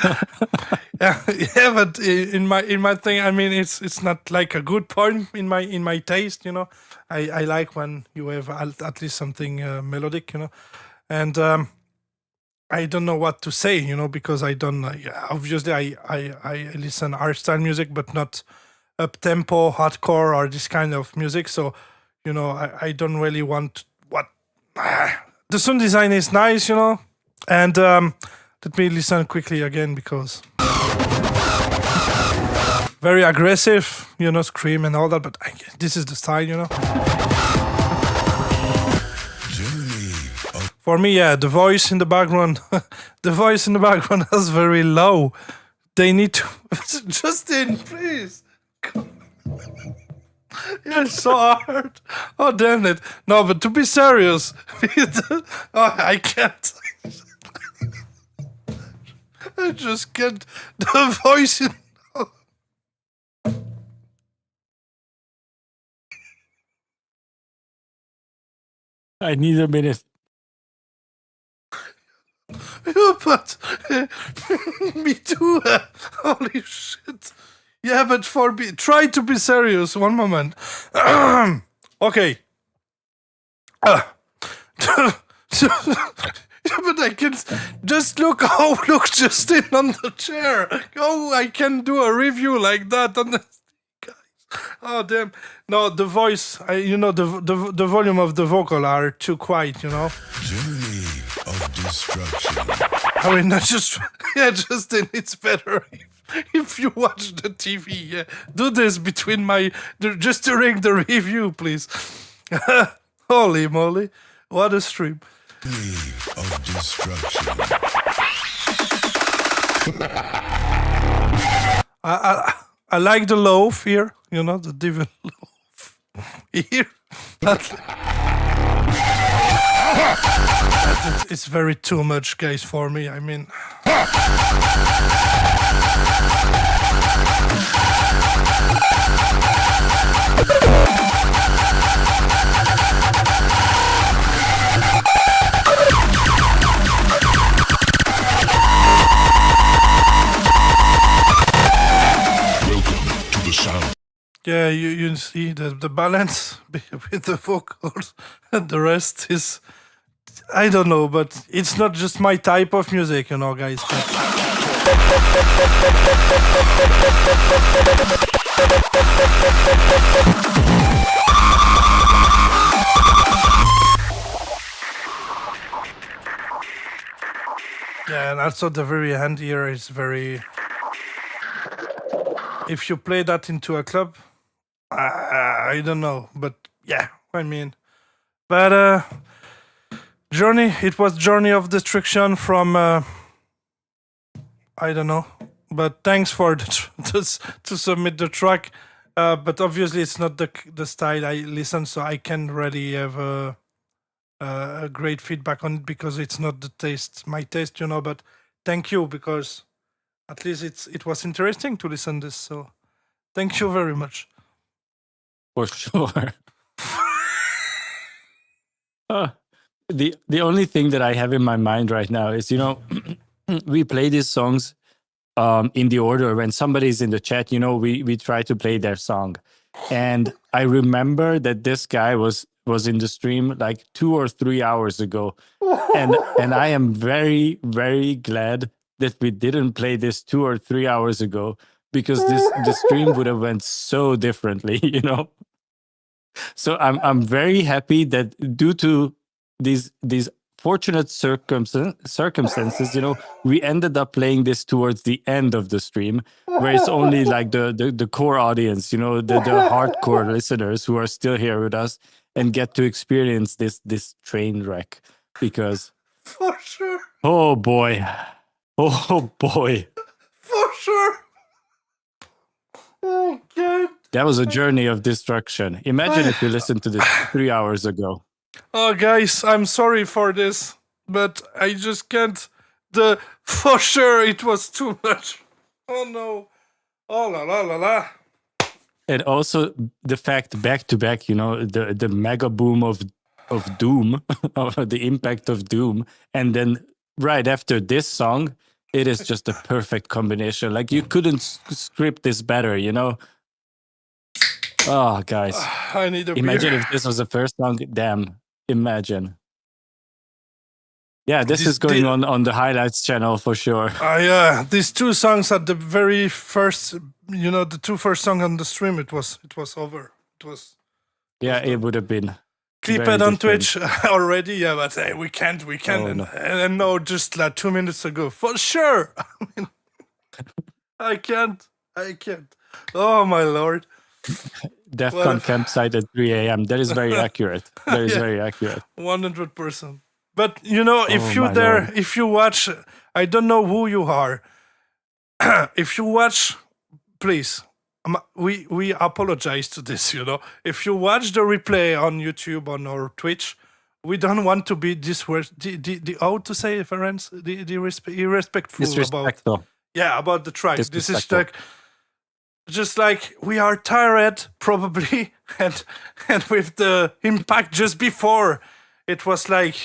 yeah, but in my thing, I mean, it's not like a good point in my taste. I like when you have at least something melodic, and I don't know what to say, because I don't. Obviously, I listen hardstyle music, but not up tempo, hardcore, or this kind of music. So, I don't really want what the sound design is nice, and let me listen quickly again because very aggressive, scream and all that. But this is the style, For me, yeah, the voice in the background, is very low. They need to Justin, please. You're so hard. Oh damn it! No, but to be serious, I can't. I just get the voice in. I need a minute. Yeah, but me too. Holy shit. Yeah, but try to be serious. One moment. Okay. Yeah, but I can just look Justin on the chair. Oh, I can do a review like that on the guys. Oh damn! No, the voice. The volume of the vocal are too quiet. Journey of destruction. I mean, not just Justin. It's better if you watch the TV. Yeah, do this between just during the review, please. Holy moly! What a stream. Of destruction. I like the loaf here, the devil loaf here. It's very too much, guys, for me. I mean. Yeah, you see the balance with the vocals, and the rest is, I don't know, but it's not just my type of music, guys. But yeah, and also the very end here is very. If you play that into a club, I don't know, but yeah, I mean, but Journey. It was Journey of Destruction from I don't know, but thanks for to submit the track. But obviously, it's not the style I listen, so I can't really have a great feedback on it because it's not my taste, But thank you, because at least it was interesting to listen this. So thank you very much. For sure. The only thing that I have in my mind right now is, we play these songs in the order. When somebody's in the chat, we try to play their song. And I remember that this guy was in the stream like 2 or 3 hours ago. And I am very, very glad that we didn't play this 2 or 3 hours ago, because the stream would have went so differently, So I'm very happy that due to these fortunate circumstances, we ended up playing this towards the end of the stream, where it's only like the core audience, the hardcore listeners who are still here with us and get to experience this train wreck. Because For sure. oh boy, For sure. Oh God. that was a journey of destruction. Imagine if you listened to this 3 hours ago. Oh, guys, I'm sorry for this, but I just can't. For sure, it was too much. Oh no. Oh la la la la. And also the fact back to back, the mega boom of Doom, of the impact of Doom, and then right after this song, it is just a perfect combination. Like, you couldn't script this better, Oh, guys, I need a imagine beer. if this was the first song. Damn, imagine. Yeah, this is going on the highlights channel for sure. Yeah, these two songs at the very first, the two first songs on the stream, it was over. It was. Yeah, it would have been. Clip very it on different. Twitch already, yeah, but hey, we can't. Oh, no. And no, just like 2 minutes ago, for sure. I mean, I can't. Oh my lord. DEFCON campsite at 3 a.m. That is very accurate. That is Yeah. very accurate. 100%. But if you my there, Lord. if you watch, I don't know who you are. If you watch, please, we apologize to this. If you watch the replay on YouTube on our Twitch, we don't want to be the how to say, Ferenc, irrespectful about Disrespectful. about the track. This is Disrespectful. like just like we are tired probably, and with the impact just before, it was like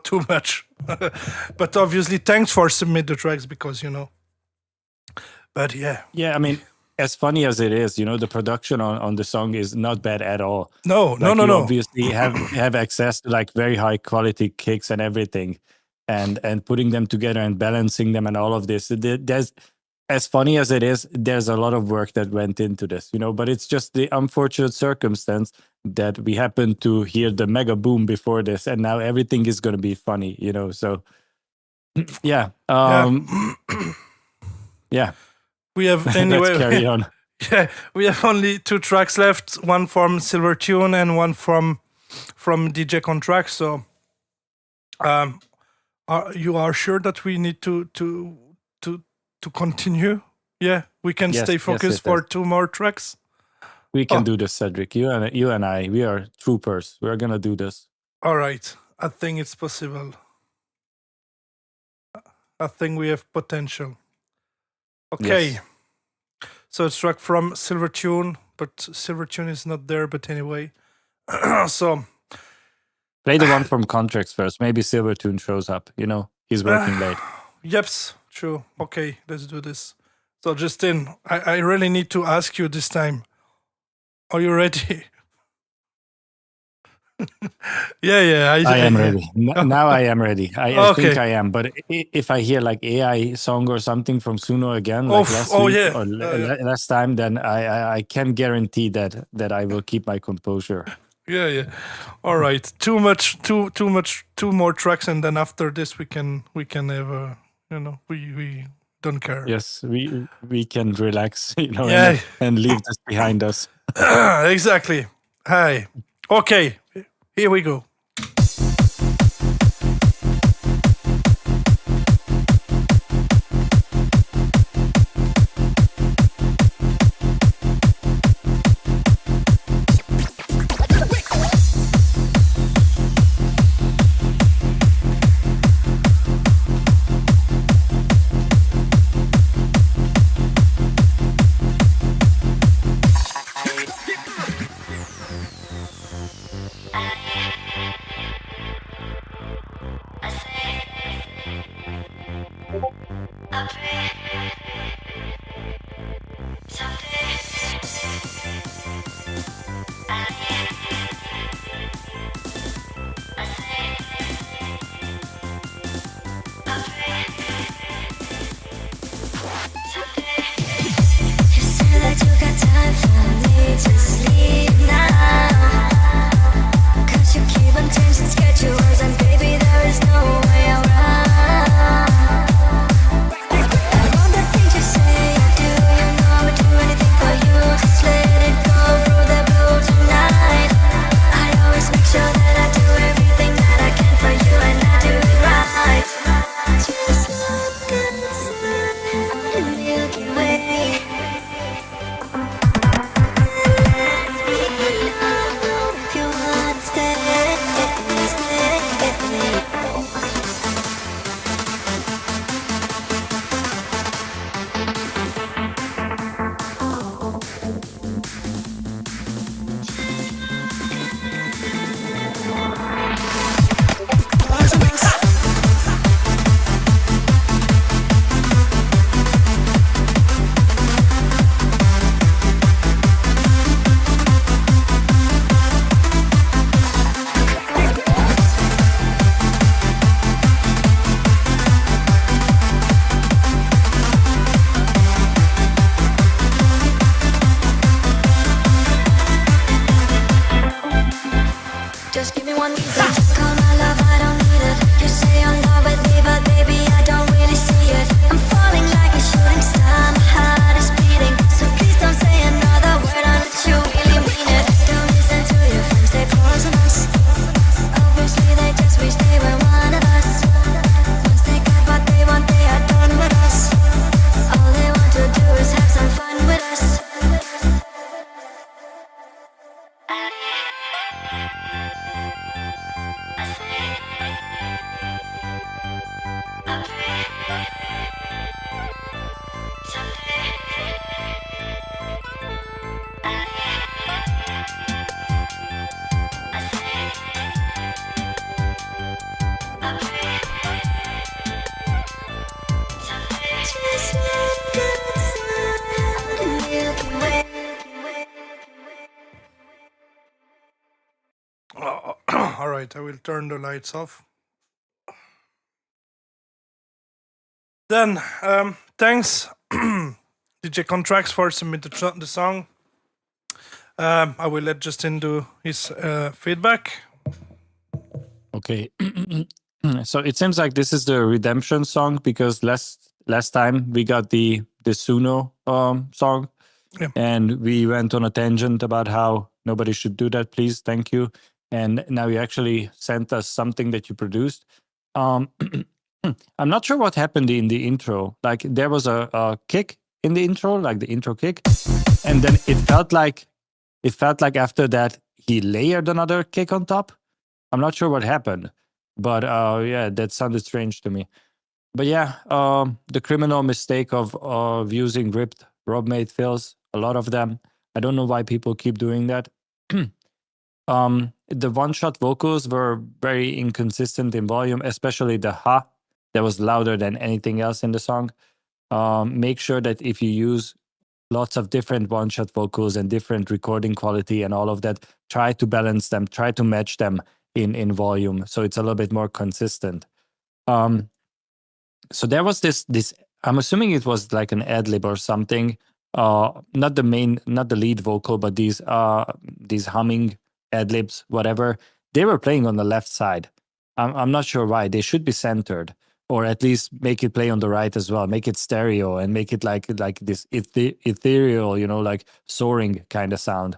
too much. But obviously, thanks for submit the tracks, because But yeah, Yeah, I mean, as funny as it is, the production on the song is not bad at all. no. You obviously have access to like very high quality kicks and everything, and putting them together and balancing them and all of this. There's, as funny as it is, there's a lot of work that went into this, but it's just the unfortunate circumstance that we happen to hear the mega boom before this, and now everything is going to be funny, so yeah. Yeah. We have anyway. Let's carry on. Yeah, we have only 2 tracks left. One from Silver Tune and one from DJ Contract. So, you are sure that we need to continue? Yeah, we can Yes, stay yes, focused yes, for yes. 2 more tracks. We can do this, Cedric. You and I, we are troopers. We're gonna do this. All right, I think it's possible. I think we have potential. Okay. Yes. So it's track from Silver Tune, but Silver Tune is not there. But anyway, so Play the one from Contracts first. Maybe Silvertune shows up. He's working late. yeps, true. Okay, let's do this. So, Justin, I really need to ask you this time. Are you ready? yeah. I am yeah. ready. Now I am ready. I think Okay. I am. But if I hear like AI song or something from Suno again, like last week yeah. or last time, then I can guarantee that I will keep my composure. Yeah. All right. Two more tracks, and then after this we can have a, we don't care. Yes, we can relax, Yeah. and leave this behind us. Exactly. Hi. Okay. Here we go. You said that you got time for me to sleep now. 'Cause you keep on changing schedules, and baby, there is no way around. And all the things you say you do, you know I would do anything for you. Just let it go through the blue tonight. I always make sure that I do everything that I can for you, and I do it right. Just look inside the Milky Way. Let me know if you wanna stay. Just give me one reason to call my love, I don't need it. You say you're in love with me, but baby, I don't really see it. I'm falling like a shooting star, my heart is beating. So please don't say another word unless you really mean it. Don't listen to your friends, they poison us. Obviously they just wish they were one of us. Once they got what they want, they are done with us. All they want to do is have some fun with us. Just look inside the Milky Way. All right. I will turn the lights off. Then, thanks, DJ Contracts, for submitting the song. I will let Justin do his feedback. Okay. So it seems like this is the redemption song because last time we got the Suno song, Yeah. and we went on a tangent about how nobody should do that, please, thank you. And now you actually sent us something that you produced. I'm not sure what happened in the intro. Like there was a kick in the intro, like the intro kick, and then it felt like after that he layered another kick on top. I'm not sure what happened, but yeah, that sounded strange to me. But yeah, the criminal mistake of using ripped Rob-made fills, a lot of them. I don't know why people keep doing that. The one-shot vocals were very inconsistent in volume, especially the ha that was louder than anything else in the song. make sure that if you use lots of different one-shot vocals and different recording quality and all of that, try to balance them, try to match them in volume, so it's a little bit more consistent. So there was this I'm assuming it was like an ad lib or something, not the lead vocal, but these humming ad libs, whatever, they were playing on the left side. I'm not sure why. They should be centered, or at least make it play on the right as well, make it stereo and make it like this ethereal, like soaring kind of sound.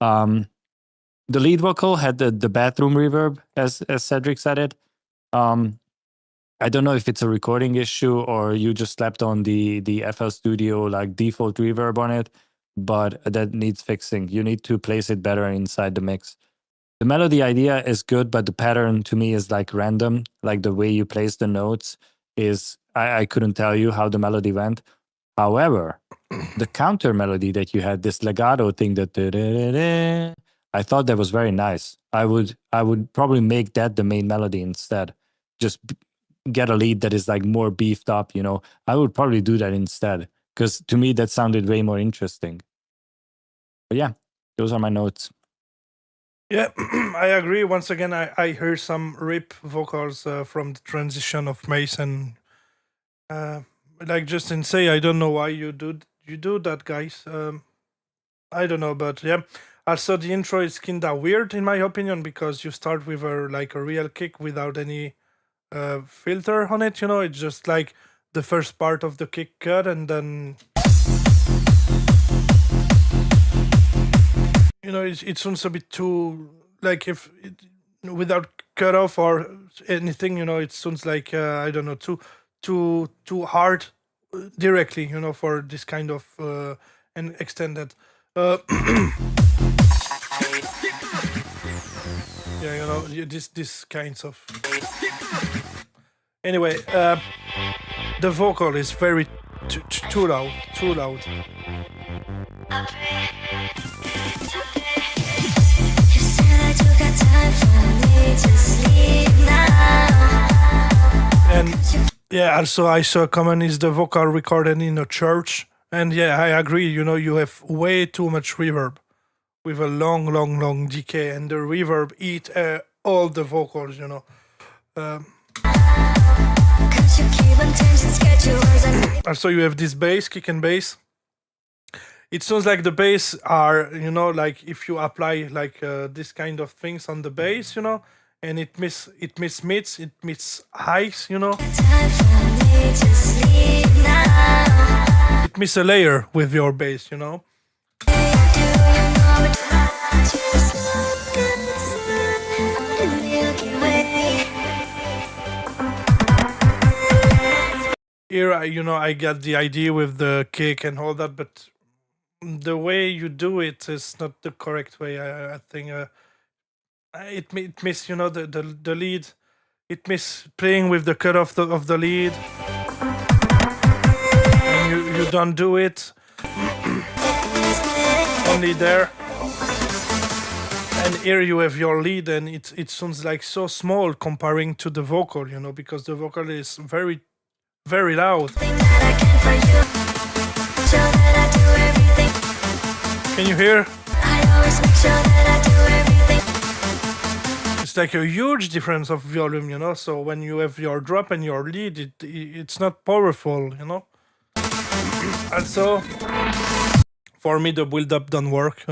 The lead vocal had the bathroom reverb, as Cedric said it. I don't know if it's a recording issue or you just slapped on the FL Studio like default reverb on it, but that needs fixing. You need to place it better inside the mix. The melody idea is good, but the pattern to me is like random. Like the way you place the notes is, I couldn't tell you how the melody went. However, the counter melody that you had, this legato thing, that I thought that was very nice. I would probably make that the main melody instead. Just get a lead that is like more beefed up, I would probably do that instead, because to me that sounded way more interesting. But yeah, those are my notes. Yeah, I agree. Once again, I heard some rip vocals from the transition of Mace, and like Justin say, I don't know why you do that, guys. I don't know, but yeah. Also, the intro is kinda weird in my opinion, because you start with a real kick without any filter on it. It's just like the first part of the kick cut, and then it sounds a bit too, like, if without cut off or anything, it sounds like I don't know, too hard directly, for this kind of and extended yeah, this kinds of. Anyway, the vocal is very too loud. And yeah, also I saw a comment is the vocal recorded in a church, and yeah, I agree. You have way too much reverb with a long decay, and the reverb eat all the vocals. Also, you have this bass, kick and bass. It sounds like the bass are, like if you apply like this kind of things on the bass, and it miss mids, it miss highs, It miss a layer with your bass, Here, I got the idea with the kick and all that, but the way you do it is not the correct way. I think it miss, the lead. It miss playing with the cut off of the lead. And you don't do it only there. And here you have your lead, and it sounds like so small comparing to the vocal, because the vocal is very, very loud. Can you hear? It's like a huge difference of volume, so when you have your drop and your lead, it's not powerful, Also, for me, the build-up don't work,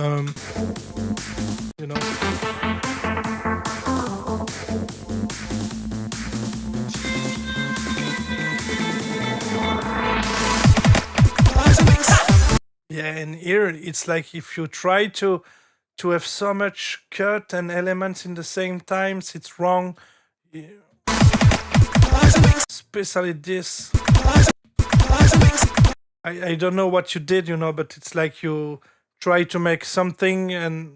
Yeah, and here it's like if you try to have so much cut and elements in the same times, it's wrong. Especially this. I don't know what you did, but it's like you try to make something and,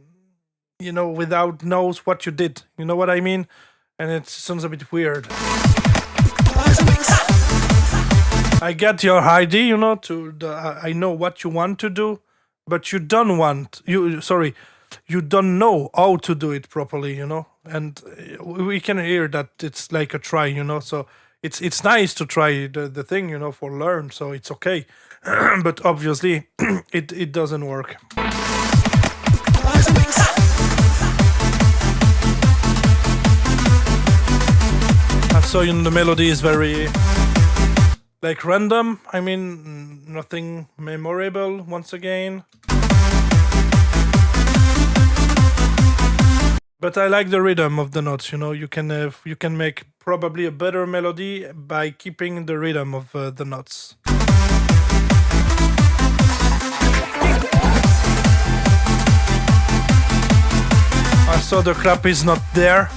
without knows what you did. You know what I mean? And it sounds a bit weird. I get your idea, I know what you want to do, but you don't know how to do it properly, and we can hear that it's like a try, so it's nice to try the thing, for learn, so it's okay. But obviously, it doesn't work. So the melody is very like random. I mean, nothing memorable. Once again. But I like the rhythm of the notes. You can make probably a better melody by keeping the rhythm of the notes. Also, the clap is not there.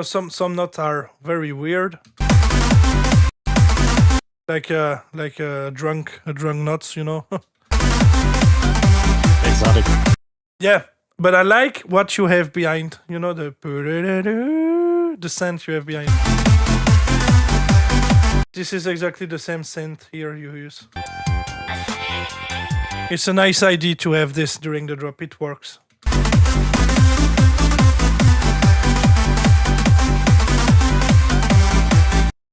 Some notes are very weird. Like drunk notes. Exotic. Yeah, but I like what you have behind. The synth you have behind. This is exactly the same synth here you use. It's a nice idea to have this during the drop. It works.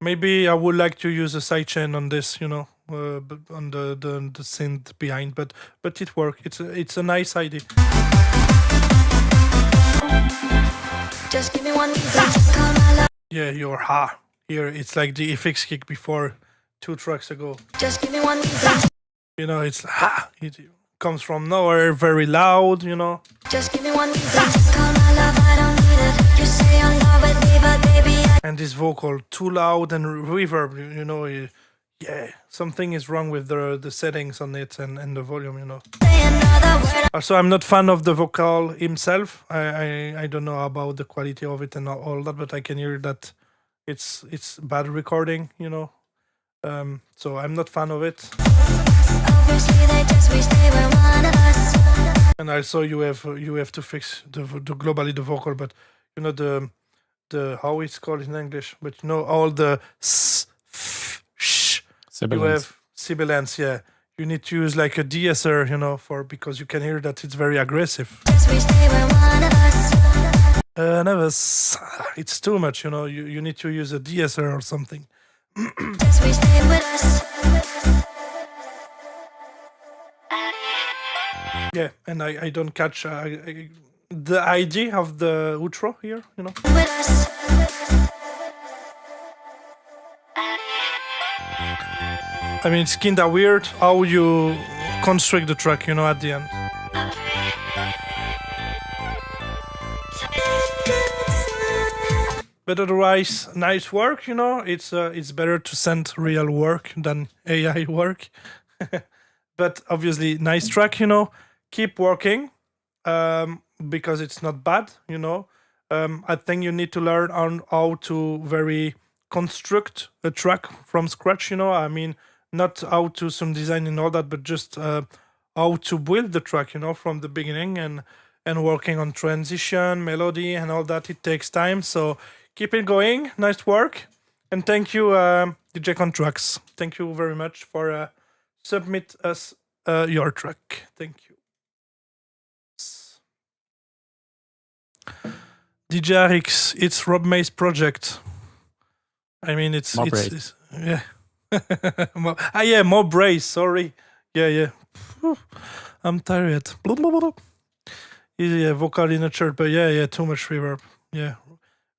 Maybe I would like to use a sidechain on this, on the synth behind, but it works. It's a nice idea. Just give me one reason to call my love. Yeah, your ha here. It's like the FX kick before 2 tracks ago. Just give me one reason. It's ha. It comes from nowhere, very loud. Just give me one reason to call my love. I don't need it. You say I'm love with me, but baby, And this vocal too loud and reverb. Yeah, something is wrong with the settings on it and the volume. say another word. Also, I'm not fan of the vocal himself. I don't know about the quality of it and all that, but I can hear that it's bad recording. So I'm not fan of it. Obviously, they just wish they were one of us. And also you have to fix the globally the vocal, but the how it's called in English, but all the s, f, sh. You Sibilance. have sibilance, yeah. You need to use like a de-esser, because you can hear that it's very aggressive. Just wish they were one of us. Never. It's too much, You need to use a de-esser or something. Just wish they were us. Yeah, and I don't catch the idea of the outro here, With us. I mean, it's kinda weird how you construct the track, at the end. But otherwise, nice work, It's better to send real work than AI work. But obviously, nice track, Keep working, because it's not bad, I think you need to learn on how to very construct a track from scratch, I mean, not how to sound design and all that, but just how to build the track, from the beginning and working on transition, melody, and all that. It takes time, so keep it going. Nice work, and thank you, DJ Contracts. Thank you very much for submit us your track. Thank you. DJ RX, it's Rob May's project. I mean, it's yeah. Yeah, more brace. Sorry. Yeah. I'm tired. Yeah, vocal in a church, but yeah, too much reverb. Yeah,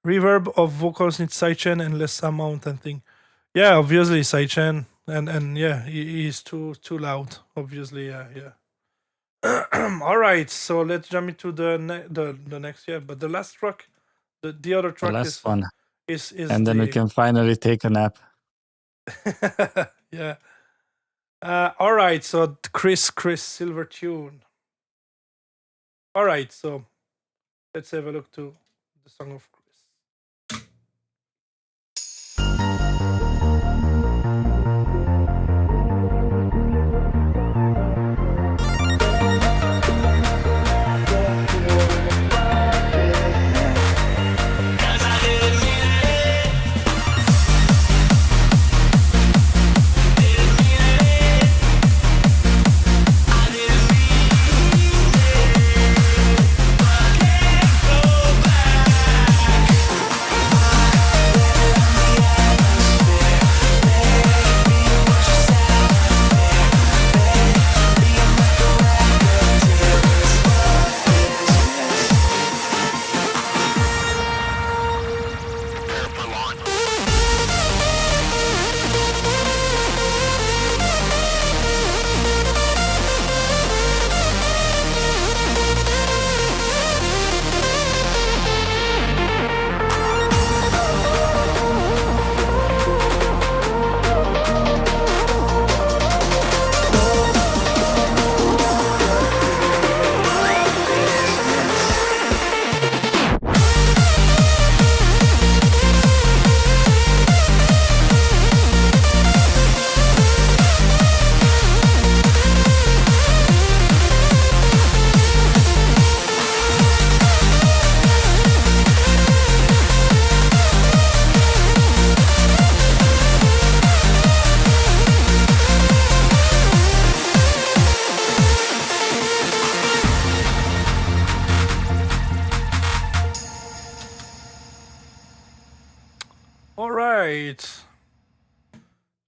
reverb of vocals needs sidechain and less amount and thing. Yeah, obviously sidechain and yeah, he's too loud. Obviously, yeah. All right, so let's jump into the next, but the last track, the other track The last one. is And then we can finally take a nap. yeah. All right, so Chris Silver Tune. All right, so let's have a look to the song of Chris.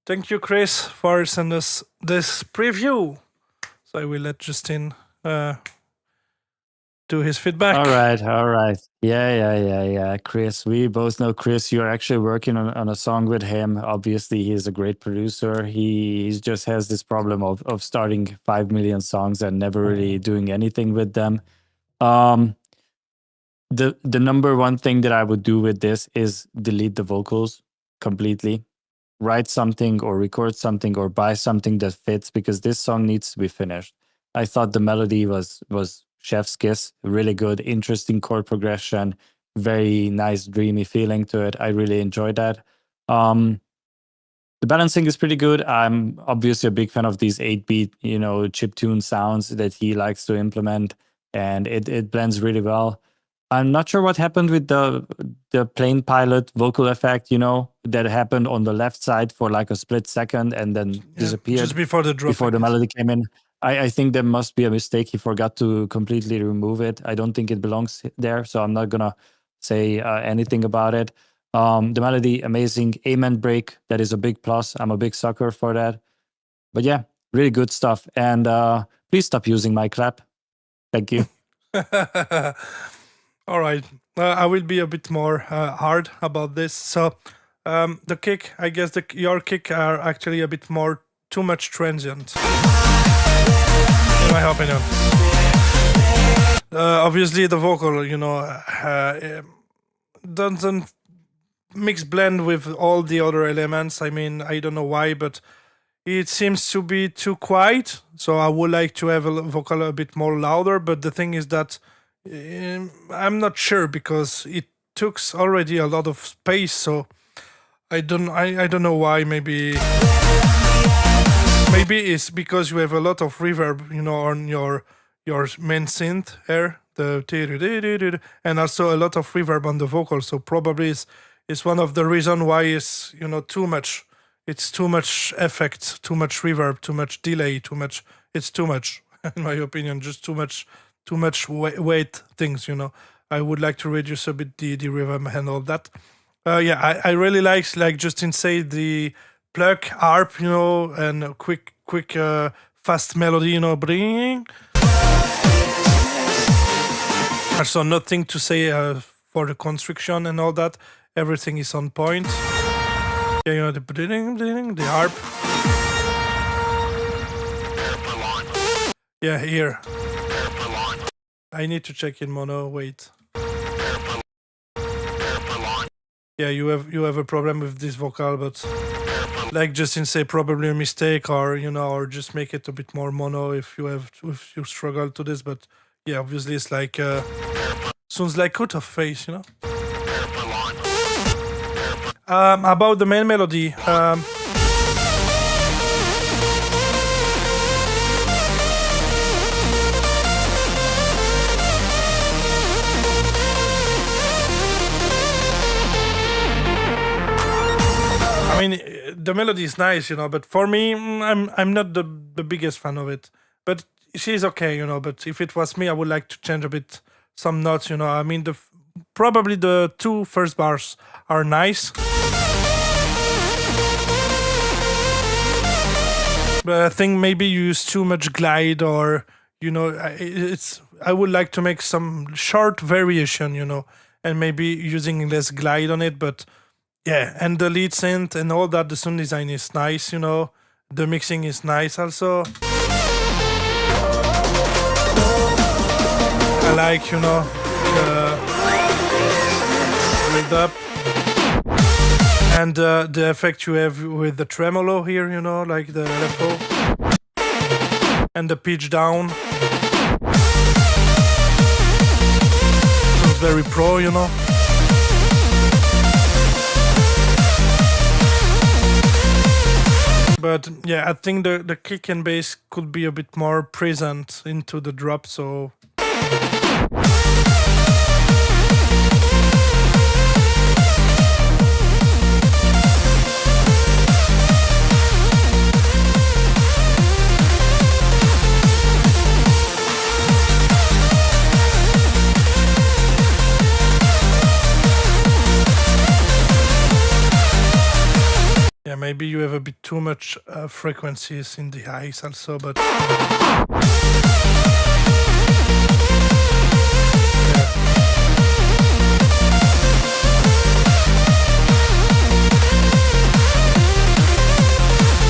Thank you, Chris, for sending us this preview. So I will let Justin do his feedback. All right. Yeah. Chris, we both know Chris. You're actually working on a song with him. Obviously, he's a great producer. He just has this problem of starting 5 million songs and never really doing anything with them. The number one thing that I would do with this is delete the vocals completely. Write something or record something or buy something that fits, because this song needs to be finished. I thought the melody was chef's kiss, really good, interesting chord progression, very nice dreamy feeling to it. I really enjoyed that. The balancing is pretty good. I'm obviously a big fan of these 8-beat, chiptune sounds that he likes to implement, and it blends really well. I'm not sure what happened with the plane pilot vocal effect, that happened on the left side for like a split second and then disappeared Just before the drop. before the melody came in. I think there must be a mistake. He forgot to completely remove it. I don't think it belongs there, so I'm not gonna say anything about it. The melody, amazing. Amen break, that is a big plus. I'm a big sucker for that. But yeah, really good stuff. And please stop using my clap. Thank you. All right. I will be a bit more hard about this. So the kick, I guess your kick are actually a bit more too much transient, in my opinion. Obviously, the vocal, doesn't blend with all the other elements. I mean, I don't know why, but it seems to be too quiet. So I would like to have a vocal a bit more louder. But the thing is that I'm not sure, because it took already a lot of space. So I don't know why. Maybe it's because you have a lot of reverb, on your main synth here, and also a lot of reverb on the vocal. So probably it's one of the reason why it's too much. It's too much effect, too much reverb, too much delay, too much. It's too much, in my opinion. Just too much weight things. I would like to reduce a bit the reverb and all that. I really like Justin said, the pluck harp, and a quick fast melody, bring. Also, nothing to say for the construction and all that. Everything is on point. Yeah, the the harp. Yeah, here. I need to check in mono. Wait. Yeah, you have a problem with this vocal, but like Justin say, probably a mistake, or or just make it a bit more mono if you struggle to this. But yeah, obviously it's like sounds like out of phase, About the main melody, I mean, the melody is nice, but for me, I'm not the biggest fan of it. But she's okay, But if it was me, I would like to change a bit some notes, I mean, probably the 2 first bars are nice, but I think maybe you use too much glide, or I would like to make some short variation, and maybe using less glide on it, but. Yeah, and the lead synth and all that, the sound design is nice, The mixing is nice also. I like, the build up. And the effect you have with the tremolo here, like the LFO. And the pitch down. It's very pro, But yeah, I think the kick and bass could be a bit more present into the drop, so. maybe you have a bit too much frequencies in the highs also, but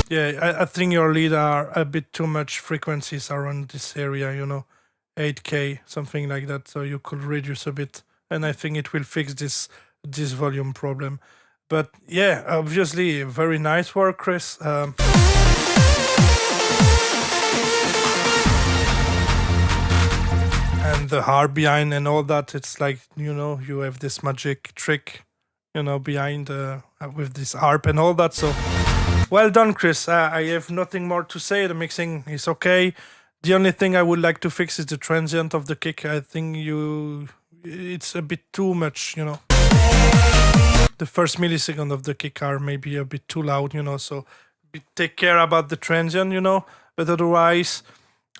yeah, I think your lead are a bit too much frequencies around this area, 8K, something like that. So you could reduce a bit, and I think it will fix this volume problem. But yeah, obviously, very nice work, Chris. And the heart behind and all that, it's like, you have this magic trick, behind with this harp and all that. So well done, Chris. I have nothing more to say. The mixing is okay. The only thing I would like to fix is the transient of the kick. I think it's a bit too much, The first millisecond of the kick are maybe a bit too loud, so take care about the transient, but otherwise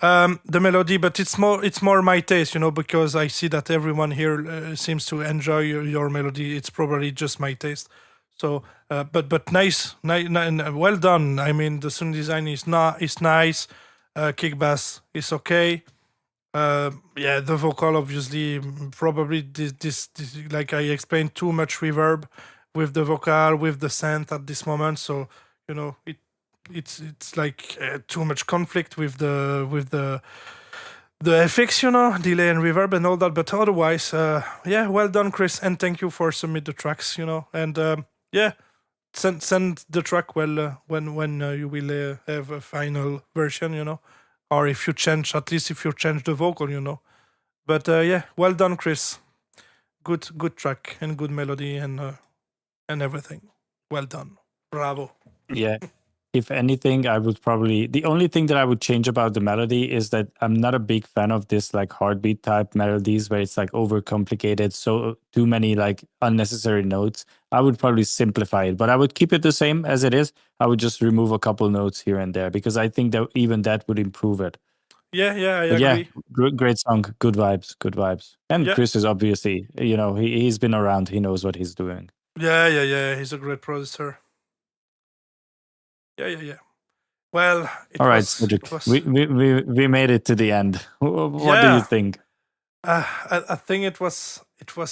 the melody, but it's more my taste, because I see that everyone here seems to enjoy your melody. It's probably just my taste. So, but nice, well done. I mean, the sound design is nice. Kick bass is okay. Yeah, the vocal obviously probably this like I explained, too much reverb with the vocal, with the synth at this moment. So it's like too much conflict with the FX, delay and reverb and all that. But otherwise, yeah, well done, Chris, and thank you for submit the tracks, and yeah, send the track when you will have a final version, or if you change the vocal, But yeah, well done, Chris. Good track and good melody and everything. Well done. Bravo. Yeah. If anything, I would probably, the only thing that I would change about the melody is that I'm not a big fan of this like heartbeat type melodies where it's like overcomplicated, so too many like unnecessary notes. I would probably simplify it, but I would keep it the same as it is. I would just remove a couple notes here and there because I think that even that would improve it. Yeah, I But agree. yeah, great song, good vibes. And Yeah. Chris is obviously, he's been around, he knows what he's doing. Yeah. He's a great producer. Yeah. Well, All right, Cedric, we made it to the end. What do you think? I think it was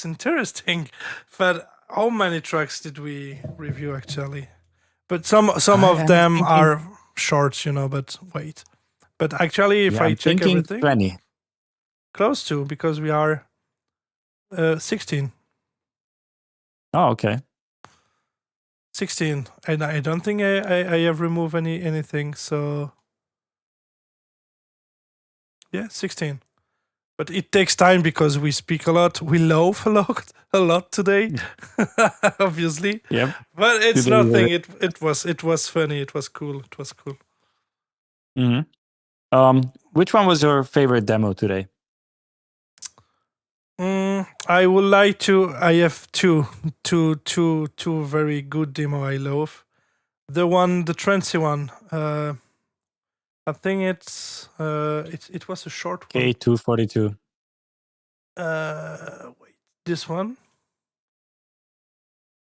interesting, but how many tracks did we review actually? But some of them are short, But wait, but actually, if I check everything, 20. Close to, because we are 16. Oh, okay. 16, and I don't think I have removed anything. So yeah, 16. But it takes time because we speak a lot, we laugh a lot today, obviously. Yep. But it's Today, nothing. It was funny. It was cool. Mm-hmm. Which one was your favorite demo today? I would like to. I have two very good demo I love. The trancy one. I think it was a short one. K242. Wait, this one.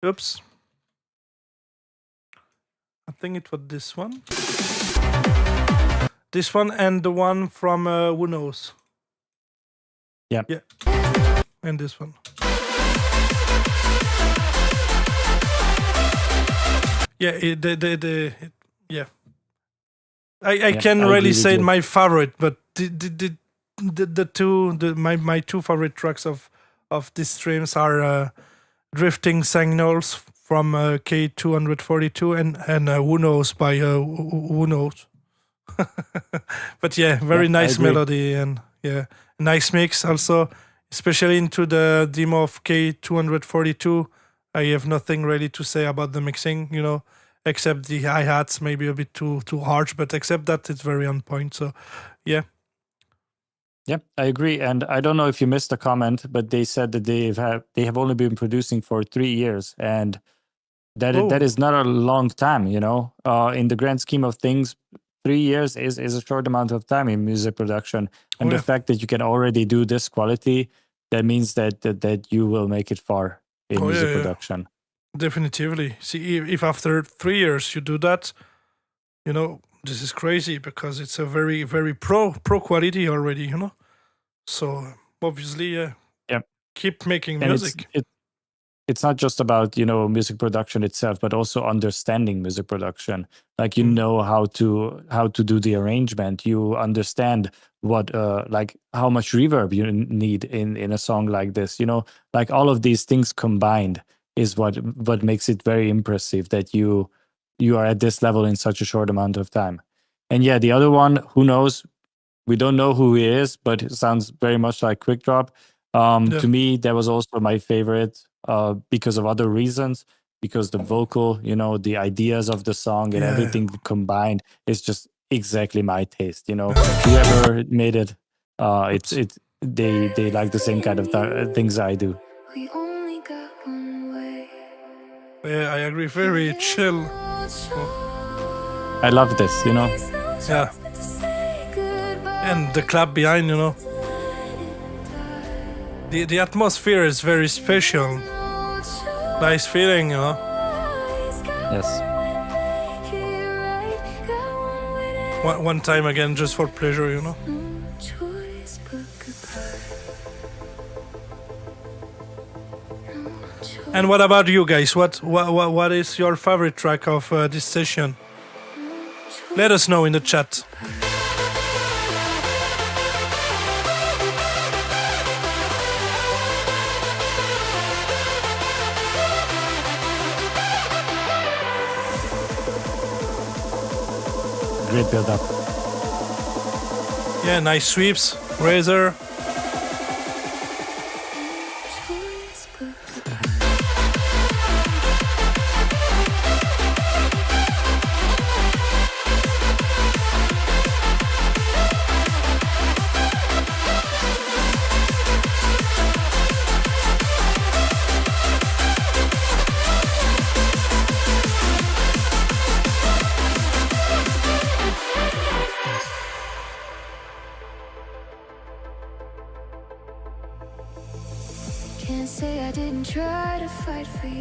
Oops. I think it was this one. This one and the one from Who Knows. Yeah. And this one. Yeah, yeah. I can really say my favorite, but my two favorite tracks of these streams are Drifting Signals from K242 and Who Knows by Who Knows. But yeah, very nice melody and yeah, nice mix also, especially into the demo of K242. I have nothing really to say about the mixing, except the hi-hats maybe a bit too harsh, but except that it's very on point. So yeah. Yep, I agree. And I don't know if you missed a comment, but they said that they have only been producing for 3 years, and that is not a long time, in the grand scheme of things. 3 years is a short amount of time in music production, and the fact that you can already do this quality, that means that you will make it far in music production. Definitively. See, if after 3 years you do that, this is crazy because it's a very, very pro quality already, So obviously, Yep. keep making And music. it's not just about music production itself, but also understanding music production. Like know how to do the arrangement. You understand what like how much reverb you need in a song like this. Like all of these things combined is what makes it very impressive that you are at this level in such a short amount of time. And yeah, the other one, who knows? We don't know who he is, but it sounds very much like Quick Drop. To me, that was also my favorite because of other reasons. Because the vocal, the ideas of the song and everything combined is just exactly my taste. Whoever made it, they like the same kind of things I do. We only got one way. Yeah, I agree. Very chill. I love this. Yeah. And the clap behind, The atmosphere is very special. Nice feeling, Yes. One time again, just for pleasure, And what about you guys? What is your favorite track of this session? Let us know in the chat. Great build up. Yeah, nice sweeps, razor.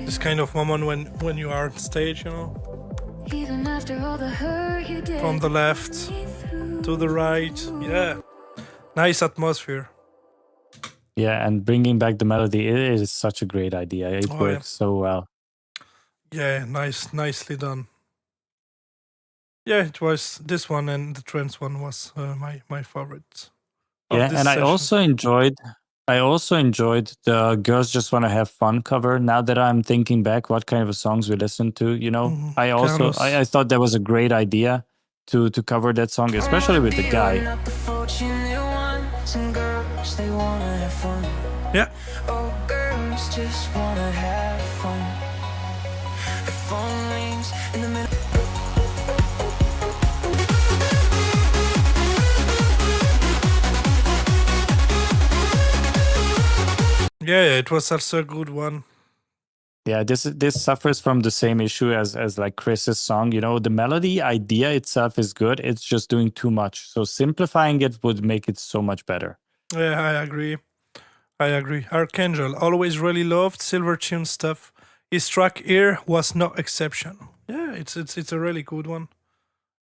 This kind of moment when you are on stage, Even after all the hurt you did from the left to the right. Yeah, nice atmosphere. Yeah, and bringing back the melody, it is such a great idea. It works so well. Yeah, nicely done. Yeah, it was this one, and the trance one was my favorite. Yeah, and I also enjoyed the Girls Just Want to Have Fun cover. Now that I'm thinking back, what kind of songs we listened to, I thought that was a great idea to cover that song, especially with the guy. Yeah. Oh, girls just wanna have fun. The phone rings in the middle. Yeah, it was also a good one. Yeah, this suffers from the same issue as like Chris's song. The melody idea itself is good. It's just doing too much. So simplifying it would make it so much better. Yeah, I agree. Archangel always really loved Silvertune stuff. His track here was no exception. Yeah, it's a really good one.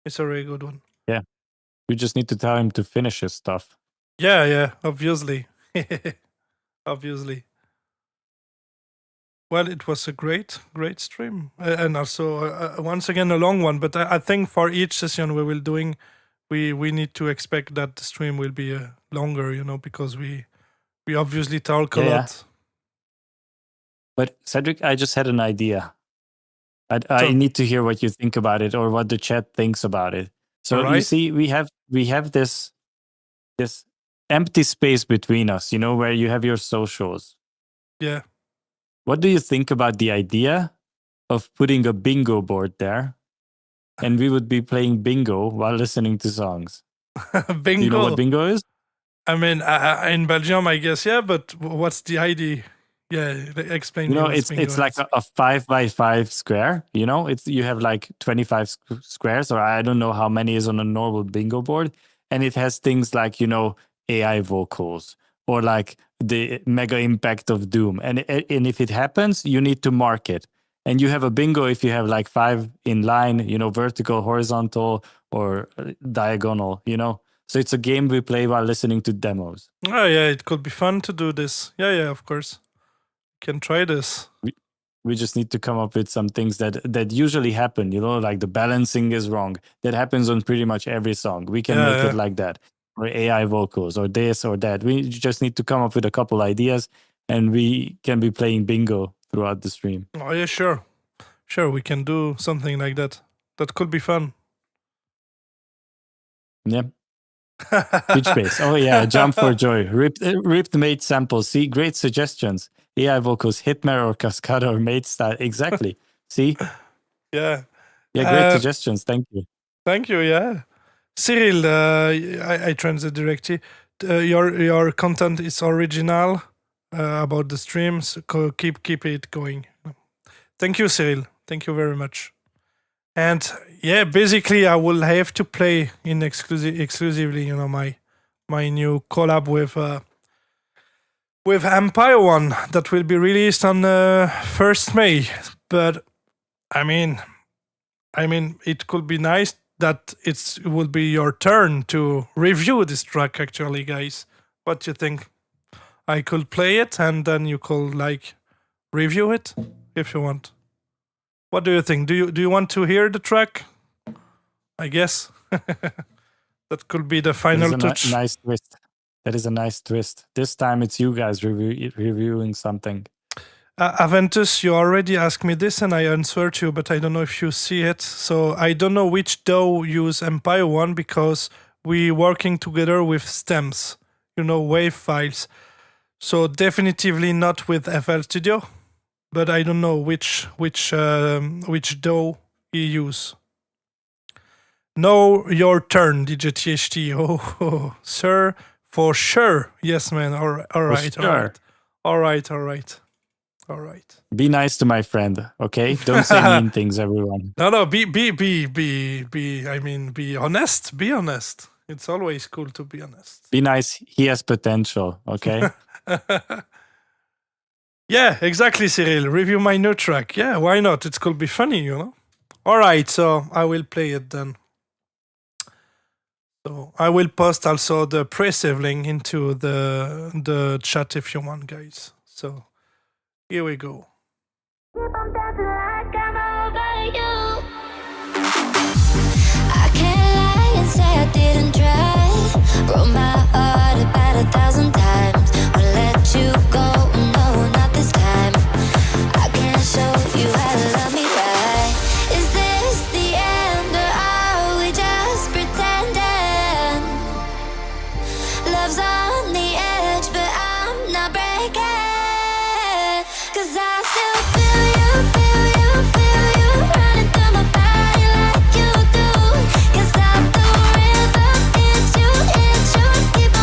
It's a really good one. Yeah, you just need to tell him to finish his stuff. Yeah, obviously. Obviously. Well, it was a great stream, and also once again a long one. But I think for each session we will doing, we need to expect that the stream will be longer, because we obviously talk a lot. But Cedric, I just had an idea. I need to hear what you think about it or what the chat thinks about it. So you see, we have this empty space between us, where you have your socials. Yeah. What do you think about the idea of putting a bingo board there, and we would be playing bingo while listening to songs? Bingo. Do you know what bingo is? I mean, in Belgium, I guess, yeah. But what's the idea? Yeah, explain. It's like a 5x5 square. You have like 25 squares, or I don't know how many is on a normal bingo board, and it has things like AI vocals or like the mega impact of doom, and if it happens, you need to mark it, And you have a bingo if you have like 5 in line, vertical, horizontal, or diagonal, So it's a game we play while listening to demos. Oh yeah, it could be fun to do this. Yeah, of course. Can try this. We just need to come up with some things that usually happen, like the balancing is wrong. That happens on pretty much every song. We can make it like that. Or AI vocals or this or that. We just need to come up with a couple ideas and we can be playing bingo throughout the stream. Oh yeah, sure. Sure, we can do something like that. That could be fun. Yep. Pitch bass. Oh yeah, jump for joy. Ripped mate samples. See, great suggestions. AI vocals, Hitmare or Cascada or mate style. Exactly. See? Yeah. Yeah, great suggestions. Thank you. Thank you. Yeah. Cyril, I translate directly. Your content is original about the streams. Keep it going. Thank you, Cyril. Thank you very much. And yeah, basically, I will have to play in exclusively, my new collab with Empire One that will be released on 1st May. But I mean, it could be nice that it will be your turn to review this track. Actually, guys, what do you think? I could play it and then you could review it if you want. What do you think? Do you want to hear the track? I guess that could be the final touch. Nice twist. That is a nice twist. This time it's you guys reviewing something. Aventus, you already asked me this and I answered you, but I don't know if you see it. So I don't know which DAW use Empire One because we working together with stems, wave files. So definitively not with FL Studio. But I don't know which DAW you use. Now your turn, DJ THT. Oh, sir, for sure. Yes, man. All right. Sure. All right. Be nice to my friend, okay? Don't say mean things, everyone. No. Be honest. Be honest. It's always cool to be honest. Be nice. He has potential, okay? Yeah, exactly, Cyril. Review my new track. Yeah, why not? It could be funny, All right, so I will play it then. So I will post also the pre-save link into the chat if you want, guys. So here we go. I can't lie and say I didn't try. Broke my heart about 1,000 times. I let you go, no, not this time. I can't show you how to love me right. Is this the end or are we just pretending? Love's on the edge, but I'm not breaking. 'Cause I still feel you running through my body like you do. 'Cause I'm the rhythm, it's you, keep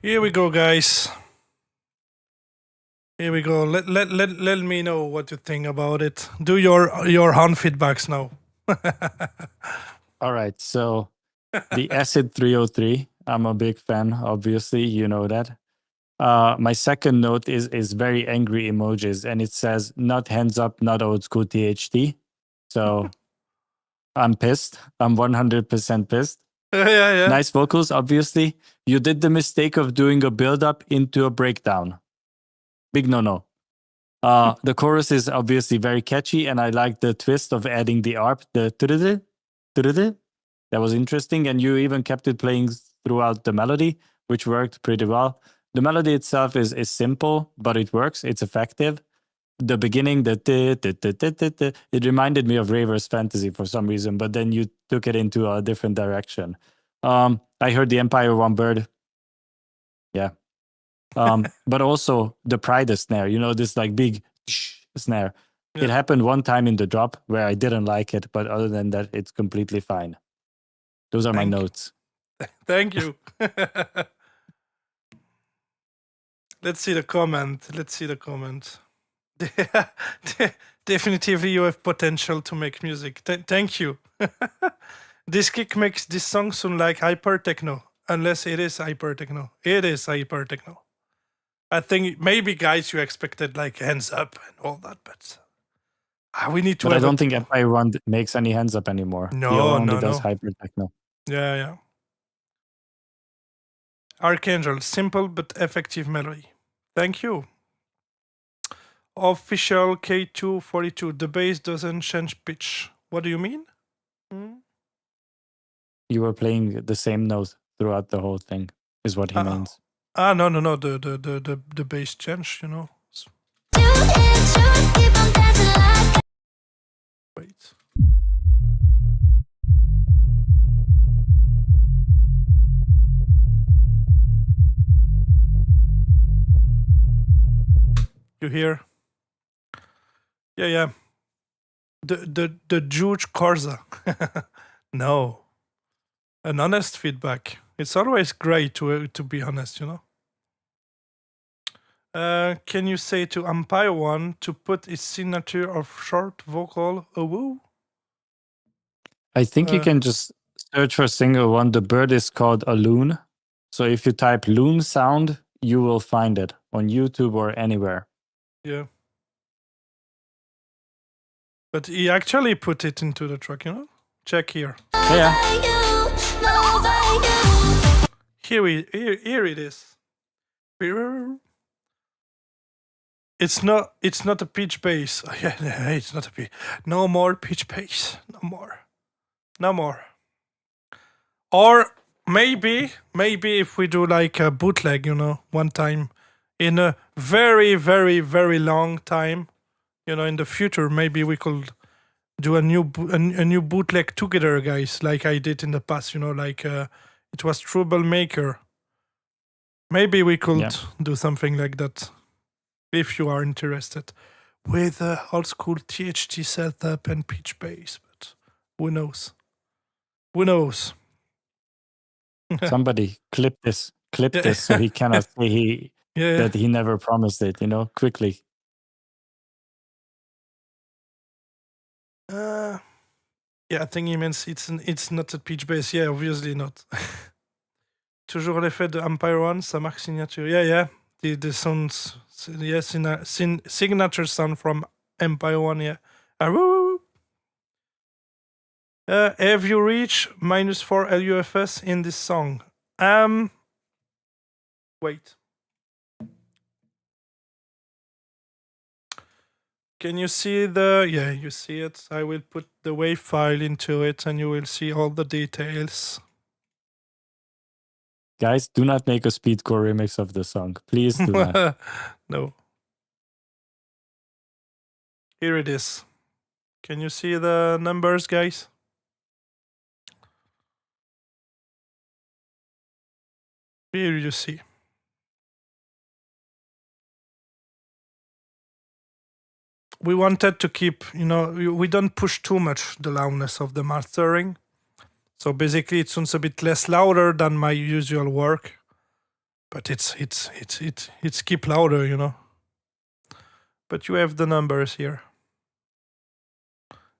Here we go, guys. Here we go. Let me know what you think about it. Do your hand feedbacks now. All right. So the Acid 303, I'm a big fan, obviously, you know that. My second note is very angry emojis, and it says not hands up, not old school THT. So I'm pissed. I'm 100% pissed. Yeah. Nice vocals, obviously. You did the mistake of doing a build up into a breakdown. Big no. The chorus is obviously very catchy, and I like the twist of adding the ARP, the tududud. That was interesting, and you even kept it playing throughout the melody, which worked pretty well. The melody itself is simple, but it works. It's effective. The beginning, it reminded me of Raver's Fantasy for some reason, but then you took it into a different direction. I heard the Empire One Bird. Yeah. But also the Pride snare, this like big snare. Yeah. It happened one time in the drop where I didn't like it, but other than that, it's completely fine. Those are my notes. Thank you. Let's see the comment. Definitively, you have potential to make music. Thank you. This kick makes this song sound like hyper techno, unless it is hyper techno. It is hyper techno. I think maybe, guys, you expected like hands up and all that, but we need to. But I don't think Empire One makes any hands up anymore. No, he only no, does no. hyper techno. Yeah. Archangel, simple but effective melody. Thank you. Official K242. The bass doesn't change pitch. What do you mean? You were playing the same note throughout the whole thing, is what he means. No. The bass change, Wait. You hear? Yeah. The Juge Corza. No. An honest feedback. It's always great to be honest, Can you say to Empire One to put its signature of short vocal a woo? I think you can just search for single one. The bird is called a loon. So if you type loon sound, you will find it on YouTube or anywhere. Yeah. But he actually put it into the track, Check here. Yeah. Here it is. It's not a pitch bass. Yeah, it's not a pitch. No more pitch bass. No more. Or maybe if we do like a bootleg, one time in a very, very, very long time, in the future, maybe we could do a new bootleg together, guys, like I did in the past, like it was Troublemaker. Maybe we could do something like that if you are interested with old school THT setup and pitch bass, but who knows? Somebody clip this so he cannot say that he never promised it, quickly. Yeah, I think he means it's not a pitch bass. Yeah, obviously not. Toujours l'effet de Empire One, ça marque signature. Yeah. The sounds, yes, signature sound from Empire One. Yeah. Have you reached -4 LUFS in this song? Wait. Can you see yeah, you see it. I will put the WAV file into it and you will see all the details. Guys, do not make a speedcore remix of the song. Please do not. No. Here it is. Can you see the numbers, guys? Here you see. We wanted to keep, we don't push too much the loudness of the mastering. So basically it sounds a bit less louder than my usual work. but it's keep louder, you know. But you have the numbers here.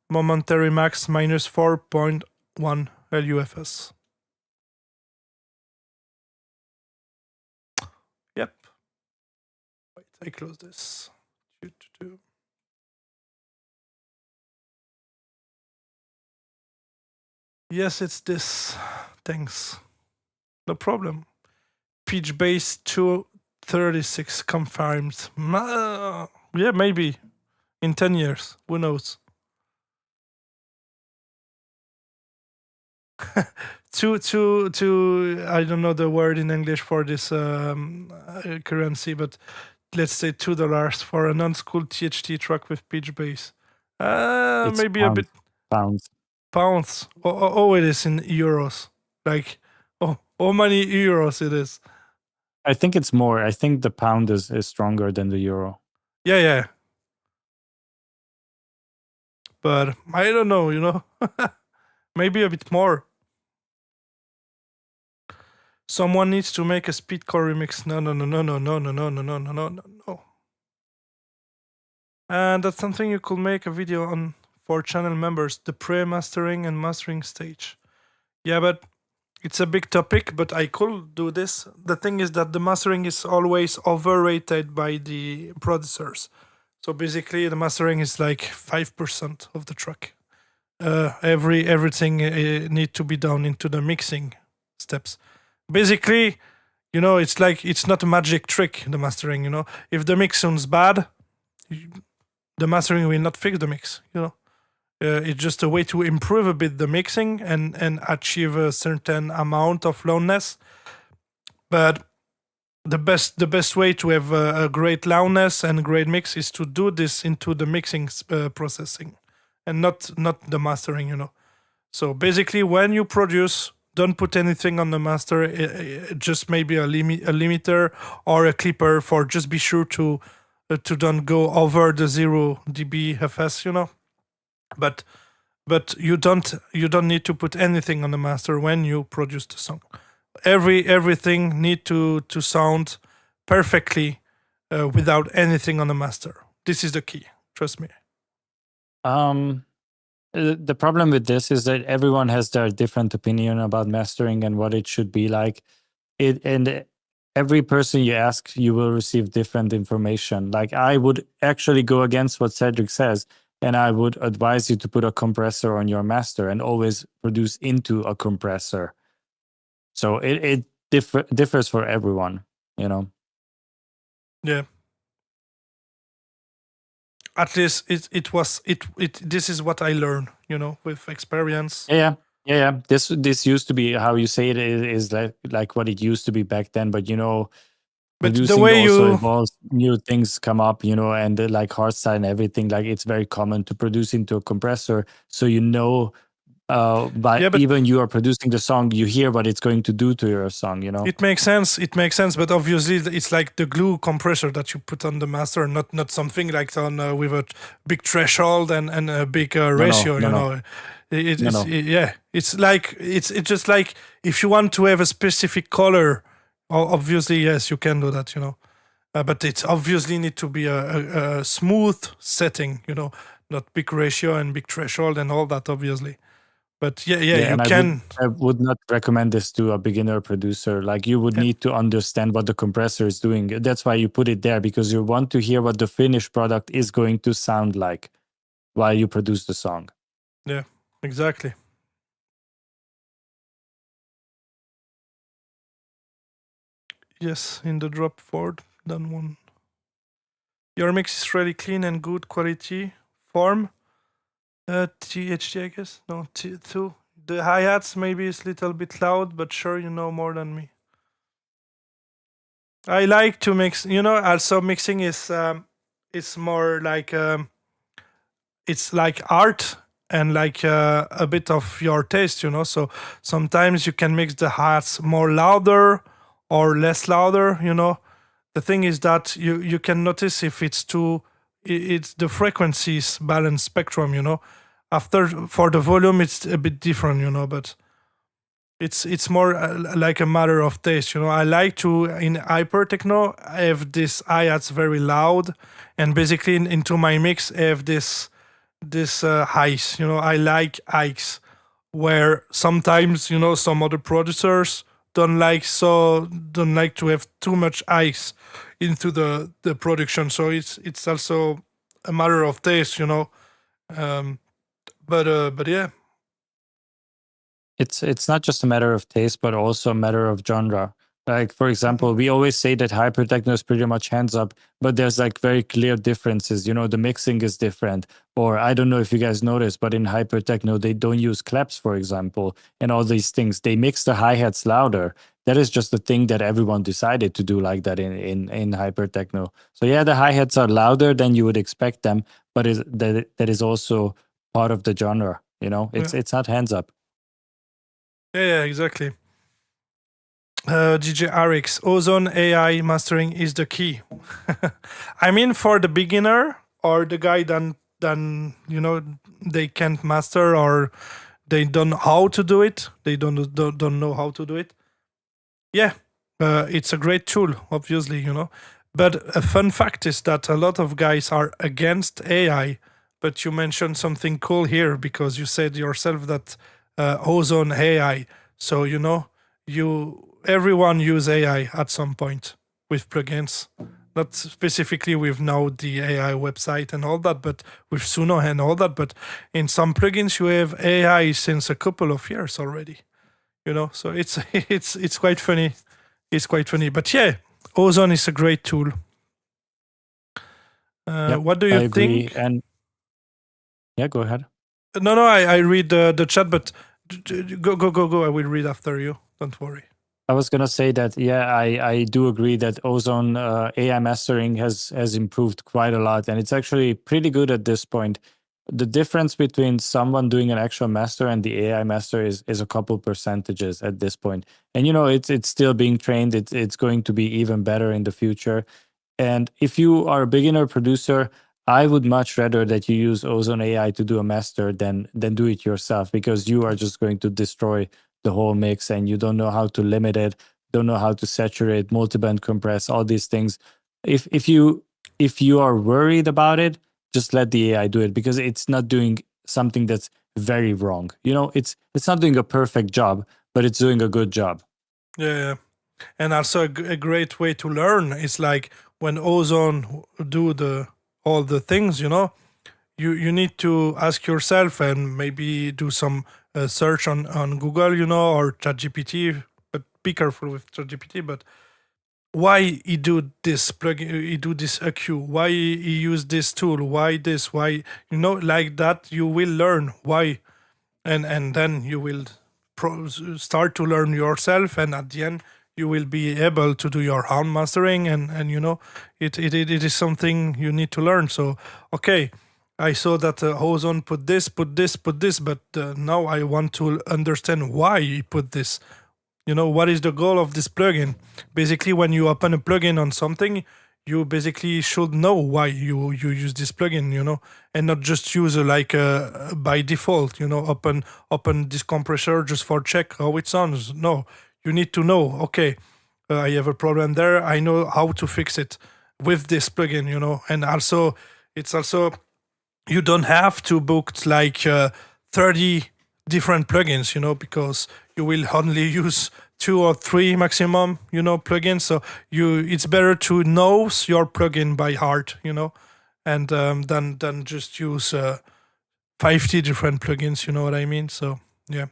Momentary max minus 4.1 LUFS. Yep. Wait, I close this. Yes, it's this. Thanks. No problem. Pitch base 236 confirmed. Yeah, maybe. In 10 years. Who knows? I don't know the word in English for this currency, but let's say $2 for a non-school THT truck with pitch base. It's Maybe pounds, a bit pounds. pounds. Oh, it is in euros. Like, how many euros it is? I think it's more. I think the pound is stronger than the euro. Yeah. But I don't know, you know. Maybe a bit more. Someone needs to make a speedcore remix. No. And that's something you could make a video on for channel members, the pre-mastering and mastering stage. Yeah, but it's a big topic, but I could do this. The thing is that the mastering is always overrated by the producers. So basically the mastering is like 5% of the track. Everything need to be done into the mixing steps. Basically, you know, it's like it's not a magic trick, the mastering, you know. If the mix sounds bad, the mastering will not fix the mix, you know. It's just a way to improve a bit the mixing and achieve a certain amount of loudness. But the best way to have a great loudness and great mix is to do this into the mixing processing and not the mastering, you know. So basically, when you produce, don't put anything on the master, just maybe a limiter or a clipper for just be sure to don't go over the 0 dB FS, you know. But you don't need to put anything on the master when you produce the song. Everything need to sound perfectly without anything on the master. This is the key. Trust me. The problem with this is that everyone has their different opinion about mastering and what it should be like. And every person you ask, you will receive different information. Like I would actually go against what Cedric says, and I would advise you to put a compressor on your master and always produce into a compressor. So it differs for everyone, you know. Yeah. At least this is what I learned, you know, with experience. Yeah. This used to be how you say it is like what it used to be back then, but you know, But producing the way also you involves new things come up, you know, and like hardstyle and everything. Like it's very common to produce into a compressor, so you know, but even you are producing the song, you hear what it's going to do to your song, you know. It makes sense. But obviously, it's like the glue compressor that you put on the master, not something like on with a big threshold and a big ratio. You know, it's just like if you want to have a specific color, obviously yes, you can do that. You know, but it's obviously need to be a smooth setting. You know, not big ratio and big threshold and all that. Obviously. But yeah, you can. I would not recommend this to a beginner producer. Like you would need to understand what the compressor is doing. That's why you put it there, because you want to hear what the finished product is going to sound like while you produce the song. Yeah, exactly. Yes, in the drop forward, done one. Your mix is really clean and good quality form. THT, I guess. No, T2. The hi-hats maybe is a little bit loud, but sure, you know more than me. I like to mix, you know, also mixing is it's more like it's like art and like a bit of your taste, you know. So sometimes you can mix the hi-hats more louder or less louder, you know. The thing is that you can notice if it's the frequencies balance spectrum, you know. After for the volume, it's a bit different, you know. But It's more like a matter of taste. I like to in hyper techno have this hi-hats very loud, and basically into my mix have this highs. I like hikes where sometimes some other producers don't like to have too much ice into the production. So it's also a matter of taste. Um, but yeah. It's not just a matter of taste, but also a matter of genre. Like, for example, we always say that hypertechno is pretty much hands up, but there's like very clear differences. The mixing is different. Or I don't know if you guys noticed, but in hypertechno, they don't use claps, for example, and all these things. They mix the hi-hats louder. That is just a thing that everyone decided to do like that in hypertechno. So yeah, the hi-hats are louder than you would expect them, but that is also part of the genre. It's not hands up. Yeah, exactly. DJ Arix, Ozone AI mastering is the key. I mean, for the beginner or the guy then they can't master or they don't know how to do it. They don't know how to do it. Yeah, it's a great tool, obviously. But a fun fact is that a lot of guys are against AI. But you mentioned something cool here because you said yourself that Ozone AI. So everyone use AI at some point with plugins. Not specifically with now the AI website and all that, but with Suno and all that. But in some plugins you have AI since a couple of years already. So it's it's quite funny. It's quite funny. But yeah, Ozone is a great tool. Yep, What do I you agree. think? And yeah, go ahead. No, I read the chat, but go. I will read after you. Don't worry. I was gonna say that I do agree that Ozone AI mastering has improved quite a lot, and it's actually pretty good at this point. The difference between someone doing an actual master and the AI master is a couple percentages at this point, and it's still being trained. It's going to be even better in the future. And if you are a beginner producer, I would much rather that you use Ozone AI to do a master than do it yourself, because you are just going to destroy the whole mix and you don't know how to limit it, don't know how to saturate, multiband compress, all these things. If you are worried about it, just let the AI do it, because it's not doing something that's very wrong. It's not doing a perfect job, but it's doing a good job. Yeah. And also a great way to learn is like when Ozone do all the things, you need to ask yourself and maybe do some search on Google, or ChatGPT. But be careful with ChatGPT. But why he do this plugin? He do this EQ? Why he use this tool? Why this? Why like that? You will learn why, and then you will start to learn yourself, and at the end you will be able to do your own mastering, and it is something you need to learn. So okay, I saw that Ozone put this, but now I want to understand why he put this. What is the goal of this plugin? Basically, when you open a plugin on something, you basically should know why you use this plugin, and not just use by default, open this compressor just for check how it sounds. No, you need to know, okay, I have a problem there. I know how to fix it with this plugin, and also it's also, you don't have to book 30 different plugins, because you will only use 2 or 3 maximum, plugins. So it's better to know your plugin by heart, and than just use 50 different plugins. You know what I mean? So yeah.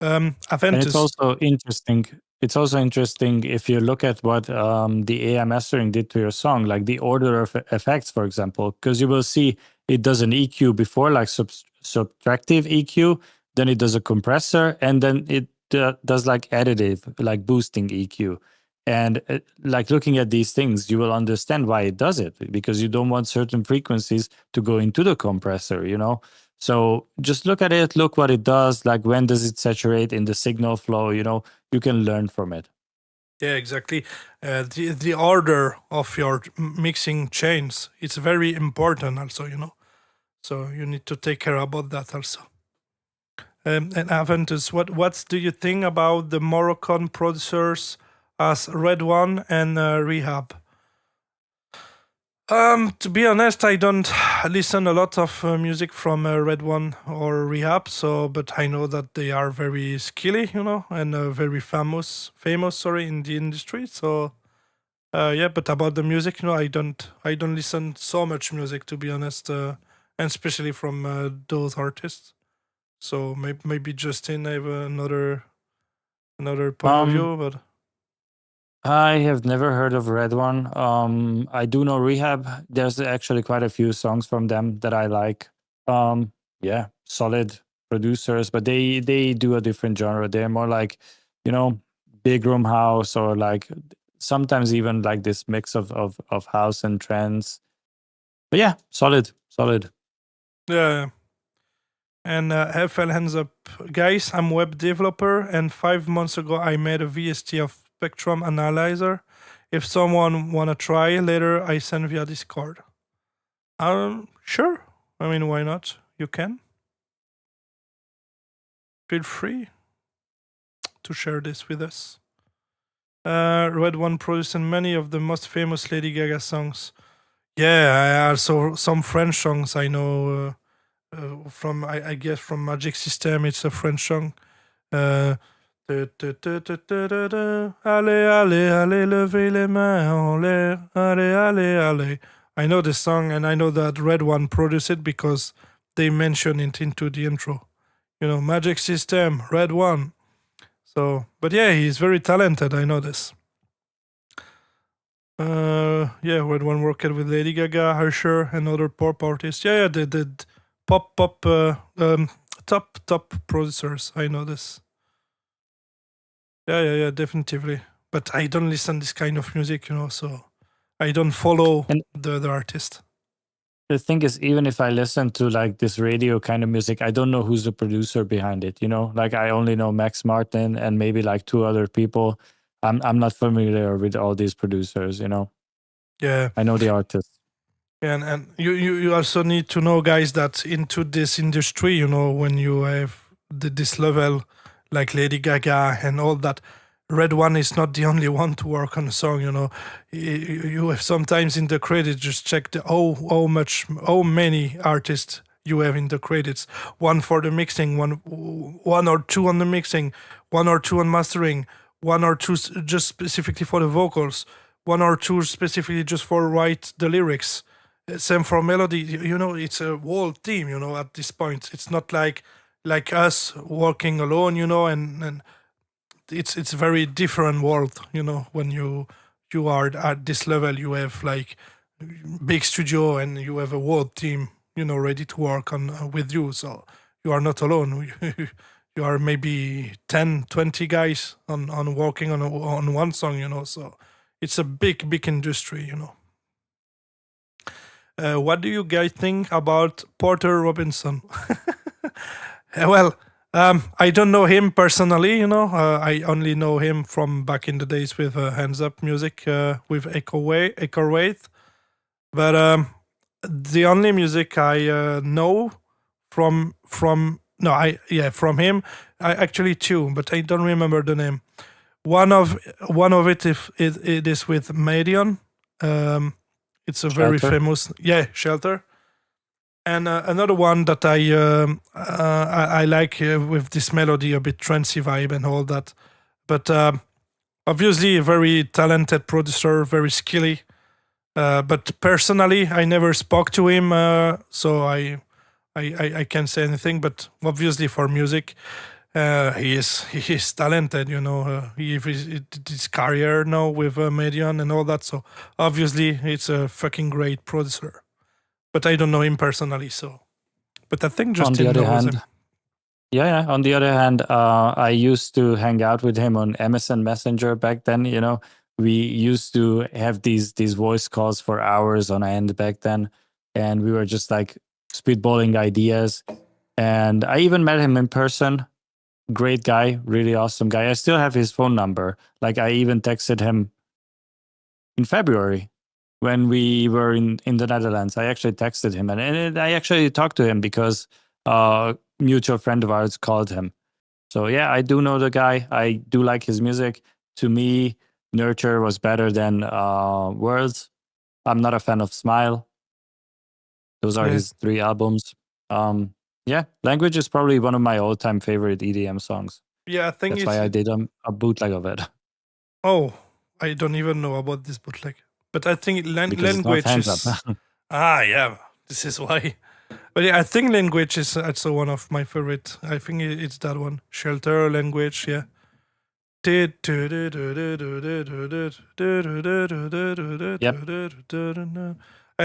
Aventus. And it's also interesting. It's also interesting if you look at what the AI mastering did to your song, like the order of effects, for example, because you will see it does an EQ before, like subtractive EQ, then it does a compressor, and then it does like additive, like boosting EQ. And like looking at these things, you will understand why it does it, because you don't want certain frequencies to go into the compressor, So just look at it, look what it does, like when does it saturate in the signal flow, you can learn from it. Yeah, exactly. The order of your mixing chains, it's very important also, So you need to take care about that also. and Aventus. What do you think about the Moroccan producers as Red One and Rehab? To be honest, I don't listen a lot of music from Red One or Rehab. But I know that they are very skilly, and very famous, sorry, in the industry. So, yeah. But about the music, I don't listen so much music, to be honest, and especially from those artists. So maybe Justin have another point of view, but. I have never heard of Red One. I do know Rehab. There's actually quite a few songs from them that I like. Yeah, solid producers, but they do a different genre. They're more like, big room house, or like sometimes even like this mix of house and trance. But yeah, solid. Yeah. And FL hands up, guys. I'm web developer, and 5 months ago I made a VST of Spectrum Analyzer. If someone wanna try later, I send via Discord. Sure. I mean, why not? You can. Feel free to share this with us. Red One produced many of the most famous Lady Gaga songs. Yeah, also some French songs I know. From I guess from Magic System, it's a French song. Allez, allez, allez, levez les mains en l'air. Allez, allez, allez. I know this song, and I know that Red One produced it because they mention it into the intro. Magic System, Red One. So, but yeah, he's very talented. I know this. Yeah, Red One worked with Lady Gaga, Usher, and other pop artists. Yeah, they did pop, top producers. I know this. Yeah, definitely. But I don't listen this kind of music, so I don't follow And- the artist. The thing is, even if I listen to like this radio kind of music, I don't know who's the producer behind it. Like I only know Max Martin and maybe like 2 other people. I'm not familiar with all these producers. Yeah. I know the artists. And you also need to know, guys, that into this industry, when you have this level like Lady Gaga and all that, Red One is not the only one to work on a song. You have sometimes in the credits, just check how many artists you have in the credits. One for the mixing, one or two on the mixing, 1 or 2 on mastering, 1 or 2 just specifically for the vocals, 1 or 2 specifically just for write the lyrics. Same for melody. It's a whole team. At this point, it's not like us working alone. And it's very different world. When you are at this level, you have like big studio and you have a whole team. Ready to work on with you. So you are not alone. You are maybe 10, 20 guys on working on one song. So it's a big industry. What do you guys think about Porter Robinson? Well, I don't know him personally, I only know him from back in the days with Hands Up Music with Echo Wraith. But the only music I know from him, I actually 2, but I don't remember the name. One of it, if it is with Medion. It's a very Shelter. famous, Shelter. And another one that I like with this melody, a bit trancey vibe and all that. But obviously a very talented producer, very skilly. But personally, I never spoke to him, so I can't say anything. But obviously for music, he is talented. He did his career now with Medion and all that. So obviously it's a fucking great producer. But I don't know him personally. So, but I think On the Justin other knows hand, him. yeah. On the other hand, I used to hang out with him on MSN Messenger back then. We used to have these voice calls for hours on end back then, and we were just like spitballing ideas. And I even met him in person. Great guy, really awesome guy. I still have his phone number. Like I even texted him in February when we were in the Netherlands. I actually texted him and I actually talked to him because mutual friend of ours called him. So yeah, I do know the guy. I do like his music. To me, Nurture was better than Worlds. I'm not a fan of Smile. Those are Yeah. his 3 albums. Yeah, Language is probably one of my all-time favorite EDM songs. Yeah, I think That's it's. why I did a bootleg of it. Oh, I don't even know about this bootleg. But I think Because it's not language hands is. up. Yeah, this is why. But yeah, I think language is also one of my favorite. I think it's that one. Shelter, language, yeah.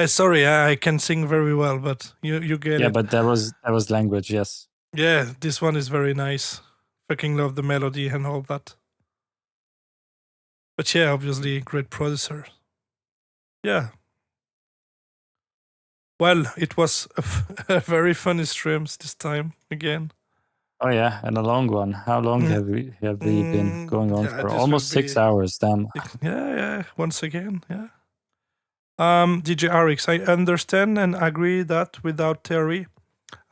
Sorry, I can sing very well, but you get Yeah, it. but that was Language, yes. Yeah, this one is very nice. Fucking love the melody and all that. But yeah, obviously, great producer. Yeah. Well, it was a very funny streams this time again. Oh yeah, and a long one. How long have we been going on Yeah, for? this will Almost 6 be hours. Damn. yeah. Once again, yeah. DJ RX, I understand and agree that without theory,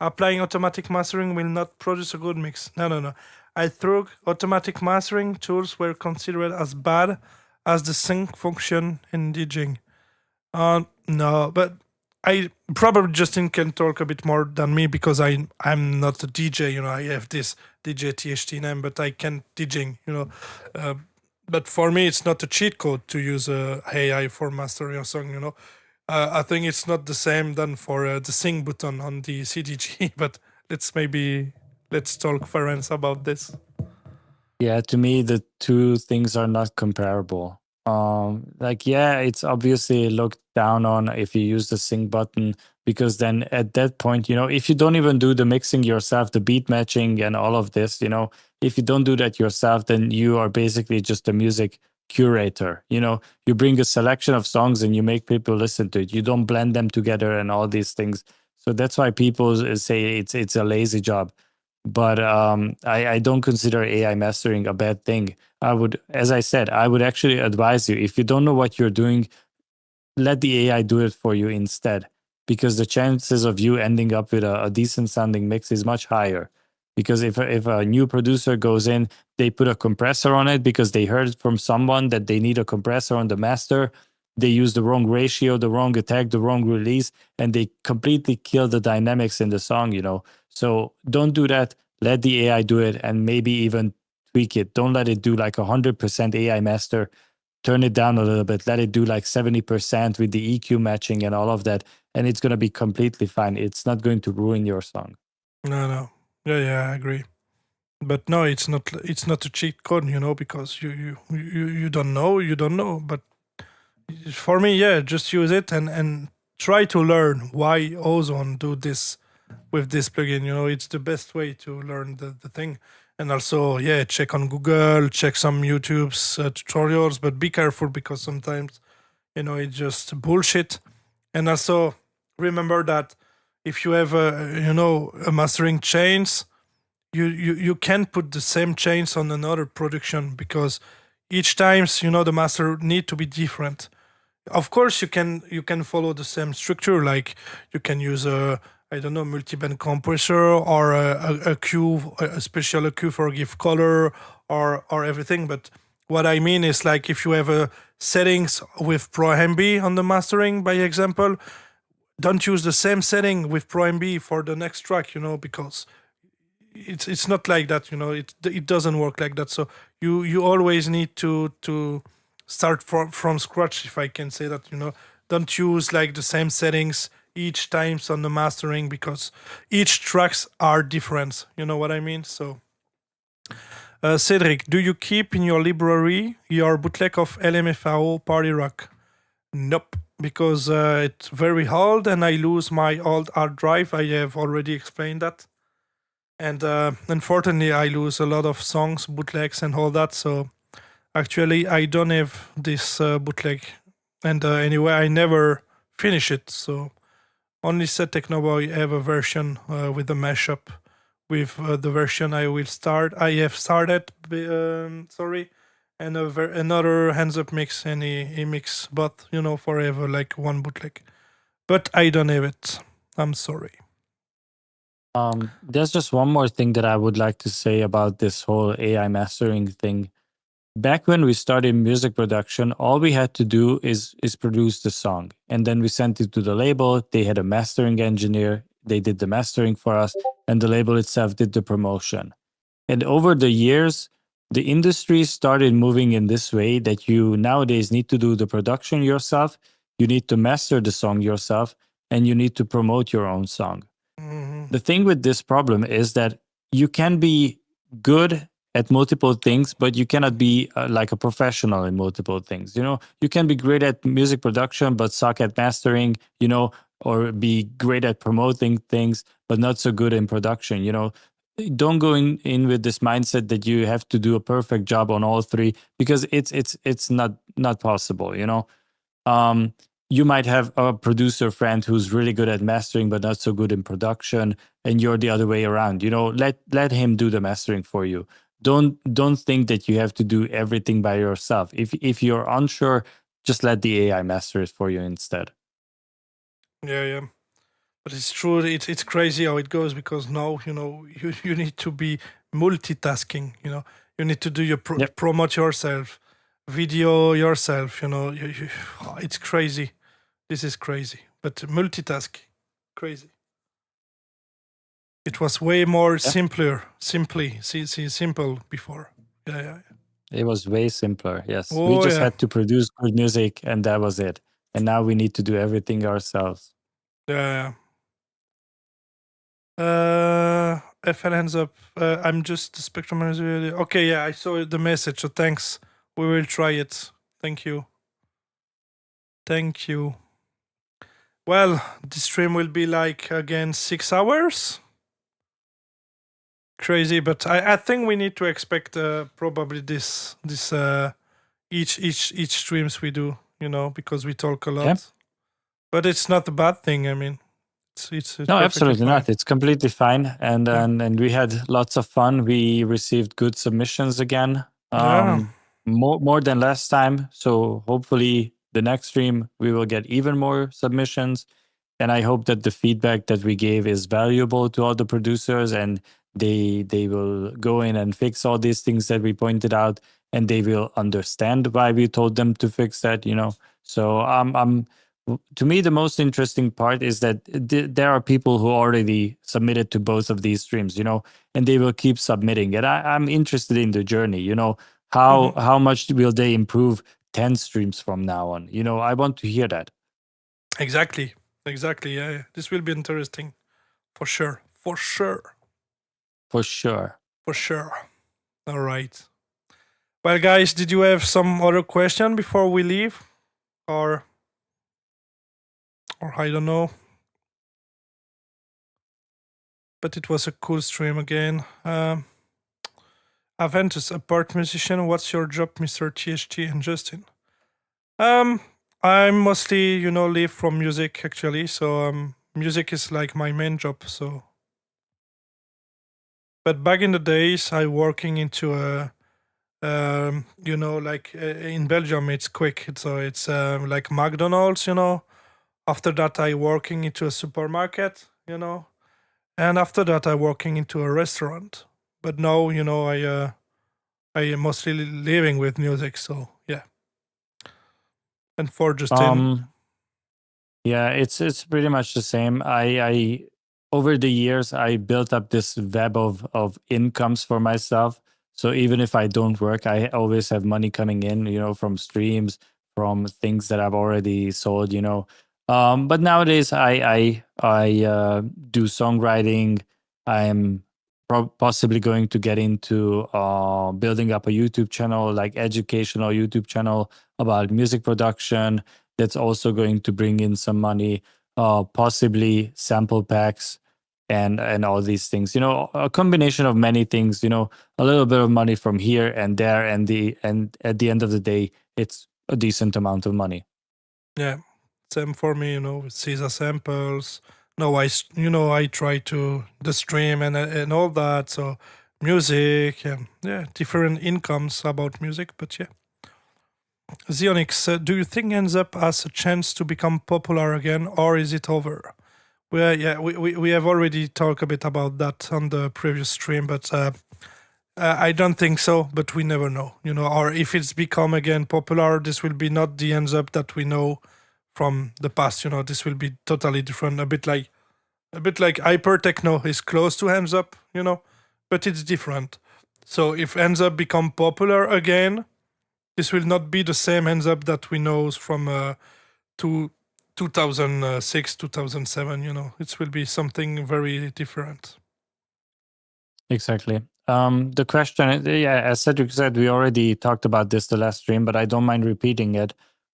applying automatic mastering will not produce a good mix. No. I thought automatic mastering tools were considered as bad as the sync function in DJing. No, but I probably Justin can talk a bit more than me because I'm not a DJ. I have this DJ THT name, but I can DJing. But for me, it's not a cheat code to use AI for mastering a song. I think it's not the same than for the sing button on the CDG. But let's talk Ferenc about this. Yeah, to me the two things are not comparable. It's obviously looked down on if you use the sync button, because then at that point, if you don't even do the mixing yourself, the beat matching and all of this, if you don't do that yourself, then you are basically just a music curator. You bring a selection of songs and you make people listen to it. You don't blend them together and all these things. So that's why people say it's a lazy job. But I don't consider AI mastering a bad thing. As I said, I would actually advise you, if you don't know what you're doing, let the AI do it for you instead, because the chances of you ending up with a decent sounding mix is much higher. Because if a new producer goes in, they put a compressor on it because they heard from someone that they need a compressor on the master. They use the wrong ratio, the wrong attack, the wrong release, and they completely kill the dynamics in the song, So don't do that. Let the AI do it and maybe even tweak it. Don't let it do like 100% AI master. Turn it down a little bit. Let it do like 70% with the EQ matching and all of that. And it's going to be completely fine. It's not going to ruin your song. No. Yeah, I agree. But no, it's not a cheat code, because you don't know. But for me, yeah, just use it and try to learn why Ozone do this with this plugin. It's the best way to learn the thing. And also, yeah, check on Google, check some YouTube's tutorials, but be careful because sometimes, it's just bullshit. And also remember that if you have a mastering chains, you can't put the same chains on another production because each times the master need to be different. Of course, you can follow the same structure, like you can use a multi-band compressor or a EQ, a special EQ for give color or everything. But what I mean is, like, if you have a settings with Pro MB on the mastering, by example, don't use the same setting with Pro MB for the next track, because it's not like that, it doesn't work like that. So you always need to start from scratch, if I can say that. Don't use like the same settings each times on the mastering because each tracks are different, you know what I mean? So Cedric, do you keep in your library your bootleg of LMFAO Party Rock? Nope, because it's very old and I lose my old hard drive. I have already explained that. And unfortunately, I lose a lot of songs, bootlegs, and all that. So actually, I don't have this bootleg. And anyway, I never finish it. So only Set Technoboy have a version with a mashup with the version I have started. Sorry. And another hands up mix, and he mix both, forever, like one bootleg. But I don't have it. I'm sorry. There's just one more thing that I would like to say about this whole AI mastering thing. Back when we started music production, all we had to do is produce the song, and then we sent it to the label. They had a mastering engineer. They did the mastering for us, and the label itself did the promotion. And over the years, the industry started moving in this way that you nowadays need to do the production yourself, you need to master the song yourself, and you need to promote your own song. The thing with this problem is that you can be good at multiple things, but you cannot be like a professional in multiple things. You know, you can be great at music production, but suck at mastering, you know, or be great at promoting things, but not so good in production. You know, don't go in with this mindset that you have to do a perfect job on all three, because it's not possible. You know, you might have a producer friend who's really good at mastering but not so good in production, and you're the other way around. You know, let him do the mastering for you. Don't think that you have to do everything by yourself. If you're unsure, just let the AI master it for you instead. Yeah. But it's true. It's crazy how it goes, because now you need to be multitasking. You know, you need to do your Yep. promote yourself, video yourself. You know, it's crazy. This is crazy. But multitask, crazy. It was way more simple before. Yeah. It was way simpler. Yes, we Oh just yeah. had to produce good music, and that was it. And now we need to do everything ourselves. Yeah. FL hands up. I'm just the Spectrum manager. Okay, yeah, I saw the message. So thanks. We will try it. Thank you. Well, the stream will be like again 6 hours. Crazy, but I think we need to expect probably this each streams we do. You know, because we talk a lot. Yeah. But it's not a bad thing. I mean, it's No, perfectly absolutely fine. not. It's completely fine, and we had lots of fun. We received good submissions again, Yeah. more than last time. So hopefully the next stream we will get even more submissions, and I hope that the feedback that we gave is valuable to all the producers, and they will go in and fix all these things that we pointed out, and they will understand why we told them to fix that. You know, so to me, the most interesting part is that there are people who already submitted to both of these streams, you know, and they will keep submitting. And I'm interested in the journey, you know, how much will they improve 10 streams from now on? You know, I want to hear that. Exactly. Yeah. This will be interesting, for sure. For sure. All right. Well, guys, did you have some other question before we leave, or I don't know? But it was a cool stream again. Aventus, a part musician. What's your job, Mr. THT and Justin? I mostly, live from music actually. So music is like my main job. So, but back in the days, I working into a, like in Belgium, it's quick. So it's like McDonald's. After that, I working into a supermarket. And after that, I working into a restaurant. But now, I am mostly living with music. So yeah. And for Justin, yeah, it's pretty much the same. I over the years I built up this web of incomes for myself. So even if I don't work, I always have money coming in, you know, from streams, from things that I've already sold, you know. But nowadays I do songwriting. I'm possibly going to get into building up a YouTube channel, like educational YouTube channel about music production. That's also going to bring in some money, possibly sample packs and all these things. You know, a combination of many things. You know, a little bit of money from here and there, and at the end of the day, it's a decent amount of money. yeah, same for me. With Caesar samples. No, I try to the stream and all that. So music and different incomes about music. But yeah. Xionix, do you think ends up has a chance to become popular again, or is it over? Well, yeah, we have already talked a bit about that on the previous stream, but I don't think so. But we never know, or if it's become again popular, this will be not the hands up that we know from the past. This will be totally different. A bit like hyper techno is close to hands up, but it's different. So if hands up become popular again, this will not be the same hands up that we know from 2006, 2007. It will be something very different. Exactly. The question, yeah, as Cedric said, we already talked about this the last stream, but I don't mind repeating it.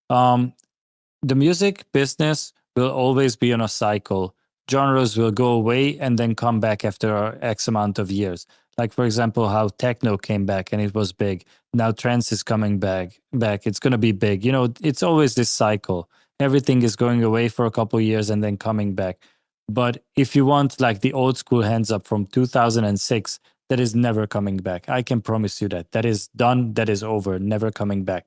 The music business will always be on a cycle. Genres will go away and then come back after X amount of years. Like, for example, how techno came back and it was big. Now trance is coming back. It's going to be big. It's always this cycle. Everything is going away for a couple years and then coming back. But if you want like the old school hands up from 2006, that is never coming back. I can promise you that. That is done. That is over. Never coming back.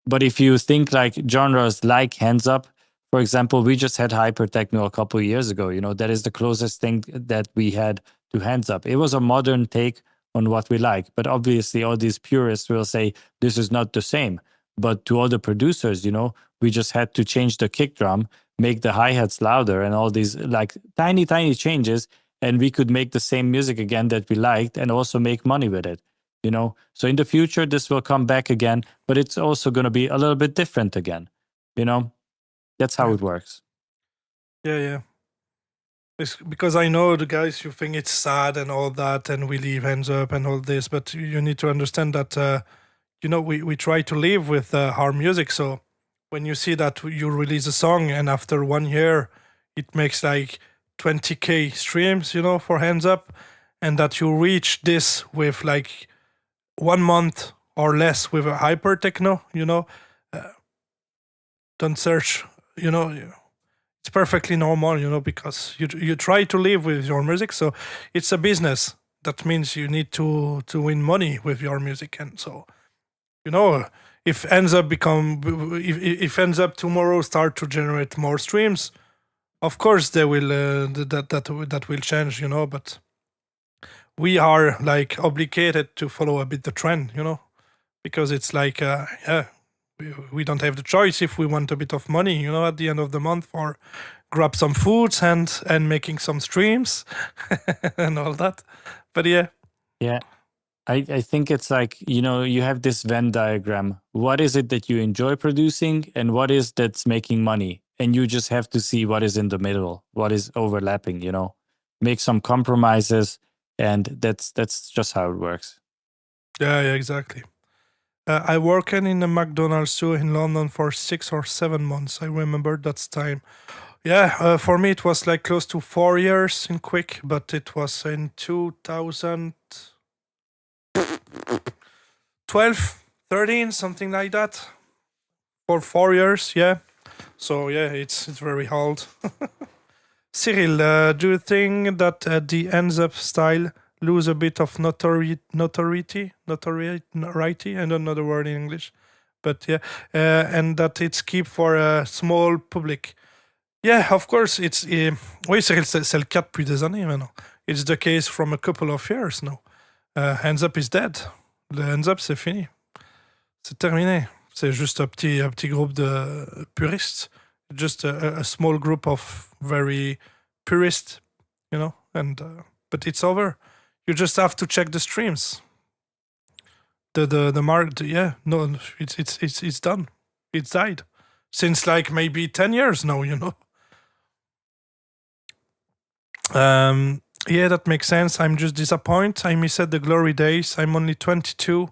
But if you think like genres like hands up, for example, we just had hyper techno a couple of years ago. That is the closest thing that we had to hands up. It was a modern take on what we like. But obviously, all these purists will say this is not the same. But to all the producers, we just had to change the kick drum, make the hi-hats louder, and all these like tiny, tiny changes. And we could make the same music again that we liked and also make money with it. So in the future, this will come back again, but it's also going to be a little bit different again. That's how it works. Yeah. It's because I know the guys, you think it's sad and all that, and we leave hands up and all this, but you need to understand that, we try to live with our music. So when you see that you release a song and after 1 year, it makes like 20K streams, for hands up, and that you reach this with like 1 month or less with a hyper techno, don't search, it's perfectly normal, because you try to live with your music. So it's a business. That means you need to win money with your music. And so, if ends up tomorrow start to generate more streams, of course they will that will change, but we are like obligated to follow a bit the trend, because it's like we don't have the choice if we want a bit of money, at the end of the month, or grab some foods and making some streams and all that. But yeah. I think it's like, you have this Venn diagram. What is it that you enjoy producing and what is that's making money? And you just have to see what is in the middle, what is overlapping, make some compromises. And that's just how it works. Yeah, exactly. I worked in a McDonald's too in London for 6 or 7 months. I remember that time. Yeah, for me it was like close to 4 years in Quick, but it was in 2012, 13, something like that. For 4 years, yeah. So yeah, it's very hard. Cyril, do you think that the ends up style lose a bit of notoriety? I don't know the word in English, but yeah, and that it's keep for a small public. Yeah, of course, it's... oui, Cyril, c'est le cas depuis des années maintenant. It's the case from a couple of years now. Hands Up is dead. Le Hands Up, c'est fini. C'est terminé. C'est juste un petit groupe de puristes. Just a small group of very purists, and but it's over. You just have to check the streams. The market, yeah, no, it's done. It's died since like maybe 10 years now, Yeah, that makes sense. I'm just disappointed. I missed the glory days. I'm only 22,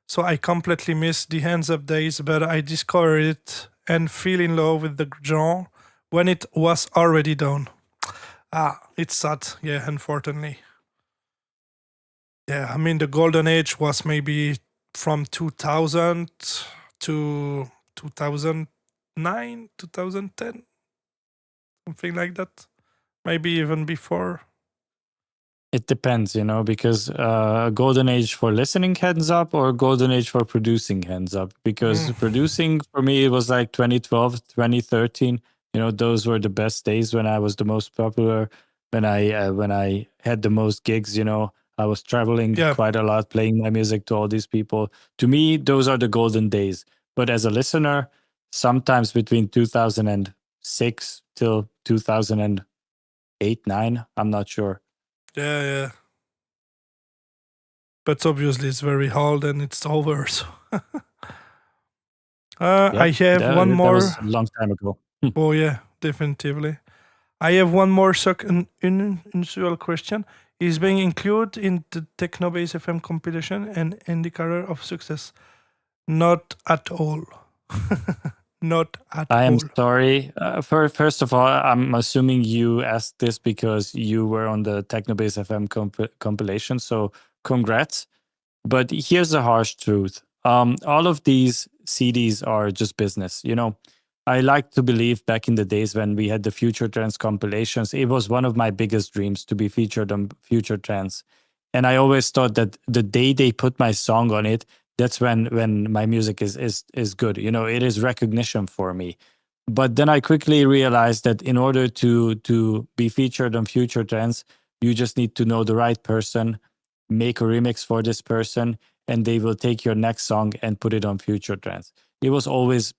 so I completely missed the hands up days, but I discovered it and fell in love with the genre when it was already done. It's sad, yeah, unfortunately. Yeah, I mean, the golden age was maybe from 2000 to 2009, 2010, something like that. Maybe even before. It depends, because golden age for listening hands up or golden age for producing hands up. Because producing for me, it was like 2012, 2013. Those were the best days when I was the most popular, when I had the most gigs. I was traveling Yeah. quite a lot, playing my music to all these people. To me, those are the golden days. But as a listener, sometimes between 2006 till 2008, 9, I'm not sure. Yeah. But obviously it's very hard and it's over. So. I have one that more. was a long time ago. Oh yeah, definitely. I have one more unusual question. Is being included in the Technobase FM compilation an indicator of success? Not at all. Not at I am all. sorry. First of all, I'm assuming you asked this because you were on the Technobase FM compilation. So congrats. But here's the harsh truth. All of these CDs are just business. I like to believe back in the days when we had the Future Trends compilations, it was one of my biggest dreams to be featured on Future Trends. And I always thought that the day they put my song on it, that's when my music is good. It is recognition for me. But then I quickly realized that in order to be featured on Future Trends, you just need to know the right person, make a remix for this person, and they will take your next song and put it on Future Trends. It was always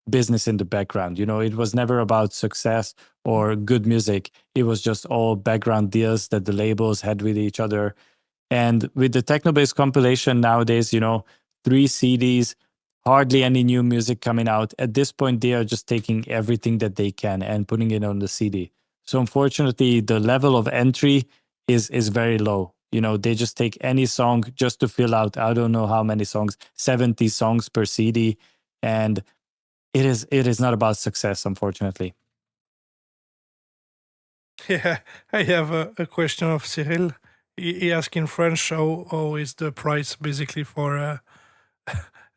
business in the background. It was never about success or good music. It was just all background deals that the labels had with each other. And with the Technobase compilation nowadays, 3 CDs, hardly any new music coming out. At this point, they are just taking everything that they can and putting it on the CD. So unfortunately, the level of entry is very low. They just take any song just to fill out, I don't know how many songs, 70 songs per CD. And it is not about success, unfortunately. Yeah, I have a question of Cyril. He asked in French how is the price basically for a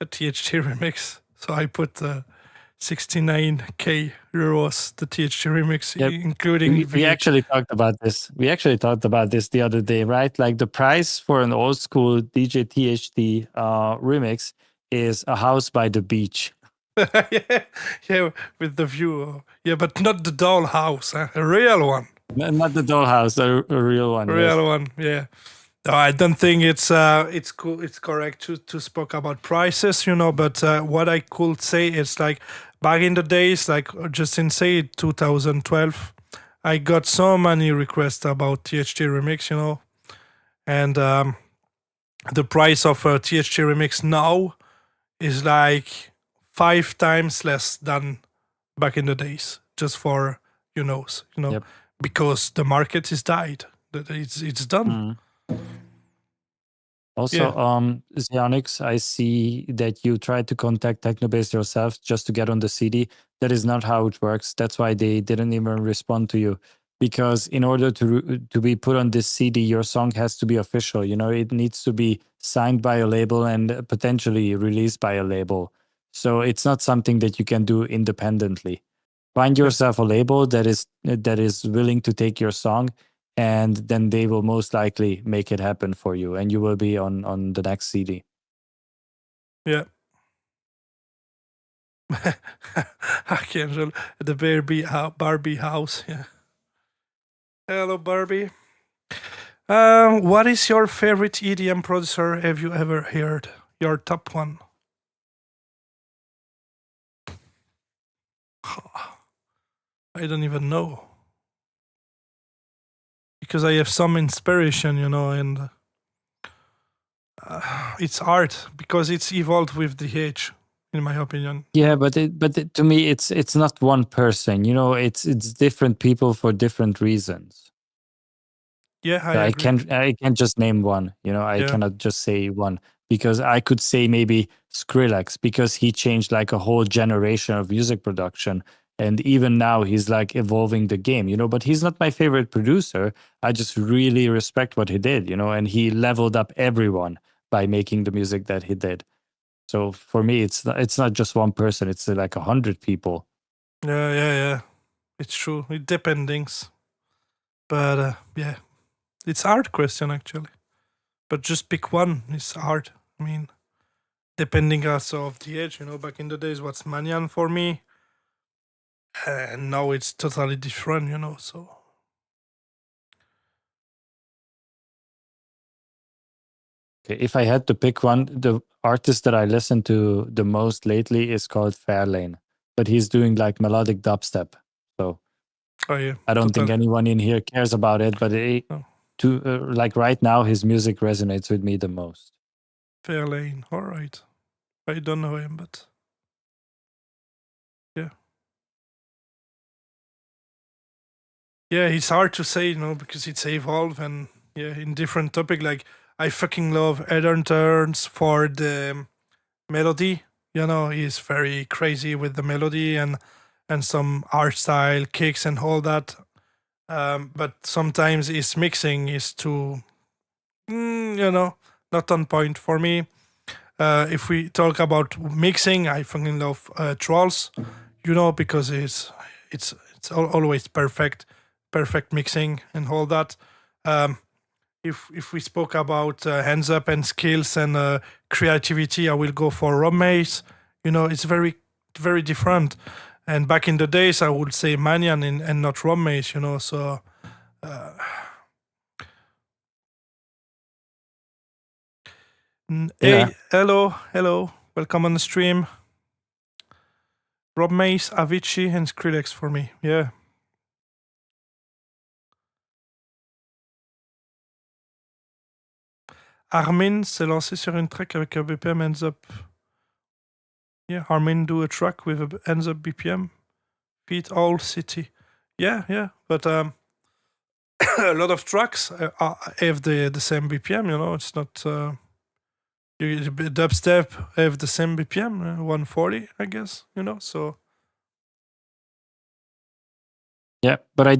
THT remix. So I put 69k euros the THT remix, Yep. including We VAT. actually talked about this. We actually talked about this the other day, right? Like the price for an old school DJ THT remix is a house by the beach. yeah, with the view. Yeah, but not the dollhouse, a real one. Not the dollhouse, a real one. A Yes. real one, yeah. No, I don't think it's cool. It's correct to speak about prices, But what I could say is like back in the days, like just in say 2012, I got so many requests about THT remix, and the price of a THT remix now is like 5 times less than back in the days, just for Yep. because the market is died. It's done. Also, Xionyx, I see that you tried to contact Technobase yourself just to get on the CD. That is not how it works. That's why they didn't even respond to you. Because in order to be put on this CD, your song has to be official. It needs to be signed by a label and potentially released by a label. So it's not something that you can do independently. Find yourself a label that is willing to take your song, and then they will most likely make it happen for you, and you will be on the next CD. Yeah. Archangel, the Barbie house. Yeah. Hello, Barbie. What is your favorite EDM producer? Have you ever heard your top one? I don't even know. Because I have some inspiration, and it's art because it's evolved with the age, in my opinion. Yeah, but to me, it's not one person. It's different people for different reasons. Yeah, I I agree. can't just name one. I Yeah. cannot just say one, because I could say maybe Skrillex, because he changed like a whole generation of music production, and even now he's like evolving the game. But he's not my favorite producer. I just really respect what he did. And he leveled up everyone by making the music that he did. So for me, it's not just one person. It's like 100 people. Yeah. It's true. It depends. But yeah, it's hard question actually. But just pick one. It's hard. I mean, depending also of the age, back in the days, what's Manyan for me? And now it's totally different, so Okay, if I had to pick one, the artist that I listen to the most lately is called Fairlane, but he's doing like melodic dubstep. So oh yeah, I don't think totally. anyone in here cares about it, but No. like right now, his music resonates with me the most. Fairlane, all right. I don't know him, but yeah. Yeah, it's hard to say, because it's evolved and yeah, in different topic. Like I fucking love Eden Turns for the melody. He's very crazy with the melody and some art style kicks and all that. But sometimes his mixing is too, not on point for me. If we talk about mixing, I fucking love Trolls, because it's always perfect mixing and all that. If we spoke about hands up and skills and creativity, I will go for Rob Mace. It's very very different. And back in the days, I would say Manyan and not Rob Mace. So. Yeah. Hey, hello, welcome on the stream. Rob Mace, Avicii, and Skrillex for me. Yeah. Armin s'est lancé sur une track avec un BPM ends up. Yeah, Armin do a track with a ends up BPM. Beat all city. Yeah. But a lot of tracks have the same BPM. It's not. Dubstep have the same BPM, 140, I guess. So. Yeah, but I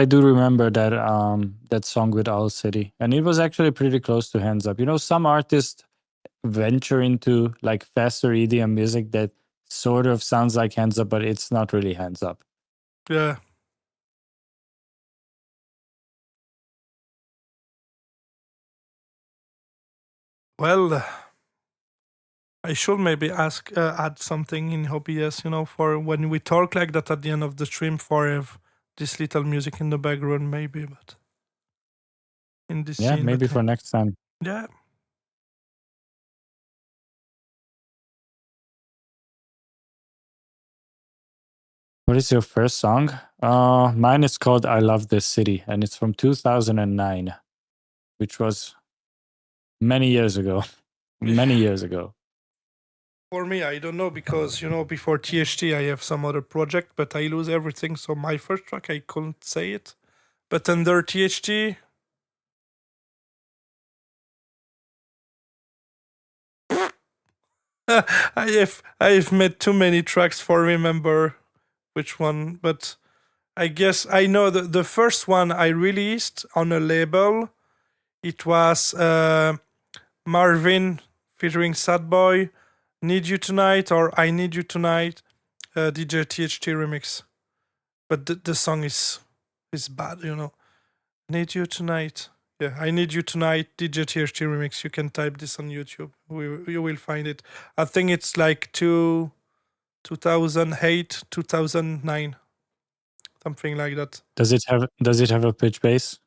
do remember that that song with Owl City, and it was actually pretty close to Hands Up. Some artists venture into like faster EDM music that sort of sounds like Hands Up, but it's not really Hands Up. Yeah. Well, I should maybe add something in OBS, for when we talk like that at the end of the stream, for have this little music in the background, maybe, but in this Yeah, scene. maybe but, for next time. Yeah. What is your first song? Mine is called I Love This City, and it's from 2009, which was many years ago. Many years ago. For me, I don't know, because, before THT, I have some other project, but I lose everything. So my first track, I couldn't say it. But under THT, I've made too many tracks for remember which one, but I guess I know the first one I released on a label. It was Marvin featuring Sad Boy, Need You Tonight, or I Need You Tonight, DJ THT remix. But the song is bad, Need You Tonight. Yeah, I Need You Tonight, DJ THT remix. You can type this on YouTube. You will find it. I think it's like 2008, 2009. Something like that. Does it have a pitch bass?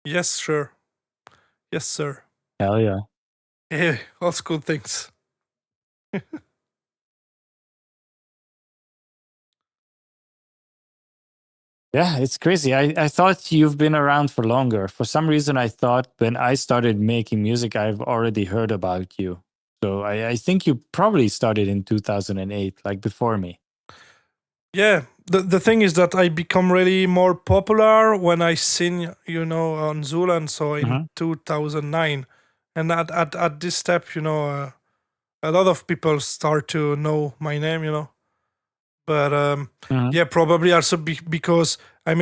Yes, sure. Yes, sir. Hell yeah. Yeah, all school things. Yeah, it's crazy. I thought you've been around for longer. For some reason, I thought when I started making music, I've already heard about you. So I think you probably started in 2008, like before me. Yeah, the thing is that I become really more popular when I sing, on Zulan. So in 2009, and at this step, a lot of people start to know my name. But yeah, probably also because I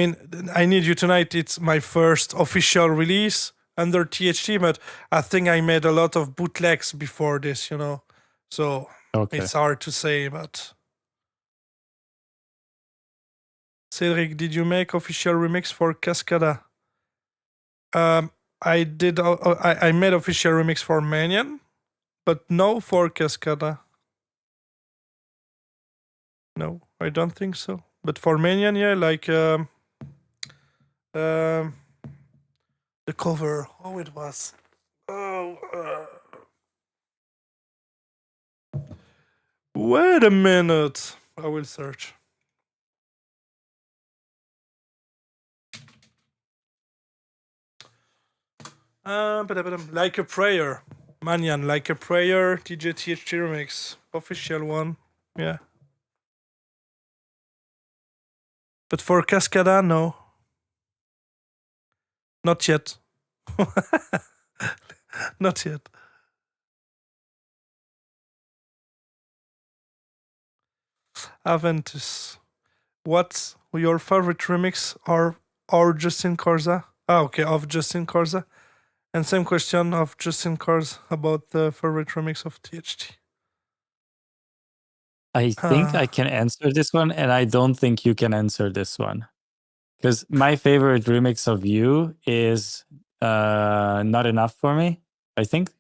Need You Tonight. It's my first official release under THT, but I think I made a lot of bootlegs before this. So Okay. it's hard to say, but. Cedric, did you make official remix for Cascada? I did. I made official remix for Manian, but no for Cascada. No, I don't think so. But for Manian, yeah, like the cover. Oh, it was. Oh. Wait a minute. I will search. Like a Prayer. Manian, Like a Prayer, DJ THT remix. Official one. Yeah. But for Cascada, no. Not yet. Not yet. Aventus. What's your favorite remix or Justin Corza? Okay, of Justin Corza. And same question of Justin Corza about the favorite remix of THT. I think I can answer this one, and I don't think you can answer this one. Because my favorite remix of You is Not Enough for Me, I think.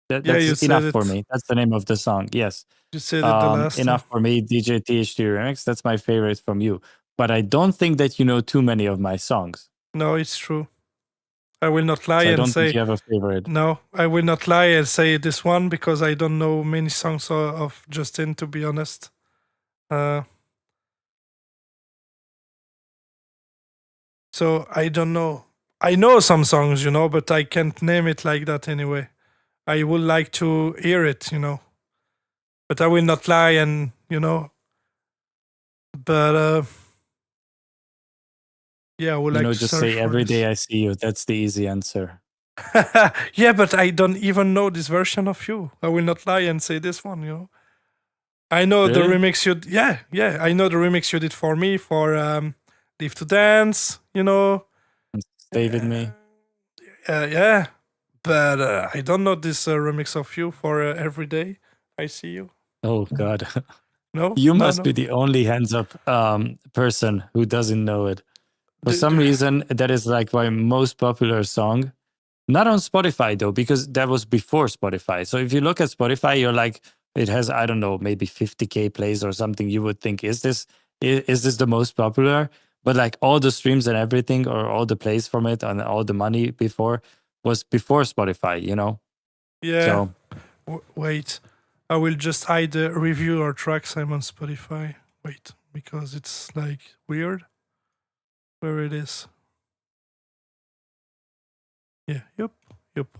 That's Enough for Me. That's the name of the song. Yes. You said it the last Enough for Me, DJ THT remix. That's my favorite from you. But I don't think that you know too many of my songs. No, it's true. I will not lie So I and don't say think you have a favorite. no. I will not lie and say this one because I don't know many songs of Justin. To be honest, so I don't know. I know some songs, but I can't name it like that anyway. I would like to hear it, but I will not lie and but yeah, I would like to just search say for Every this. Day I See You. That's the easy answer. Yeah, but I don't even know this version of You. I will not lie and say this one, I know the Really? remix you yeah, I know the remix you did for me for Live to Dance, Stay With Me. yeah. But I don't know this remix of You for Every Day I See You. Oh, God. No? You No, must no. be the only hands up person who doesn't know it. For some reason, that is like my most popular song. Not on Spotify, though, because that was before Spotify. So if you look at Spotify, you're like, it has, I don't know, maybe 50K plays or something. You would think, is this the most popular? But like all the streams and everything, or all the plays from it and all the money before was before Spotify, Yeah. So Wait. I will just hide the review or tracks I'm on Spotify. Wait, because it's like weird where it is. Yeah, yep,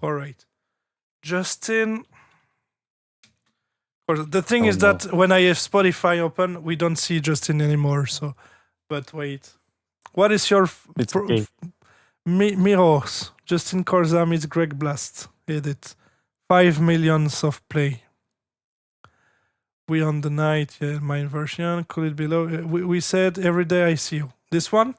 all right. Justin. The thing is no. that when I have Spotify open, we don't see Justin anymore. So, but wait. What is your It's okay. Mirrors? Justin Corza meets Greg Blast. Edit. 5 millions of play. We on the night, yeah, my version. Could it be low? We said Every Day I See You. This one?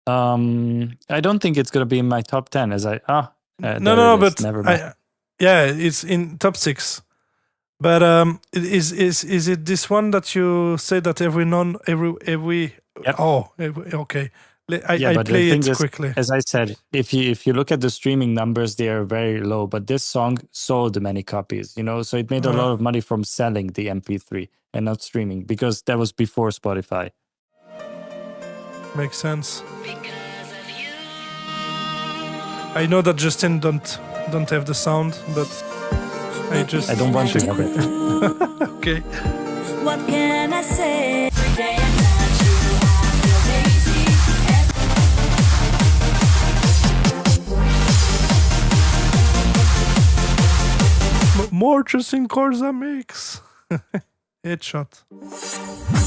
I don't think it's gonna be in my top 10. No, but never mind. it's in top 6. But is it this one that you say that every? Yep. Oh, okay. I but play the thing it is, quickly. as I said, if you look at the streaming numbers, they are very low. But this song sold many copies, so it made a lot of money from selling the MP3 and not streaming, because that was before Spotify. Makes sense. I know that Justin don't have the sound, but I don't want to have it. Okay. What can I say? More Justin Corza mix. Headshot.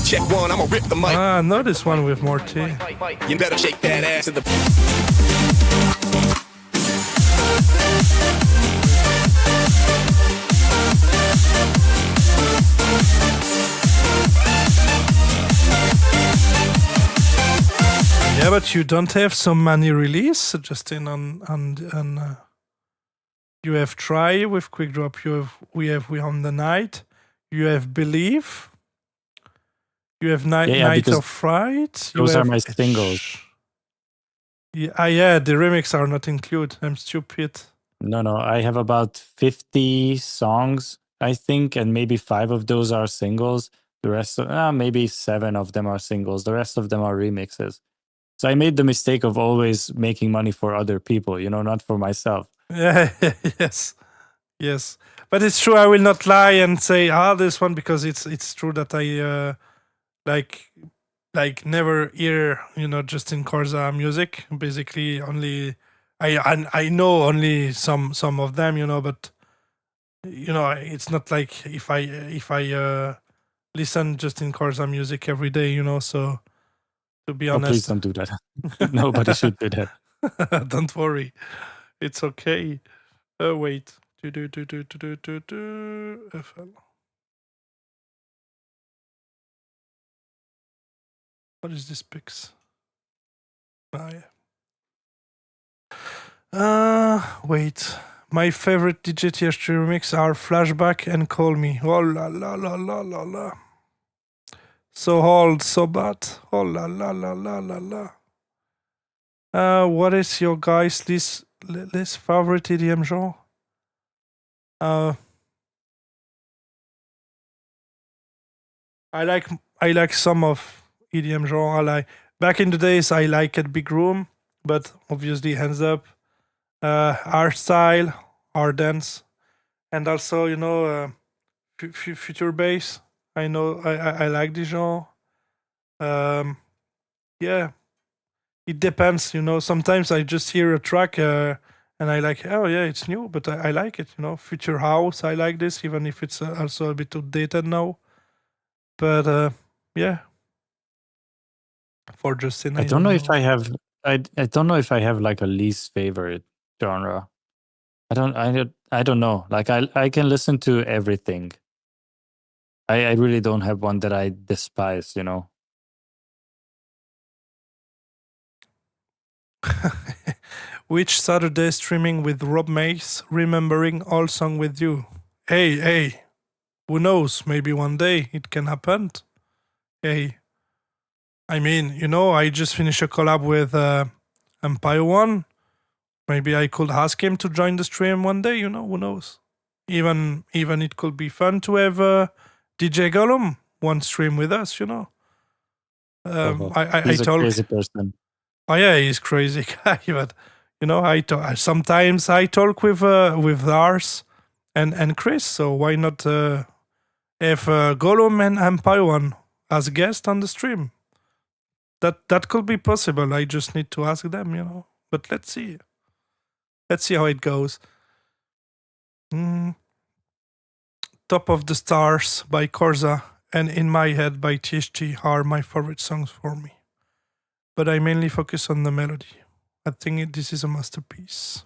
Check one, I'ma rip the mic. No, this one with more T. You better shake that ass in the. Yeah, but you don't have so many release, Justin, on you have Try with Quick Drop, we on the Night, you have Believe, you have Night of Fright. Those are my singles. Yeah, the remix are not included. I'm stupid. No, I have about 50 songs, I think, and maybe 5 of those are singles. The rest of maybe 7 of them are singles. The rest of them are remixes. So I made the mistake of always making money for other people, not for myself. Yeah, yes. But it's true. I will not lie and say this one, because it's true that I like never hear Justin Corza music. Basically, only I know only some of them, but it's not like if I listen Justin Corza music every day, so to be Oh, please honest, don't do that. Nobody should do that. don't worry, it's okay. Wait. FL. What is this pix? Wait. My favorite DJ TH3 remix are Flashback and Call Me. Oh la la la la la la. So old, so bad. Oh la la la la la la. What is your guys' least favorite EDM genre? I like some of EDM genre. I like back in the days. I liked Big Room, but obviously Hands Up, Art Style, Art Dance, and also Future Bass. I know I like this genre. Yeah, it depends. Sometimes I just hear a track and I like, oh yeah, it's new, but I like it. Future House, I like this, even if it's also a bit outdated now. But yeah, for Justin, I don't know if I have. I don't know if I have like a least favorite genre. I don't know. Like I can listen to everything. I really don't have one that I despise. Which Saturday streaming with Rob Mace, remembering all song with you? Hey, who knows? Maybe one day it can happen. Hey, I mean, I just finished a collab with Empire One. Maybe I could ask him to join the stream one day. Who knows? Even it could be fun to have DJ Gollum one stream with us. He's I a told. crazy person. Oh yeah, he's crazy guy, but sometimes I talk with Lars and Chris, so why not have Gollum and Empire One as guest on the stream? That could be possible. I just need to ask them, But let's see how it goes. Top of the Stars by Corza and In My Head by THT are my favorite songs for me. But I mainly focus on the melody. I think this is a masterpiece.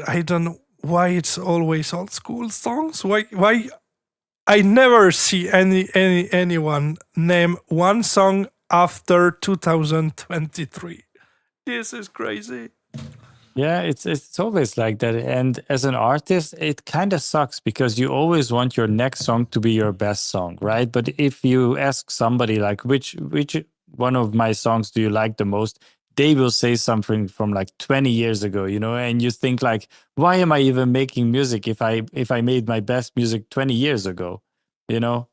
I don't know why it's always old school songs. Why I never see anyone name one song after 2023. This is crazy. Yeah, it's always like that. And as an artist, it kind of sucks because you always want your next song to be your best song, right? But if you ask somebody like which one of my songs do you like the most, they will say something from like 20 years ago, and you think like, why am I even making music if I made my best music 20 years ago?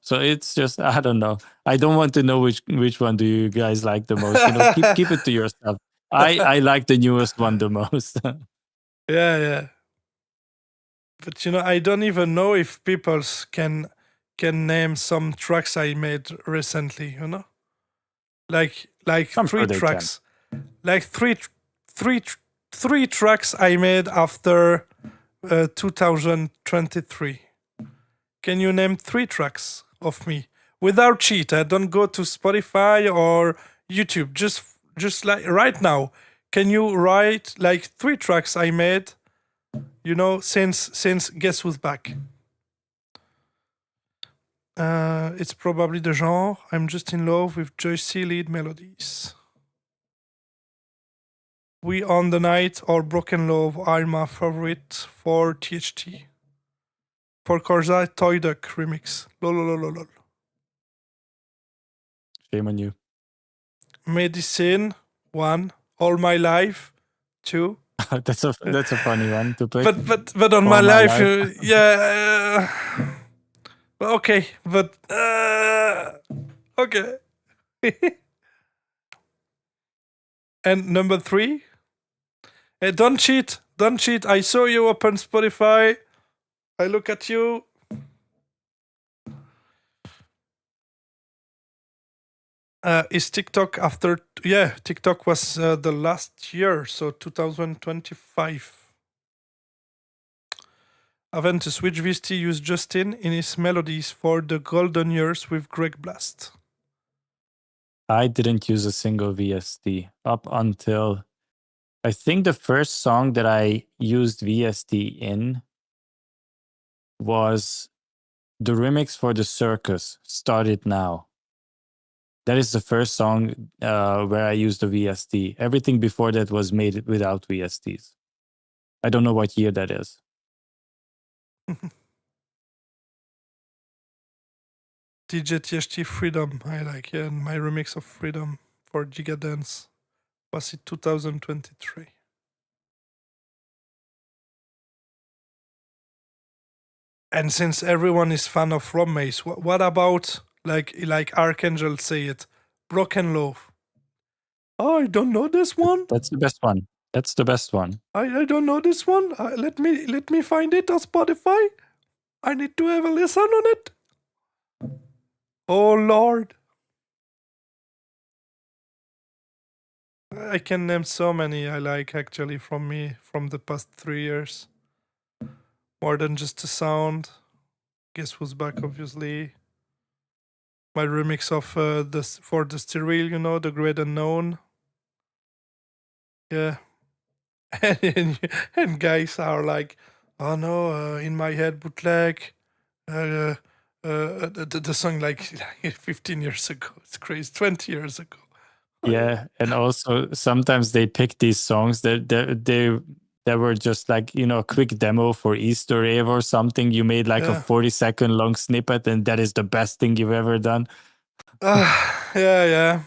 So it's just, I don't know. I don't want to know which one do you guys like the most. Keep it to yourself. I like the newest one the most. Yeah. But I don't even know if people can name some tracks I made recently. Like I'm three sure they tracks, like three tracks I made after 2023. Can you name 3 tracks of me without cheat? I don't go to Spotify or YouTube. Just like right now, can you write like 3 tracks I made? Since Guess Who's Back. It's probably the genre. I'm just in love with Joycey lead melodies. We on the Night or Broken Love are my favorite for THT. For Corza, Toy Duck remix. Lol. Shame on you. Medicine 1. All My Life 2. That's a funny one to play. But on All my My life, Life. yeah. Okay, but okay. And number 3. Hey, don't cheat. Don't cheat. I saw you open Spotify. I look at you. Is TikTok after? Yeah, TikTok was the last year, so 2025. Aventus, which VST used Justin in his melodies for the golden years with Greg Blast? I didn't use a single VST up until I think the first song that I used VST in was the remix for the Circus, Start It Now. That is the first song where I used the VST. Everything before that was made without VSTs. I don't know what year that is. DJ THT Freedom, I like, yeah, and my remix of Freedom for Giga Dance was it 2023. And since everyone is fan of Rob Mace, what about like Archangel say it, Broken Loaf? Oh, I don't know this one. That's the best one. That's the best one. I don't know this one. Let me find it on Spotify. I need to have a listen on it. Oh Lord. I can name so many I like actually from the past 3 years. More than just the sound. Guess who's back, obviously. My remix of this for the Sterile, you know, the Great Unknown. Yeah. and guys are like, oh no, in my head bootleg. The song like 15 years ago. It's crazy. 20 years ago. Yeah, and also sometimes they pick these songs that were just like, you know, a quick demo for Easter Eve or something. You made like a Yeah. 40-second long snippet, and that is the best thing you've ever done. Yeah.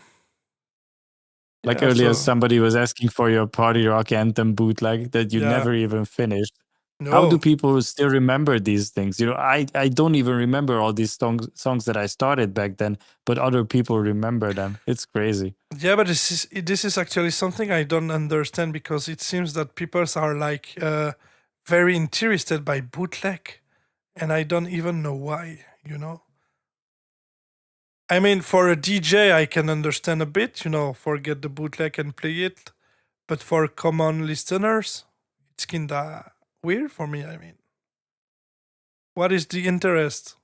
Like Yeah, earlier, so- somebody was asking for your party rock anthem bootleg that you Yeah. never even finished. No. How do people still remember these things? You know, I don't even remember all these songs that I started back then, but other people remember them. It's crazy. Yeah, but this is actually something I don't understand, because it seems that people are like very interested by bootleg, and I don't even know why. You know. I mean, for a DJ, I can understand a bit. You know, forget the bootleg and play it, but for common listeners, it's kinda weird for me. I mean, what is the interest?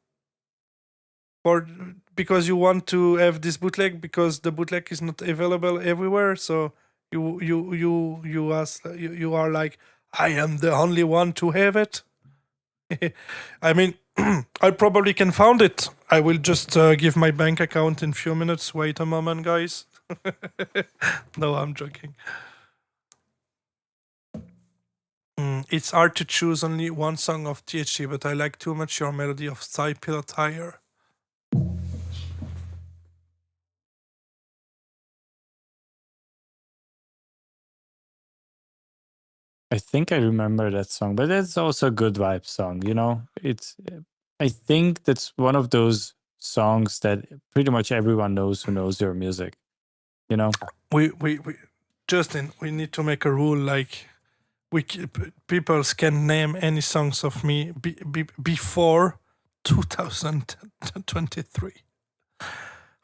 Because you want to have this bootleg because the bootleg is not available everywhere, so you are like, I am the only one to have it. I mean, I probably can found it. I will just give my bank account in few minutes. Wait a moment, guys. No, I'm joking. It's hard to choose only one song of THC, but I like too much your melody of Sty Pilot Higher. I think I remember that song, but it's also a good vibe song, you know? I think that's one of those songs that pretty much everyone knows who knows your music, you know? We Justin, we need to make a rule like people can name any songs of me before 2023.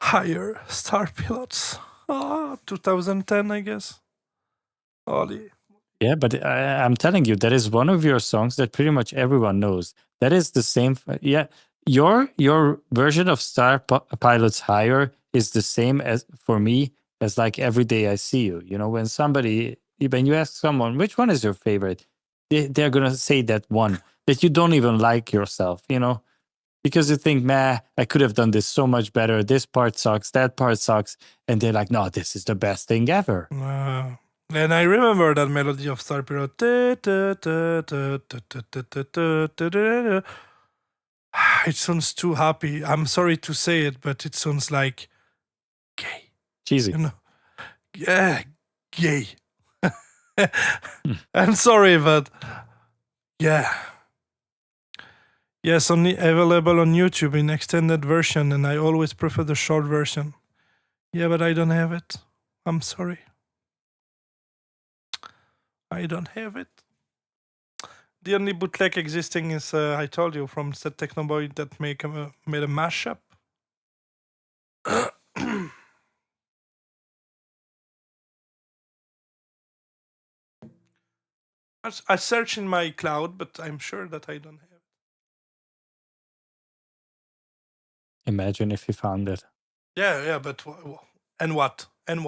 Higher Star Pilots. 2010, I guess. Holy. Yeah, but I'm telling you, that is one of your songs that pretty much everyone knows. That is the same. Yeah, your version of Pilot's Higher is the same as for me as like Every Day I See You. You know, when you ask someone which one is your favorite, they're gonna say that one that you don't even like yourself. You know, because you think, man, I could have done this so much better. This part sucks. That part sucks, and they're like, no, this is the best thing ever. And I remember that melody of Star Pilot. It sounds too happy. I'm sorry to say it, but it sounds like gay. Cheesy. You know? Yeah, gay. I'm sorry, but yeah. Yes, only available on YouTube in extended version, and I always prefer the short version. Yeah, but I don't have it. I'm sorry. I don't have it. The only bootleg existing is, I told you, from Set Technoboy that made a mashup. I search in my cloud, but I'm sure that I don't have it. Imagine if you found it. Yeah, but and what? And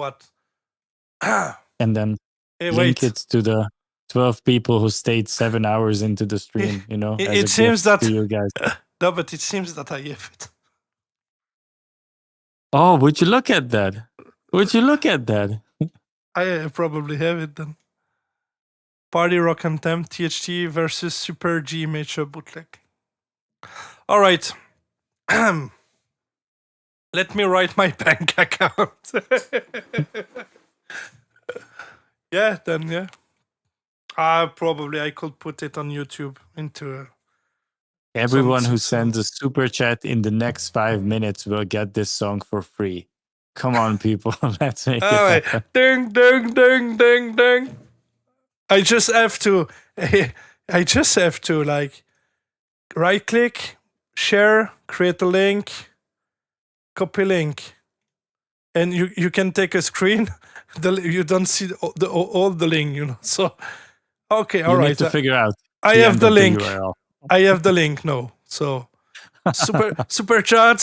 then Hey, link wait. it to the 12 people who stayed 7 hours into the stream, you know, as It a seems gift that to you guys. no, but it seems that I have it. Oh, would you look at that? Would you look at that? I probably have it then. Party Rock Anthem THT versus Super G Major bootleg. All right. Let me write my bank account. Yeah. Probably I could put it on YouTube into Everyone who some- sends a super chat in the next 5 minutes will get this song for free. Come on, people. Let's make All it right. happen. Ding, ding, ding, ding, ding. I just have to like right click, share, create a link, copy link, and you can take a screen. You don't see all the link, you know. So okay, all You right. need to figure out I the have end the of link. URL. I have the link. No, so super chat.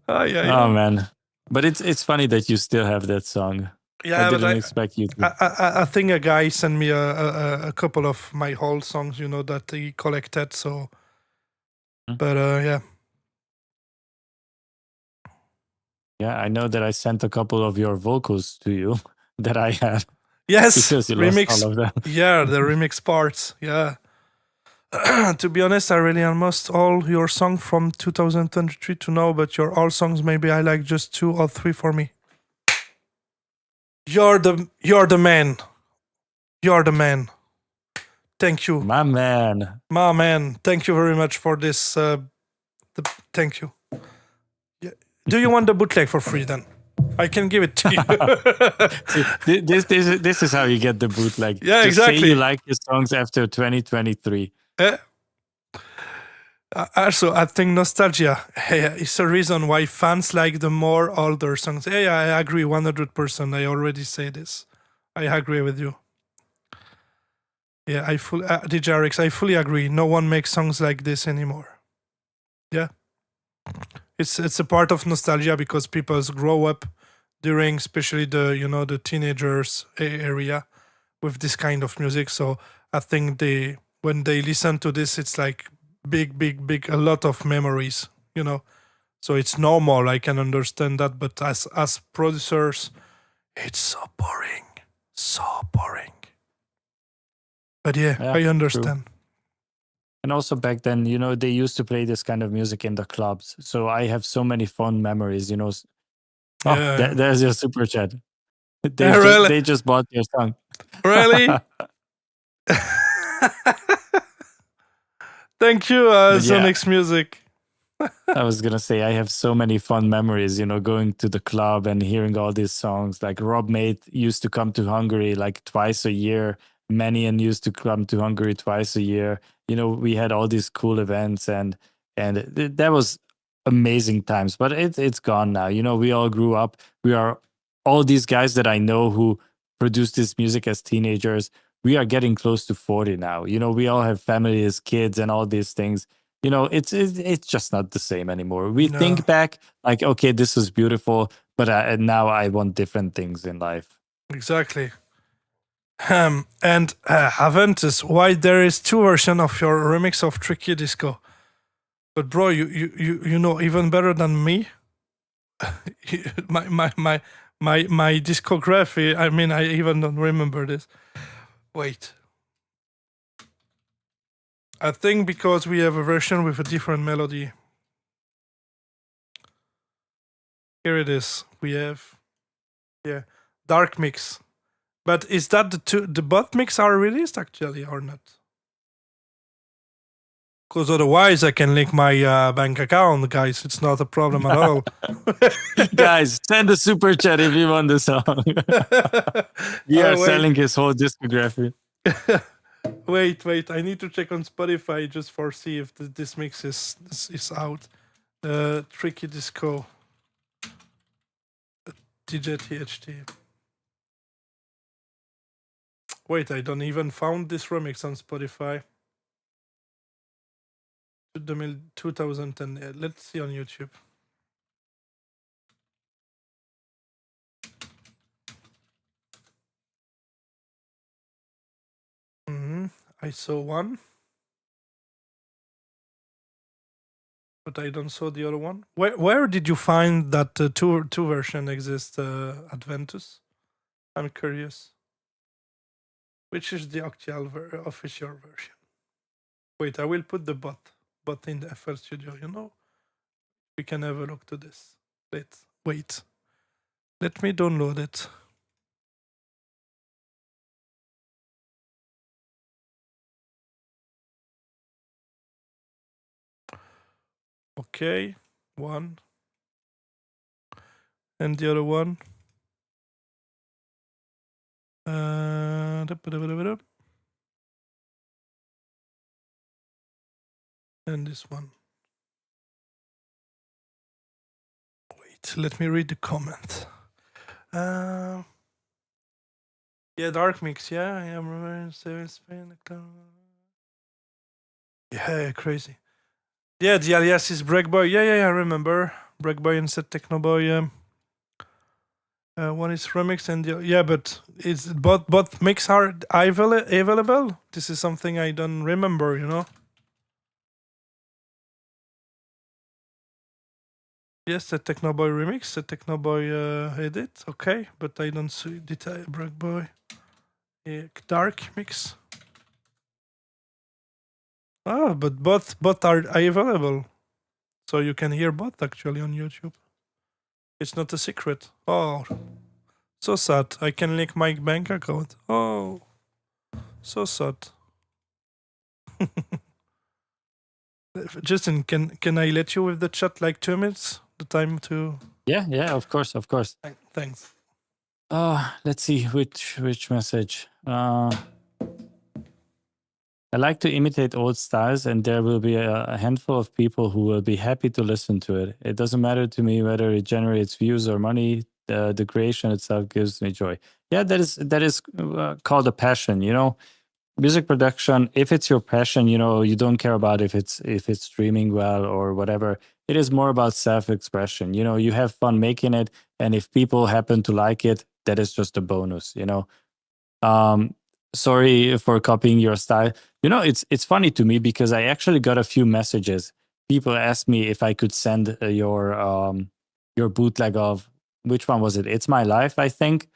Oh man, but it's funny that you still have that song. Yeah, I but didn't expect you to. I think a guy sent me a couple of my whole songs, you know, that he collected. So, but yeah. Yeah, I know that I sent a couple of your vocals to you that I had. Yes, Because you remix. lost all of them. Yeah, the remix parts. Yeah. To be honest, I really almost all your song from 2023 to now, but your all songs maybe I like just 2 or 3 for me. You're the man. You're the man. Thank you. My man. My man. Thank you very much for this. Thank you. Yeah. Do you want the bootleg for free then? I can give it to you. See, this is how you get the bootleg. Yeah, Just exactly. say you like your songs after 2023. Also, I think nostalgia is a reason why fans like the more older songs. Hey, I agree 100%. I already say this. I agree with you. Yeah, DJ RX, I fully agree. No one makes songs like this anymore. Yeah. It's a part of nostalgia because people grow up during, especially the teenagers area with this kind of music. So I think when they listen to this, it's like big, a lot of memories, you know. So it's normal. I can understand that, but as producers, it's so boring. But yeah, I understand. True. And also back then, they used to play this kind of music in the clubs. So I have so many fond memories, Oh, Yeah. there's your super chat. Really? They just bought your song. Really? Thank you, Zonix Music. I was gonna say I have so many fun memories, going to the club and hearing all these songs. Like Rob Mate used to come to Hungary like twice a year. Manian used to come to Hungary twice a year. We had all these cool events and that was amazing times. But it's gone now. We all grew up. We are all these guys that I know who produced this music as teenagers. We are getting close to 40 now. We all have families, kids, and all these things. It's just not the same anymore. We think back like, okay, this was beautiful, but now I want different things in life. Exactly. And Aventus, why there is 2 versions of your remix of Tricky Disco? But bro, you know even better than me. my discography. I mean, I even don't remember this. Wait. I think because we have a version with a different melody. Here it is. We have, Dark Mix. But is that the bot mix are released actually or not? Because otherwise I can link my bank account, guys. It's not a problem at all. Guys, send a super chat if you want the song. We are selling his whole discography. Wait. I need to check on Spotify just for see if this mix is out. Tricky Disco. DJ THT. Wait, I don't even found this remix on Spotify. 2010. Let's see on YouTube. I saw one, but I don't saw the other one. Where did you find that two version exists, Adventus? I'm curious. Which is the actual official version? Wait, I will put the bot in the FL Studio. We can have a look to this. Wait. Let me download it. Okay, one. And the other one. And this one. Wait, let me read the comment. Yeah, Dark Mix, yeah. I am remembering 7 Spain. Yeah, crazy. Yeah, the alias is Breakboy. Yeah, I remember. Breakboy and Set Technoboy. One is remix and but it's both mix are available. This is something I don't remember. Yes, the Technoboy remix, the Technoboy edit. Okay, but I don't see detail. Breakboy, dark mix. But both are available, so you can hear both actually on YouTube. It's not a secret. Oh, so sad. I can link my bank account. Oh, so sad. Justin, can I let you with the chat like 2 minutes? The time to. Yeah, of course. Thanks. Let's see which message. I like to imitate old styles, and there will be a handful of people who will be happy to listen to it. It doesn't matter to me whether it generates views or money. The creation itself gives me joy. Yeah, that is called a passion. Music production. If it's your passion, you don't care about if it's streaming well or whatever. It is more about self-expression. You have fun making it, and if people happen to like it, that is just a bonus. Sorry for copying your style. It's funny to me because I actually got a few messages. People asked me if I could send your bootleg of, which one was it? It's My Life, I think.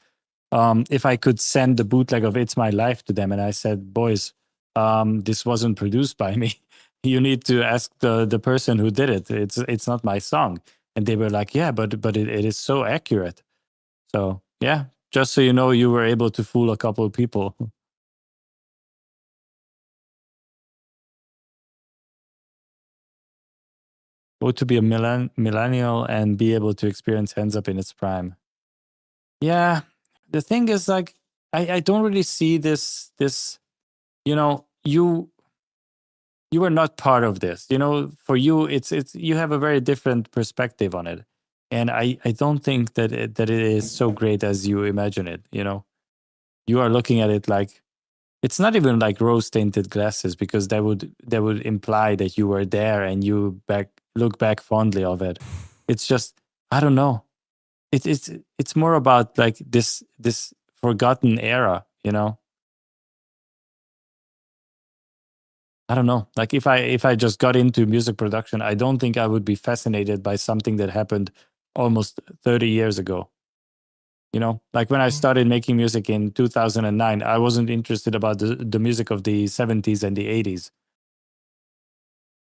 If I could send the bootleg of It's My Life to them, and I said, boys, this wasn't produced by me. You need to ask the person who did it. It's not my song. And they were like, yeah, but it is so accurate. So yeah, just so you know, you were able to fool a couple of people. Or to be a millennial and be able to experience Hands Up in its prime. Yeah, the thing is, like, I don't really see this. You are not part of this. For you, it's you have a very different perspective on it, and I don't think that it is so great as you imagine it. You are looking at it like. It's not even like rose-tinted glasses, because that would imply that you were there and you look back fondly of it. It's just, I don't know. It's more about like this forgotten era, I don't know. Like if I just got into music production, I don't think I would be fascinated by something that happened almost 30 years ago. Like when I started making music in 2009, I wasn't interested about the music of the 70s and the 80s.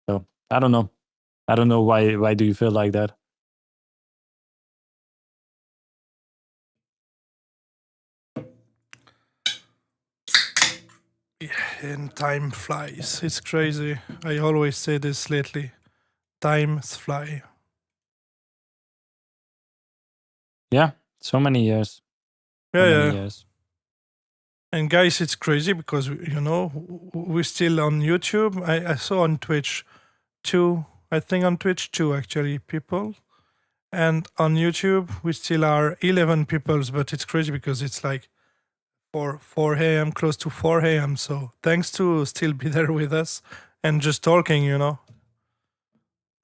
So I don't know. I don't know why do you feel like that? And time flies. It's crazy. I always say this lately. Times fly. Yeah, so many years. So Yeah, many yeah. years. And guys, it's crazy because we're still on YouTube. I saw on Twitch two. I think on Twitch two actually people, and on YouTube we still are 11 peoples. But it's crazy because it's like 4 a.m. close to 4 a.m. So thanks to still be there with us and just talking.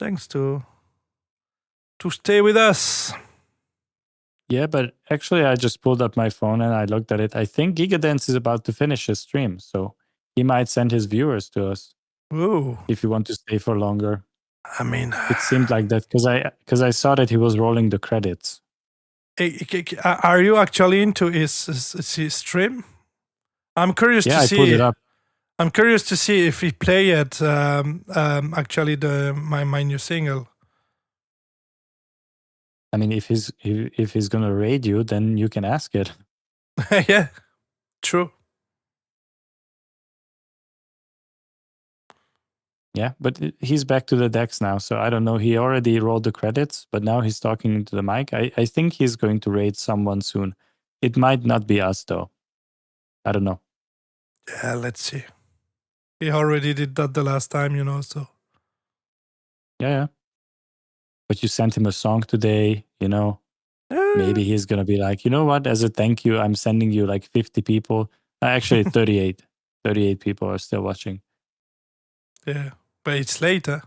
Thanks to stay with us. Yeah, but actually, I just pulled up my phone and I looked at it. I think Gigadance is about to finish his stream, so he might send his viewers to us Ooh, if you want to stay for longer. I mean, It seemed like that because I saw that he was rolling the credits. are you actually into his stream? I'm curious Yeah, to I see. pulled it up. I'm curious to see if he play it. Actually, my new single. I mean, if he's gonna raid you, then you can ask it. Yeah, true. Yeah, but he's back to the decks now, so I don't know. He already rolled the credits, but now he's talking into the mic. I think he's going to raid someone soon. It might not be us though. I don't know. Yeah, let's see. He already did that the last time, So Yeah. But you sent him a song today, Maybe he's gonna be like, you know what? As a thank you, I'm sending you like 50 people. Actually, 38. 38 people are still watching. Yeah, but it's later.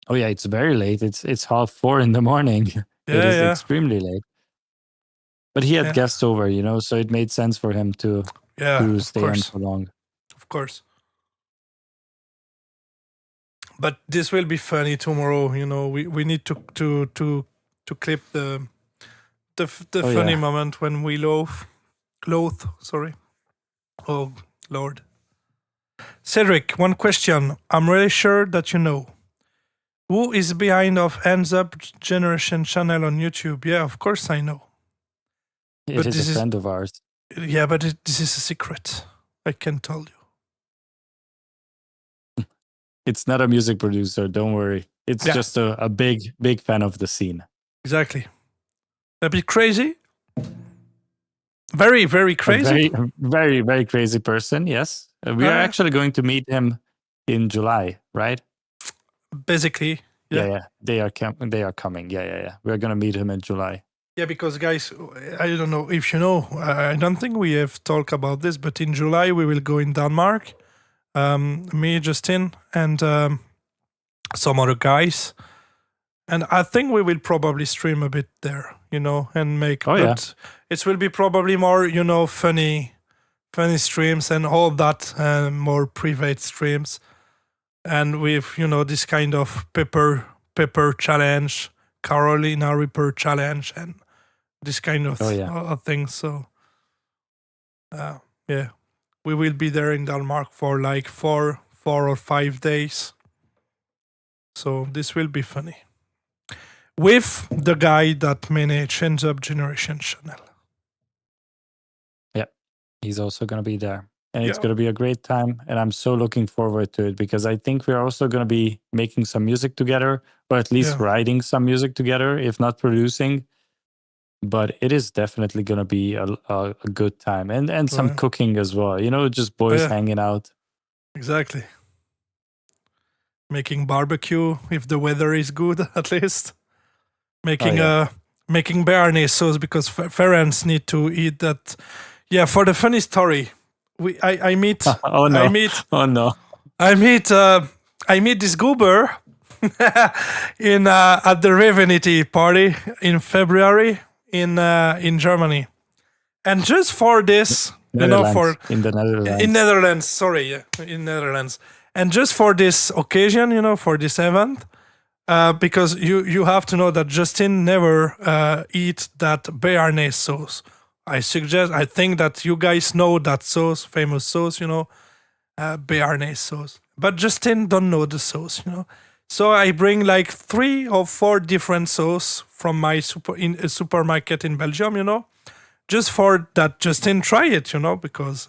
Oh yeah, it's very late. It's 3:30 in the morning. It is Yeah. extremely late. But he had Yeah. guests over, so it made sense for him to Of stay on course, for long. of course. But this will be funny tomorrow. We need to clip the Oh, funny yeah. moment when we loathe. Sorry. Oh Lord. Cedric, one question. I'm really sure that you know. Who is behind of Hands Up Generation channel on YouTube? Yeah, of course I know. It But is this a is- friend of ours. Yeah, but this is a secret. I can tell you. It's not a music producer, don't worry. It's Yeah. just a big fan of the scene. Exactly. A bit crazy. Very, very A crazy. very, very, very crazy person, yes. We are actually going to meet him in July, right? Basically. Yeah. They are coming. Yeah. We're going to meet him in July. Yeah, because guys, I don't know if you know, I don't think we have talked about this, but in July we will go in Denmark. Me, Justin, and some other guys. And I think we will probably stream a bit there, and make. Oh, yeah. But it will be probably more, funny streams and all that, more private streams, and with this kind of pepper challenge, Carolina Reaper challenge, and this kind of things. So, yeah, we will be there in Denmark for like 4 or 5 days. So this will be funny. With the guy that managed Hands Up Generation channel. Yeah, he's also going to be there. And it's Yeah. going to be a great time. And I'm so looking forward to it because I think we're also going to be making some music together, or at least writing some music together, if not producing. But it is definitely going to be a good time. And some cooking as well, just boys hanging out. Exactly. Making barbecue if the weather is good, at least. Making béarnaise sauce because Ferens need to eat that. Yeah, for the funny story, I meet. Oh no! Oh no! I meet this goober in at the Ravenity party in February in Germany, and just for this, in the Netherlands. In Netherlands, sorry, yeah, in Netherlands, and just for this occasion, for this event. Because you have to know that Justin never eat that béarnaise sauce. I think that you guys know that sauce, famous sauce, béarnaise sauce. But Justin don't know the sauce, So I bring like 3 or 4 different sauce from my supermarket in Belgium, just for that Justin try it, because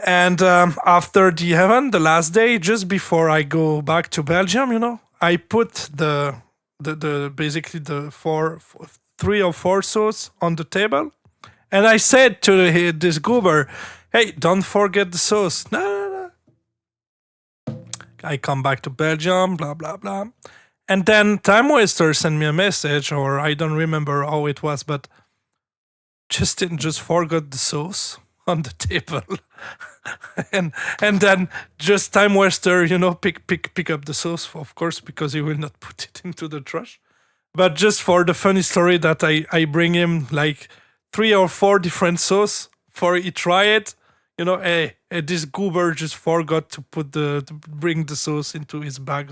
And after the event, the last day, just before I go back to Belgium, I put the basically the three or four sauce on the table, and I said to this goober, "Hey, don't forget the sauce." No, no, no. I come back to Belgium, blah blah blah, and then Time Waster sent me a message, or I don't remember how it was, but Justin just forgot the sauce on the table. and then just Time Waster, pick up the sauce, of course, because he will not put it into the trash. But just for the funny story that I bring him like 3 or 4 different sauce for he try it. Hey, this goober just forgot to bring the sauce into his bag,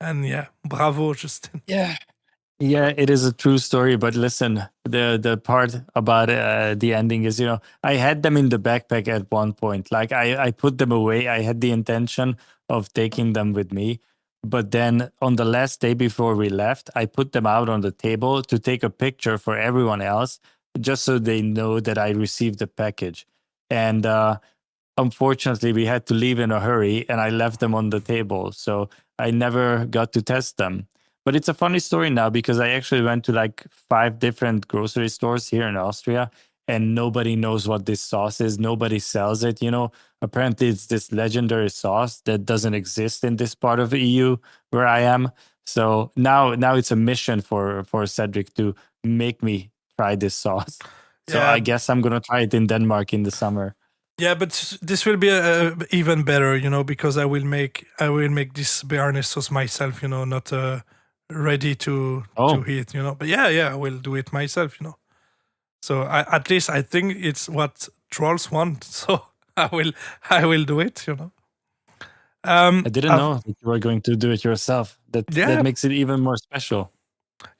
and yeah, bravo, Justin. Yeah. Yeah, it is a true story. But listen, the part about the ending is, I had them in the backpack at one point. Like I put them away. I had the intention of taking them with me. But then on the last day before we left, I put them out on the table to take a picture for everyone else, just so they know that I received the package. And unfortunately, we had to leave in a hurry, and I left them on the table. So I never got to test them. But it's a funny story now because I actually went to like 5 different grocery stores here in Austria, and nobody knows what this sauce is. Nobody sells it. Apparently it's this legendary sauce that doesn't exist in this part of the EU where I am. So now it's a mission for Cedric to make me try this sauce. So Yeah. I guess I'm gonna try it in Denmark in the summer. Yeah, but this will be even better, because I will make this béarnaise sauce myself, not ready to eat, But yeah, I will do it myself, So at least I think it's what trolls want, so I will do it, I didn't I've- know that you were going to do it yourself. That Yeah. makes it even more special.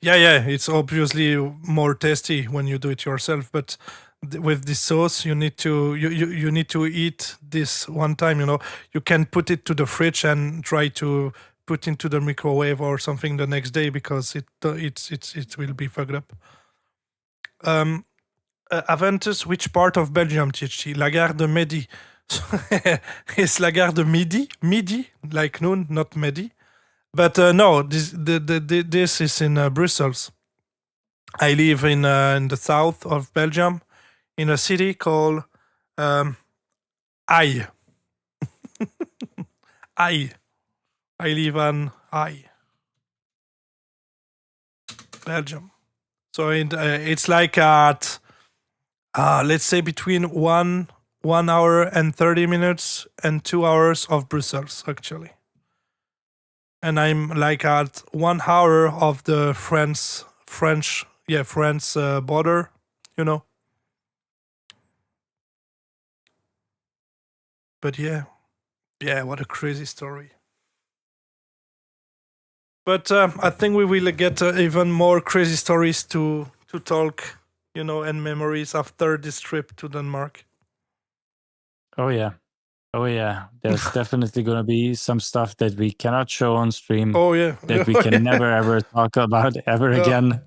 Yeah, it's obviously more tasty when you do it yourself, but with this sauce you need to you need to eat this one time, You can put it to the fridge and try to put into the microwave or something the next day because it will be fucked up. Aventus, which part of Belgium, THT? La Gare de Midi. It's La Gare de Midi, like noon, not Midi. But no, this is in Brussels. I live in the south of Belgium, in a city called Aille. Aille. I live on Aille, Belgium. So it's like at let's say between 1 hour and 30 minutes and 2 hours of Brussels, actually. And I'm like at 1 hour of the France border, But yeah, what a crazy story. But I think we will get even more crazy stories to talk, and memories after this trip to Denmark. Oh yeah. There's definitely going to be some stuff that we cannot show on stream. Oh yeah, That we can never ever talk about ever again.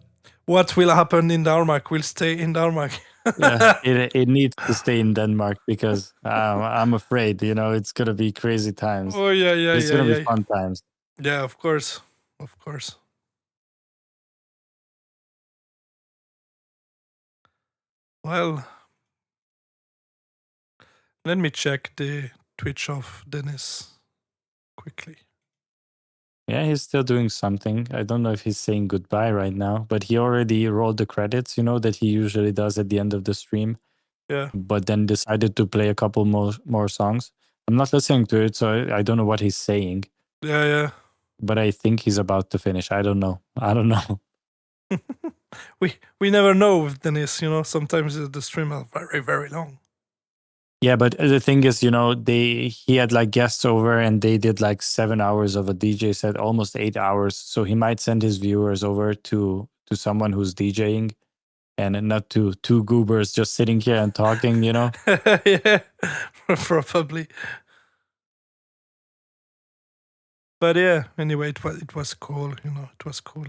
What will happen in Denmark will stay in Denmark. Yeah, it needs to stay in Denmark because I'm afraid, it's going to be crazy times. Oh yeah, It's going to be fun times. Yeah, of course. Well, let me check the Twitch of Dennis quickly. Yeah, he's still doing something. I don't know if he's saying goodbye right now, but he already rolled the credits, that he usually does at the end of the stream. Yeah. But then decided to play a couple more songs. I'm not listening to it, so I don't know what he's saying. Yeah. But I think he's about to finish. I don't know. We never know with Dennis, sometimes the stream are very, very long. Yeah, but the thing is, he had like guests over and they did like 7 hours of a DJ set, almost 8 hours. So he might send his viewers over to someone who's DJing and not to 2 goobers just sitting here and talking, Yeah, probably. But yeah, anyway, it was cool, it was cool.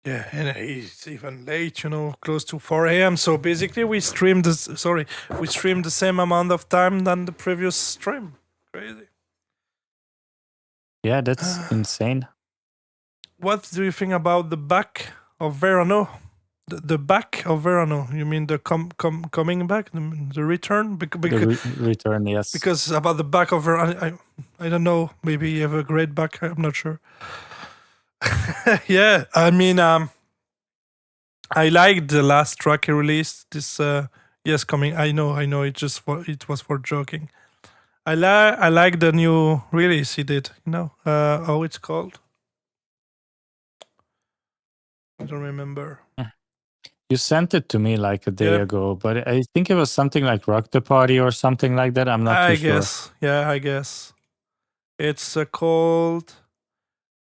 Yeah, and it's even late, close to 4 a.m. So basically, we streamed the same amount of time than the previous stream. Crazy. Yeah, that's insane. What do you think about the back of Verano? The back of Verano? You mean the coming back, the return? The return, yes. Because about the back of Verano, I don't know. Maybe you have a great back. I'm not sure. Yeah, I mean, I liked the last track he released. This yes, coming. I know. It was for joking. I like the new release he did. How it's called? I don't remember. You sent it to me like a day Yeah. ago, but I think it was something like Rock the Party or something like that. I'm not too sure. Yeah, I guess it's called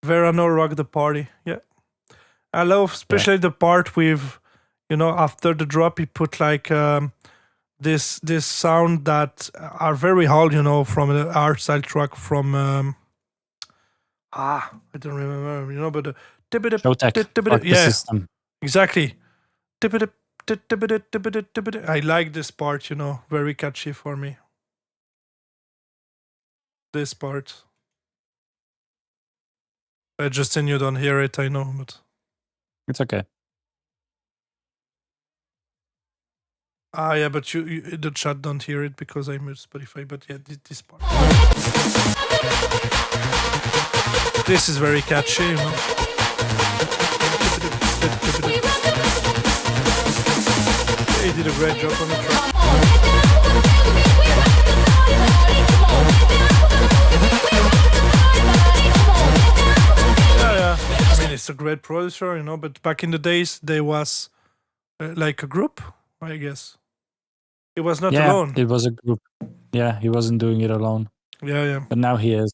Verano Rock the Party. Yeah, I love especially the part with, after the drop he put like this sound that are very old, from the art style track from I don't remember, but the Showtech, fuck the yeah, system. exactly. I like this part, very catchy for me. This part. Justin, you don't hear it, I know, but It's okay. yeah, but you the chat don't hear it because I moved Spotify. But yeah, this part. This is very catchy, He did a great job on the track. Yeah. I mean, it's a great producer, But back in the days, there was like a group, I guess. He was not alone. It was a group. Yeah, he wasn't doing it alone. Yeah. But now he is.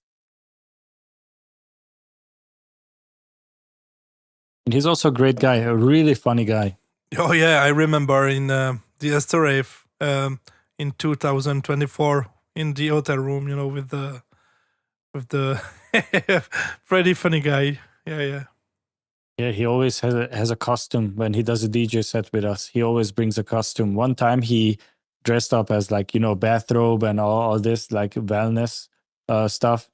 And he's also a great guy, a really funny guy. Oh yeah, I remember in the Esther Rave in 2024 in the hotel room, with the pretty funny guy. Yeah. Yeah, he always has a costume when he does a DJ set with us. He always brings a costume. One time he dressed up as like, bathrobe and all this like wellness stuff.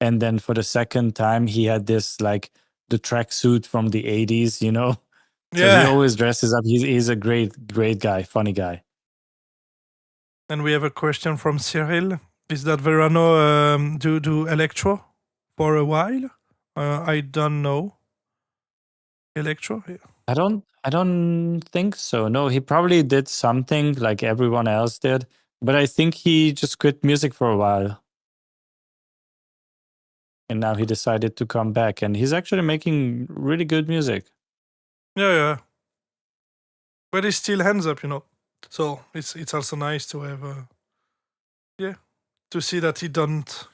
And then for the second time he had this like the tracksuit from the 80s, So Yeah. he always dresses up. He's a great guy, funny guy. And we have a question from Cyril. Is that Verano do electro for a while? I don't know. Electro? Yeah. I don't think so. No, he probably did something like everyone else did, but I think he just quit music for a while. And now he decided to come back, and he's actually making really good music. Yeah. But he's still hands up, So it's also nice to have to see that he don't,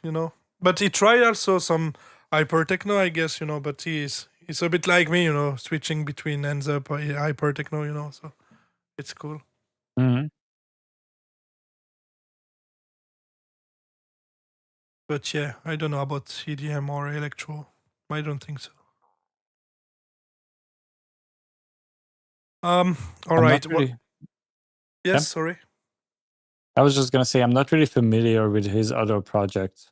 But he tried also some hyper techno, I guess, but he's a bit like me, switching between hands up hyper techno, so it's cool. Mm-hmm. But yeah, I don't know about EDM or electro. I don't think so. All right. Really, yes, sorry. I was just gonna say I'm not really familiar with his other projects.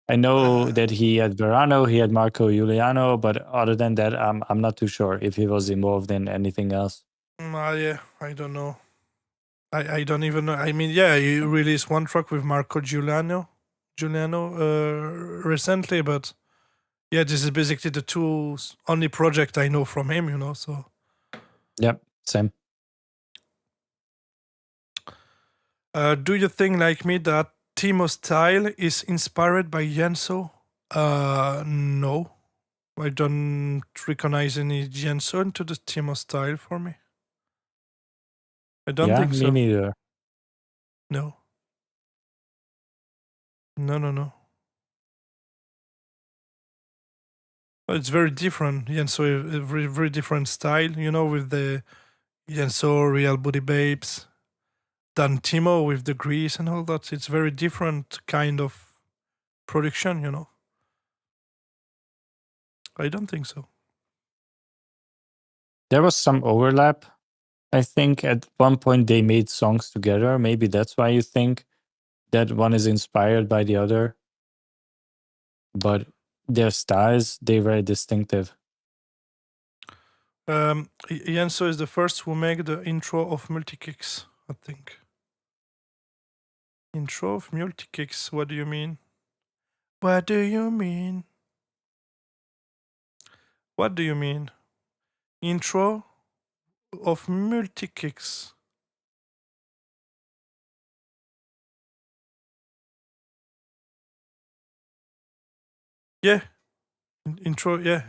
I know that he had Verano, he had Marco Giuliano, but other than that, I'm not too sure if he was involved in anything else. Yeah, I don't know. I don't even know. I mean, yeah, he released one track with Marco Giuliano recently, but yeah, this is basically the two only project I know from him, so. Yep, same. Do you think, like me, that Timo's style is inspired by Yenso? No. I don't recognize any Yenso into the Timo style for me. I don't think so. Me neither. No. No. It's very different. Yenso, a very, very different style, with the Yenso Real Booty Babes, than Timo with the grease and all that. It's very different kind of production, I don't think so. There was some overlap. I think at one point they made songs together. Maybe that's why you think that one is inspired by the other. But their styles, they're very distinctive. Yenso is the first who make the intro of Multikicks, I think. Intro of Multikicks, what do you mean? What do you mean? What do you mean? Intro of Multikicks. Yeah. Intro, yeah.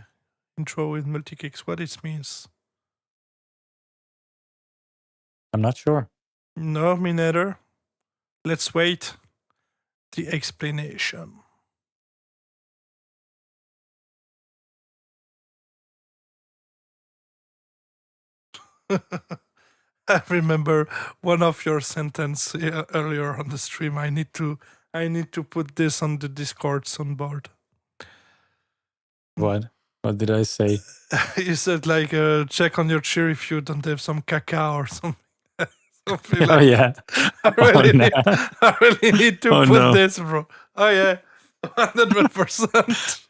Intro with Multikicks, what it means. I'm not sure. No, me neither. Let's wait the explanation. I remember one of your sentence earlier on the stream. I need to put this on the Discord on board. What? What did I say? You said like check on your chair if you don't have some caca or something. Something Oh like yeah. I really, no. I really need to Oh, put no. this, bro. Oh yeah, 100%.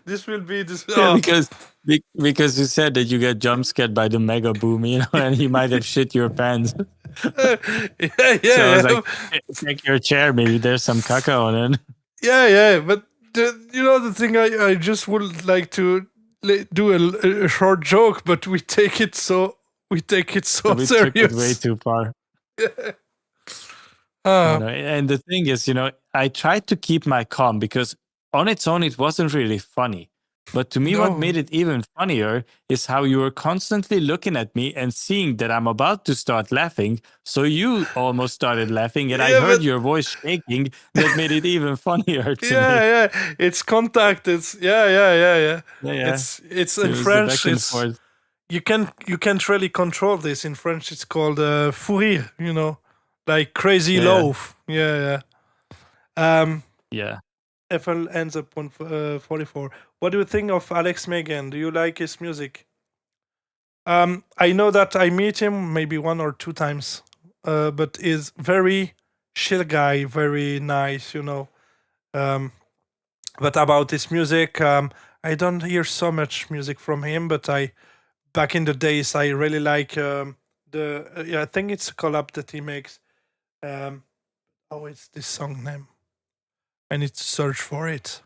This will be this. Yeah, Oh. because you said that you get jump scared by the mega boom, and he might have shit your pants. Yeah, So I was yeah. like, check your chair, maybe there's some caca on it. Yeah, but the thing I just would like to do a short joke, but we take it so We took it serious. way too far. Uh, No, and the thing is, I tried to keep my calm because on its own it wasn't really funny. But to me, No. what made it even funnier is how you were constantly looking at me and seeing that I'm about to start laughing. So you almost started laughing, and I Yeah, heard but- your voice shaking. That made it even funnier to me. yeah, it's contact. It's yeah. Yeah. It's So in it was the French. back and It's forth. you can't really control this in French. It's called fou rire, like crazy Yeah. loaf. Yeah. Yeah. FL ends up on 44. What do you think of Alex Megan? Do you like his music? I know that I meet him maybe 1 or 2 times, but is very chill guy, very nice, But about his music, I don't hear so much music from him, but back in the days I really like I think it's a collab that he makes. It's this song name. I need to search for it.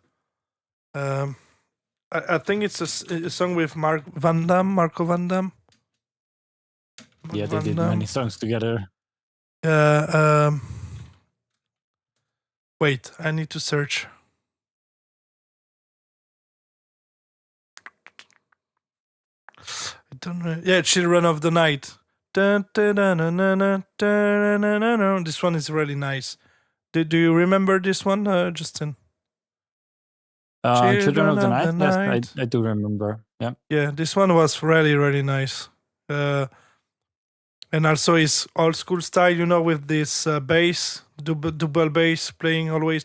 I think it's a song with Marco Van Damme. Yeah, they Van did Damme. many songs together. Wait, I need to search. I don't know. Yeah, Children of the Night. Dun, dun, dun, dun, dun, dun, dun, dun, dun, dun. This one is really nice. Do you remember this one, Justin? Children of the Night? Yes, Night. I do remember. Yeah. Yeah, this one was really, really nice. And also his old school style, with this bass, double bass playing always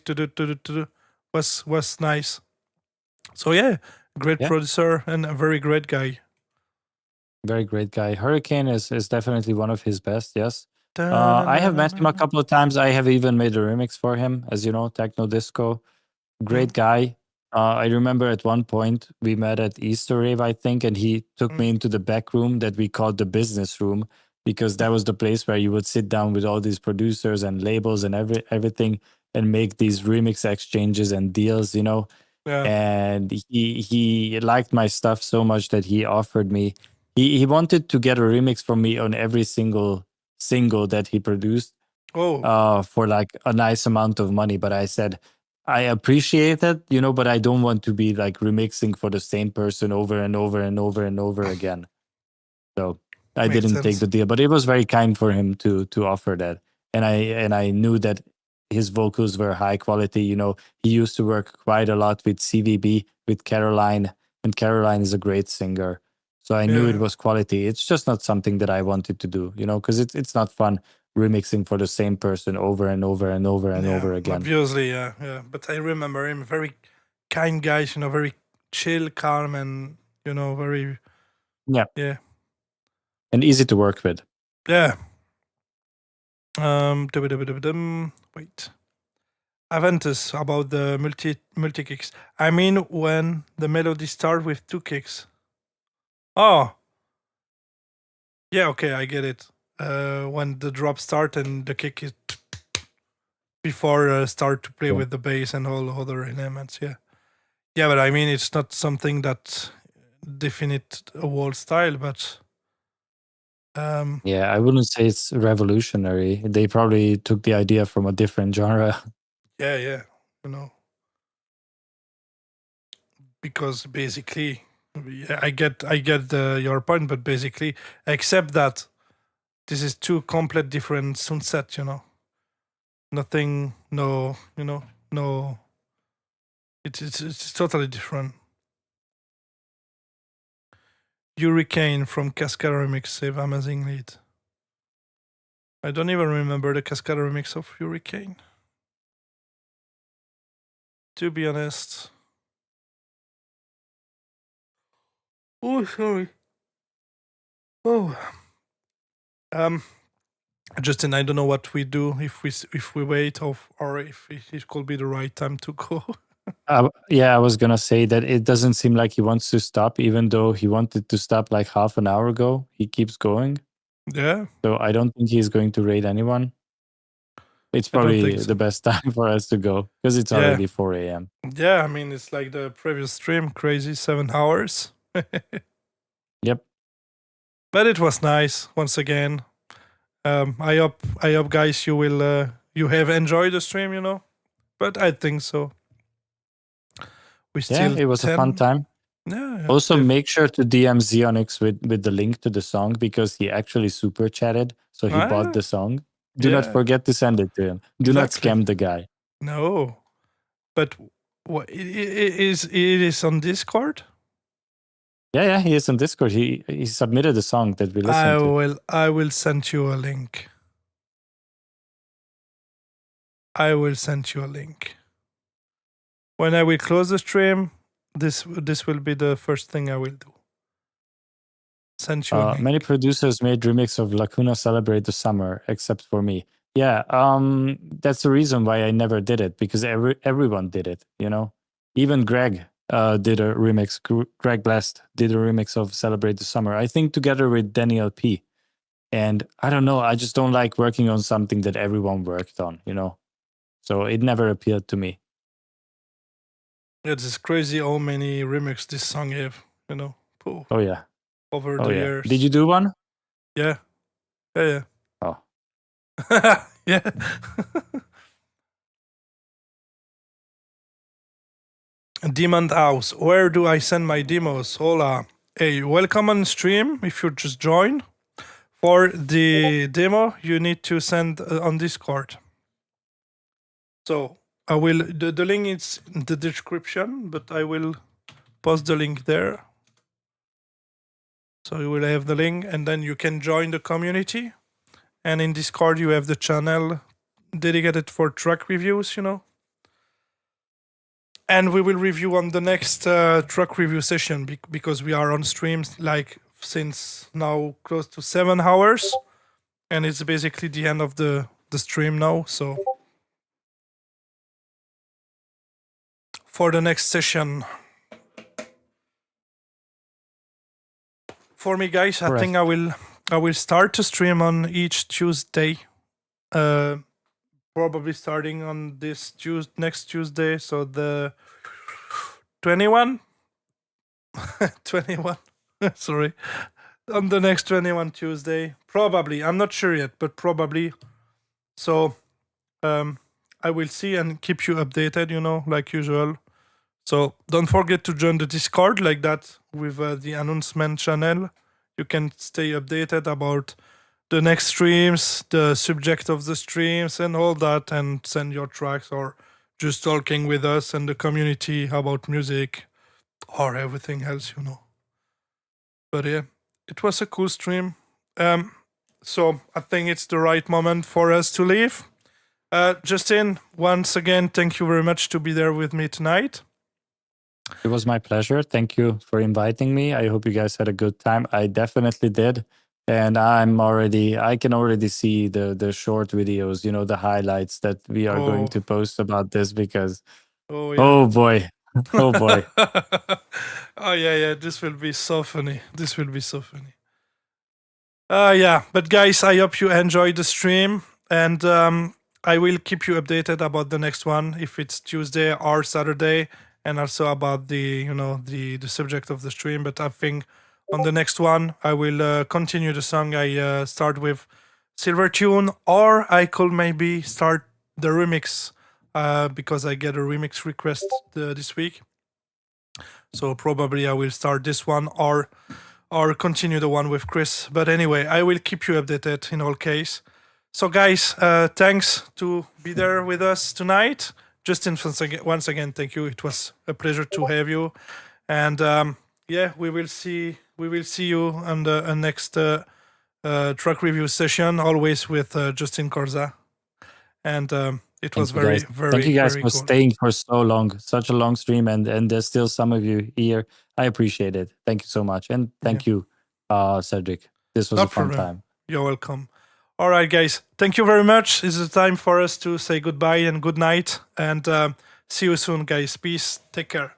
was nice. So yeah, great Yeah. producer and a very great guy. Very great guy. Hurricane is definitely one of his best, yes. I have met him a couple of times. I have even made a remix for him, as you know, Techno Disco. Great guy. I remember at one point we met at Easter Rave, I think, and he took me into the back room that we called the business room, because that was the place where you would sit down with all these producers and labels and everything and make these remix exchanges and deals, Yeah. And he liked my stuff so much that he offered me. He wanted to get a remix from me on every single that he produced for like a nice amount of money. But I said, I appreciate it, but I don't want to be like remixing for the same person over and over and over and over again. So I Makes didn't take sense. the deal, but it was very kind for him to offer that. And I knew that his vocals were high quality. He used to work quite a lot with CVB, with Caroline, and Caroline is a great singer. So I knew it Yeah. was quality. It's just not something that I wanted to do, because it's not fun remixing for the same person over and over and over and over again. Obviously, yeah. But I remember him, very kind guy, very chill, calm, and very Yeah. Yeah. And easy to work with. Yeah. Wait. Aventus about the multi kicks. I mean when the melody starts with 2 kicks. Oh. Yeah, okay, I get it. When the drop start and the kick is before start to play Yeah. with the bass and all other elements. Yeah. Yeah, but I mean it's not something that definite a whole style, but Yeah, I wouldn't say it's revolutionary. They probably took the idea from a different genre. yeah, you know, because basically, yeah, I get your point, but basically, except that this is two complete different sunset, you know, nothing, no, you know, no, it's totally different. Hurricane from Cascada Remix save amazing lead. I don't even remember the Cascada remix of Hurricane. To be honest. Oh, sorry. Oh. Justin, I don't know what we do if we wait or if it could be the right time to go. Yeah, I was gonna say that it doesn't seem like he wants to stop, even though he wanted to stop like half an hour ago. He keeps going. Yeah, So I don't think he's going to raid anyone. It's I don't probably think so. the best time for us to go because it's Yeah. already 4 a.m. Yeah, I mean it's like the previous stream, crazy 7 hours. Yep. But it was nice once again. I hope guys you will you have enjoyed the stream, you know. But I think so. We Yeah, still it was a fun 10. time. Yeah. Also, make sure to DM Xeonix with the link to the song because he actually super chatted. So he Ah, bought the song. Do not yeah. forget to send it to him. Do not Exactly. scam the guy. No. But what it is on Discord? Yeah, he is on Discord. He submitted the song that we listened to. I will send you a link. I will send you a link. When I will close the stream, this will be the first thing I will do. Send you a link. Many producers made remix of Lacuna Celebrate the Summer, except for me. Yeah, that's the reason why I never did it, because everyone did it, you know? Even Greg did a remix. Greg Blast did a remix of Celebrate the Summer, I think together with Daniel P. And I don't know, I just don't like working on something that everyone worked on, you know? So it never appealed to me. It's crazy how many remix this song have, you know? Pooh, Oh, yeah. over Oh, the yeah. years. Did you do one? Yeah. Yeah. Oh. Yeah. Demon House. Where do I send my demos? Hola. Hey, welcome on stream if you just join. For the demo, you need to send on Discord. So I will the link is in the description, but I will post the link there. So you will have the link, and then you can join the community. And in Discord, you have the channel dedicated for track reviews, you know. And we will review on the next track review session because we are on streams like since now close to 7 hours, and it's basically the end of the stream now. So for the next session, for me, guys, I think I will start to stream on each Tuesday. Probably starting on this next Tuesday, so the 21 sorry, on the next 21 Tuesday, probably. I'm not sure yet, but probably. So I will see and keep you updated, you know, like usual. So don't forget to join the Discord like that with the announcement channel. You can stay updated about the next streams, the subject of the streams, and all that, and send your tracks or just talking with us and the community about music or everything else, you know. But yeah, it was a cool stream. So I think it's the right moment for us to leave. Justin, once again, thank you very much to be there with me tonight. It was my pleasure. Thank you for inviting me. I hope you guys had a good time. I definitely did. And I can already see the short videos, the highlights that we are going Oh. to post about this because, Oh yeah. oh boy, oh boy. Oh yeah. This will be so funny. Yeah, but guys, I hope you enjoyed the stream, and I will keep you updated about the next one, if it's Tuesday or Saturday, and also about the the subject of the stream. But I think on the next one, I will continue the song I start with, Silver Tune, or I could maybe start the remix because I get a remix request this week. So probably I will start this one or continue the one with Chris. But anyway, I will keep you updated in all case. So guys, thanks to be there with us tonight. Justin, once again, thank you. It was a pleasure to have you. And yeah, we will see you on the next track review session, always with Justin Corza. And it was very, very, Thank you guys very for cool. staying for so long, such a long stream, and there's still some of you here. I appreciate it. Thank you so much, and thank you, Cedric. This was No a fun problem. time. You're welcome. All right, guys. Thank you very much. It's the time for us to say goodbye and good night. And see you soon, guys. Peace. Take care.